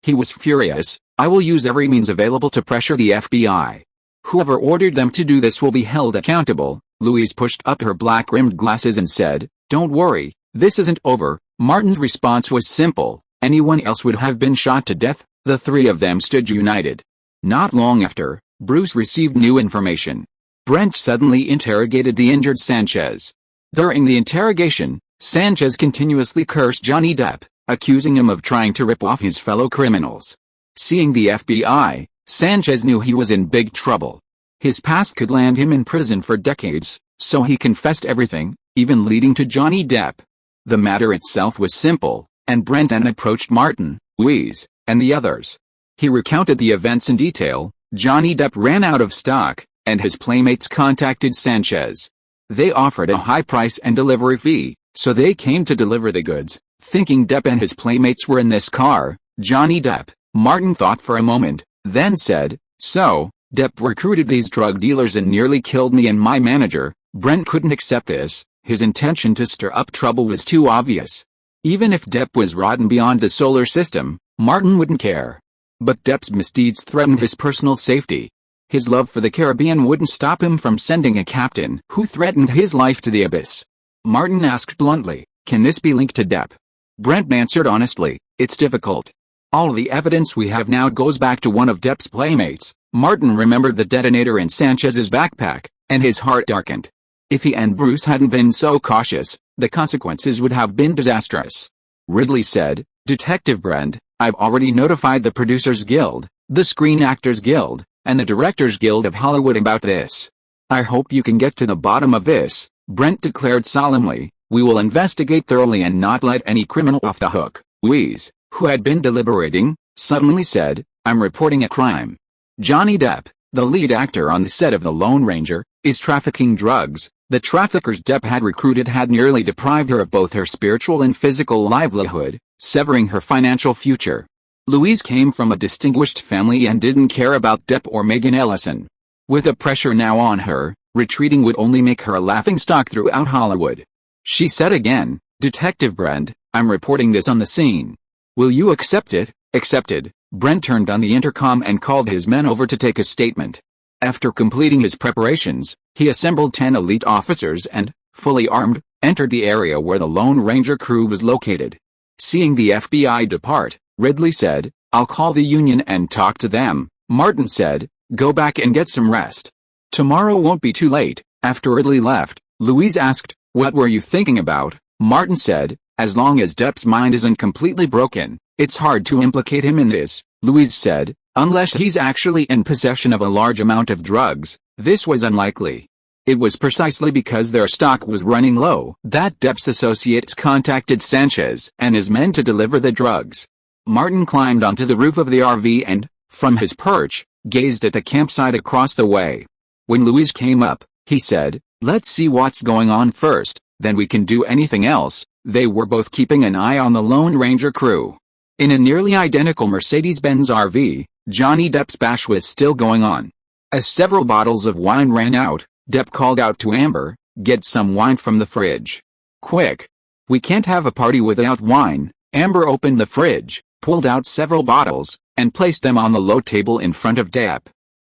He was furious. "I will use every means available to pressure the FBI. Whoever ordered them to do this will be held accountable." Louise pushed up her black-rimmed glasses and said, "Don't worry, this isn't over." Martin's response was simple. Anyone else would have been shot to death. The three of them stood united. Not long after, Bruce received new information. Brent suddenly interrogated the injured Sanchez. During the interrogation, Sanchez continuously cursed Johnny Depp, accusing him of trying to rip off his fellow criminals. Seeing the FBI, Sanchez knew he was in big trouble. His past could land him in prison for decades, so he confessed everything, even leading to Johnny Depp. The matter itself was simple, and Brent then approached Martin, Louise, and the others. He recounted the events in detail. Johnny Depp ran out of stock, and his playmates contacted Sanchez. They offered a high price and delivery fee, so they came to deliver the goods, thinking Depp and his playmates were in this car. Johnny Depp. Martin thought for a moment, then said, "So, Depp recruited these drug dealers and nearly killed me and my manager." Brent couldn't accept this. His intention to stir up trouble was too obvious. Even if Depp was rotten beyond the solar system, Martin wouldn't care. But Depp's misdeeds threatened his personal safety. His love for the Caribbean wouldn't stop him from sending a captain who threatened his life to the abyss. Martin asked bluntly, "Can this be linked to Depp?" Brent answered honestly, "It's difficult. All the evidence we have now goes back to one of Depp's playmates." Martin remembered the detonator in Sanchez's backpack, and his heart darkened. If he and Bruce hadn't been so cautious, the consequences would have been disastrous. Ridley said, "Detective Brent, I've already notified the Producers Guild, the Screen Actors Guild, and the Directors Guild of Hollywood about this. I hope you can get to the bottom of this." Brent declared solemnly, "We will investigate thoroughly and not let any criminal off the hook." Louise, who had been deliberating, suddenly said, "I'm reporting a crime. Johnny Depp, the lead actor on the set of The Lone Ranger, is trafficking drugs. The traffickers Depp had recruited had nearly deprived her of both her spiritual and physical livelihood, severing her financial future." Louise came from a distinguished family and didn't care about Depp or Megan Ellison. With the pressure now on her, retreating would only make her a laughingstock throughout Hollywood. She said again, "Detective Brent, I'm reporting this on the scene. Will you accept it?" "Accepted." Brent turned on the intercom and called his men over to take a statement. After completing his preparations, he assembled 10 elite officers and, fully armed, entered the area where the Lone Ranger crew was located. Seeing the FBI depart, Ridley said, "I'll call the union and talk to them." Martin said, "Go back and get some rest. Tomorrow won't be too late." After Ridley left, Louise asked, "What were you thinking about?" Martin said, "As long as Depp's mind isn't completely broken, it's hard to implicate him in this." Louise said, "Unless he's actually in possession of a large amount of drugs, this was unlikely. It was precisely because their stock was running low that Depp's associates contacted Sanchez and his men to deliver the drugs." Martin climbed onto the roof of the RV and, from his perch, gazed at the campsite across the way. When Louise came up, he said, "Let's see what's going on first, then we can do anything else." They were both keeping an eye on the Lone Ranger crew. In a nearly identical Mercedes-Benz RV, Johnny Depp's bash was still going on. As several bottles of wine ran out, Depp called out to Amber, "Get some wine from the fridge. Quick. We can't have a party without wine." Amber opened the fridge, pulled out several bottles, and placed them on the low table in front of Depp.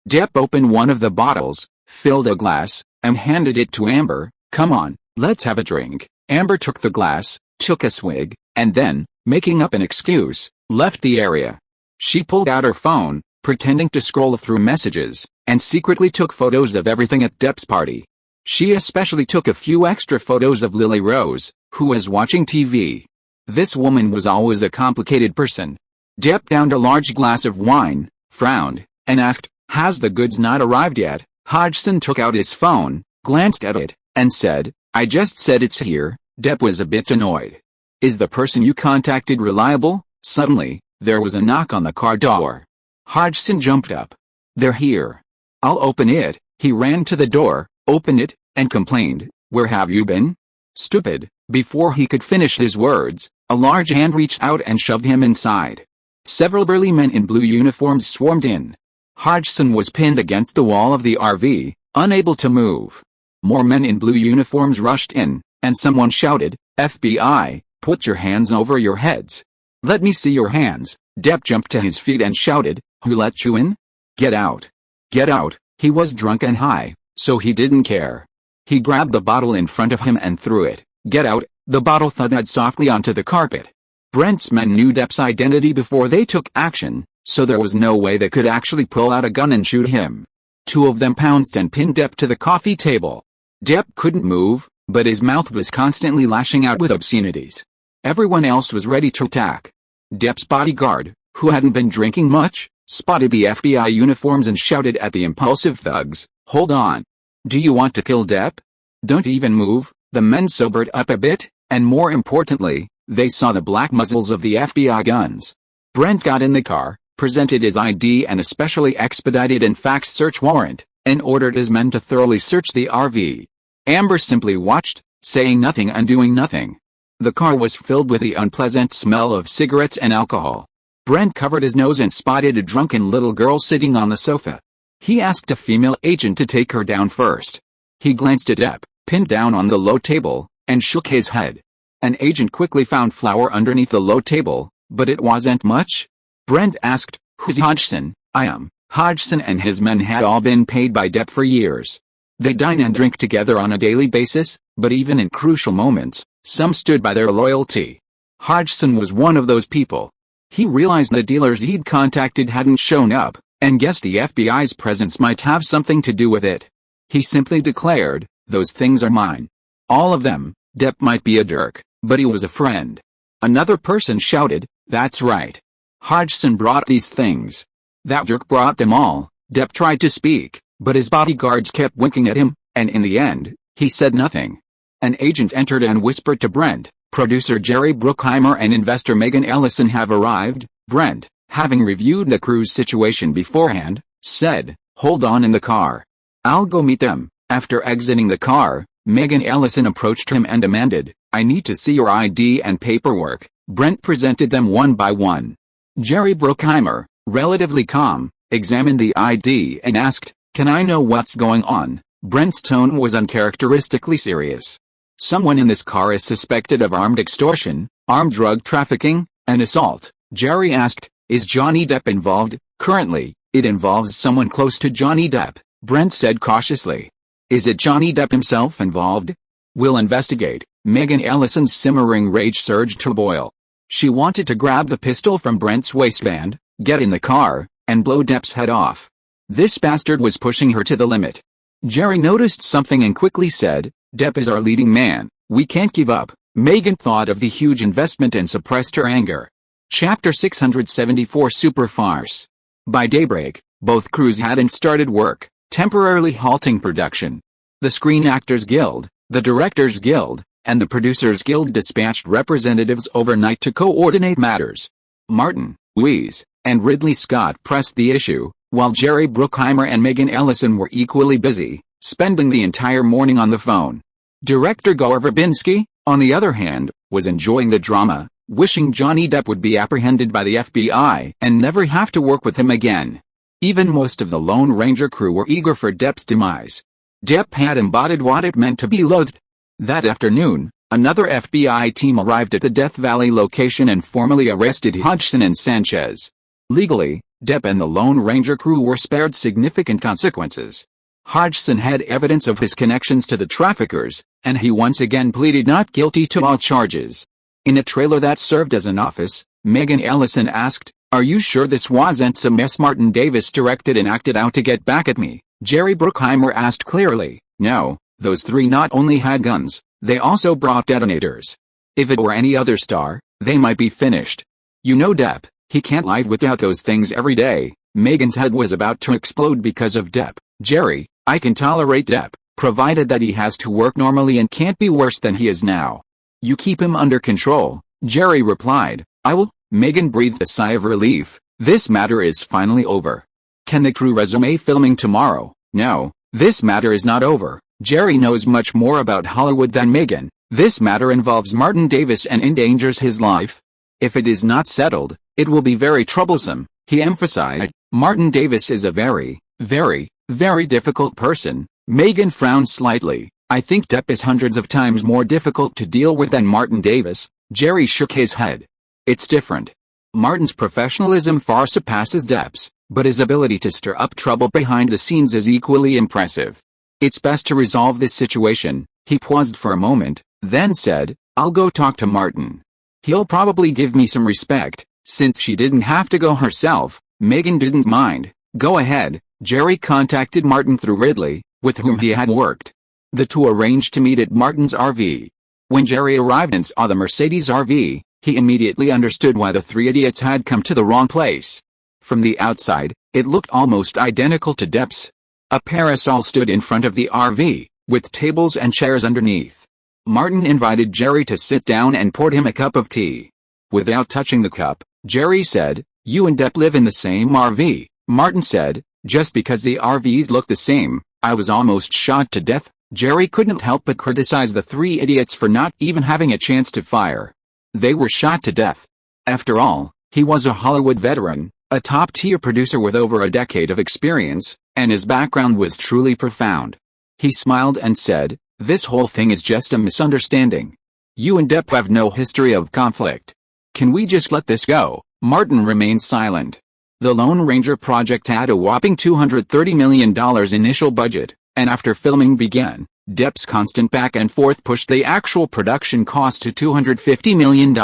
Depp opened one of the bottles, filled a glass, and handed it to Amber. "Come on, let's have a drink." Amber took the glass, took a swig, and then, making up an excuse, left the area. She pulled out her phone, pretending to scroll through messages, and secretly took photos of everything at Depp's party. She especially took a few extra photos of Lily Rose, who was watching TV. This woman was always a complicated person. Depp downed a large glass of wine, frowned, and asked, "Has the goods not arrived yet?" Hodgson took out his phone, glanced at it, and said, "I just said it's here." Depp was a bit annoyed. "Is the person you contacted reliable?" Suddenly, there was a knock on the car door. Hodgson jumped up. "They're here." "I'll open it." He ran to the door, opened it, and complained, "Where have you been?" Stupid. Before he could finish his words, a large hand reached out and shoved him inside. Several burly men in blue uniforms swarmed in. Hodgson was pinned against the wall of the RV, unable to move. More men in blue uniforms rushed in, and someone shouted, "FBI, put your hands over your heads." "Let me see your hands." Depp jumped to his feet and shouted, "Who let you in? Get out. Get out." He was drunk and high, so he didn't care. He grabbed the bottle in front of him and threw it. "Get out." The bottle thudded softly onto the carpet. Brent's men knew Depp's identity before they took action, so there was no way they could actually pull out a gun and shoot him. Two of them pounced and pinned Depp to the coffee table. Depp couldn't move, but his mouth was constantly lashing out with obscenities. Everyone else was ready to attack. Depp's bodyguard, who hadn't been drinking much, spotted the FBI uniforms and shouted at the impulsive thugs, "Hold on. Do you want to kill Depp? Don't even move." The men sobered up a bit, and more importantly, they saw the black muzzles of the FBI guns. Brent got in the car, presented his ID and a specially expedited and faxed search warrant, and ordered his men to thoroughly search the RV. Amber simply watched, saying nothing and doing nothing. The car was filled with the unpleasant smell of cigarettes and alcohol. Brent covered his nose and spotted a drunken little girl sitting on the sofa. He asked a female agent to take her down first. He glanced at Depp, pinned down on the low table, and shook his head. An agent quickly found flour underneath the low table, but it wasn't much. Brent asked, "Who's Hodgson?" "I am." Hodgson and his men had all been paid by Depp for years. They dine and drink together on a daily basis, but even in crucial moments, some stood by their loyalty. Hodgson was one of those people. He realized the dealers he'd contacted hadn't shown up, and guessed the FBI's presence might have something to do with it. He simply declared, "Those things are mine. All of them." Depp might be a jerk, but he was a friend. Another person shouted, "That's right. Hodgson brought these things. That jerk brought them all." Depp tried to speak, but his bodyguards kept winking at him, and in the end, he said nothing. An agent entered and whispered to Brent, "Producer Jerry Bruckheimer and investor Megan Ellison have arrived." Brent, having reviewed the crew's situation beforehand, said, "Hold on in the car. I'll go meet them." After exiting the car, Megan Ellison approached him and demanded, "I need to see your ID and paperwork." Brent presented them one by one. Jerry Bruckheimer, relatively calm, examined the ID and asked, "Can I know what's going on?" Brent's tone was uncharacteristically serious. "Someone in this car is suspected of armed extortion, armed drug trafficking, and assault." Jerry asked, "Is Johnny Depp involved?" "Currently, it involves someone close to Johnny Depp," Brent said cautiously. "Is it Johnny Depp himself involved?" "We'll investigate." Megan Ellison's simmering rage surged to a boil. She wanted to grab the pistol from Brent's waistband, get in the car, and blow Depp's head off. This bastard was pushing her to the limit. Jerry noticed something and quickly said, "Depp is our leading man. We can't give up." Megan thought of the huge investment and suppressed her anger. Chapter 674 Super Farce. By daybreak, both crews hadn't started work, temporarily halting production. The Screen Actors Guild, the Directors Guild, and the Producers Guild dispatched representatives overnight to coordinate matters. Martin, Weiss, and Ridley Scott pressed the issue, while Jerry Bruckheimer and Megan Ellison were equally busy, spending the entire morning on the phone. Director Gore Verbinski, on the other hand, was enjoying the drama, wishing Johnny Depp would be apprehended by the FBI and never have to work with him again. Even most of the Lone Ranger crew were eager for Depp's demise. Depp had embodied what it meant to be loathed. That afternoon, another FBI team arrived at the Death Valley location and formally arrested Hodgson and Sanchez. Legally, Depp and the Lone Ranger crew were spared significant consequences. Hodgson had evidence of his connections to the traffickers, and he once again pleaded not guilty to all charges. In a trailer that served as an office, Megan Ellison asked, "Are you sure this wasn't some mess Martin Davis directed and acted out to get back at me?" Jerry Bruckheimer asked clearly, "No, those three not only had guns, they also brought detonators. If it were any other star, they might be finished. You know Depp, he can't live without those things every day." Megan's head was about to explode because of Depp. "Jerry, I can tolerate Depp, provided that he has to work normally and can't be worse than he is now. You keep him under control," Jerry replied. "I will." Megan breathed a sigh of relief. This matter is finally over. "Can the crew resume filming tomorrow?" "No, This matter is not over. Jerry knows much more about Hollywood than Megan. This matter involves Martin Davis and endangers his life. If it is not settled, it will be very troublesome, he emphasized. Martin Davis is a very, very, very difficult person. Megan frowned slightly. I think Depp is hundreds of times more difficult to deal with than Martin Davis. Jerry shook his head. It's different. Martin's professionalism far surpasses Depp's, but his ability to stir up trouble behind the scenes is equally impressive. It's best to resolve this situation. He paused for a moment, then said, I'll go talk to Martin. He'll probably give me some respect, since she didn't have to go herself. Megan didn't mind. Go ahead. Jerry contacted Martin through Ridley, with whom he had worked. The two arranged to meet at Martin's RV. When Jerry arrived and saw the Mercedes RV, he immediately understood why the three idiots had come to the wrong place. From the outside, it looked almost identical to Depp's. A parasol stood in front of the RV, with tables and chairs underneath. Martin invited Jerry to sit down and poured him a cup of tea. Without touching the cup, Jerry said, You and Depp live in the same RV. Martin said, Just because the RVs look the same, I was almost shot to death. Jerry couldn't help but criticize the three idiots for not even having a chance to fire. They were shot to death. After all, he was a Hollywood veteran, a top-tier producer with over a decade of experience, and his background was truly profound. He smiled and said, This whole thing is just a misunderstanding. You and Depp have no history of conflict. Can we just let this go? Martin remained silent. The Lone Ranger project had a whopping $230 million initial budget, and after filming began, Depp's constant back and forth pushed the actual production cost to $250 million,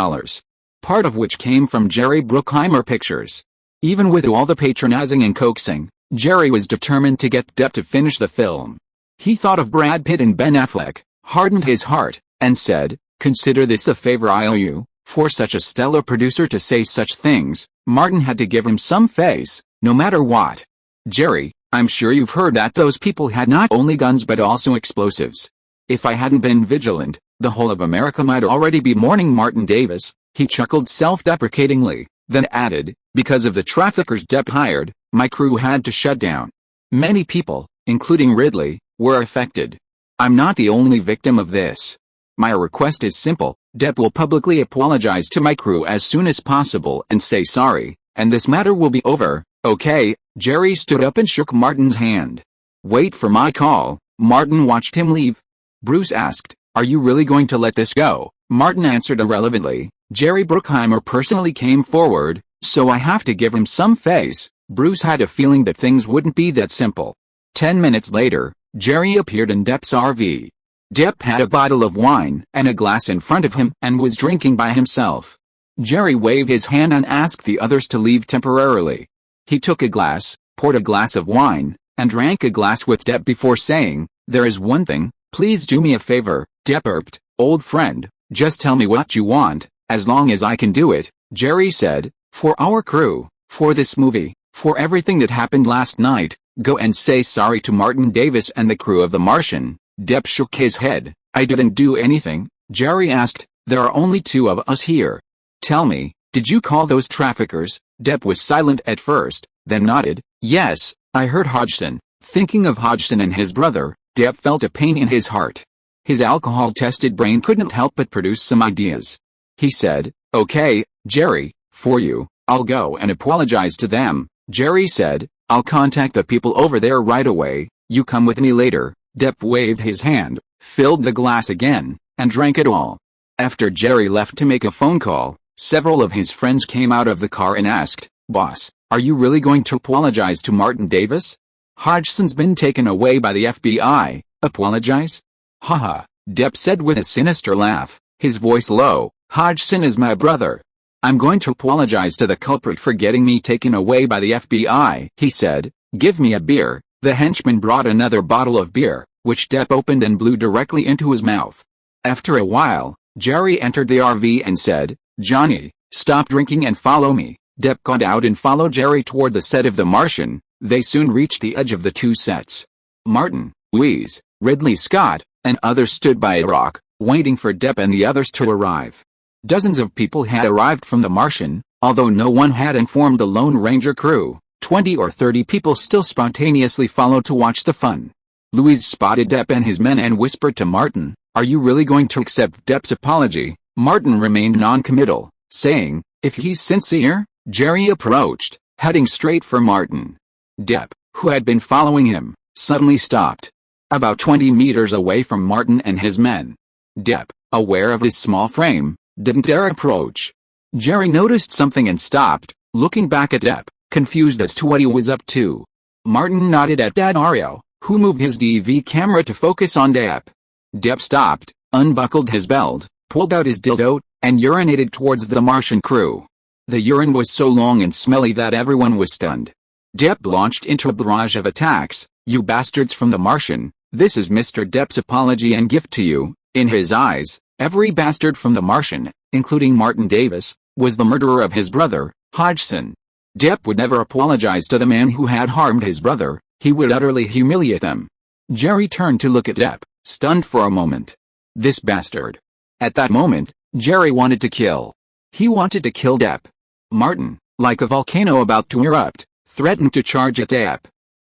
part of which came from Jerry Bruckheimer Pictures. Even with all the patronizing and coaxing, Jerry was determined to get Depp to finish the film. He thought of Brad Pitt and Ben Affleck, hardened his heart, and said, Consider this a favor I owe you. For such a stellar producer to say such things, Martin had to give him some face, no matter what. Jerry, I'm sure you've heard that those people had not only guns but also explosives. If I hadn't been vigilant, the whole of America might already be mourning Martin Davis. He chuckled self-deprecatingly, then added, Because of the traffickers Depp hired, my crew had to shut down. Many people, including Ridley, were affected. I'm not the only victim of this. My request is simple. Depp will publicly apologize to my crew as soon as possible and say sorry, and this matter will be over, okay? Jerry stood up and shook Martin's hand. Wait for my call. Martin watched him leave. Bruce asked, Are you really going to let this go? Martin answered irrelevantly, Jerry Bruckheimer personally came forward, so I have to give him some face. Bruce had a feeling that things wouldn't be that simple. 10 minutes later, Jerry appeared in Depp's RV. Depp had a bottle of wine and a glass in front of him and was drinking by himself. Jerry waved his hand and asked the others to leave temporarily. He took a glass, poured a glass of wine, and drank a glass with Depp before saying, There is one thing, please do me a favor. Depp urged, Old friend, just tell me what you want, as long as I can do it. Jerry said, For our crew, for this movie, for everything that happened last night, go and say sorry to Martin Davis and the crew of The Martian. Depp shook his head. I didn't do anything. Jerry asked, There are only two of us here. Tell me, did you call those traffickers? Depp was silent at first, then nodded. Yes, I heard Hodgson. Thinking of Hodgson and his brother, Depp felt a pain in his heart. His alcohol-tested brain couldn't help but produce some ideas. He said, Okay, Jerry, for you, I'll go and apologize to them. Jerry said, I'll contact the people over there right away. You come with me later. Depp waved his hand, filled the glass again, and drank it all. After Jerry left to make a phone call, several of his friends came out of the car and asked, Boss, are you really going to apologize to Martin Davis? Hodgson's been taken away by the FBI. Apologize? Haha, Depp said with a sinister laugh, his voice low. Hodgson is my brother. I'm going to apologize to the culprit for getting me taken away by the FBI. He said, Give me a beer. The henchman brought another bottle of beer, which Depp opened and blew directly into his mouth. After a while, Jerry entered the RV and said, Johnny, stop drinking and follow me. Depp got out and followed Jerry toward the set of The Martian. They soon reached the edge of the two sets. Martin, Louise, Ridley Scott, and others stood by a rock, waiting for Depp and the others to arrive. Dozens of people had arrived from The Martian, although no one had informed the Lone Ranger crew. 20 or 30 people still spontaneously followed to watch the fun. Louise spotted Depp and his men and whispered to Martin, "Are you really going to accept Depp's apology?" Martin remained non-committal, saying, "If he's sincere." Jerry approached, heading straight for Martin. Depp, who had been following him, suddenly stopped. About 20 meters away from Martin and his men. Depp, aware of his small frame, didn't dare approach. Jerry noticed something and stopped, looking back at Depp, confused as to what he was up to. Martin nodded at Daddario, who moved his DV camera to focus on Depp. Depp stopped, unbuckled his belt, pulled out his dildo, and urinated towards the Martian crew. The urine was so long and smelly that everyone was stunned. Depp launched into a barrage of attacks. "You bastards from the Martian, this is Mr. Depp's apology and gift to you." In his eyes, every bastard from the Martian, including Martin Davis, was the murderer of his brother, Hodgson. Depp would never apologize to the man who had harmed his brother, he would utterly humiliate them. Jerry turned to look at Depp, stunned for a moment. This bastard. At that moment, Jerry wanted to kill. He wanted to kill Depp. Martin, like a volcano about to erupt, threatened to charge at Depp.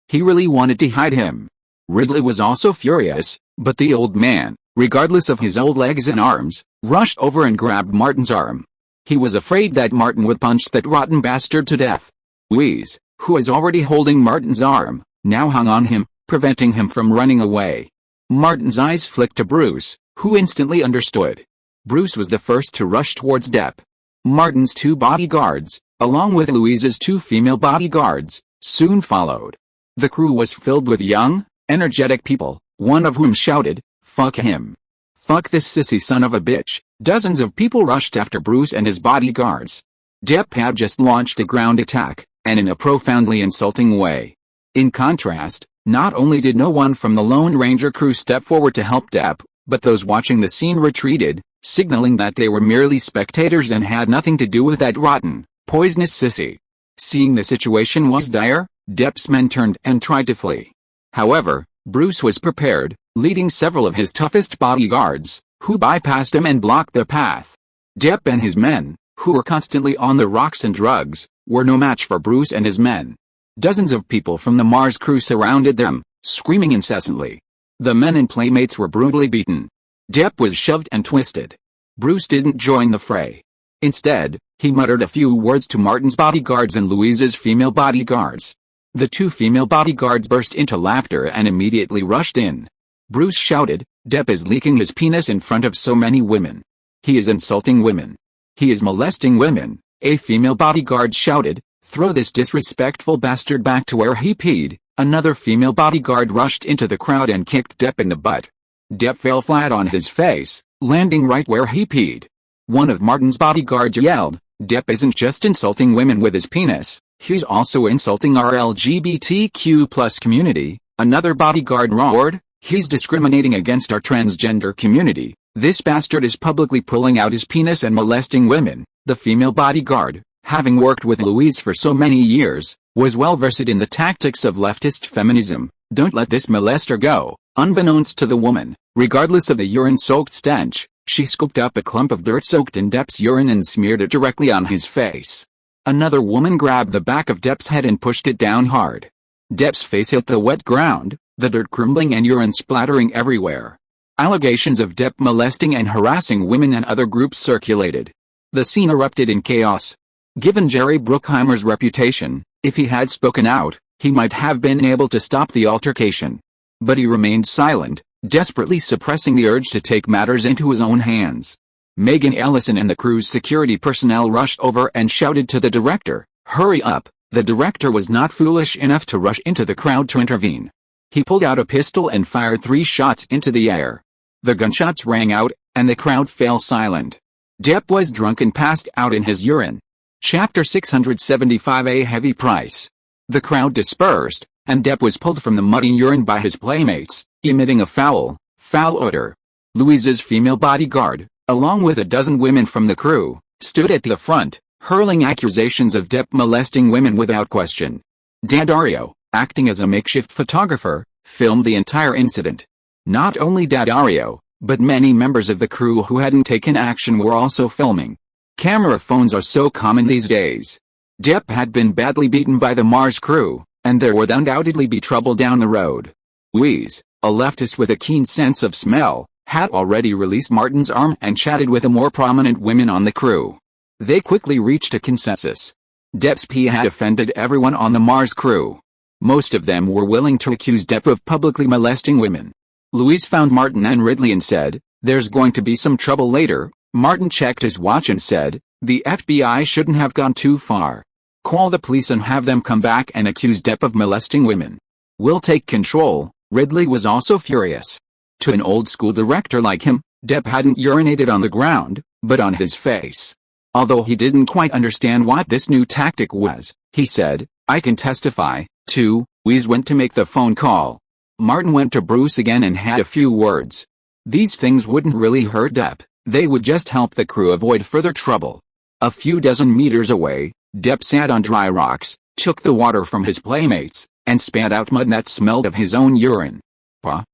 He really wanted to hide him. Ridley was also furious, but the old man, regardless of his old legs and arms, rushed over and grabbed Martin's arm. He was afraid that Martin would punch that rotten bastard to death. Louise, who was already holding Martin's arm, now hung on him, preventing him from running away. Martin's eyes flicked to Bruce, who instantly understood. Bruce was the first to rush towards Depp. Martin's 2 bodyguards, along with Louise's 2 female bodyguards, soon followed. The crew was filled with young, energetic people, one of whom shouted, "Fuck him. Fuck this sissy son of a bitch." Dozens of people rushed after Bruce and his bodyguards. Depp had just launched a ground attack, and in a profoundly insulting way. In contrast, not only did no one from the Lone Ranger crew step forward to help Depp, but those watching the scene retreated, signaling that they were merely spectators and had nothing to do with that rotten, poisonous sissy. Seeing the situation was dire, Depp's men turned and tried to flee. However, Bruce was prepared, leading several of his toughest bodyguards, who bypassed him and blocked their path. Depp and his men, who were constantly on the rocks and drugs, were no match for Bruce and his men. Dozens of people from the Mars crew surrounded them, screaming incessantly. The men and playmates were brutally beaten. Depp was shoved and twisted. Bruce didn't join the fray. Instead, he muttered a few words to Martin's bodyguards and Louise's female bodyguards. The 2 female bodyguards burst into laughter and immediately rushed in. Bruce shouted, "Depp is leaking his penis in front of so many women. He is insulting women. He is molesting women." A female bodyguard shouted, "Throw this disrespectful bastard back to where he peed." Another female bodyguard rushed into the crowd and kicked Depp in the butt. Depp fell flat on his face, landing right where he peed. One of Martin's bodyguards yelled, "Depp isn't just insulting women with his penis, he's also insulting our LGBTQ+ community." Another bodyguard roared, "He's discriminating against our transgender community. This bastard is publicly pulling out his penis and molesting women." The female bodyguard, having worked with Louise for so many years, was well versed in the tactics of leftist feminism. "Don't let this molester go." Unbeknownst to the woman, regardless of the urine-soaked stench, she scooped up a clump of dirt soaked in Depp's urine and smeared it directly on his face. Another woman grabbed the back of Depp's head and pushed it down hard. Depp's face hit the wet ground, the dirt crumbling and urine splattering everywhere. Allegations of Depp molesting and harassing women and other groups circulated. The scene erupted in chaos. Given Jerry Bruckheimer's reputation, if he had spoken out, he might have been able to stop the altercation. But he remained silent, desperately suppressing the urge to take matters into his own hands. Megan Ellison and the crew's security personnel rushed over and shouted to the director, "Hurry up!" The director was not foolish enough to rush into the crowd to intervene. He pulled out a pistol and fired 3 shots into the air. The gunshots rang out, and the crowd fell silent. Depp was drunk and passed out in his urine. Chapter 675. A heavy price. The crowd dispersed, and Depp was pulled from the muddy urine by his playmates, emitting a foul odor. Louise's female bodyguard, along with a dozen women from the crew, stood at the front, hurling accusations of Depp molesting women without question. Daddario, acting as a makeshift photographer, filmed the entire incident. Not only Daddario, but many members of the crew who hadn't taken action were also filming. Camera phones are so common these days. Depp had been badly beaten by the Mars crew, and there would undoubtedly be trouble down the road. Louise, a leftist with a keen sense of smell, had already released Martin's arm and chatted with the more prominent women on the crew. They quickly reached a consensus. Depp's PA had offended everyone on the Mars crew. Most of them were willing to accuse Depp of publicly molesting women. Louise found Martin and Ridley and said, "There's going to be some trouble later." Martin checked his watch and said, "The FBI shouldn't have gone too far. Call the police and have them come back and accuse Depp of molesting women. We'll take control." Ridley was also furious. To an old-school director like him, Depp hadn't urinated on the ground, but on his face. Although he didn't quite understand what this new tactic was, he said, "I can testify, too." Louise went to make the phone call. Martin went to Bruce again and had a few words. These things wouldn't really hurt Depp, they would just help the crew avoid further trouble. A few dozen meters away, Depp sat on dry rocks, took the water from his playmates, and spat out mud that smelled of his own urine. Pa.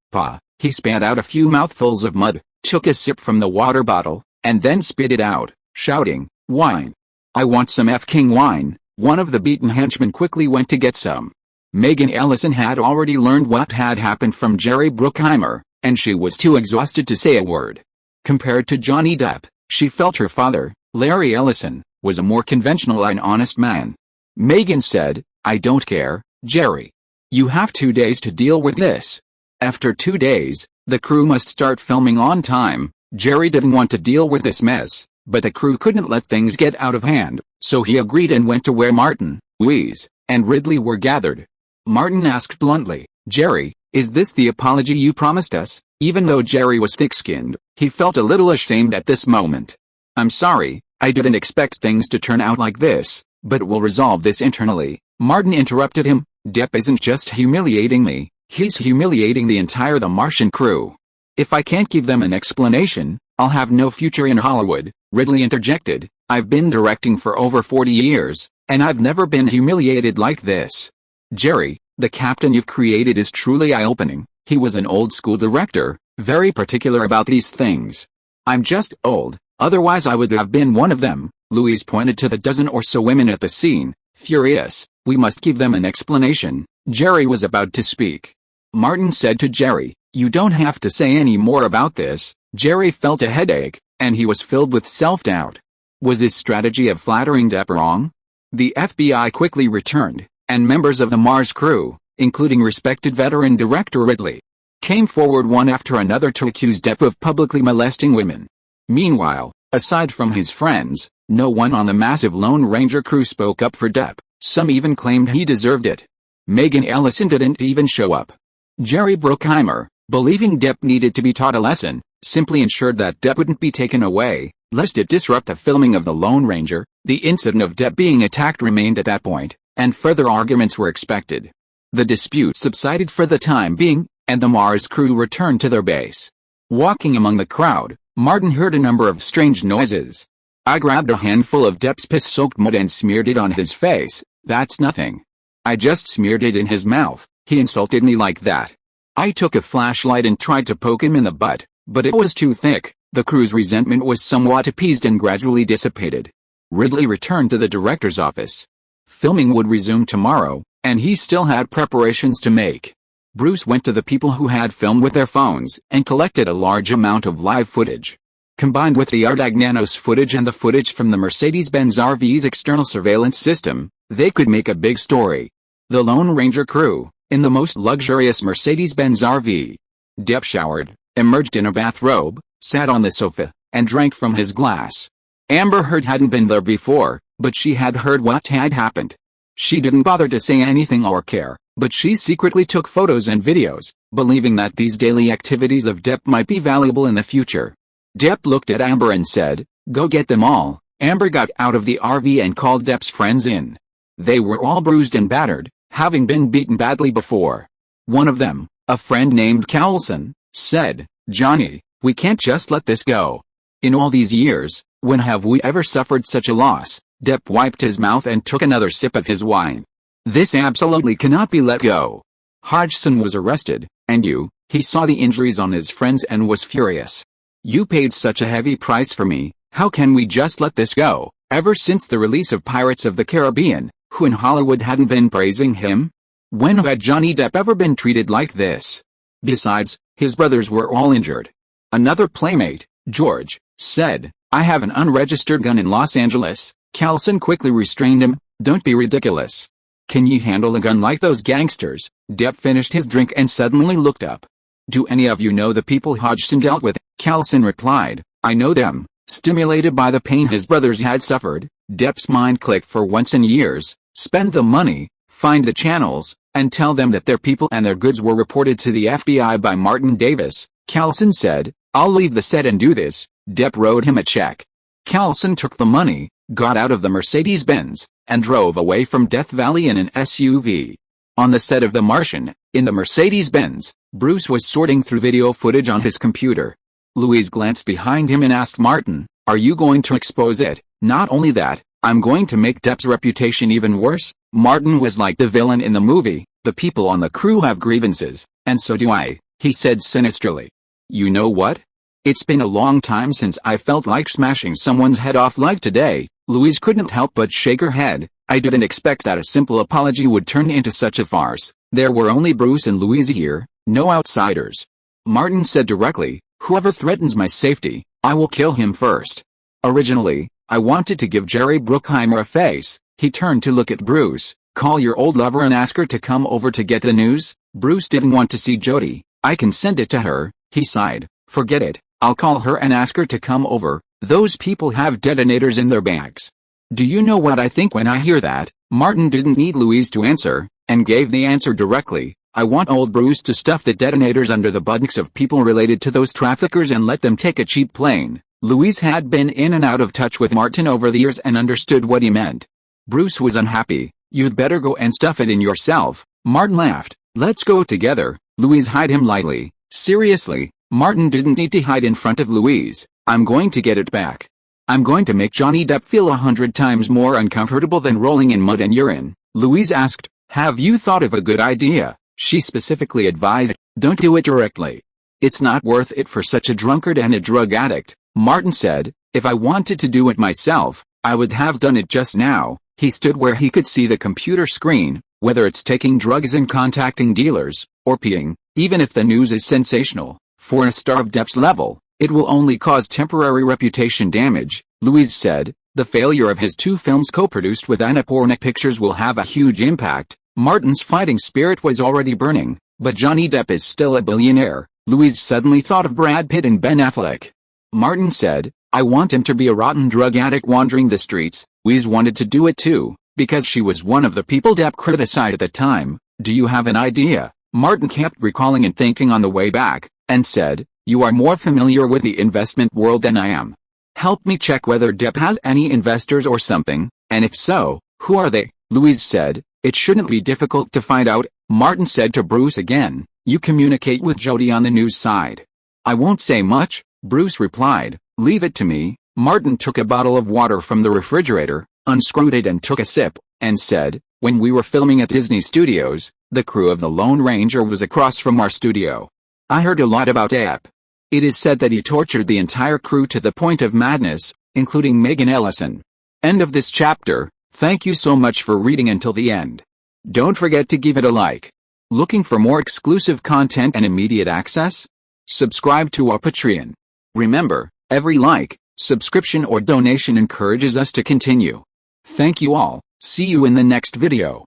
He spat out a few mouthfuls of mud, took a sip from the water bottle, and then spit it out, shouting, "Wine. I want some F-King wine." One of the beaten henchmen quickly went to get some. Megan Ellison had already learned what had happened from Jerry Bruckheimer, and she was too exhausted to say a word. Compared to Johnny Depp, she felt her father, Larry Ellison, was a more conventional and honest man. Megan said, "I don't care, Jerry. You have 2 days to deal with this." After 2 days, the crew must start filming on time. Jerry didn't want to deal with this mess, but the crew couldn't let things get out of hand, so he agreed and went to where Martin, Louise, and Ridley were gathered. Martin asked bluntly, "Jerry, is this the apology you promised us?" Even though Jerry was thick-skinned, he felt a little ashamed at this moment. "I'm sorry, I didn't expect things to turn out like this, but we'll resolve this internally." Martin interrupted him, "Depp isn't just humiliating me, he's humiliating the entire The Martian crew. If I can't give them an explanation, I'll have no future in Hollywood." Ridley interjected, "I've been directing for over 40 years, and I've never been humiliated like this." "Jerry, the captain you've created is truly eye-opening." He was an old-school director, very particular about these things. "I'm just old, otherwise I would have been one of them." Louise pointed to the dozen or so women at the scene, furious. "We must give them an explanation." Jerry was about to speak. Martin said to Jerry, "You don't have to say any more about this." Jerry felt a headache, and he was filled with self-doubt. Was his strategy of flattering Depp wrong? The FBI quickly returned, and members of the Mars crew, including respected veteran director Ridley, came forward one after another to accuse Depp of publicly molesting women. Meanwhile, aside from his friends, no one on the massive Lone Ranger crew spoke up for Depp. Some even claimed he deserved it. Megan Ellison didn't even show up. Jerry Bruckheimer, believing Depp needed to be taught a lesson, simply ensured that Depp wouldn't be taken away, lest it disrupt the filming of The Lone Ranger. The incident of Depp being attacked remained at that point, and further arguments were expected. The dispute subsided for the time being, and the Mars crew returned to their base. Walking among the crowd, Martin heard a number of strange noises. "I grabbed a handful of Depp's piss-soaked mud and smeared it on his face." "That's nothing. I just smeared it in his mouth. He insulted me like that." "I took a flashlight and tried to poke him in the butt, but it was too thick." The crew's resentment was somewhat appeased and gradually dissipated. Ridley returned to the director's office. Filming would resume tomorrow, and he still had preparations to make. Bruce went to the people who had filmed with their phones and collected a large amount of live footage. Combined with the Ardagnanos footage and the footage from the Mercedes-Benz RV's external surveillance system, they could make a big story. The Lone Ranger crew, in the most luxurious Mercedes-Benz RV. Depp showered, emerged in a bathrobe, sat on the sofa, and drank from his glass. Amber Heard hadn't been there before, but she had heard what had happened. She didn't bother to say anything or care, but she secretly took photos and videos, believing that these daily activities of Depp might be valuable in the future. Depp looked at Amber and said, "Go get them all." Amber got out of the RV and called Depp's friends in. They were all bruised and battered, having been beaten badly before. One of them, a friend named Cowlson, said, "Johnny, we can't just let this go. In all these years, when have we ever suffered such a loss?" Depp wiped his mouth and took another sip of his wine. "This absolutely cannot be let go. Hodgson was arrested, and he saw the injuries on his friends and was furious. You paid such a heavy price for me, how can we just let this go?" Ever since the release of Pirates of the Caribbean, who in Hollywood hadn't been praising him? When had Johnny Depp ever been treated like this? Besides, his brothers were all injured. Another playmate, George, said, "I have an unregistered gun in Los Angeles." Callison quickly restrained him. "Don't be ridiculous. Can you handle a gun like those gangsters?" Depp finished his drink and suddenly looked up. "Do any of you know the people Hodgson dealt with?" Callison replied, "I know them." Stimulated by the pain his brothers had suffered, Depp's mind clicked for once in years. Spend the money, find the channels, and tell them that their people and their goods were reported to the FBI by Martin Davis. Callison said, "I'll leave the set and do this." Depp wrote him a check. Callison took the money, got out of the Mercedes-Benz, and drove away from Death Valley in an SUV. On the set of The Martian, in the Mercedes-Benz, Bruce was sorting through video footage on his computer. Louise glanced behind him and asked Martin, "Are you going to expose it?" "Not only that, I'm going to make Depp's reputation even worse." Martin was like the villain in the movie. "The people on the crew have grievances, and so do I," he said sinisterly. "You know what? It's been a long time since I felt like smashing someone's head off like today." Louise couldn't help but shake her head. "I didn't expect that a simple apology would turn into such a farce." There were only Bruce and Louise here, no outsiders. Martin said directly, "Whoever threatens my safety, I will kill him first." Originally, I wanted to give Jerry Bruckheimer a face. He turned to look at Bruce. "Call your old lover and ask her to come over to get the news." Bruce didn't want to see Jody. "I can send it to her," he sighed. "Forget it. I'll call her and ask her to come over. Those people have detonators in their bags." "Do you know what I think when I hear that?" Martin didn't need Louise to answer, and gave the answer directly. "I want old Bruce to stuff the detonators under the buttocks of people related to those traffickers and let them take a cheap plane." Louise had been in and out of touch with Martin over the years and understood what he meant. Bruce was unhappy. "You'd better go and stuff it in yourself." Martin laughed. "Let's go together." Louise eyed him lightly. "Seriously?" Martin didn't need to hide in front of Louise. "I'm going to get it back. I'm going to make Johnny Depp feel 100 times more uncomfortable than rolling in mud and urine." Louise asked, "Have you thought of a good idea?" She specifically advised, "Don't do it directly. It's not worth it for such a drunkard and a drug addict." Martin said, "If I wanted to do it myself, I would have done it just now." He stood where he could see the computer screen. "Whether it's taking drugs and contacting dealers, or peeing, even if the news is sensational, for a star of Depp's level, it will only cause temporary reputation damage." Louise said, "The failure of his 2 films co-produced with Annapurna Pictures will have a huge impact." Martin's fighting spirit was already burning. "But Johnny Depp is still a billionaire." Louise suddenly thought of Brad Pitt and Ben Affleck. Martin said, "I want him to be a rotten drug addict wandering the streets." Louise wanted to do it too, because she was one of the people Depp criticized at the time. "Do you have an idea?" Martin kept recalling and thinking on the way back, and said, "You are more familiar with the investment world than I am. Help me check whether Depp has any investors or something, and if so, who are they?" Louise said, "It shouldn't be difficult to find out." Martin said to Bruce again, "You communicate with Jody on the news side." "I won't say much," Bruce replied. "Leave it to me." Martin took a bottle of water from the refrigerator, unscrewed it and took a sip, and said, "When we were filming at Disney Studios, the crew of the Lone Ranger was across from our studio. I heard a lot about Depp. It is said that he tortured the entire crew to the point of madness, including Megan Ellison." End of this chapter. Thank you so much for reading until the end. Don't forget to give it a like. Looking for more exclusive content and immediate access? Subscribe to our Patreon. Remember, every like, subscription or donation encourages us to continue. Thank you all. See you in the next video.